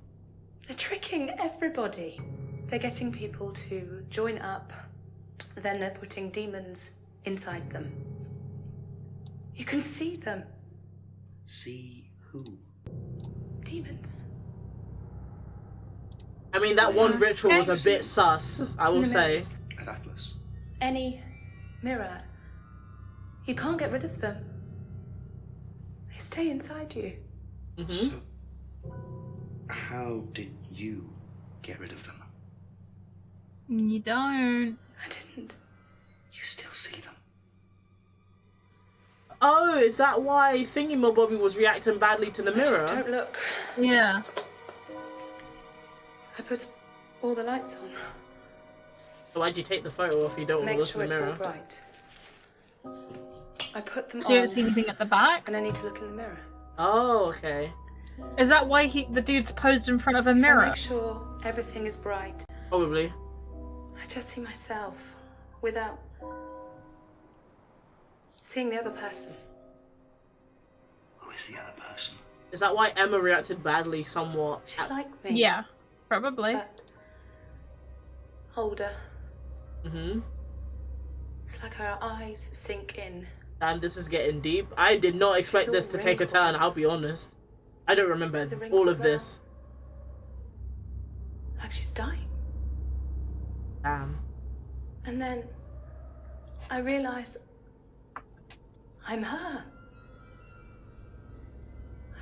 They're tricking everybody. They're getting people to join up, then they're putting demons inside them. You can see them. See who? Demons. I mean, that one ritual was a bit sus, I will say. At Atlas. Any mirror. You can't get rid of them. They stay inside you. So, how did you get rid of them? You don't. I didn't. You still see them? Oh, is that why Thingy-my-bobby was reacting badly to the mirror? Just don't look. Yeah. I put all the lights on. So why'd you take the photo if you don't want to Make look sure in the it's mirror? all bright. I put them So on. you don't see anything at the back? And I need to look in the mirror. Oh, okay. Is that why the dude's posed in front of a I mirror? make sure everything is bright. Probably. I just see myself without seeing the other person. Who is the other person? Is that why Emma reacted badly somewhat? She's like me. Yeah, probably. But older. It's like her eyes sink in. Damn, this is getting deep. I did not expect She's this all to take a turn, I'll be honest. I don't remember The ring all on of the brow. this. Like she's dying. Damn. And then I realise I'm her.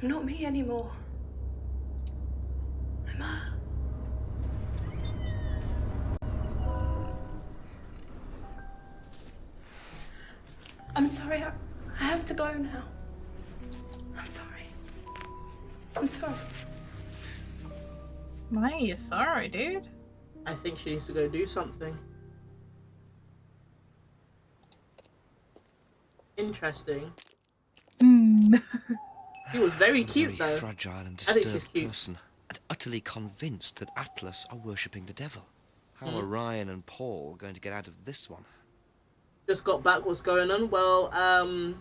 I'm not me anymore. I'm her. I'm sorry, I have to go now. I'm sorry. I'm sorry. Why are you sorry, dude? I think she needs to go do something. Interesting. She was very cute, very though. fragile and I think she's disturbed cute. person, and utterly convinced that Atlas are worshipping the devil. How are Ryan and Paul going to get out of this one? Just got back. What's going on? Well, I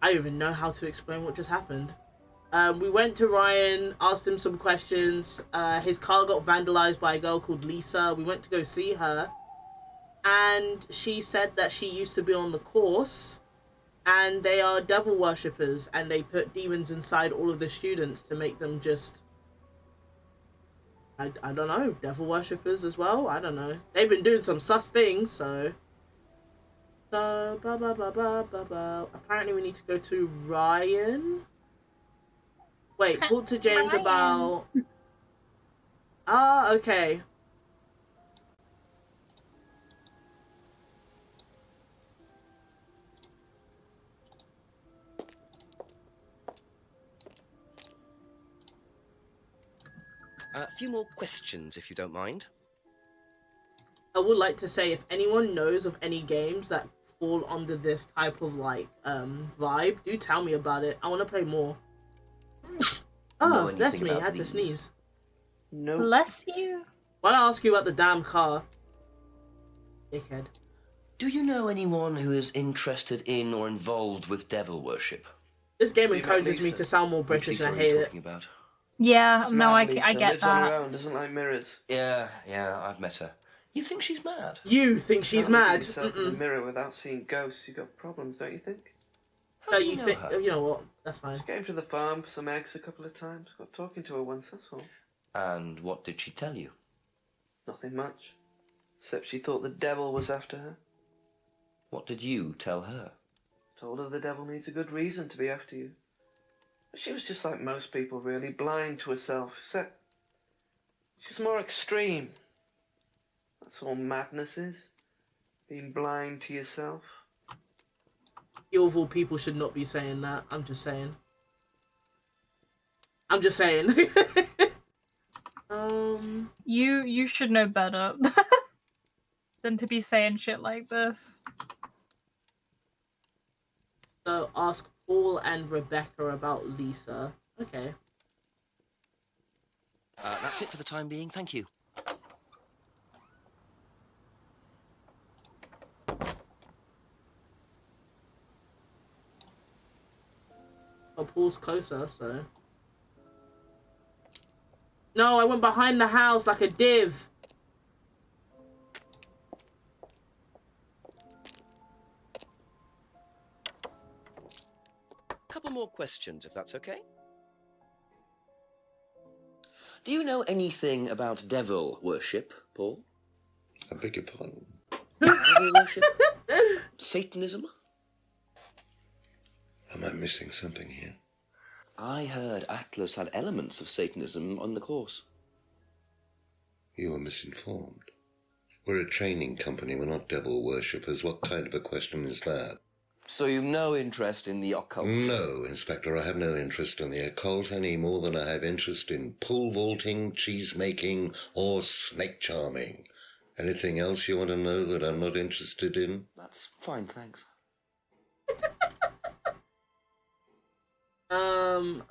don't even know how to explain what just happened. We went to Ryan, asked him some questions. His car got vandalized by a girl called Lisa. We went to go see her, and she said that she used to be on the course, and they are devil worshippers, and they put demons inside all of the students to make them just, I don't know, devil worshippers as well. I don't know. They've been doing some sus things, so. Apparently we need to go to Ryan. Wait, talk to James about... Ah, okay. A few more questions, if you don't mind. I would like to say, if anyone knows of any games that fall under this type of, like, vibe, do tell me about it. I want to play more. Oh, bless me, I had to sneeze. No. Bless you. Why'd I ask you about the damn car? Dickhead. Do you know anyone who is interested in or involved with devil worship? This game encourages me to sound more British and I hate it. About? Yeah, no, I get lives on her that. own, doesn't like mirrors. Yeah, I've met her. You think she's mad? You think she's Can't look at mad? yourself in the mirror without seeing ghosts. You've got problems, don't you think? So you think? You know what? That's fine. Came to the farm for some eggs a couple of times. Got talking to her once, that's all. And what did she tell you? Nothing much. Except she thought the devil was after her. What did you tell her? Told her the devil needs a good reason to be after you. But she was just like most people, really, blind to herself. Except she was more extreme. That's all madness is. Being blind to yourself. You of all people should not be saying that. I'm just saying. I'm just saying. You should know better than to be saying shit like this. So ask Paul and Rebecca about Lisa. Okay. That's it for the time being. Thank you. Oh, Paul's closer, so. No, I went behind the house like a div. Couple more questions, if that's okay. Do you know anything about devil worship, Paul? I beg your pardon? Devil worship? Satanism? Am I missing something here? I heard Atlas had elements of Satanism on the course. You are misinformed. We're a training company, we're not devil worshippers. What kind of a question is that? So you've no interest in the occult? No, Inspector, I have no interest in the occult any more than I have interest in pole vaulting, cheese making, or snake charming. Anything else you want to know that I'm not interested in? That's fine, thanks.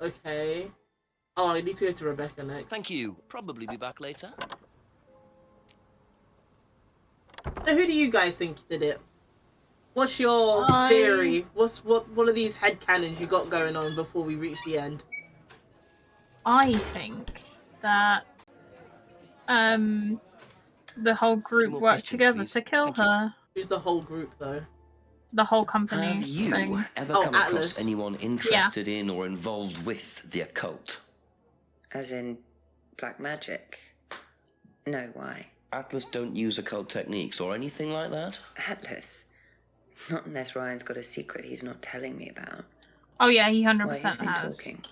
Okay. Oh, I need to go to Rebecca next. Thank you. Probably be back later. So who do you guys think did it? What's your theory? What are these headcanons you got going on before we reach the end? I think that the whole group worked together to kill her. Who's the whole group though? The whole company. Have you thing. ever Oh, come Atlas. across anyone interested in or involved with the occult? As in black magic? No, why? Atlas don't use occult techniques or anything like that? Atlas? Not unless Ryan's got a secret he's not telling me about. Oh yeah, he Why 100% he's been has. talking.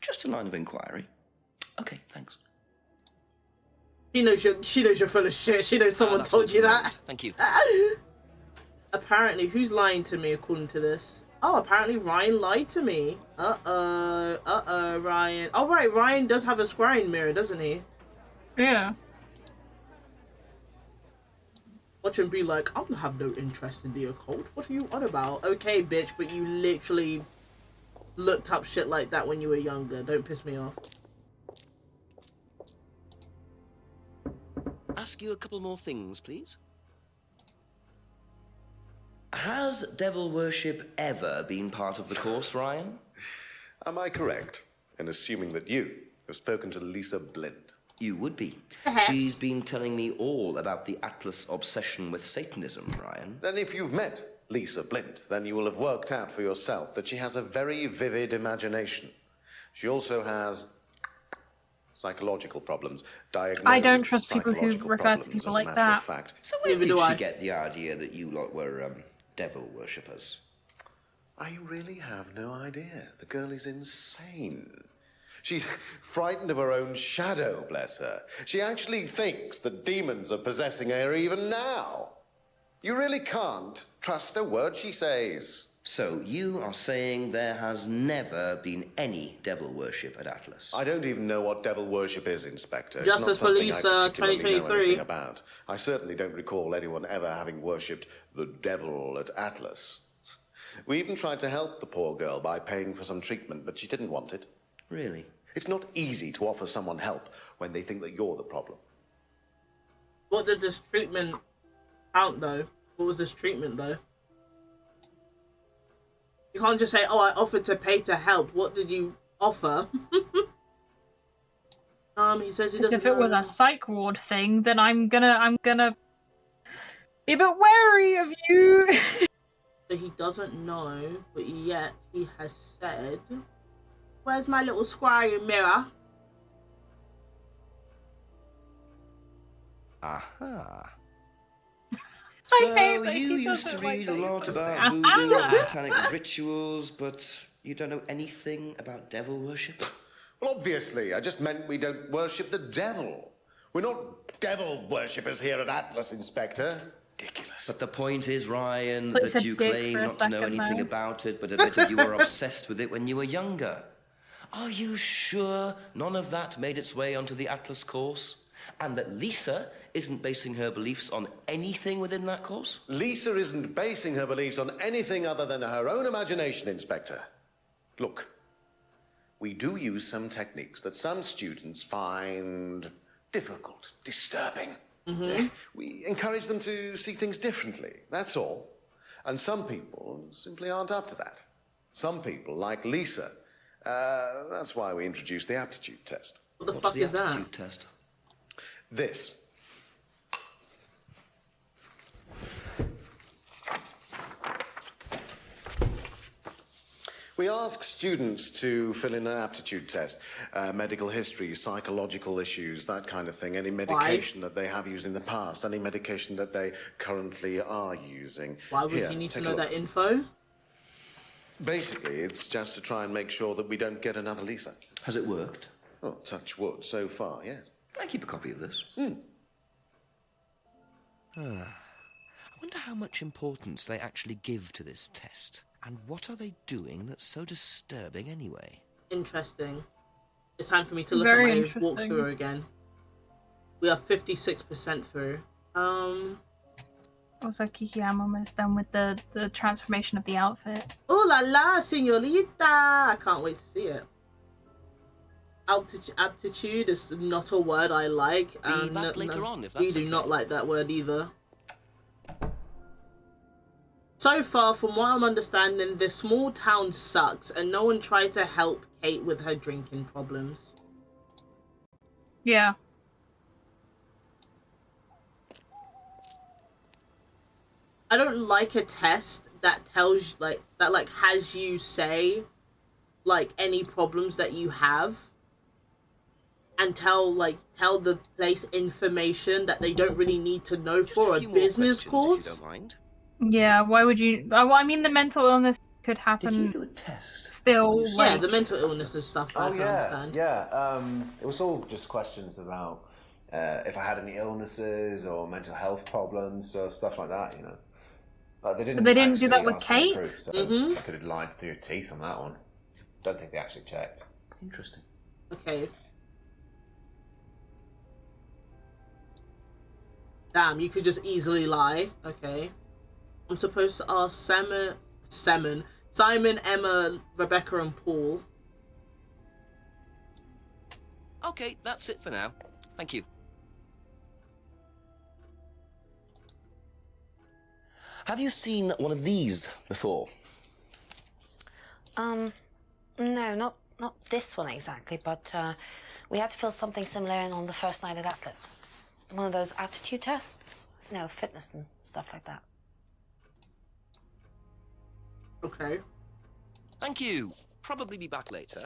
Just a line of inquiry. Okay, thanks. She knows you're full of shit. She knows someone told you that. Thank you. Apparently, who's lying to me according to this? Oh, apparently Ryan lied to me. Uh-oh, Ryan. Oh, right, Ryan does have a scrying mirror, doesn't he? Yeah. Watch him be like, I don't have no interest in the occult. What are you on about? Okay, bitch, but you literally looked up shit like that when you were younger. Don't piss me off. Ask you a couple more things, please. Has devil worship ever been part of the course, Ryan? Am I correct in assuming that you have spoken to Lisa Blind? You would be. Perhaps. She's been telling me all about the Atlas obsession with Satanism, Ryan. Then if you've met Lisa Blind, then you will have worked out for yourself that she has a very vivid imagination. She also has psychological problems. Diagnosed I don't trust people who psychological refer to problems, people as a like matter that. of fact. So where Neither did do she I. get the idea that you lot were devil worshippers? I really have no idea. The girl is insane. She's frightened of her own shadow, bless her. She actually thinks that demons are possessing her even now. You really can't trust a word she says. So you are saying there has never been any devil worship at Atlas? I don't even know what devil worship is, Inspector. Justice it's not something Police, I particularly know 2023. anything about. I certainly don't recall anyone ever having worshipped the devil at Atlas. We even tried to help the poor girl by paying for some treatment, but she didn't want it. Really? It's not easy to offer someone help when they think that you're the problem. What did this treatment count, though? What was this treatment, though? You can't just say, oh, I offered to pay to help. What did you offer? He says he doesn't If it was know. a psych ward thing, then I'm gonna be a bit wary of you. So he doesn't know, but yet he has said, where's my little scrying mirror? Aha. I hate So that you he used doesn't to like read that a he lot says about that. voodoo and satanic rituals, but you don't know anything about devil worship? Well, obviously, I just meant we don't worship the devil. We're not devil worshippers here at Atlas, Inspector. Ridiculous. But the point is, Ryan, Puts that a you dick claim for a not to know second anything there. about it, but admitted you were obsessed with it when you were younger. Are you sure none of that made its way onto the Atlas course? And that Lisa isn't basing her beliefs on anything within that course? Lisa isn't basing her beliefs on anything other than her own imagination, Inspector. Look, we do use some techniques that some students find difficult, disturbing. We encourage them to see things differently, that's all. And some people simply aren't up to that. Some people, like Lisa, that's why we introduced the aptitude test. What the What's fuck the is that? aptitude test? This. We ask students to fill in an aptitude test, medical history, psychological issues, that kind of thing, any medication that they have used in the past, any medication that they currently are using. Why would Here, you need to take a know look. that info? Basically, it's just to try and make sure that we don't get another Lisa. Has it worked? Well, touch wood, so far, yes. Can I keep a copy of this? I wonder how much importance they actually give to this test. And what are they doing that's so disturbing anyway? Interesting. It's time for me to look Very at my interesting. walkthrough again. We are 56% through. Also, Kiki, I'm almost done with the transformation of the outfit. Oh la la, señorita! I can't wait to see it. Aptitude is not a word I like. Be back later on, if we that's do okay. not like that word either. So far, from what I'm understanding, this small town sucks, and no one tried to help Kate with her drinking problems. Yeah. I don't like a test that tells has you say like any problems that you have and tell the place information that they don't really need to know for a few more business questions, course. if you don't mind. Yeah, why would you... Well, I mean, the mental illness could happen Did you do a test? still, Yeah, like... the mental illness and stuff. I Oh can yeah, understand. yeah. It was all just questions about if I had any illnesses or mental health problems or stuff like that, you know. But they didn't. But they didn't do actually that with ask for any Kate? proof, so I could have lied through your teeth on that one. Don't think they actually checked. Interesting. Okay. Damn, you could just easily lie. Okay. I'm supposed to ask Simon, Emma, Rebecca, and Paul. Okay, that's it for now. Thank you. Have you seen one of these before? No, not this one exactly, but we had to fill something similar in on the first night at Atlas. One of those aptitude tests, you know, fitness and stuff like that. Okay. Thank you. Probably be back later.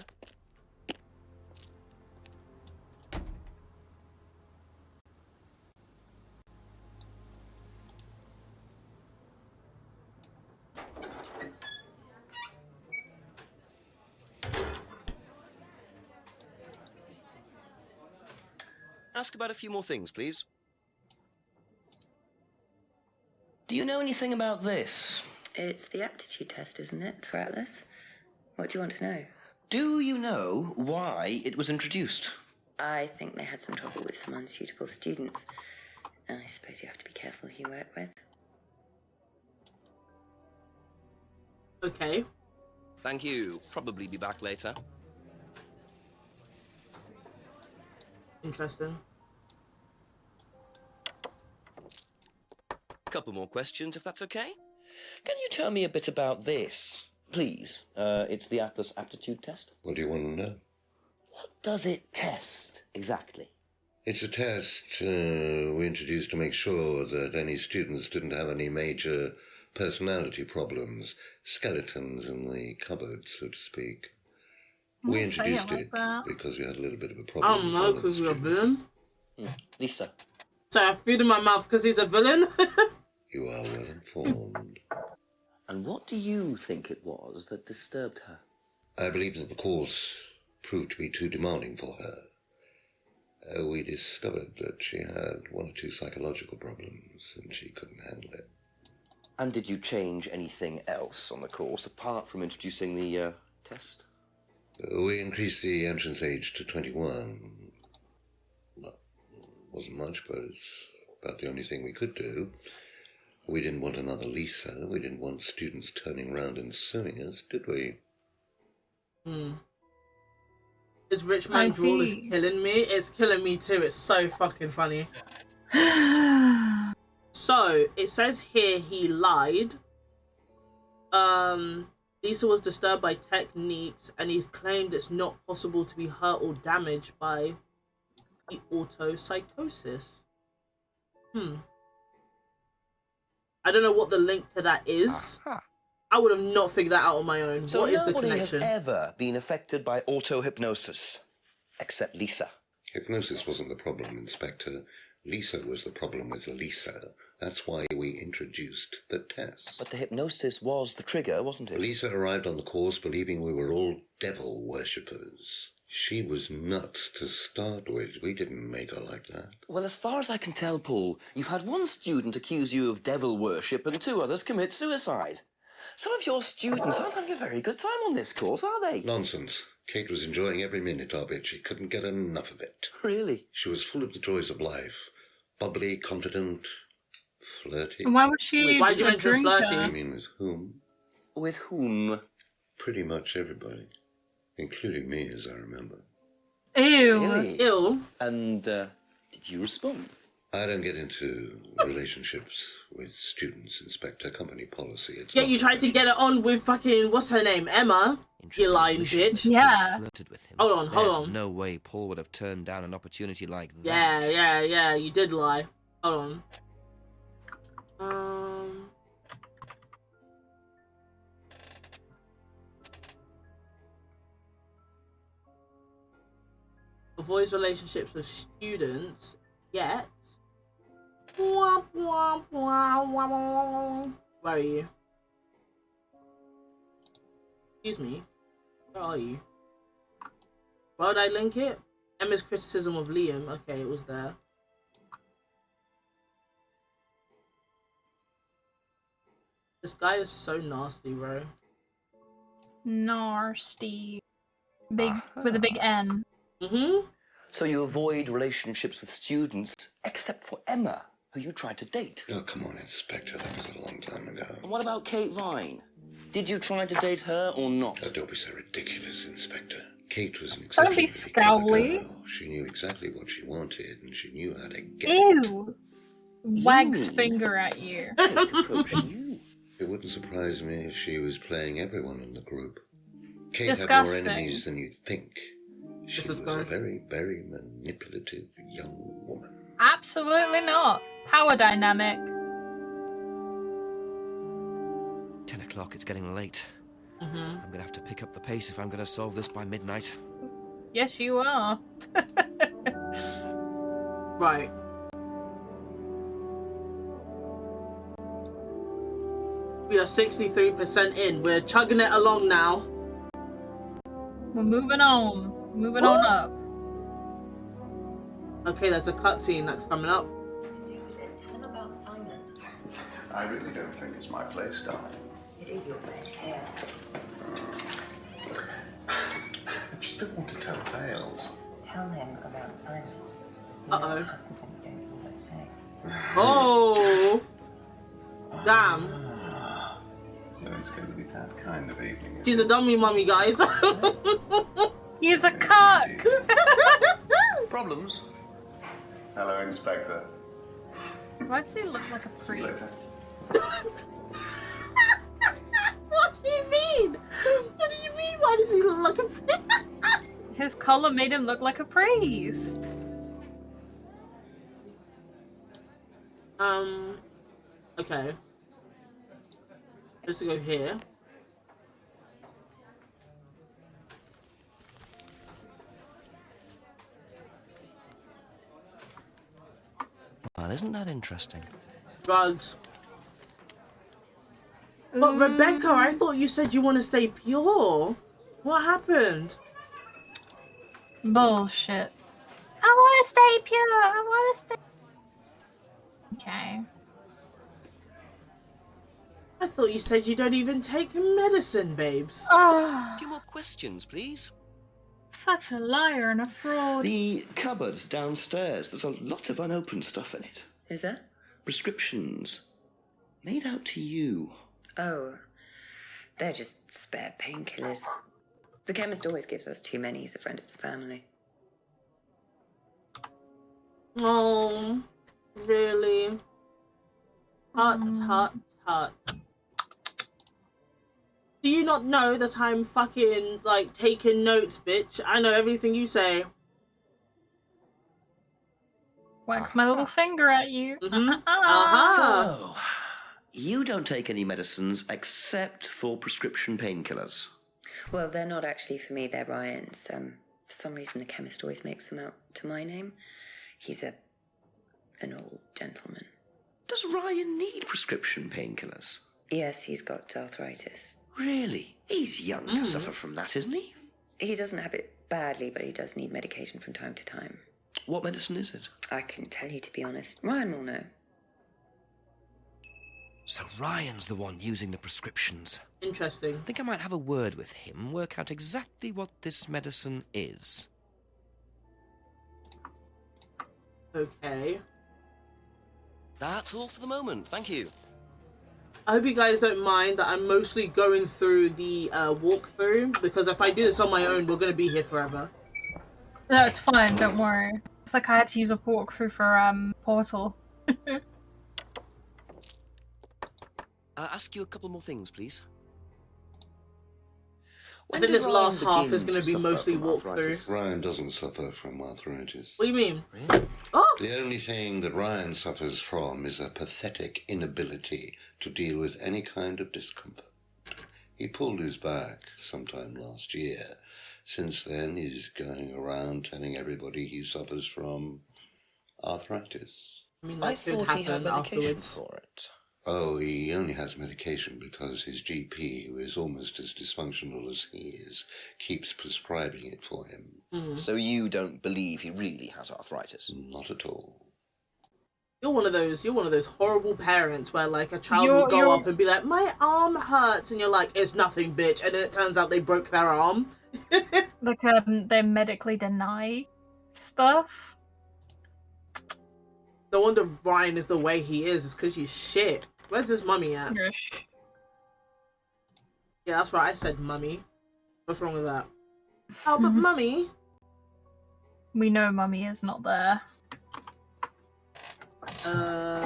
Ask about a few more things, please. Do you know anything about this? It's the aptitude test, isn't it, for Atlas? What do you want to know? Do you know why it was introduced? I think they had some trouble with some unsuitable students. I suppose you have to be careful who you work with. Okay. Thank you. Probably be back later. Interesting. Couple more questions, if that's okay. Can you tell me a bit about this, please? It's the Atlas aptitude test. What do you want to know? What does it test, exactly? It's a test we introduced to make sure that any students didn't have any major personality problems, skeletons in the cupboard, so to speak. We introduced it because we had a little bit of a problem. I don't know, because you're a villain. Lisa. Sorry, I food in my mouth because he's a villain. You are well informed. And what do you think it was that disturbed her? I believe that the course proved to be too demanding for her. We discovered that she had one or two psychological problems and she couldn't handle it. And did you change anything else on the course apart from introducing the test? We increased the entrance age to 21. Well, wasn't much, but it's about the only thing we could do. We didn't want another Lisa. We didn't want students turning around and suing us, did we? This rich man drawl is killing me. It's killing me too. It's so fucking funny. So, it says here he lied. Lisa was disturbed by techniques and he claimed it's not possible to be hurt or damaged by the autopsychosis. I don't know what the link to that is. I would have not figured that out on my own. So what is the nobody has connection? ever been affected by auto-hypnosis, except Lisa. Hypnosis wasn't the problem, Inspector. Lisa was the problem with Lisa. That's why we introduced the test. But the hypnosis was the trigger, wasn't it? Lisa arrived on the course believing we were all devil worshippers. She was nuts to start with. We didn't make her like that. Well, as far as I can tell, Paul, you've had one student accuse you of devil worship and 2 others commit suicide. Some of your students aren't having a very good time on this course, are they? Nonsense. Kate was enjoying every minute of it. She couldn't get enough of it. Really? She was full of the joys of life. Bubbly, confident, flirty. Why was she Why did you mention flirty? I mean, with whom? With whom? Pretty much everybody. Including me, as I remember. Ew. Really? Ew. And, did you respond? I don't get into relationships with students, Inspector. Company policy. It's Yeah, not you tried to get it on with fucking, what's her name? Emma? You lying bitch. Yeah. Flirted with him. Hold on. There's no way Paul would have turned down an opportunity like that. Yeah, you did lie. Hold on. Avoids relationships with students, yet... Where are you? Excuse me. Where are you? Why would I link it? Emma's criticism of Liam. Okay, it was there. This guy is so nasty, bro. Nasty. Big with a big N. So you avoid relationships with students, except for Emma, who you tried to date. Oh, come on, Inspector. That was a long time ago. And what about Kate Vine? Did you try to date her or not? Oh, don't be so ridiculous, Inspector. Kate was an Don't be exceptionally clever scowly. girl. She knew exactly what she wanted, and she knew how to get Ew. Wags finger at you. It wouldn't surprise me if she was playing everyone in the group. Kate Disgusting. had more enemies than you'd think. She was a very, very manipulative young woman. Absolutely not. Power dynamic. 10 o'clock, it's getting late. I'm gonna have to pick up the pace if I'm gonna solve this by midnight. Yes, you are. Right. We are 63% in. We're chugging it along now. We're moving on. Moving on up. Okay, there's a cutscene that's coming up. Tell him about Simon. I really don't think it's my place, darling. It is your place here. I just don't want to tell tales. Tell him about Simon. Uh-oh. What happens when you don't do as I say? Oh! Damn. So it's going to be that kind of evening. She's a dummy mummy, guys. He's a cock. Problems? Hello, Inspector. Why does he look like a priest? What do you mean? What do you mean? Why does he look like a priest? His color made him look like a priest. Okay. Let's go here. Well, isn't that interesting? Drugs. But Rebecca, I thought you said you want to stay pure. What happened? Bullshit. I want to stay pure. I want to stay. Okay. I thought you said you don't even take medicine, babes. A few more questions, please. such a liar and a fraud. The cupboard downstairs, there's a lot of unopened stuff in it. Is there? Prescriptions. Made out to you. Oh, they're just spare painkillers. The chemist always gives us too many. He's a friend of the family. Oh, really? Hut. Do you not know that I'm fucking, like, taking notes, bitch? I know everything you say. Wax my little finger at you. So, you don't take any medicines except for prescription painkillers. Well, they're not actually for me. They're Ryan's. For some reason, the chemist always makes them out to my name. He's an old gentleman. Does Ryan need prescription painkillers? Yes, he's got arthritis. Really? He's young to suffer from that, isn't he? He doesn't have it badly, but he does need medication from time to time. What medicine is it? I couldn't tell you, to be honest. Ryan will know. So Ryan's the one using the prescriptions. Interesting. I think I might have a word with him, work out exactly what this medicine is. Okay. That's all for the moment, thank you. I hope you guys don't mind that I'm mostly going through the walkthrough, because if I do this on my own, we're going to be here forever. No, it's fine, don't worry. It's like I had to use a walkthrough for Portal. Ask you a couple more things, please. I think this last half is going to be mostly walkthrough. Ryan doesn't suffer from arthritis. What do you mean? The only thing that Ryan suffers from is a pathetic inability to deal with any kind of discomfort. He pulled his back sometime last year. Since then, he's going around telling everybody he suffers from arthritis. I mean, I thought he had medication for it. Oh, he only has medication because his GP, who is almost as dysfunctional as he is, keeps prescribing it for him. So you don't believe he really has arthritis? Not at all. You're one of those horrible parents where, like, a child will go up and be like, my arm hurts, and you're like, it's nothing, bitch, and then it turns out they broke their arm. Like, they medically deny stuff. No wonder Ryan is the way he is, it's because he's shit. Where's his mummy at? Yeah, that's right, I said mummy. What's wrong with that? Oh, but mummy? We know mummy is not there.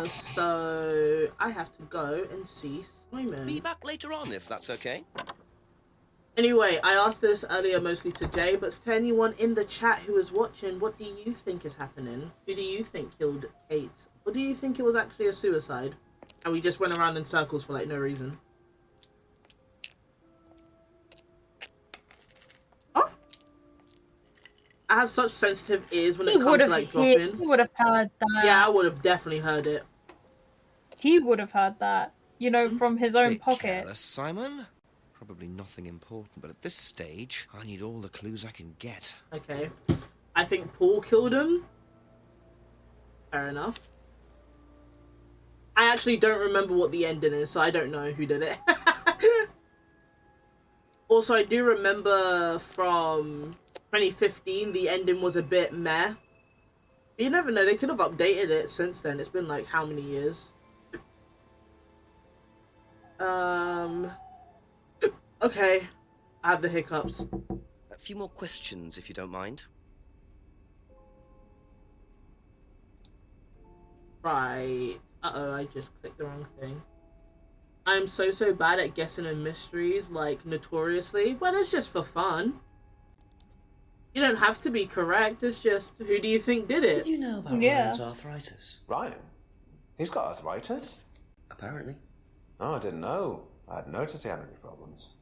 So I have to go and see Simon. Be back later on, if that's okay. Anyway, I asked this earlier mostly to Jay, but to anyone in the chat who is watching, what do you think is happening? Who do you think killed Kate? Or do you think it was actually a suicide? And we just went around in circles for, like, no reason? Oh! I have such sensitive ears when it comes to, like, dropping. He would have heard that. Yeah, I would have definitely heard it. He would have heard that. You know, from his own pocket. Careless, Simon. Probably nothing important, but at this stage, I need all the clues I can get. Okay. I think Paul killed him. Fair enough. I actually don't remember what the ending is, so I don't know who did it. Also, I do remember from 2015, the ending was a bit meh. But you never know, they could have updated it since then. It's been like how many years? Okay, I have the hiccups. A few more questions, if you don't mind. Right. Uh-oh, I just clicked the wrong thing. I'm so bad at guessing in mysteries, like, notoriously. Well, it's just for fun. You don't have to be correct, it's just, who do you think did it? Did you know about Ryan's arthritis? Ryan? He's got arthritis? Apparently. Oh, I didn't know. I hadn't noticed he had any problems.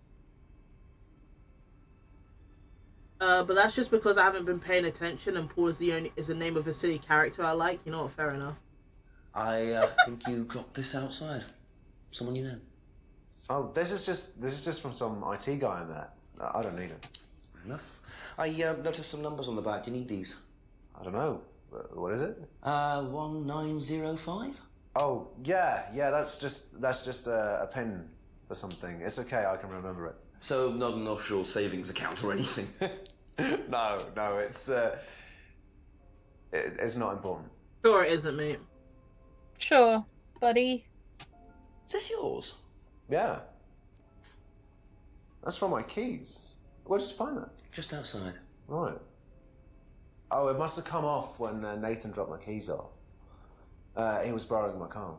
But that's just because I haven't been paying attention, and Paul is the name of a silly character I like. You know what? Fair enough. I think you dropped this outside. Someone you know. Oh, this is just from some IT guy I met. I don't need it. Fair enough. I noticed some numbers on the back. Do you need these? I don't know. What is it? 1905. Oh yeah. That's just a pin for something. It's okay. I can remember it. So not an offshore savings account or anything. No, it's not important. Sure it isn't, mate. Sure, buddy. Is this yours? Yeah. That's from my keys. Where did you find that? Just outside. Right. Oh, it must have come off when Nathan dropped my keys off. He was borrowing my car.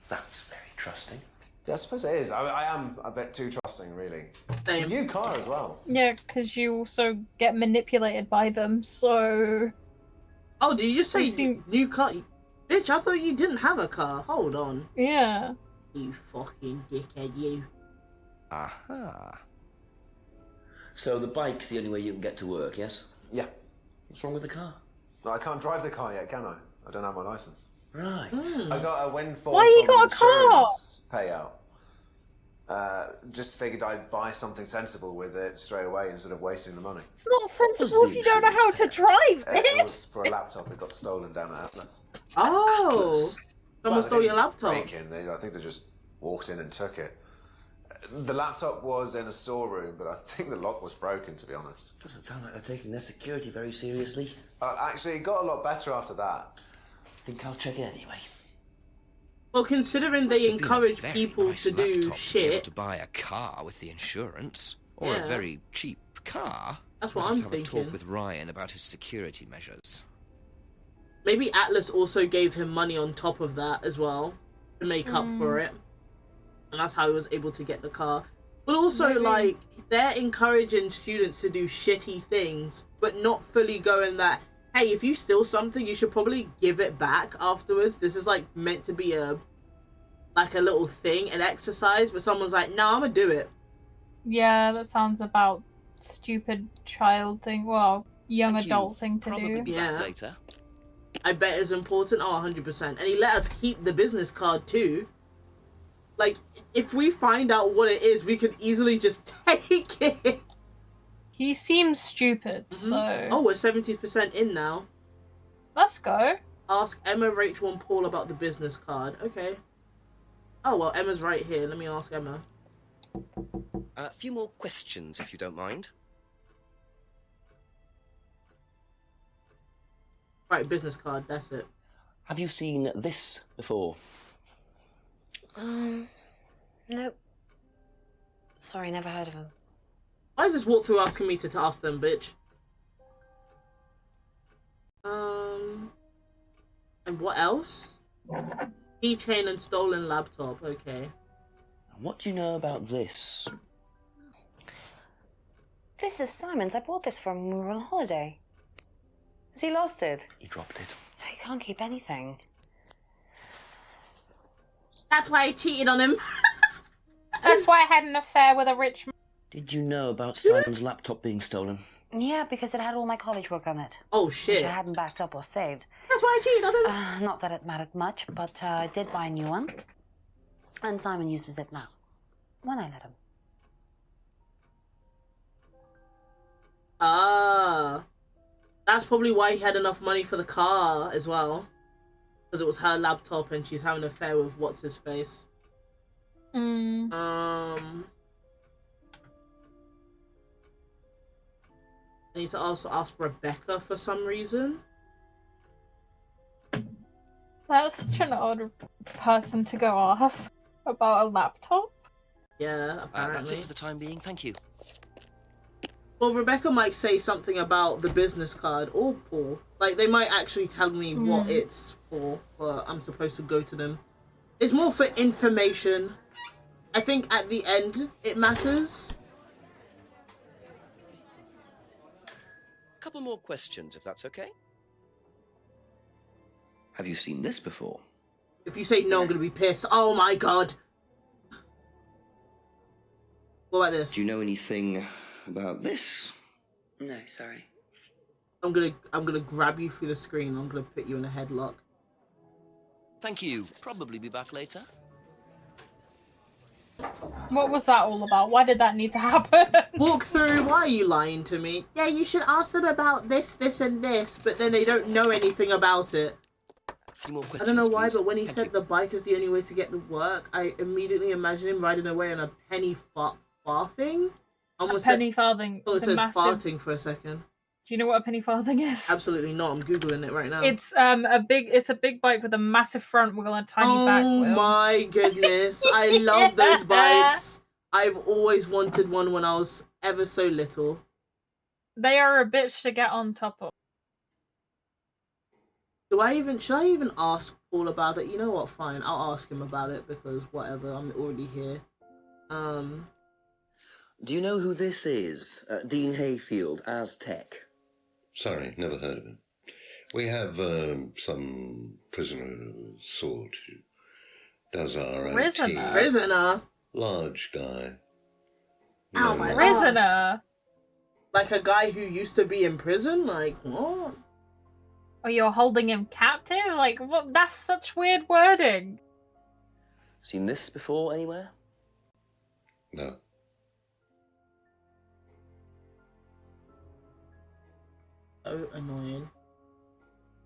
That's very trusting. Yeah, I suppose it is. I am a bit too trusting, really. It's a new car as well. Yeah, because you also get manipulated by them, so... Oh, did you just say new car? Bitch, I thought you didn't have a car. Hold on. Yeah. You fucking dickhead, you. Aha. So the bike's the only way you can get to work, yes? Yeah. What's wrong with the car? No, I can't drive the car yet, can I? I don't have my license. Right. I got a windfall Why you from got a car? insurance payout. Just figured I'd buy something sensible with it straight away instead of wasting the money. It's not sensible if you don't know how to drive, It bitch! was for a laptop. It got stolen down at Atlas. Oh! Someone stole your laptop. I think they just walked in and took it. The laptop was in a storeroom, but I think the lock was broken, to be honest. Doesn't sound like they're taking their security very seriously. Actually, it got a lot better after that. I think I'll check it anyway. Well, considering they encourage people to do To be able shit, to buy a car with the insurance, or Yeah. a very cheap car. That's what We'll I'm have to have a thinking. talk with Ryan about his security measures. maybe Atlas also gave him money on top of that as well to make up for it. And that's how he was able to get the car. But also, Maybe. like, they're encouraging students to do shitty things, but not fully going that, hey, if you steal something, you should probably give it back afterwards. This is, like, meant to be a little thing, an exercise, but someone's like, no, I'm gonna do it. Yeah, that sounds about stupid child thing. Well, young adult thing to do. Yeah. I bet it's important. Oh, 100%. And he let us keep the business card too. Like, if we find out what it is, we could easily just take it. He seems stupid, so... Oh, we're 70% in now. Let's go. Ask Emma, Rachel, and Paul about the business card. Okay. Oh, well, Emma's right here. Let me ask Emma. A few more questions, if you don't mind. Right, business card. That's it. Have you seen this before? Nope. Sorry, never heard of him. Why is this walkthrough asking me to ask them, bitch? And what else? Keychain and stolen laptop. Okay. What do you know about this? This is Simon's. I bought this from when we were on holiday. Has he lost it? He dropped it. He can't keep anything. That's why I cheated on him. That's why I had an affair with a rich man. Did you know about Simon's laptop being stolen? Yeah, because it had all my college work on it. Oh, shit. Which I hadn't backed up or saved. That's why I cheated on him. Not that it mattered much, but I did buy a new one. And Simon uses it now. When I let him. Ah. That's probably why he had enough money for the car as well. Because it was her laptop and she's having an affair with what's-his-face. I need to also ask Rebecca for some reason. That's such an odd person to go ask about a laptop. Yeah, apparently. That's it for the time being, thank you. Well, Rebecca might say something about the business card or Paul. Like, they might actually tell me what it's for, but I'm supposed to go to them. It's more for information. I think at the end, it matters. A couple more questions, if that's okay. Have you seen this before? If you say no, I'm going to be pissed. Oh my god. What about this? Do you know anything about this? No, sorry. I'm gonna grab you through the screen. I'm gonna put you in a headlock. Thank you. Probably be back later. What was that all about? Why did that need to happen? Walk through. Why are you lying to me? Yeah, you should ask them about this, this, and this, but then they don't know anything about it. A few more questions, I don't know why, please. but when he Thank said you. the bike is the only way to get to work, I immediately imagine him riding away on a penny farthing. A penny farthing. Oh, it the said massive... farting for a second. Do you know what a penny farthing is? Absolutely not. I'm googling it right now. It's a big bike with a massive front wheel and a tiny back wheel. Oh my goodness. I love those bikes. I've always wanted one when I was ever so little. They are a bitch to get on top of. Should I even ask Paul about it? You know what, fine. I'll ask him about it because whatever, I'm already here. Do you know who this is? Dean Hayfield, Aztec. Sorry, never heard of him. We have some prisoner sort who does our Prisoner? IT. Prisoner? Large guy. Ow, my Prisoner? Like a guy who used to be in prison? Like, what? Or you're holding him captive? Like, what? That's such weird wording. Seen this before anywhere? No. So annoying.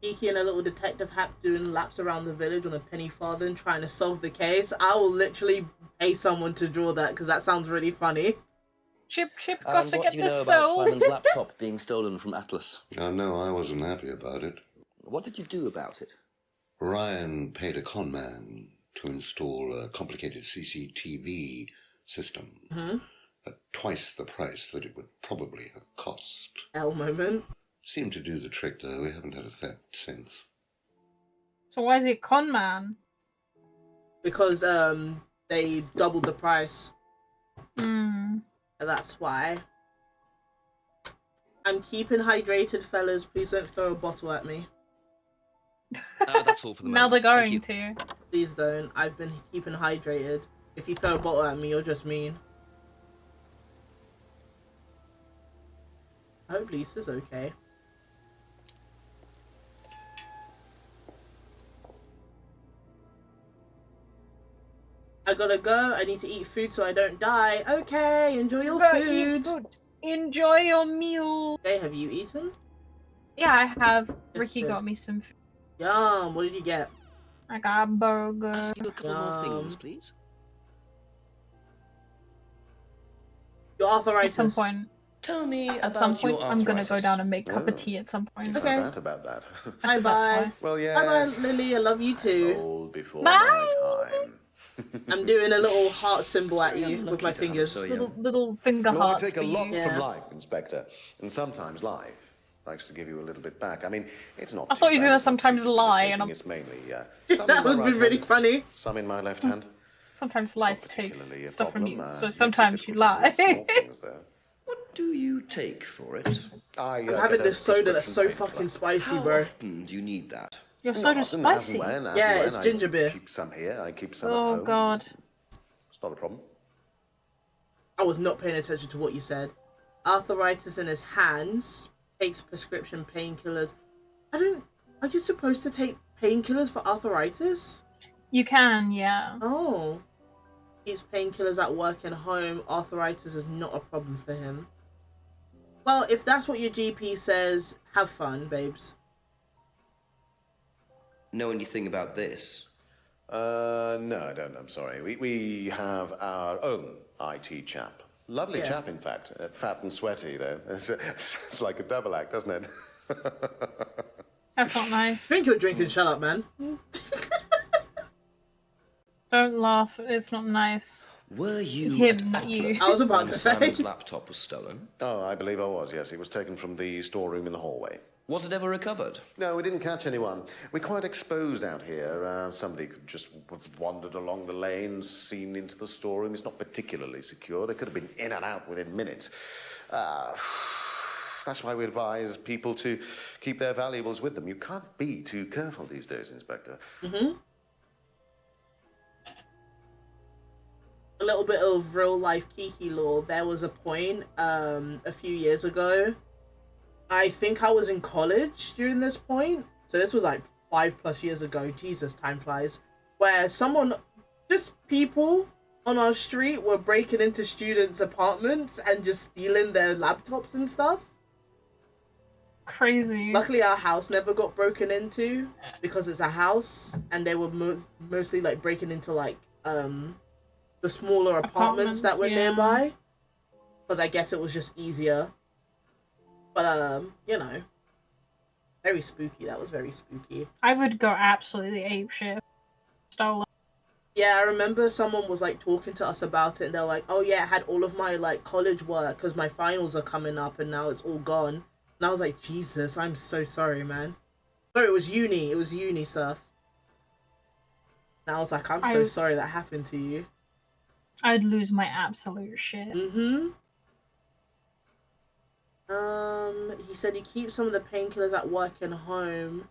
Kiki and a little detective hat doing laps around the village on a penny farthing trying to solve the case. I will literally pay someone to draw that because that sounds really funny. Chip, And what do you know about Simon's laptop being stolen from Atlas? Oh, no, I wasn't happy about it. What did you do about it? Ryan paid a con man to install a complicated CCTV system at twice the price that it would probably have cost. L moment. Seemed to do the trick, though. We haven't had a theft since. So why is it con man? Because they doubled the price. Hmm. That's why. I'm keeping hydrated, fellas. Please don't throw a bottle at me. That's all for the Now moment. they're going to. Please don't. I've been keeping hydrated. If you throw a bottle at me, you're just mean. I hope Lisa's okay. I gotta go. I need to eat food so I don't die. Okay, enjoy your food. Enjoy your meal. Okay, have you eaten? Yeah, I have. Ricky good. got me some food. Yum. What did you get? I got a burger. Ask you a couple more things, please. Your arthritis. At some point. Tell me At some point, I'm gonna go down and make a cup of tea at some point. You found out about that. Bye bye. Well, yes. Bye bye, Lily. I love you too. All before Bye. my time. I'm doing a little heart symbol at you with my fingers. Little finger Well, I hearts take a for lot you. from life, Inspector, and sometimes life likes to give you a little bit back. I mean, it's not. I thought he was gonna sometimes lie, and I'm It's mainly some That in my would be right really hand, funny. some in my left hand. sometimes lies takes particularly a stuff from you. problem, So makes it sometimes you difficult lie. to do small things, though. What do you take for it? I, I'm get having a this soda that's so prescription fucking spicy, How bro. often do you need that? Your pain. soda's Not as spicy. and when, Yeah, as it's when. ginger I beer. keep some here. I keep some at Oh home. god. It's not a problem. I was not paying attention to what you said. Arthritis in his hands. Takes prescription painkillers. Are you supposed to take painkillers for arthritis? You can, yeah. Oh. Keeps painkillers at work and home. Arthritis is not a problem for him. Well, if that's what your GP says, have fun, babes. Know anything about this? No, I don't. I'm sorry. We have our own IT chap. Lovely Yeah. chap, in fact. Fat and sweaty, though. It's like a double act, doesn't it? That's not nice. Drink your drink and shut up, man. Don't laugh. It's not nice. Were you Him, at not you. Atlas I was about when to say. Simon's laptop was stolen? Oh, I believe I was, yes. It was taken from the storeroom in the hallway. Was it ever recovered? No, we didn't catch anyone. We're quite exposed out here. Somebody could just have wandered along the lane, seen into the storeroom. It's not particularly secure. They could have been in and out within minutes. That's why we advise people to keep their valuables with them. You can't be too careful these days, Inspector. Mm-hmm. A little bit of real life Kiki lore. There was a point a few years ago. I think I was in college during this point. So this was like 5+ years ago. Jesus, time flies. Where people on our street were breaking into students' apartments and just stealing their laptops and stuff. Crazy. Luckily, our house never got broken into because it's a house, and they were mostly like breaking into like the smaller apartments that were yeah. nearby. Because I guess it was just easier. But you know, very spooky. That was very spooky. I would go absolutely apeshit. Stolen. Yeah, I remember someone was like talking to us about it, and they're like, "Oh yeah, I had all of my like college work because my finals are coming up, and now it's all gone." And I was like, "Jesus, I'm so sorry, man." Sorry, it was uni. It was uni stuff. And I was like, "I'm so sorry that happened to you." I'd lose my absolute shit. Mm-hmm. He said he keeps some of the painkillers at work and home.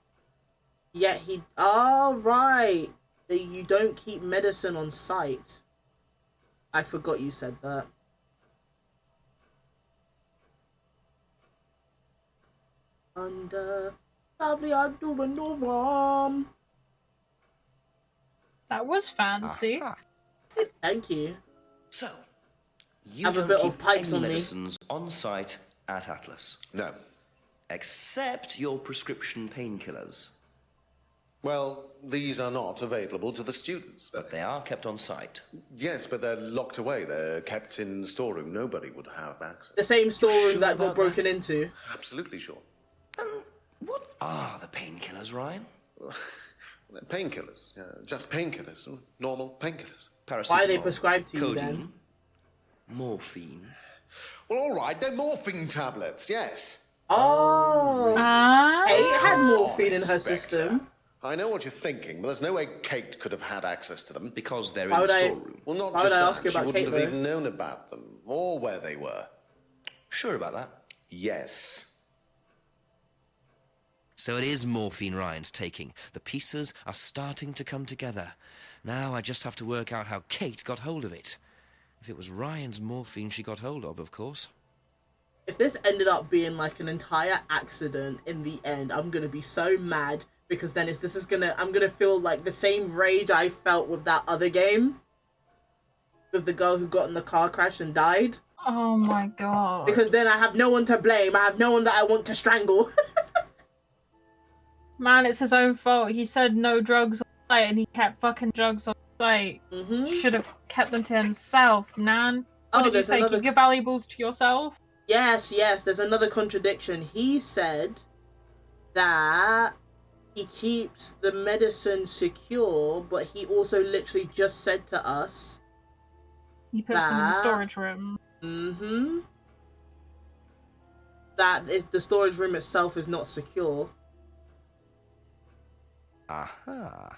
Yet he... Oh, right. You don't keep medicine on site. I forgot you said that. And, lovely, I'm doing no wrong. That was fancy. Thank you. So, you have a don't bit keep of pipes any on me. medicines on site at Atlas? No. Except your prescription painkillers. Well, these are not available to the students. But they are kept on site. Yes, but they're locked away. They're kept in the storeroom. Nobody would have access. The same storeroom that got broken into. Absolutely sure. What are the painkillers, Ryan? They're painkillers. Just painkillers. Normal painkillers. Why are they prescribed to you codeine, then? Morphine. Well, all right. They're morphine tablets, yes. Oh. Kate had morphine in her system. I know what you're thinking, but there's no way Kate could have had access to them. Because they're in the storeroom. Well, not why just would I that. ask you She about wouldn't Kate, have though? even known about them or where they were. Sure about that? Yes. So it is morphine Ryan's taking. The pieces are starting to come together. Now I just have to work out how Kate got hold of it. If it was Ryan's morphine she got hold of course. If this ended up being like an entire accident in the end, I'm gonna be so mad because then I'm gonna feel like the same rage I felt with that other game with the girl who got in the car crash and died. Oh my god. Because then I have no one to blame. I have no one that I want to strangle. Man, it's his own fault. He said no drugs on site and he kept fucking drugs on site. Should have kept them to himself, man. What did you say? Keep your valuables to yourself? Yes, there's another contradiction. He said that he keeps the medicine secure, but he also literally just said to us He puts them in the storage room. That the storage room itself is not secure. Aha.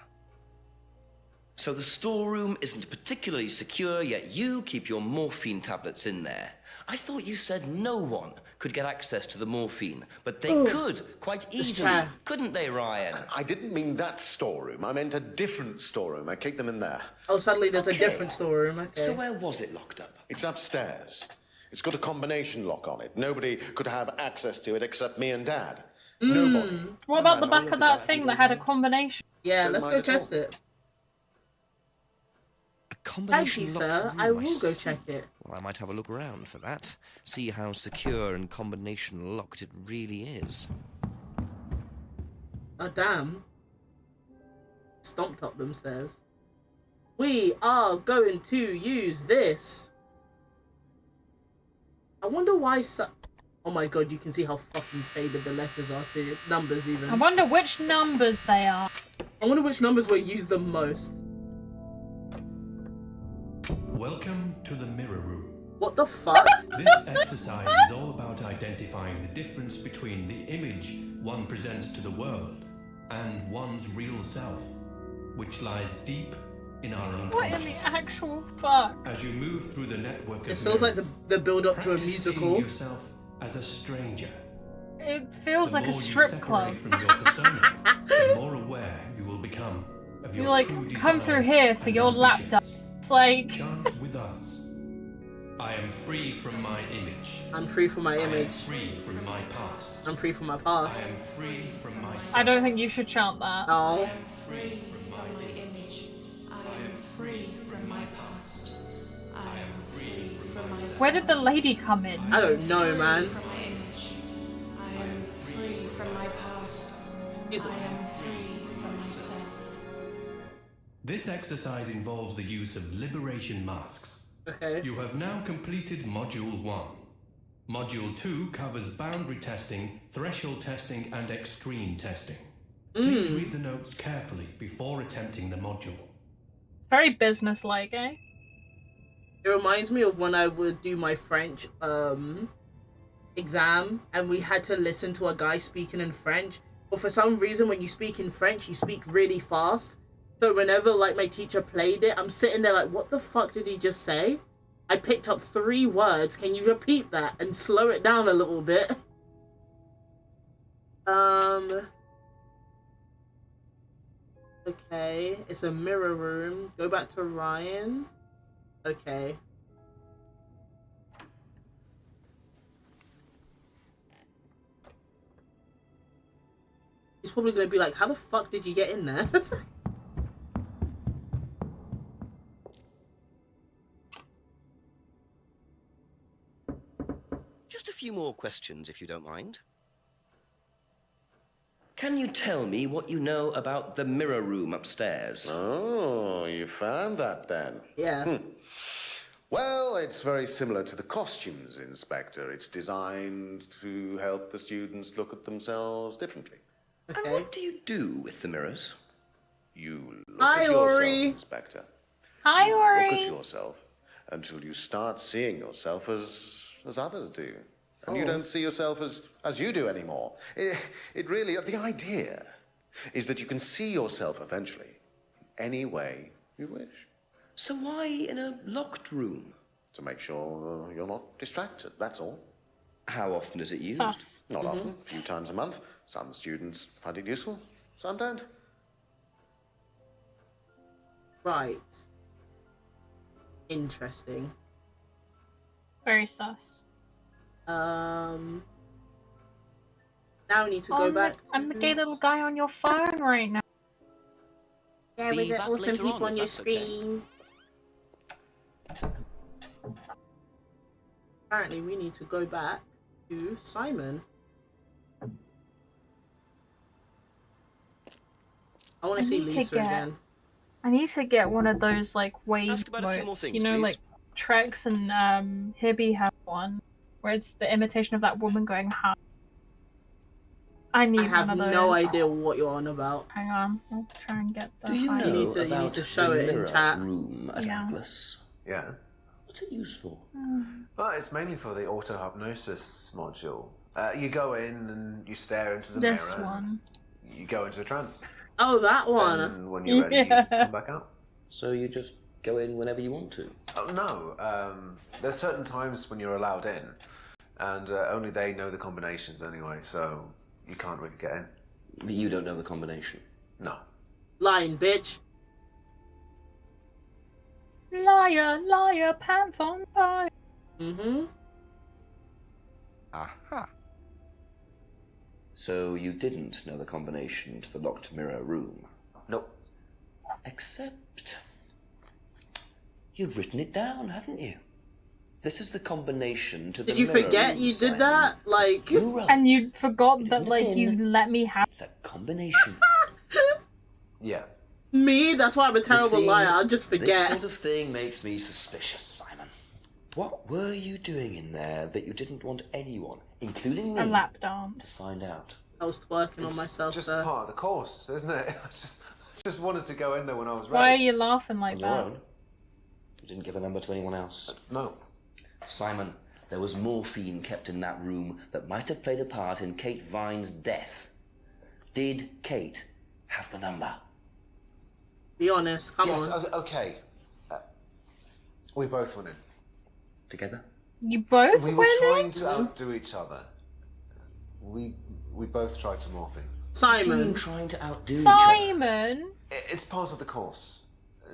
So the storeroom isn't particularly secure, yet you keep your morphine tablets in there. I thought you said no one could get access to the morphine, but they could quite easily, couldn't they, Ryan? I didn't mean that storeroom. I meant a different storeroom. I keep them in there. Oh, suddenly there's a different storeroom. Okay. So where was it locked up? It's upstairs. It's got a combination lock on it. Nobody could have access to it except me and Dad. Nobody. What about the back of that thing that had a combination? Yeah, let's go test it. Thank you, sir. I will go check it. Well, I might have a look around for that. See how secure and combination locked it really is. Oh, damn. Stomped up them stairs. We are going to use this. I wonder why Oh my god, you can see how fucking faded the letters are too. Numbers even. I wonder which numbers they are. I wonder which numbers were used the most. Welcome to the mirror room. What the fuck? This exercise is all about identifying the difference between the image one presents to the world and one's real self, which lies deep in our unconscious. What in the actual fuck? As you move through the network of It feels like the build up to a practice musical. seeing yourself as a stranger. It feels The like a more you strip separate club. from your persona, the more aware you will become of your You're like, true come through desires here for and your ambitions. laptop. It's like... Chant with us. I am free from my image. I'm free from my I am image. free from my past. I'm free from my past. I am free from myself. I don't think you should chant that. No. Free from my image. I am free from my past. I am free from myself. Where did the lady come in? I don't know, man. I am free from my past. I am free from myself. This exercise involves the use of liberation masks. Okay. You have now completed Module 1. Module 2 covers boundary testing, threshold testing, and extreme testing. Please read the notes carefully before attempting the module. Very business-like, eh? It reminds me of when I would do my French exam and we had to listen to a guy speaking in French. But for some reason, when you speak in French, you speak really fast. So whenever like my teacher played it, I'm sitting there like, what the fuck did he just say? I picked up 3 words. Can you repeat that and slow it down a little bit? Okay, it's a mirror room. Go back to Ryan. Okay. He's probably gonna be like, how the fuck did you get in there? Just a few more questions, if you don't mind. Can you tell me what you know about the mirror room upstairs? Oh, you found that then? Yeah. Well, it's very similar to the costumes, Inspector. It's designed to help the students look at themselves differently. Okay. And what do you do with the mirrors? You look Hi, at yourself, Ori. Inspector. Hi, Ori. Look at yourself until you start seeing yourself as others do. And you don't see yourself as you do anymore. It really, the idea is that you can see yourself eventually any way you wish. So why in a locked room? To make sure you're not distracted, that's all. How often is it used? Sus. Not often, a few times a month. Some students find it useful, some don't. Right. Interesting. Very sus. Now we need to go back. I'm the gay little guy on your phone right now. Yeah, Be with the back awesome later people on, on if your that's okay. screen. Apparently, we need to go back to Simon. I want to see Lisa again. I need to get one of those like wave Ask about a few more modes. things, You know, please. like Trex and Hibby have one where it's the imitation of that woman going ha. I need I have one of those. no idea what you're on about. Hang on, I'll try and get the. Do you high- know you need about to show the it in mirror chat. room at Yeah. Atlas? Yeah. What's it used for? Well, it's mainly for the auto-hypnosis module. You go in and you stare into the This mirror one. and you go into a trance. Oh, that one. And when you're ready, Yeah. you come back out. So you just go in whenever you want to? Oh, no. There's certain times when you're allowed in, and only they know the combinations anyway, so you can't really get in. But you don't know the combination? No. Lying, bitch. Liar, liar, pants on fire. Mm-hmm. Aha. So you didn't know the combination to the locked mirror room? Nope. Except you'd written it down, hadn't you? This is the combination to the Did you mirror forget room, you Simon. did that? Like, You wrote. And you forgot that Isn't like it you in? let me have. It's a combination. Yeah. me? That's why I'm a You terrible see, liar. I'll just This forget. sort of thing makes me suspicious, Simon. What were you doing in there that you didn't want anyone, including me, A lap to dance. find out? I was twerking It's on myself, just sir. part of the course, isn't it? I just wanted to go in there when I was Why are ready. you laughing like On your that? own? You didn't give the number to anyone else? No. Simon, there was morphine kept in that room that might have played a part in Kate Vine's death. Did Kate have the number? Be honest. Come Yes, on. okay. We both went in. Together? You both We were went trying in? to outdo each other. We both tried to morph in. Simon. Trying to outdo each other? Simon. It's part of the course.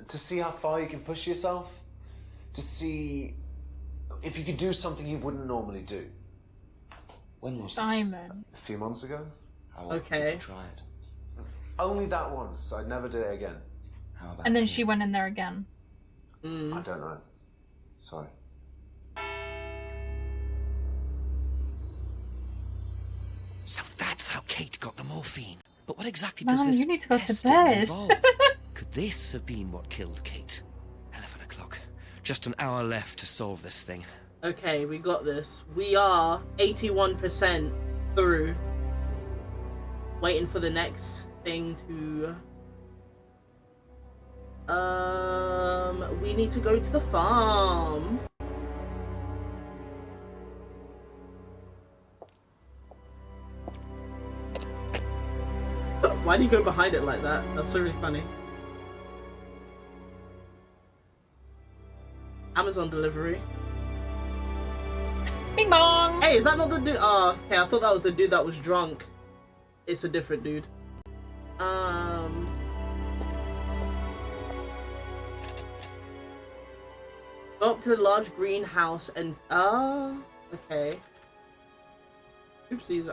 To see how far you can push yourself. To see if you could do something you wouldn't normally do. When was Simon. A few months ago. How often Okay. did you try it? Only that once. I'd never do it again. How about And then Kate? she went in there again. I don't know. Sorry. So that's how Kate got the morphine. But what exactly Man, does this you need to go to testing bed. involve? Could this have been what killed Kate? 11 o'clock. Just an hour left to solve this thing. Okay, we got this. We are 81% through. Waiting for the next thing to... we need to go to the farm. Why do you go behind it like that? That's really funny. Amazon delivery. Bing bong! Hey, is that not the dude? Oh, okay, I thought that was the dude that was drunk. It's a different dude. Go up to the large greenhouse and okay. Oopsies,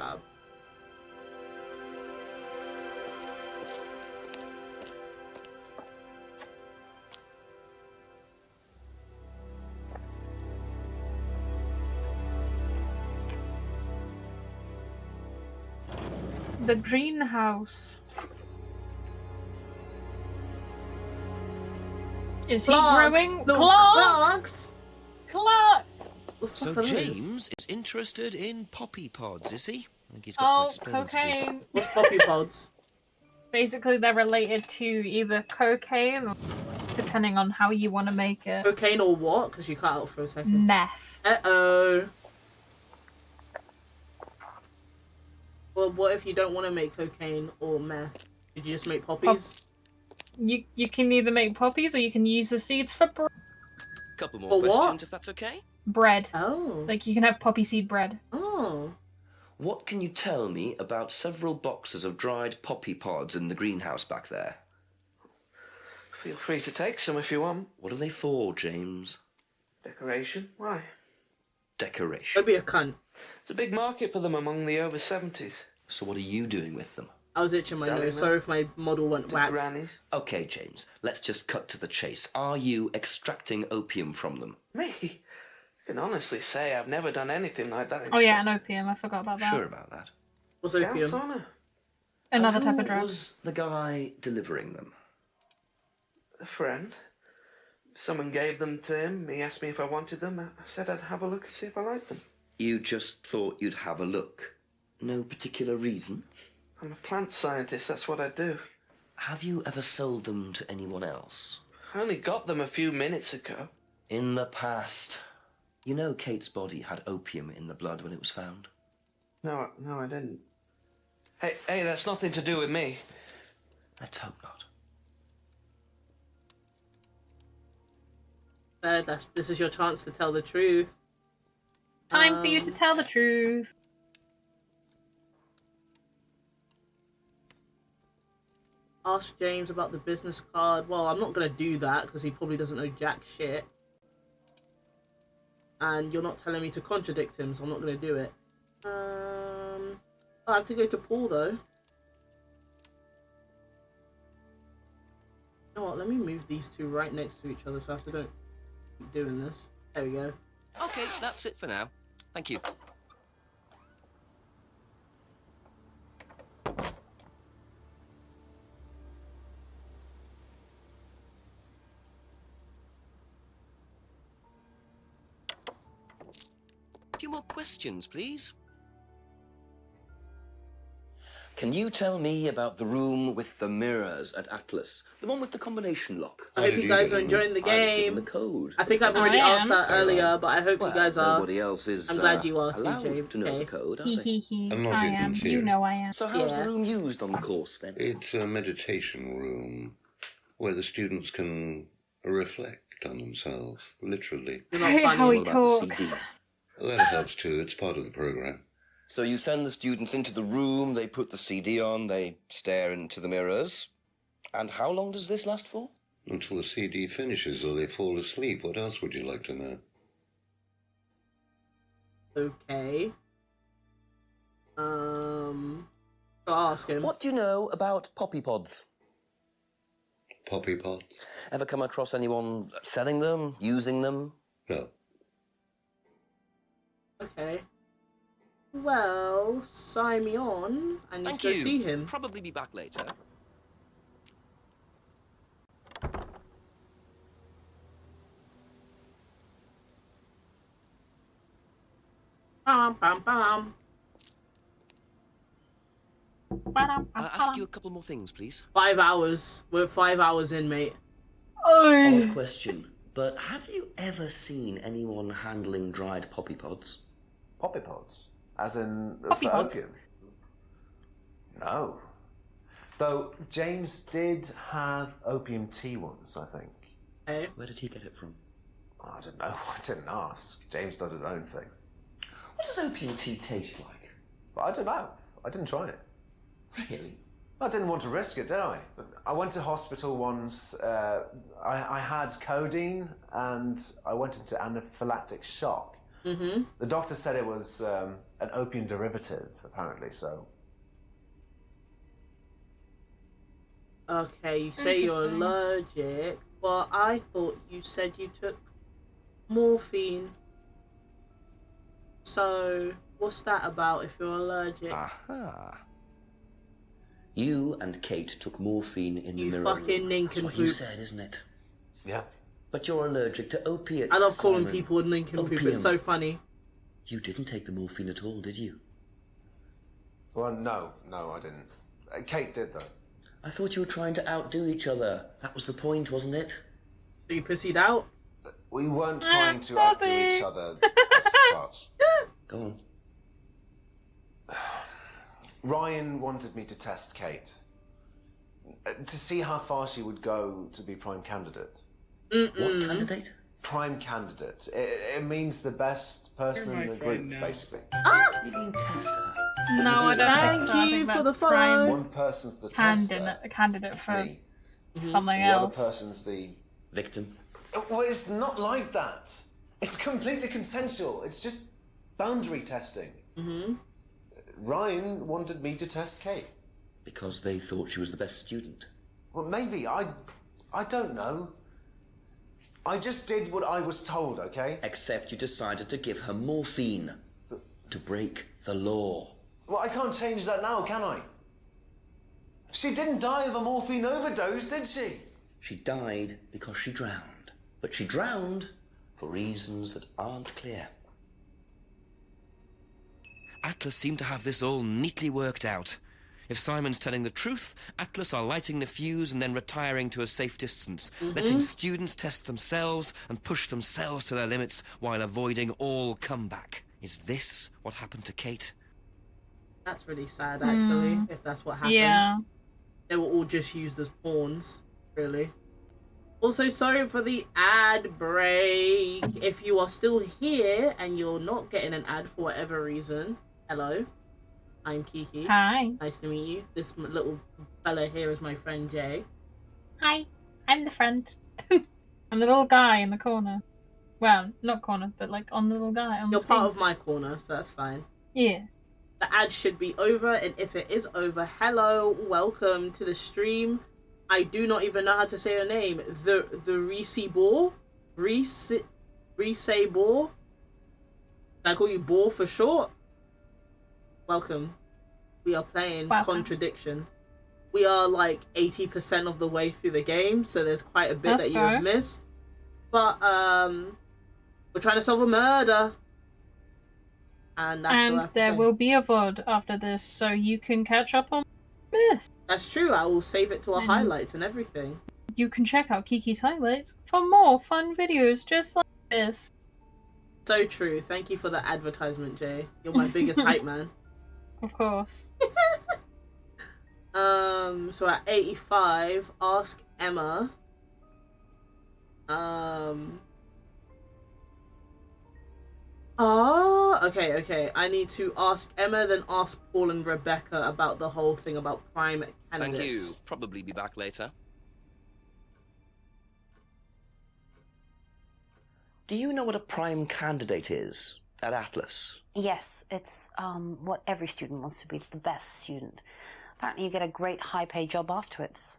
The greenhouse. Is he growing? No, Clarks! Clark! So James is interested in poppy pods, is he? I think he's got some explaining cocaine. to do. What's poppy pods? Basically, they're related to either cocaine, or depending on how you want to make it. Cocaine or what? Because you cut out for a second. Meth. Uh-oh. Well, what if you don't want to make cocaine or meth? Could you just make poppies? You can either make poppies or you can use the seeds for bread. Couple more For questions, what? if that's okay. Bread. Oh. Like you can have poppy seed bread. Oh. What can you tell me about several boxes of dried poppy pods in the greenhouse back there? Feel free to take some if you want. What are they for, James? Decoration. Why? Decoration. Don't be a cunt. There's a big market for them among the over 70s. So what are you doing with them? I was itching my Selling nose. them. Sorry if my model went whack. Grannies. Okay, James, let's just cut to the chase. Are you extracting opium from them? Me? I can honestly say I've never done anything like that. Oh yeah, and opium. I forgot about that. Sure about that. What's opium? Scout's honour. Another And type who of drug. was the guy delivering them? A friend. Someone gave them to him. He asked me if I wanted them. I said I'd have a look and see if I liked them. You just thought you'd have a look? No particular reason? I'm a plant scientist, that's what I do. Have you ever sold them to anyone else? I only got them a few minutes ago. In the past. You know Kate's body had opium in the blood when it was found? No, I didn't. Hey, that's nothing to do with me. Let's hope not. This is your chance to tell the truth. Time for you to tell the truth. Ask James about the business card. Well, I'm not going to do that because he probably doesn't know jack shit. And you're not telling me to contradict him, so I'm not going to do it. I have to go to Paul, though. You know what? Let me move these two right next to each other so I have to don't keep doing this. There we go. Okay, that's it for now. Thank you. A few more questions, please. Can you tell me about the room with the mirrors at Atlas? The one with the combination lock? I hope you guys are enjoying the I was given game. the code. I think I've already asked that earlier, but I hope Well, you guys are. nobody else is I'm glad you are, allowed TJ. to know the code, are they? I am. You know I am. So how's the room used on the course, then? It's a meditation room where the students can reflect on themselves, literally. I hate how he talks. That helps too. It's part of the program. So you send the students into the room, they put the CD on, they stare into the mirrors. And how long does this last for? Until the CD finishes or they fall asleep. What else would you like to know? Okay. I'll ask him. What do you know about poppy pods? Poppy pods? Ever come across anyone selling them, using them? No. Okay. Well, sign me on. I need Thank to go you. see him. Probably be back later. Bam, bam, bam. Ask you a couple more things, please. 5 hours. We're 5 hours in, mate. Odd question, but have you ever seen anyone handling dried poppy pods? Poppy pods? As in Poppy for pods? opium? No. Though James did have opium tea once, I think. Hey. Where did he get it from? I don't know. I didn't ask. James does his own thing. What does opium tea taste like? But I don't know. I didn't try it. Really? I didn't want to risk it, did I? I went to hospital once. I had codeine and I went into anaphylactic shock. Mm-hmm. The doctor said it was an opium derivative, apparently, so... Okay, you say you're allergic, but I thought you said you took morphine. So, what's that about if you're allergic? Aha. You and Kate took morphine in the mirror fucking room. nincompoop. That's what you said, isn't it? Yeah. But you're allergic to opiates, I love calling Simon. people a nincompoop, Opium. it's so funny. You didn't take the morphine at all, did you? Well, no, I didn't. Kate did, though. I thought you were trying to outdo each other. That was the point, wasn't it? So you pussied out? We weren't trying to outdo each other as such. Go on. Ryan wanted me to test Kate. To see how far she would go to be prime candidate. What candidate? Prime candidate. It means the best person You're in my the group, friend now. basically. You mean tester? No, I don't think so. I Thank you think for that's the follow. prime One person's the tester, candidate for me. something The other else. person's the... Victim? Well, it's not like that. It's completely consensual. It's just boundary testing. Mm-hmm. Ryan wanted me to test Kate. Because they thought she was the best student. Well, maybe. I don't know. I just did what I was told, okay? Except you decided to give her morphine. To break the law. Well, I can't change that now, can I? She didn't die of a morphine overdose, did she? She died because she drowned. But she drowned for reasons that aren't clear. Atlas seemed to have this all neatly worked out. If Simon's telling the truth, Atlas are lighting the fuse and then retiring to a safe distance, letting students test themselves and push themselves to their limits while avoiding all comeback. Is this what happened to Kate? That's really sad, actually, if that's what happened. Yeah. They were all just used as pawns, really. Also, sorry for the ad break. If you are still here and you're not getting an ad for whatever reason, hello. I'm Kiki. Hi. Nice to meet you. This little fella here is my friend Jay. Hi. I'm the friend. I'm the little guy in the corner. Well, not corner, but like on the little guy on the You're screen. part of my corner, so that's fine. Yeah. The ad should be over, and if it is over, hello, welcome to the stream. I do not even know how to say your name. The Reese Boar? Reese Boar? Can I call you Boar for short? Welcome. We are playing Contradiction. We are like 80% of the way through the game, so there's quite a bit that you have missed. But we're trying to solve a murder. And there will be a VOD after this, so you can catch up on this. That's true. I will save it to our highlights and everything. You can check out Kiki's highlights for more fun videos just like this. So true. Thank you for the advertisement, Jay. You're my biggest hype man. Of course. So at 85, ask Emma. Okay. I need to ask Emma, then ask Paul and Rebecca about the whole thing about prime candidates. Thank you. Probably be back later. Do you know what a prime candidate is at Atlas? Yes, it's what every student wants to be. It's the best student. Apparently you get a great high-paid job afterwards.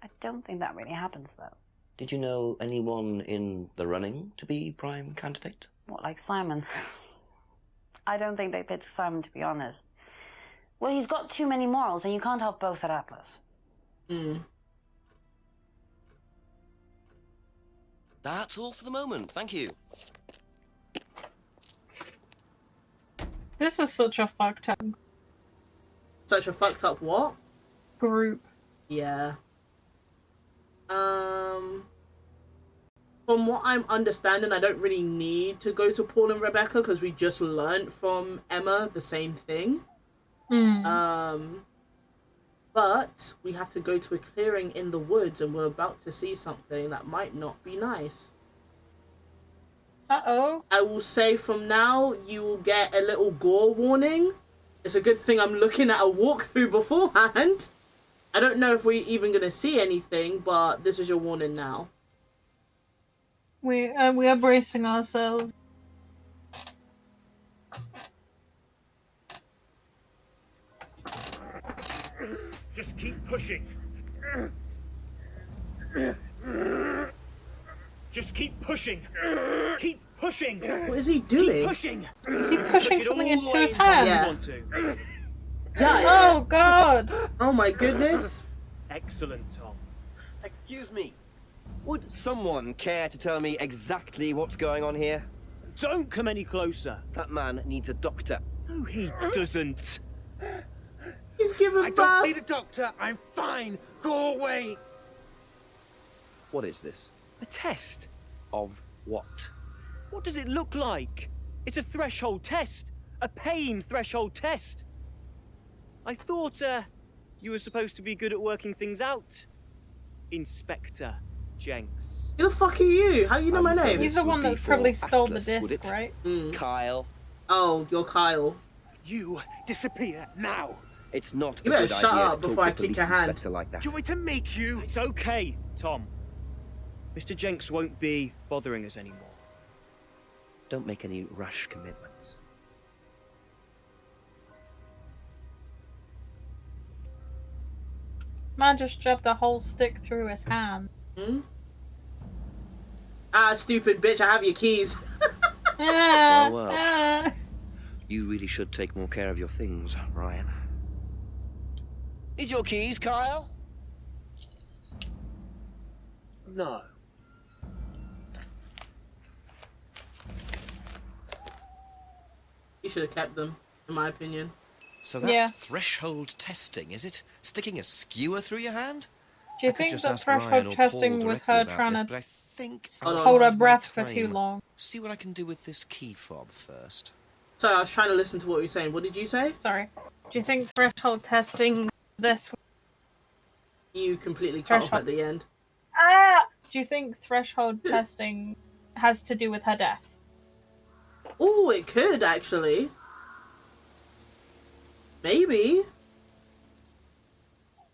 I don't think that really happens, though. Did you know anyone in the running to be prime candidate? What, like Simon? I don't think they picked Simon, to be honest. Well, he's got too many morals, and you can't have both at Atlas. That's all for the moment. Thank you. This is such a fucked up Such a fucked up what? group. Yeah. From what I'm understanding, I don't really need to go to Paul and Rebecca because we just learned from Emma the same thing. But we have to go to a clearing in the woods and we're about to see something that might not be nice. Uh-oh. I will say from now, you will get a little gore warning. It's a good thing I'm looking at a walkthrough beforehand. I don't know if we're even going to see anything, but this is your warning now. We are bracing ourselves. Just keep pushing. Just keep pushing. Keep pushing. What is he doing? Keep pushing. Is he pushing something all the into way his until you hand? want to. Yeah. Oh god. Oh my goodness. Excellent, Tom. Excuse me. Would someone care to tell me exactly what's going on here? Don't come any closer. That man needs a doctor. No, he doesn't. He's giving I birth. don't need a doctor. I'm fine. Go away. What is this? A test. Of what? What does it look like? It's a threshold test. A pain threshold test. I thought, you were supposed to be good at working things out. Inspector Jenks. Who the fuck are you? How do you know my name? He's the one that probably stole the disc, right? Kyle. Oh, you're Kyle. You disappear now. It's not You a better good shut idea up to before talk I to a kick police your hand. inspector like that. Do you want me to make you? It's okay, Tom. Mr. Jenks won't be bothering us anymore. Don't make any rash commitments. Man just shoved a whole stick through his hand. Ah, stupid bitch, I have your keys. Well. You really should take more care of your things, Ryan. Is your keys, Kyle? No. You should have kept them, in my opinion. So that's threshold testing, is it? Sticking a skewer through your hand? Do you I could think just that ask Ryan threshold or testing Paul was directly her about trying this, to but I think hold her I'll breath bide for my too time. long? See what I can do with this key fob first. Sorry, I was trying to listen to what you were saying. What did you say? Sorry. Do you think threshold testing this? You completely cut off at the end. Do you think threshold testing has to do with her death? Oh, it could actually. Maybe.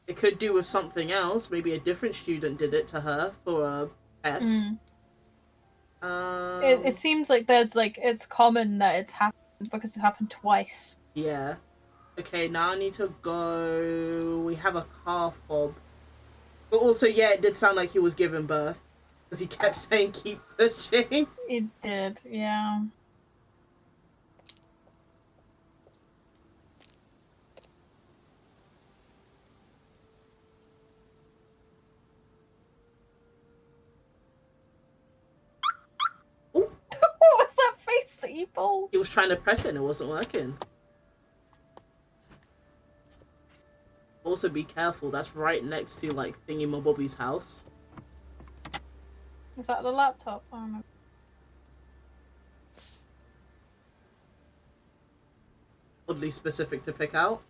It could do with something else. Maybe a different student did it to her for a test. It seems like it's common that it's happened because it happened twice. Yeah. Okay, now I need to go. We have a car fob. But also, yeah, it did sound like he was giving birth. Because he kept saying keep pushing. It did, yeah. What was that face that you pulled? He was trying to press it and it wasn't working. Also, be careful. That's right next to, like, Thingy-my-bobby's house. Is that the laptop? Oh, no. Oddly specific to pick out.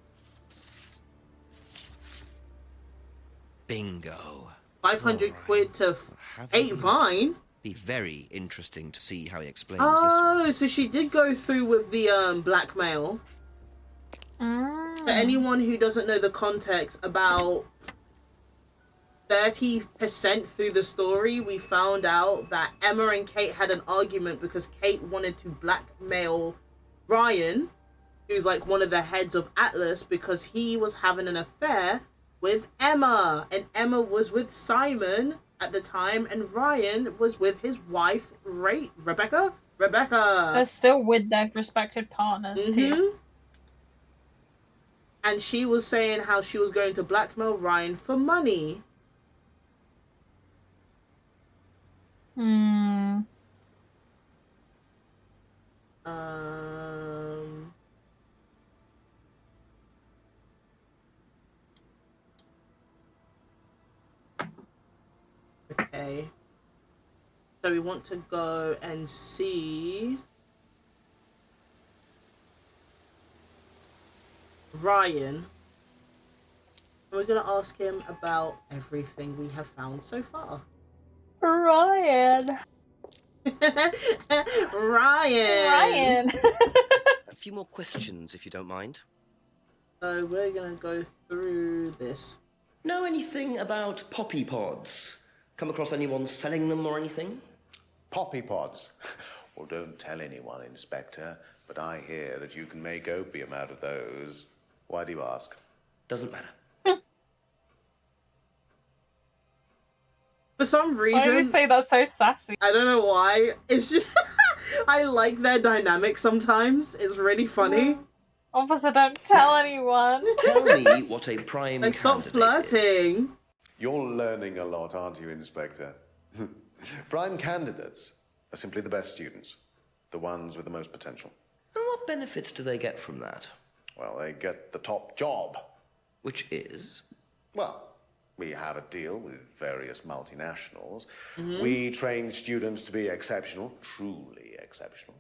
Bingo. 500 quid to 8 Vine? Be very interesting to see how he explains Oh, so she did go through with the blackmail. For anyone who doesn't know the context, about 30% through the story, we found out that Emma and Kate had an argument because Kate wanted to blackmail Ryan, who's like one of the heads of Atlas, because he was having an affair with Emma. And Emma was with Simon at the time, and Ryan was with his wife, Rebecca? They're still with their respected partners, too. And she was saying how she was going to blackmail Ryan for money. Okay. So we want to go and see Ryan. We're going to ask him about everything we have found so far. Ryan. Ryan. A few more questions, if you don't mind. So we're going to go through this. Know anything about poppy pods? Come across anyone selling them or anything? Poppy pods? Well, don't tell anyone, Inspector, but I hear that you can make opium out of those. Why do you ask? Doesn't matter. For some reason... Why do you say that so sassy? I don't know why. It's just... I like their dynamic sometimes. It's really funny. Officer, don't tell anyone. Tell me what a prime Like, stop candidate flirting. You're learning a lot, aren't you, Inspector? Prime candidates are simply the best students. The ones with the most potential. And what benefits do they get from that? Well, they get the top job. Which is? Well, we have a deal with various multinationals. We train students to be exceptional, truly exceptional.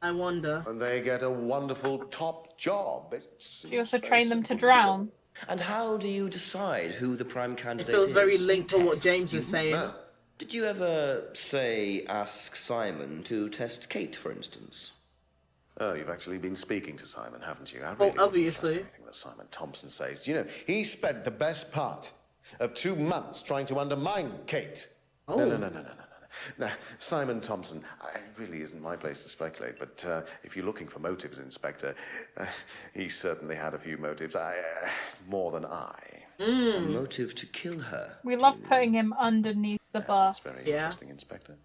I wonder. And they get a wonderful top job. You also train them to drown. And how do you decide who the prime It candidate feels is? very linked to what James is saying. No. Did you ever, say, ask Simon to test Kate, for instance? Oh, you've actually been speaking to Simon, haven't you? I really wouldn't obviously. trust anything that Simon Thompson says. You know, he spent the best part of 2 months trying to undermine Kate. Oh. No. Now, Simon Thompson, it really isn't my place to speculate, but if you're looking for motives, Inspector, he certainly had a few motives. More than I. A motive to kill her. We love putting him underneath the bus. That's very interesting, Inspector.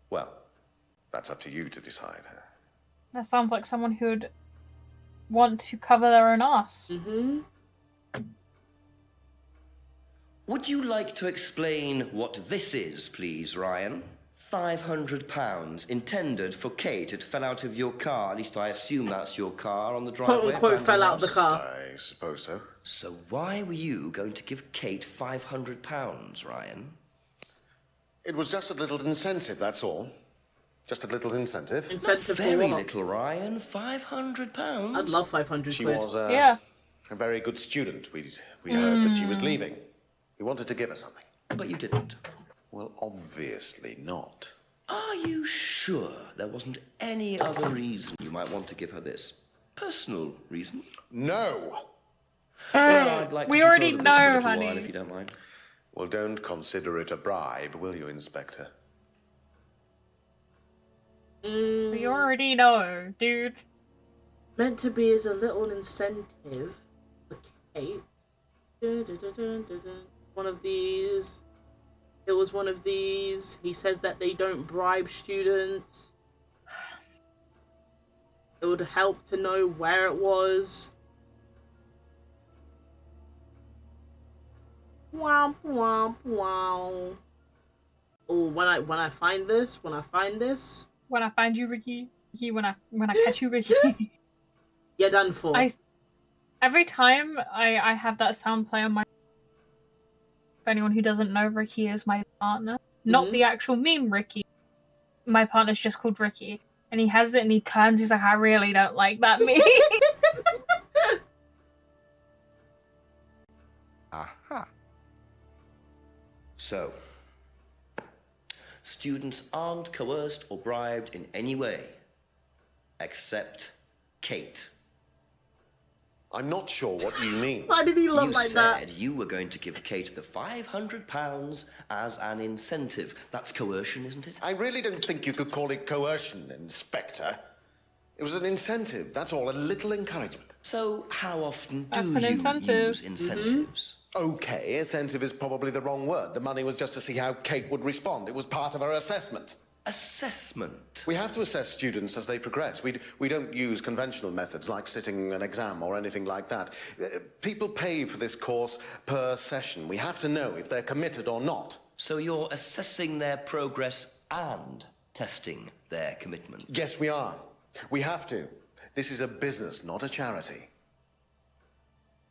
Well, that's up to you to decide. That sounds like someone who'd want to cover their own ass. Would you like to explain what this is, please, Ryan? £500 intended for Kate. It fell out of your car. At least I assume that's your car on the driveway. Quote unquote fell out of the car. I suppose so. So why were you going to give Kate £500, Ryan? It was just a little incentive, that's all. Just a little incentive. Incentive Very for what? little, Ryan. £500. I'd love 500 She quid. was Yeah. a very good student. We heard that she was leaving. We wanted to give her something. But you didn't. Well, obviously not. Are you sure there wasn't any other reason you might want to give her this? Personal reason? No! Well, I'd like to We keep already hold of this for a know, little honey. while, if you don't mind. Well, don't consider it a bribe, will you, Inspector? We already know, dude. Meant to be as a little incentive for Kate. One of these. It was one of these. He says that they don't bribe students. It would help to know where it was. Womp womp wow. Oh, when I find this, When I find you, Ricky, when I catch you, Ricky. you're done for. Every time I have that sound play on my. For anyone who doesn't know, Ricky is my partner, not the actual meme Ricky. My partner's just called Ricky, and he has it, and he turns. He's like, I really don't like that meme. Aha. So, students aren't coerced or bribed in any way, except Kate. I'm not sure what you mean. Why did he look like that? You said you were going to give Kate the £500 as an incentive. That's coercion, isn't it? I really don't think you could call it coercion, Inspector. It was an incentive, that's all, a little encouragement. So, how often That's do an you incentive. use incentives? Okay, incentive is probably the wrong word. The money was just to see how Kate would respond. It was part of her assessment. Assessment? We have to assess students as they progress. We don't use conventional methods like sitting an exam or anything like that. People pay for this course per session. We have to know if they're committed or not. So you're assessing their progress and testing their commitment? Yes, we are. We have to. This is a business, not a charity.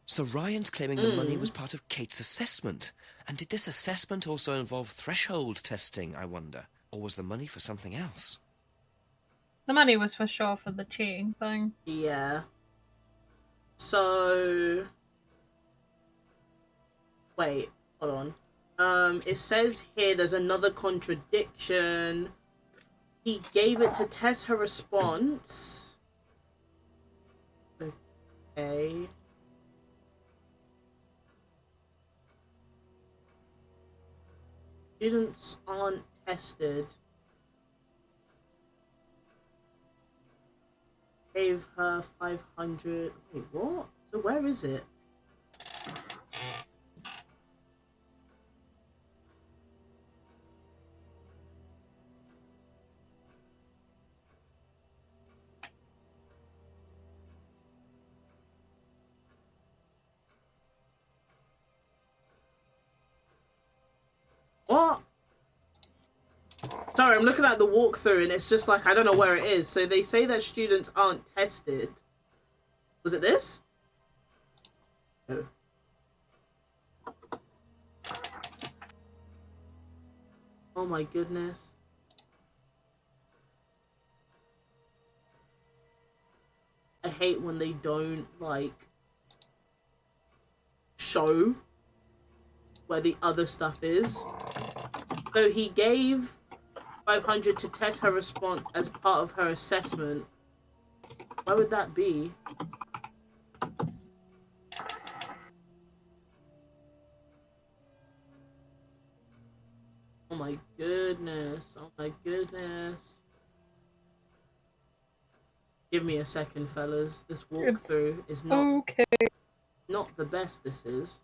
So Ryan's claiming the money was part of Kate's assessment. And did this assessment also involve threshold testing, I wonder? Or was the money for something else? The money was for sure for the cheating thing. Yeah. So... Wait, hold on. It says here there's another contradiction. He gave it to test her response. Okay. Students aren't tested. Gave her 500. Wait, what? So where is it? What? Sorry, I'm looking at the walkthrough and it's just like, I don't know where it is. So they say that students aren't tested. Was it this? No. Oh my goodness. I hate when they don't, like, show where the other stuff is. So he gave 500 to test her response as part of her assessment. Why would that be? Oh my goodness. Oh my goodness. Give me a second, fellas. This walkthrough is not not the best this is.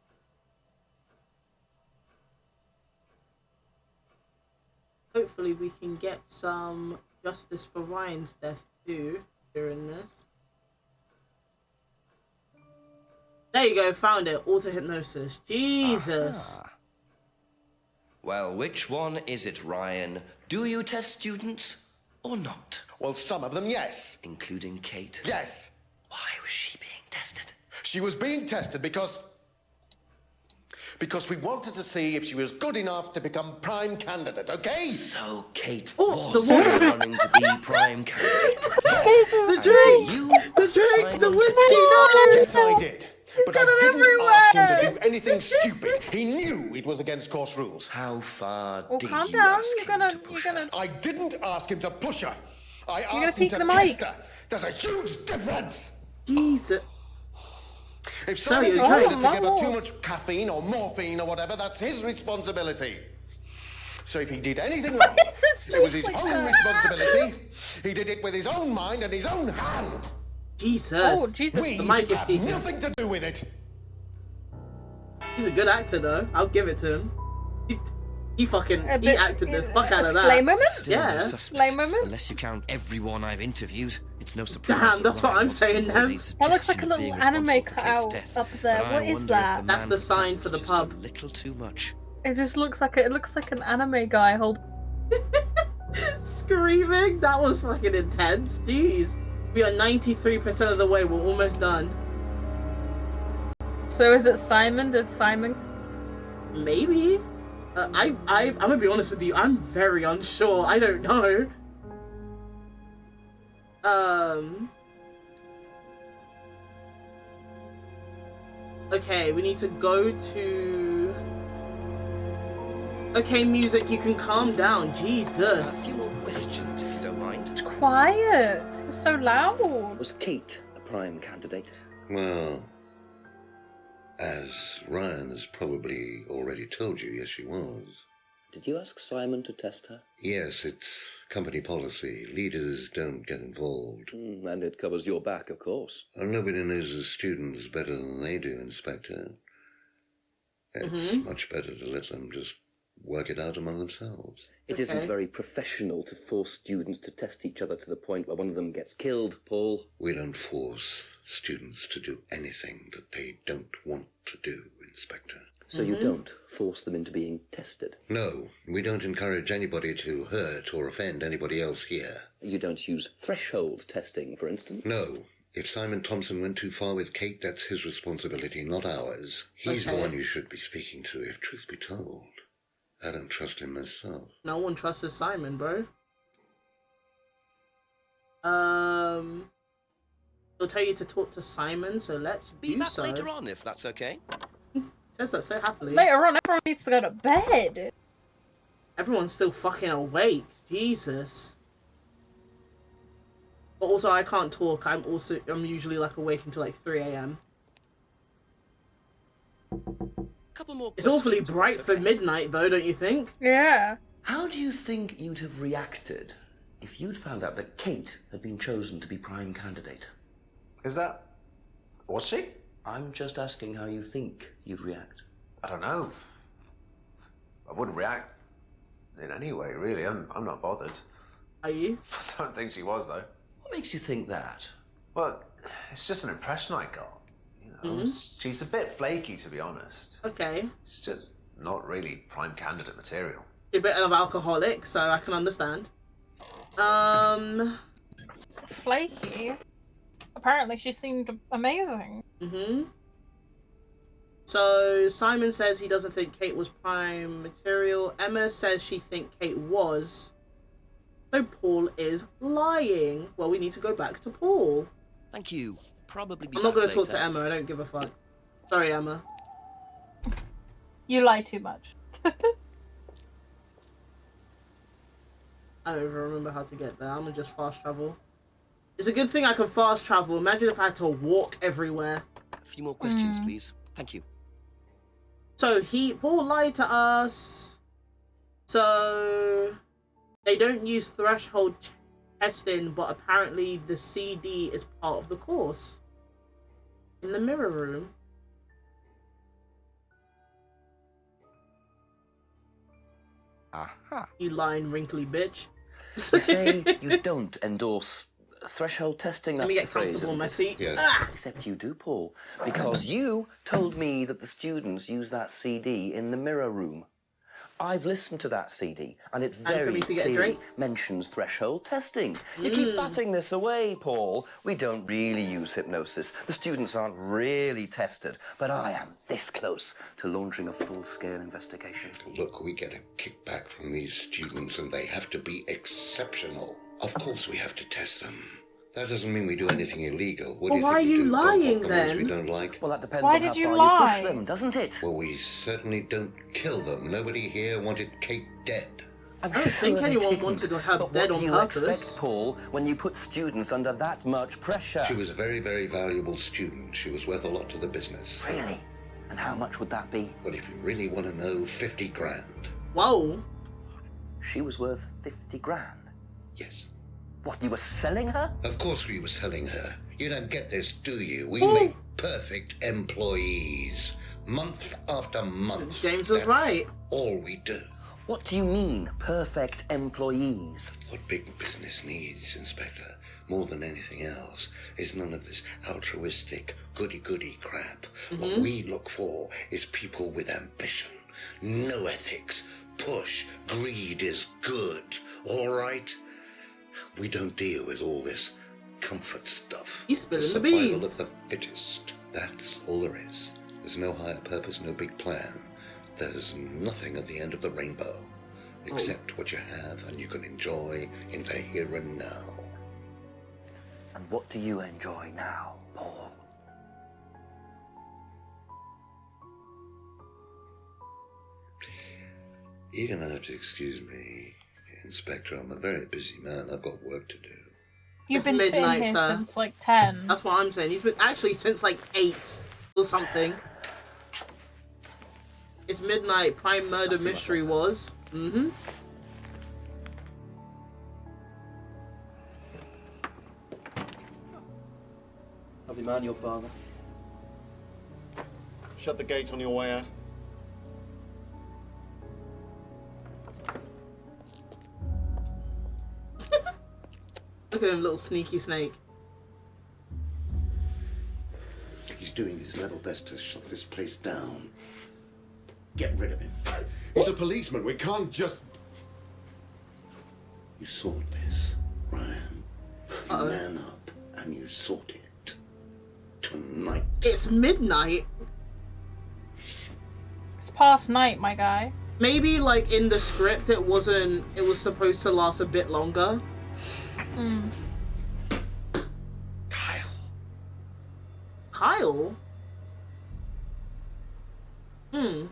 Hopefully we can get some justice for Ryan's death too during this. There you go, found it. Auto-hypnosis. Jesus. Aha. Well, which one is it, Ryan? Do you test students or not? Well, some of them, yes. Including Kate? Yes. Why was she being tested? She was being tested because we wanted to see if she was good enough to become prime candidate, okay? So Kate was running to be prime candidate. The drink! The drink! The whiskey! Yes, I did. But I didn't ask him to do anything stupid. He knew it was against course rules. How far Well, did calm you down. ask You're him to push her? I didn't ask him to push her. I gonna asked him take to the test mic. her. There's a huge difference. Jesus. If someone decided to give her no. too much caffeine or morphine or whatever, that's his responsibility. So if he did anything wrong, it was his own responsibility. He did it with his own mind and his own hand. Jesus. Oh, Jesus. We The mic is had speaking. nothing to do with it. He's a good actor though. I'll give it to him. He acted the fuck out of that. Slay moment? Still no Yeah. suspect, Slay moment? Unless you count everyone I've interviewed. It's no surprise. Damn, that's what I'm saying now. That looks like a little anime cutout up there. What is that? That's the sign for the pub. A little too much. It just looks like an anime guy holding. Screaming? That was fucking intense. Jeez. We are 93% of the way. We're almost done. So is it Simon? Did Simon? Maybe. I'm gonna be honest with you. I'm very unsure. I don't know. Okay, we need to go to. Okay, music, you can calm down. A Jesus. few more questions, if you don't mind. It's quiet. It's so loud. Was Kate a prime candidate? Well, as Ryan has probably already told you, yes, she was. Did you ask Simon to test her? Yes, it's company policy. Leaders don't get involved. And it covers your back, of course. Nobody knows the students better than they do, Inspector. It's much better to let them just work it out among themselves. It isn't very professional to force students to test each other to the point where one of them gets killed, Paul. We don't force students to do anything that they don't want to do, Inspector. So you don't force them into being tested? No, we don't encourage anybody to hurt or offend anybody else here. You don't use threshold testing, for instance? No, If Simon Thompson went too far with Kate, that's his responsibility, not ours. He's the one you should be speaking to, if truth be told. I don't trust him myself. No one trusts Simon, bro. He'll tell you to talk to Simon, so let's Be do back so. later on, if that's okay. Says that so happily. Later on, everyone needs to go to bed. Everyone's still fucking awake. Jesus. But also, I can't talk. I'm usually like awake until like 3 a.m. Couple more. It's awfully bright for midnight, though, don't you think? Yeah. How do you think you'd have reacted if you'd found out that Kate had been chosen to be prime candidate? Was she? I'm just asking how you think you'd react. I don't know. I wouldn't react in any way, really. I'm not bothered. Are you? I don't think she was, though. What makes you think that? Well, it's just an impression I got. You know, she's a bit flaky, to be honest. Okay. She's just not really prime candidate material. A bit of alcoholic, so I can understand. Flaky. Apparently, she seemed amazing. So Simon says he doesn't think Kate was prime material. Emma says she thinks Kate was. So Paul is lying. Well, we need to go back to Paul. Thank you. Probably be I'm not back going to talk later. to Emma. I don't give a fuck. Sorry, Emma. You lie too much. I don't even remember how to get there. I'm gonna just fast travel. It's a good thing I can fast travel. Imagine if I had to walk everywhere. A few more questions, please. Thank you. So Paul lied to us. So they don't use threshold testing, but apparently the CD is part of the course. In the mirror room. Aha. You lying wrinkly bitch. You say you don't endorse threshold testing. Let That's me the get phrase, comfortable in my isn't it? seat. Yes. Except you do, Paul, because you told me that the students use that CD in the mirror room. I've listened to that CD, and it for very me to get a clearly drink? mentions threshold testing. You keep batting this away, Paul. We don't really use hypnosis. The students aren't really tested, but I am this close to launching a full-scale investigation. Look, we get a kickback from these students and they have to be exceptional. Of course we have to test them. That doesn't mean we do anything illegal. What do you Well, why think are you we do? lying, The ones we then? don't like? Well, that depends Why on how did you far lie? you push them, doesn't it? Well, we certainly don't kill them. Nobody here wanted Kate dead. I don't think anyone wanted her But dead what on do you purpose. expect, Paul, when you put students under that much pressure? She was a very, very valuable student. She was worth a lot to the business. Really? And how much would that be? Well, if you really want to know, 50 grand. Whoa. She was worth 50 grand. Yes. What, you were selling her? Of course we were selling her. You don't get this, do you? We make perfect employees. Month after month. James was That's right. all we do. What do you mean, perfect employees? What big business needs, Inspector, more than anything else, is none of this altruistic, goody-goody crap. What we look for is people with ambition, no ethics, push, greed is good, all right? We don't deal with all this comfort stuff. You spilling the Survival beans. of the fittest. That's all there is. There's no higher purpose, no big plan. There's nothing at the end of the rainbow, except what you have and you can enjoy in the here and now. And what do you enjoy now, Paul? You're going to have to excuse me, Inspector. I'm a very busy man. I've got work to do. You've It's been sitting midnight, here sir. since like 10. That's what I'm saying. He's been actually since like 8 or something. It's midnight. Prime murder mystery was. Lovely man, your father. Shut the gate on your way out. Look at him, little sneaky snake. He's doing his level best to shut this place down. Get rid of him. He's a policeman. We can't just... You sought this, Ryan. You man up and you sought it. tonight. It's midnight. It's past night, my guy. Maybe, like, in the script, it was supposed to last a bit longer. Hmm. Kyle? Hmm.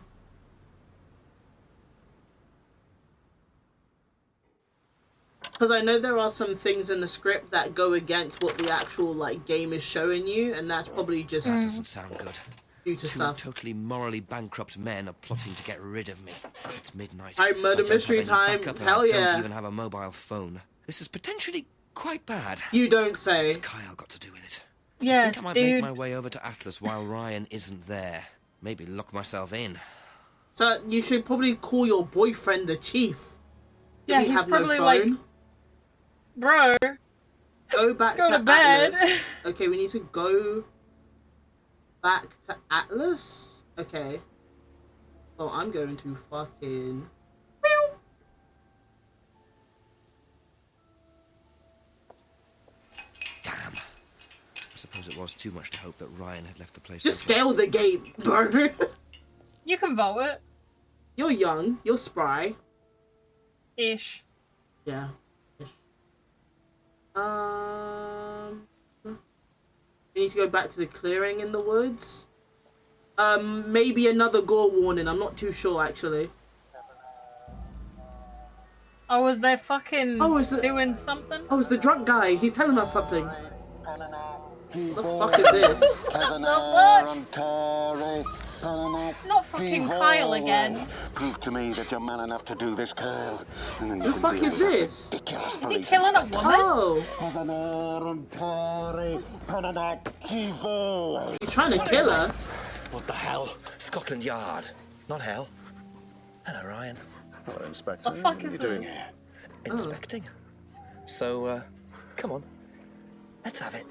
Because I know there are some things in the script that go against what the actual, like, game is showing you, and that's probably just... That doesn't sound good. Due to Two stuff. totally morally bankrupt men are plotting to get rid of me. It's midnight. Hi, murder I don't mystery have any time. backup, and Hell I yeah. don't even have a mobile phone. This is potentially quite bad. You don't say. What's Kyle got to do with it? Yeah, I think I might dude. make my way over to Atlas while Ryan isn't there. Maybe lock myself in. So you should probably call your boyfriend the chief. If Yeah, you he's have no probably phone. like, bro, go back go to bed. Atlas. Okay, we need to go back to Atlas. Okay. Oh, I'm going to fucking... Damn. I suppose it was too much to hope that Ryan had left the place. Just open. scale the gate, bro. You can vote it. You're young. You're spry. Ish. Yeah. Ish. We need to go back to the clearing in the woods. Maybe another gore warning. I'm not too sure, actually. Oh, was they fucking is the... doing something? Oh, it's the drunk guy. He's telling us something. What the fuck is this? Not fucking Kyle again. Prove to me that you're man enough to do this, Kyle. And then The fuck is this? Is he killing a woman? Oh. He's trying to kill her. What the hell? Scotland Yard. Not hell. Hello, Ryan. Hello, Inspector. The fuck What are is you doing this? here? Inspecting. So, come on. Let's have it.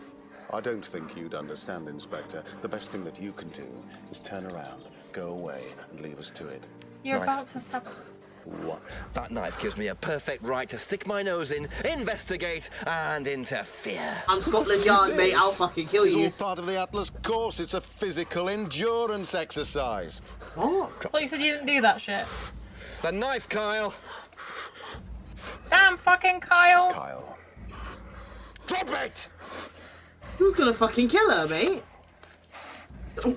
I don't think you'd understand, Inspector. The best thing that you can do is turn around, go away, and leave us to it. You're Knife. about to stop. What? That knife gives me a perfect right to stick my nose in, investigate, and interfere. I'm Scotland Yard, mate. I'll fucking kill It's you. all part of the Atlas course. It's a physical endurance exercise. What? Well, you said you didn't do that shit. The knife, Kyle. Damn fucking Kyle. Kyle. Drop it! Who's gonna fucking kill her, mate? Oh.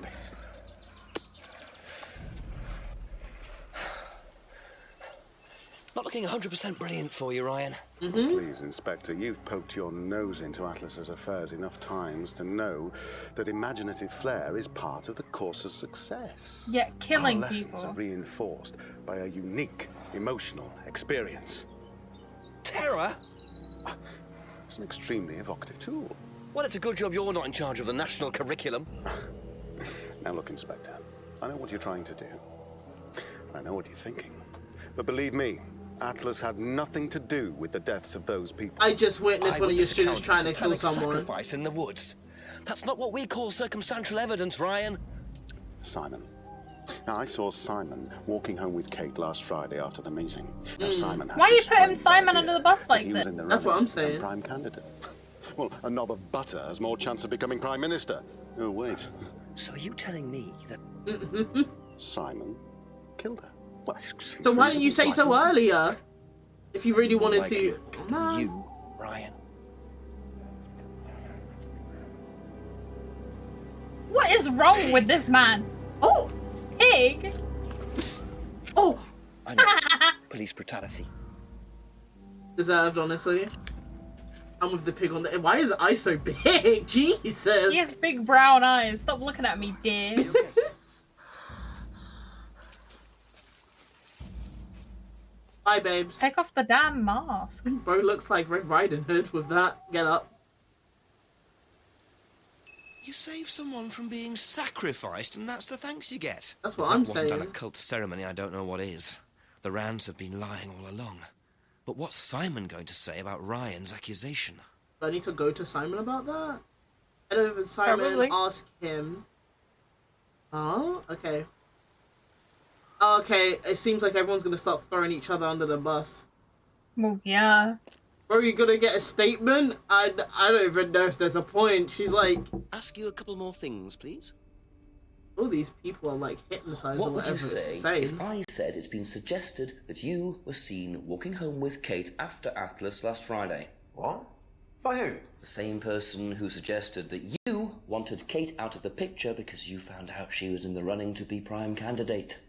Not looking 100% brilliant for you, Ryan. Please, Inspector, you've poked your nose into Atlas's affairs enough times to know that imaginative flair is part of the course's success. Yeah, killing Our lessons people. are reinforced by a unique emotional experience. Terror? It's an extremely evocative tool. Well, it's a good job you're not in charge of the national curriculum. Now look, Inspector, I know what you're trying to do. I know what you're thinking. But believe me, Atlas had nothing to do with the deaths of those people. I just witnessed one of your Eyewitness students account trying to of kill satanic someone. Sacrifice in the woods. That's not what we call circumstantial evidence, Ryan. Simon. Now, I saw Simon walking home with Kate last Friday after the meeting. Now, Simon had Why this you putting strange Simon idea under the bus that like he was that? in the That's what I'm running to saying. become prime candidate. Well, a knob of butter has more chance of becoming prime minister. Oh, wait. So are you telling me that... Simon killed her. Well, So why didn't you say so earlier? If you really wanted Like to... Man. You, Ryan. What is wrong with this man? Oh! Pig! Oh! I know. Police brutality. Deserved, honestly. I'm with the pig on the... Why is his eye so big? Jesus! He has big brown eyes. Stop looking at me, dear. Bye, babes. Take off the damn mask. Bro looks like Red Riding Hood with that. Get up. You save someone from being sacrificed, and that's the thanks you get. That's what If I'm that wasn't saying. an occult ceremony, I don't know what is. The Rands have been lying all along. But what's Simon going to say about Ryan's accusation? Do I need to go to Simon about that? I don't know if Simon Probably. ask him. Oh, okay. Oh, okay, it seems like everyone's gonna start throwing each other under the bus. Well, yeah. Bro, you gonna get a statement? I don't even know if there's a point. She's like... Ask you a couple more things, please. All these people are like hypnotized What or would you whatever say it's saying. if I said it's been suggested that you were seen walking home with Kate after Atlas last Friday? What? By who? The same person who suggested that you wanted Kate out of the picture because you found out she was in the running to be prime candidate.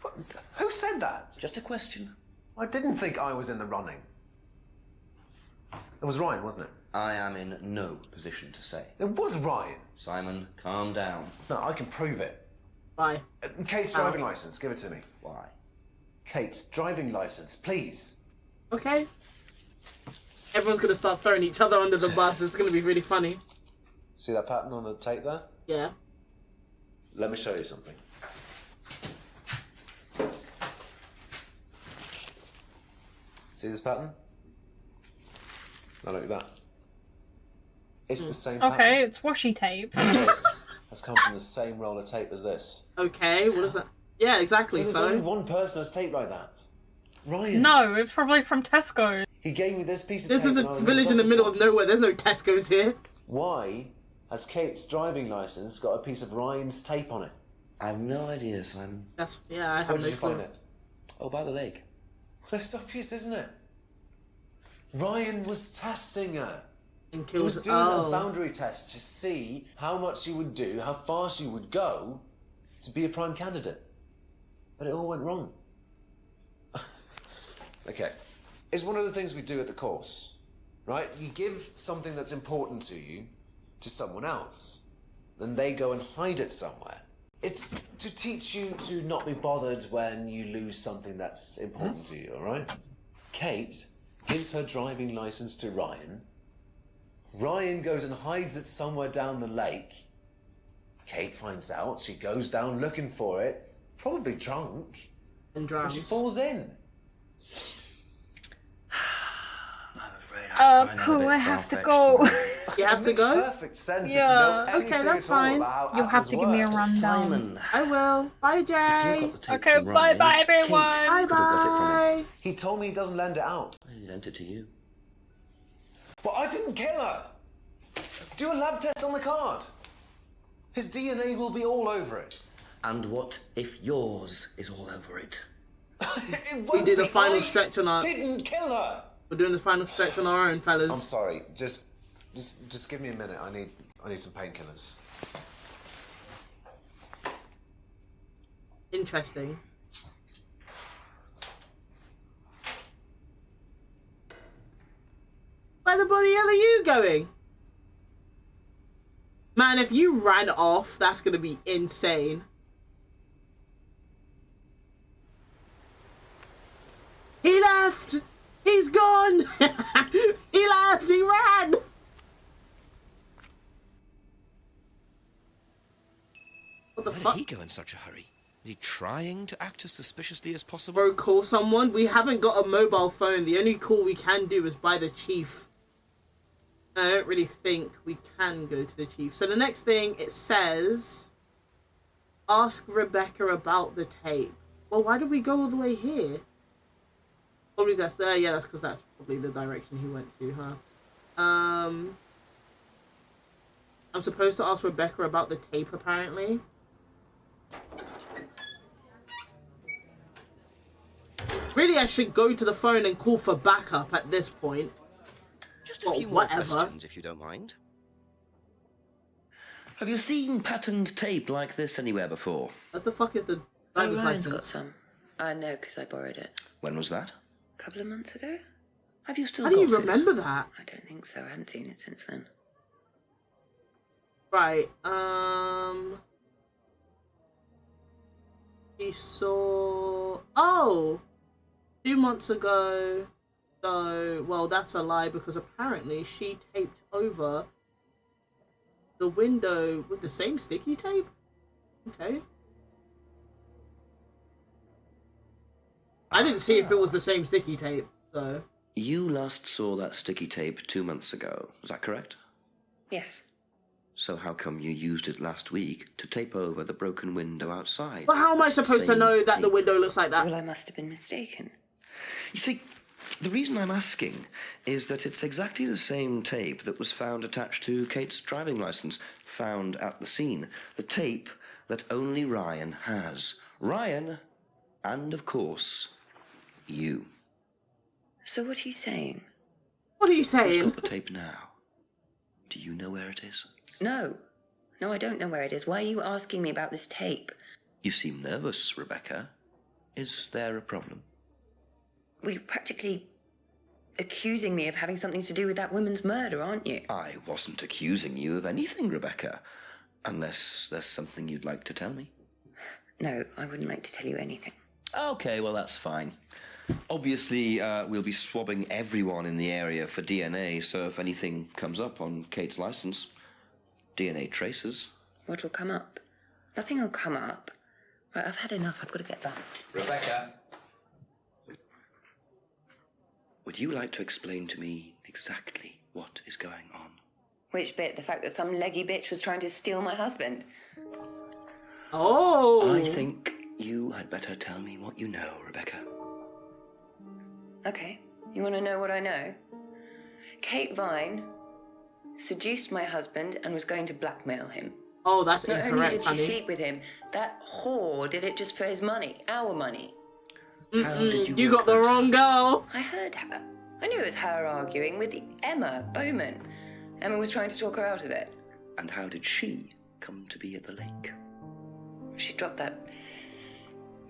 What? Who said that? Just a question. I didn't think I was in the running. It was Ryan, wasn't it? I am in no position to say. It was Ryan. Simon, calm down. No, I can prove it. Why? Kate's driving licence, give it to me. Why? Kate's driving licence, please. Okay. Everyone's gonna start throwing each other under the bus. It's gonna be really funny. See that pattern on the tape there? Yeah. Let me show you something. See this pattern? Now look at that. It's the same pattern. Okay, it's washi tape. This has come from the same roll of tape as this. Okay, what is that? Yeah, exactly. So there's only one person has tape like that. Ryan. No, it's probably from Tesco. He gave me this piece of This tape. is a when I was village in the his middle of office nowhere. There's no Tesco's here. Why has Kate's driving licence got a piece of Ryan's tape on it? I have no idea, Simon. Yeah, I have Where no did you clue. find it? Oh, by the lake. Well, it's obvious, isn't it? Ryan was testing her. And He was doing a boundary test to see how much she would do, how far she would go to be a prime candidate. But it all went wrong. Okay. It's one of the things we do at the course, right? You give something that's important to you to someone else, then they go and hide it somewhere. It's to teach you to not be bothered when you lose something that's important to you, all right? Kate gives her driving licence to Ryan. Ryan goes and hides it somewhere down the lake. Kate finds out, she goes down looking for it, probably drunk, and drowns. she falls in. Pooh, I have to go. You have to go? Perfect sense. Yeah. Okay, that's fine. You'll have to give me a rundown. Simon. I will. Bye, Jay. Okay, bye-bye, everyone. Bye-bye. He told me he doesn't lend it out. He lent it to you. But I didn't kill her. Do a lab test on the card. His DNA will be all over it. And what if yours is all over it? We do the final stretch on our... Didn't kill her. We're doing the final stretch on our own, fellas. I'm sorry. Just give me a minute. I need some painkillers. Interesting. Where the bloody hell are you going? Man, if you ran off, that's gonna be insane. He left! He's gone! He left! He ran! What the Why fuck? did he go in such a hurry? Is he trying to act as suspiciously as possible? Bro, call someone. We haven't got a mobile phone. The only call we can do is by the chief. I don't really think we can go to the chief. So the next thing, it says... Ask Rebecca about the tape. Well, why did we go all the way here? Probably that's there. Yeah, that's because that's probably the direction he went to, huh? I'm supposed to ask Rebecca about the tape, apparently. Really, I should go to the phone and call for backup at this point. Just a few more questions, if you don't mind. Have you seen patterned tape like this anywhere before? What the fuck is the Oh, driver's Ryan's license? got some. I know, because I borrowed it. When was that? A couple of months ago? Have you still How do you got it? remember that? I don't think so. I haven't seen it since then. Right, She saw... Oh! 2 months ago. So, well, that's a lie because apparently she taped over the window with the same sticky tape? Okay. I didn't see if it was the same sticky tape, so... You last saw that sticky tape 2 months ago, is that correct? Yes. So how come you used it last week to tape over the broken window outside? Well, how am I supposed to Same know that the window looks like that? Well, I must have been mistaken. You see, The reason I'm asking is that it's exactly the same tape that was found attached to Kate's driving license, found at the scene. The tape that only Ryan has. Ryan, and of course, you. So what are you saying? What are you saying? Who's got the tape now? Do you know where it is? No. No, I don't know where it is. Why are you asking me about this tape? You seem nervous, Rebecca. Is there a problem? Well, you're practically accusing me of having something to do with that woman's murder, aren't you? I wasn't accusing you of anything, Rebecca. Unless there's something you'd like to tell me. No, I wouldn't like to tell you anything. Okay, well, that's fine. Obviously, we'll be swabbing everyone in the area for DNA, so if anything comes up on Kate's license, DNA traces. What will come up? Nothing will come up. Right, I've had enough. I've got to get back. Rebecca! Would you like to explain to me exactly what is going on? Which bit? The fact that some leggy bitch was trying to steal my husband? Oh! I think you had better tell me what you know, Rebecca. Okay. You want to know what I know? Kate Vine seduced my husband and was going to blackmail him. Oh, that's Not incorrect, only did she honey. sleep with him, that whore did it just for his money, our money. How did You got the wrong girl. I heard her. I knew it was her arguing with Emma Bowman. Emma was trying to talk her out of it. And how did she come to be at the lake? She dropped that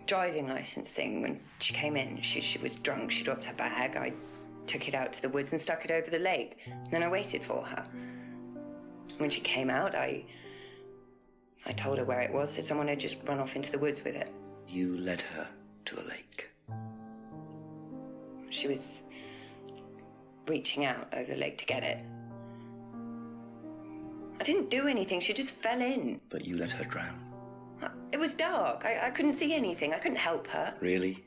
driving license thing when she came in. She was drunk. She dropped her bag. I took it out to the woods and stuck it over the lake. Then I waited for her. When she came out, I told her where it was, that someone had just run off into the woods with it. You led her to the lake. She was reaching out over the lake to get it. I didn't do anything. She just fell in. But you let her drown. It was dark. I couldn't see anything. I couldn't help her. Really?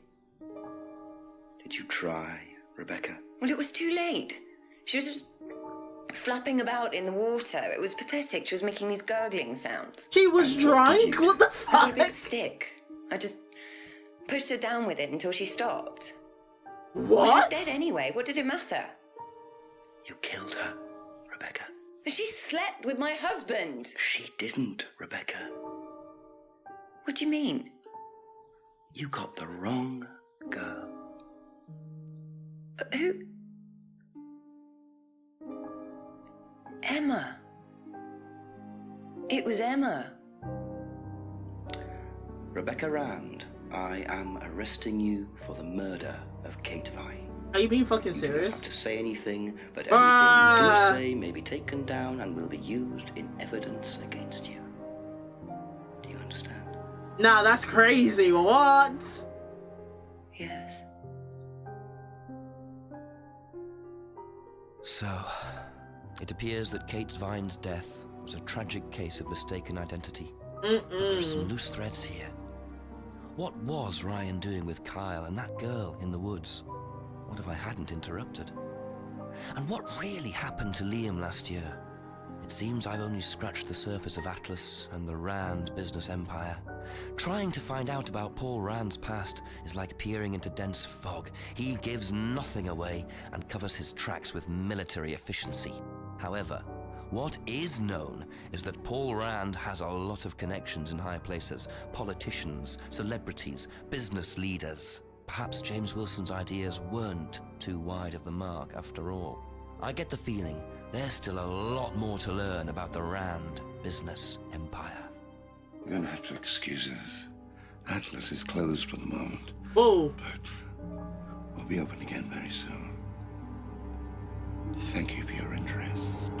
Did you try, Rebecca? Well, it was too late. She was just flapping about in the water. It was pathetic. She was making these gurgling sounds. She was drunk? What the I got a big fuck? stick. I just pushed her down with it until she stopped. What? Well, she was dead anyway. What did it matter? You killed her, Rebecca. She slept with my husband. She didn't, Rebecca. What do you mean? You got the wrong girl. Who? Emma. It was Emma. Rebecca Rand, I am arresting you for the murder of Kate Vine. Are you being fucking You don't serious? have to say anything, but anything you do say may be taken down and will be used in evidence against you. Do you understand? Nah, that's crazy. What? Yes. So, it appears that Kate Vine's death was a tragic case of mistaken identity. But there's some loose threads here. What was Ryan doing with Kyle and that girl in the woods? What if I hadn't interrupted? And what really happened to Liam last year? It seems I've only scratched the surface of Atlas and the Rand business empire. Trying to find out about Paul Rand's past is like peering into dense fog. He gives nothing away and covers his tracks with military efficiency. However, what is known is that Paul Rand has a lot of connections in high places, politicians, celebrities, business leaders. Perhaps James Wilson's ideas weren't too wide of the mark after all. I get the feeling there's still a lot more to learn about the Rand business empire. You're going to have to excuse us. Atlas is closed for the moment. Whoa. But we'll be open again very soon. Thank you for your interest.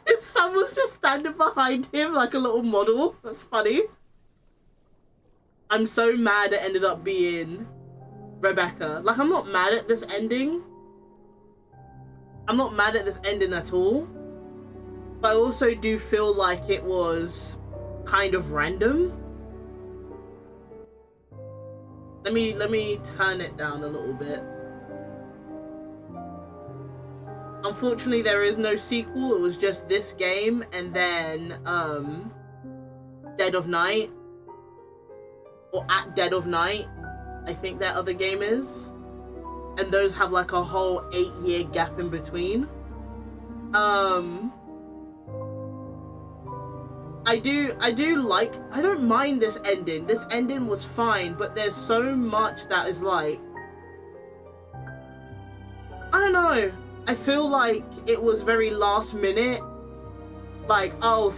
His son was just standing behind him like a little model. That's funny. I'm so mad it ended up being Rebecca. Like, I'm not mad at this ending. I'm not mad at this ending at all. But I also do feel like it was kind of random. Let me turn it down a little bit. Unfortunately, there is no sequel. It was just this game and then Dead of Night. Or At Dead of Night. I think their other game is. And those have like a whole 8-year gap in between. I don't mind this ending. This ending was fine, but there's so much that is like, I don't know. I feel like it was very last minute. Like, oh,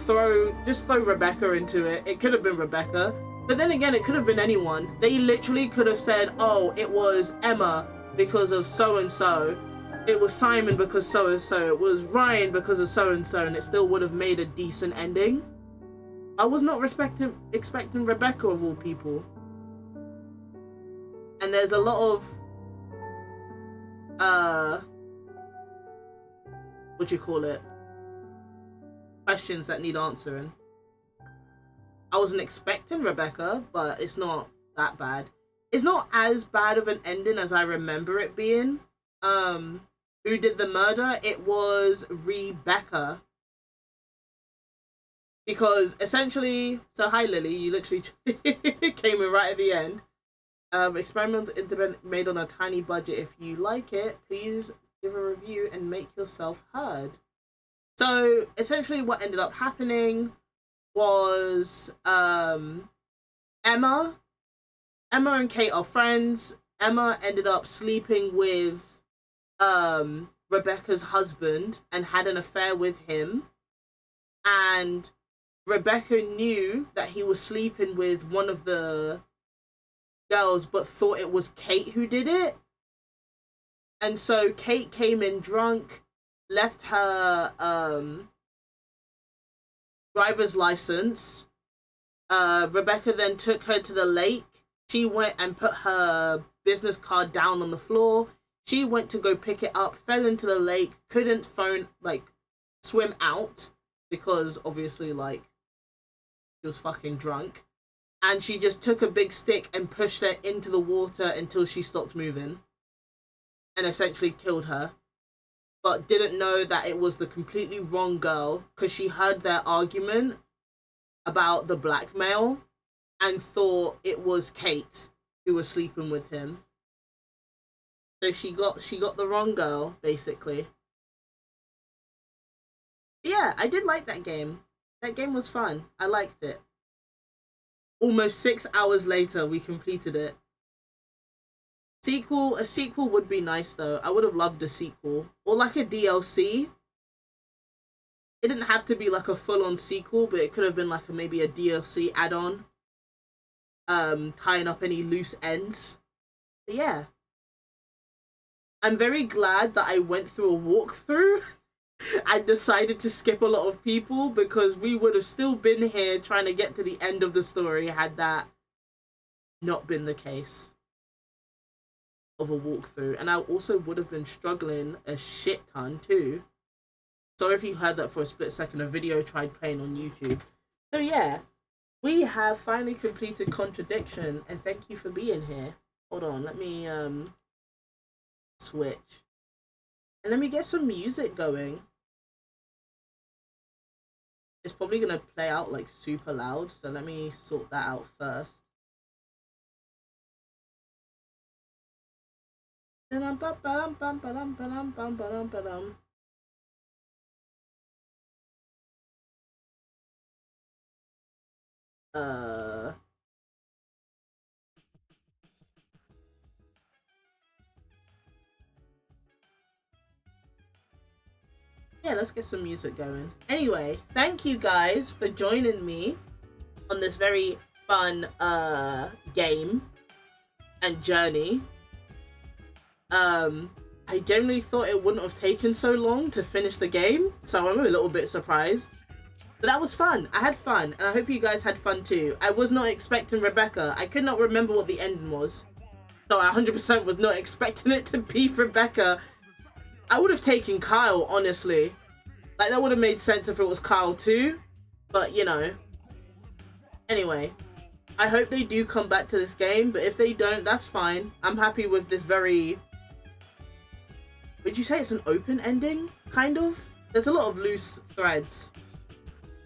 just throw Rebecca into it. It could have been Rebecca. But then again, it could have been anyone. They literally could have said, oh, it was Emma because of so-and-so. It was Simon because so-and-so. It was Ryan because of so-and-so. And it still would have made a decent ending. I was not expecting Rebecca of all people. And there's a lot of, what do you call it? Questions that need answering. I wasn't expecting Rebecca, but it's not that bad. It's not as bad of an ending as I remember it being. Who did the murder? It was Rebecca. Because essentially, so hi Lily, you literally came in right at the end. Experimental internet made on a tiny budget. If you like it, please give a review and make yourself heard. So essentially what ended up happening was Emma and Kate are friends. Emma ended up sleeping with Rebecca's husband and had an affair with him. And Rebecca knew that he was sleeping with one of the girls but thought it was Kate who did it. And so Kate came in drunk, left her driver's license. Rebecca then took her to the lake. She went and put her business card down on the floor. She went to go pick it up, fell into the lake, couldn't swim out because obviously she was fucking drunk. And she just took a big stick and pushed her into the water until she stopped moving. And essentially killed her. But didn't know that it was the completely wrong girl because she heard their argument about the blackmail and thought it was Kate who was sleeping with him. So she got the wrong girl, basically. Yeah, I did like that game. That game was fun. I liked it. Almost 6 hours later, we completed it. A sequel would be nice though. I would have loved a sequel. Or like a DLC. It didn't have to be like a full-on sequel, but it could have been like maybe a DLC add-on. Tying up any loose ends. But yeah. I'm very glad that I went through a walkthrough. I decided to skip a lot of people because we would have still been here trying to get to the end of the story had that not been the case of a walkthrough. And I also would have been struggling a shit ton too. Sorry if you heard that for a split second. A video tried playing on YouTube. So yeah, we have finally completed Contradiction and thank you for being here. Hold on, let me switch. And let me get some music going. It's probably gonna play out like super loud, so let me sort that out first. Yeah, let's get some music going. Anyway, thank you guys for joining me on this very fun game and journey. I generally thought it wouldn't have taken so long to finish the game, so I'm a little bit surprised. But that was fun. I had fun, and I hope you guys had fun too. I was not expecting Rebecca. I could not remember what the ending was. So I 100% was not expecting it to be Rebecca. I would have taken Kyle, honestly. Like, that would have made sense if it was Kyle too. But, you know. Anyway. I hope they do come back to this game, but if they don't, that's fine. I'm happy with this very... Would you say it's an open ending? Kind of? There's a lot of loose threads.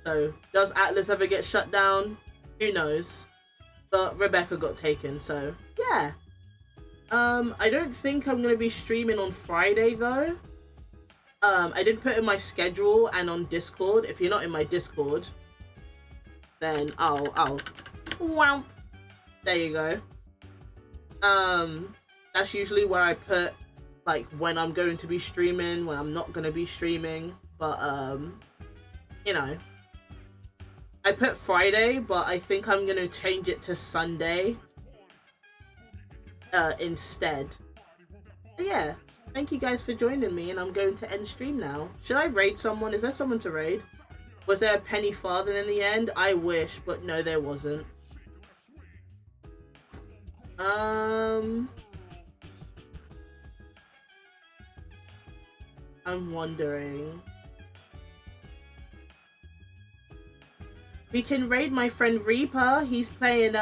So, does Atlas ever get shut down? Who knows? But Rebecca got taken, so yeah. I don't think I'm gonna be streaming on Friday though. I did put in my schedule and on Discord. If you're not in my Discord, then I'll whomp. There you go. That's usually where I put like when I'm going to be streaming, when I'm not gonna be streaming. But you know, I put Friday, but I think I'm gonna change it to Sunday instead. But yeah, thank you guys for joining me, and I'm going to end stream now. Should I raid someone? Is there someone to raid? Was there a penny farthing in the end? I wish, but no, there wasn't. I'm wondering. We can raid my friend Reaper. He's playing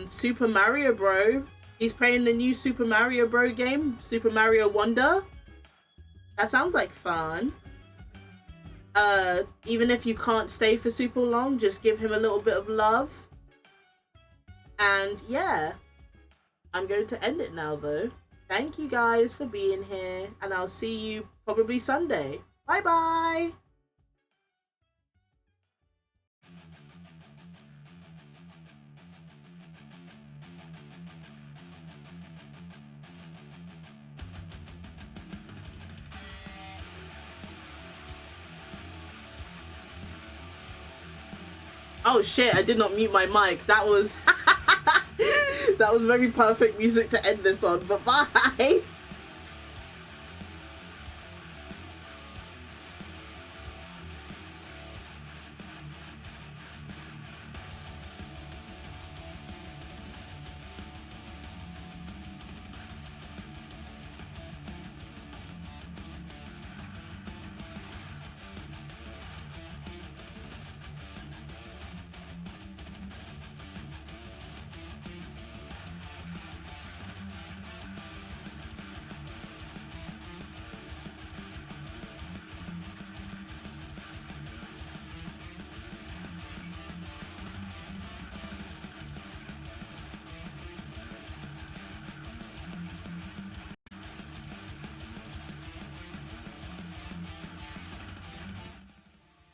Super Mario Bro. He's playing the new Super Mario Bro game, Super Mario Wonder. That sounds like fun. Even if you can't stay for super long, just give him a little bit of love. And yeah, I'm going to end it now though. Thank you guys for being here, and I'll see you probably Sunday. Bye bye. Oh shit, I did not mute my mic. That was that was very perfect music to end this on, but bye.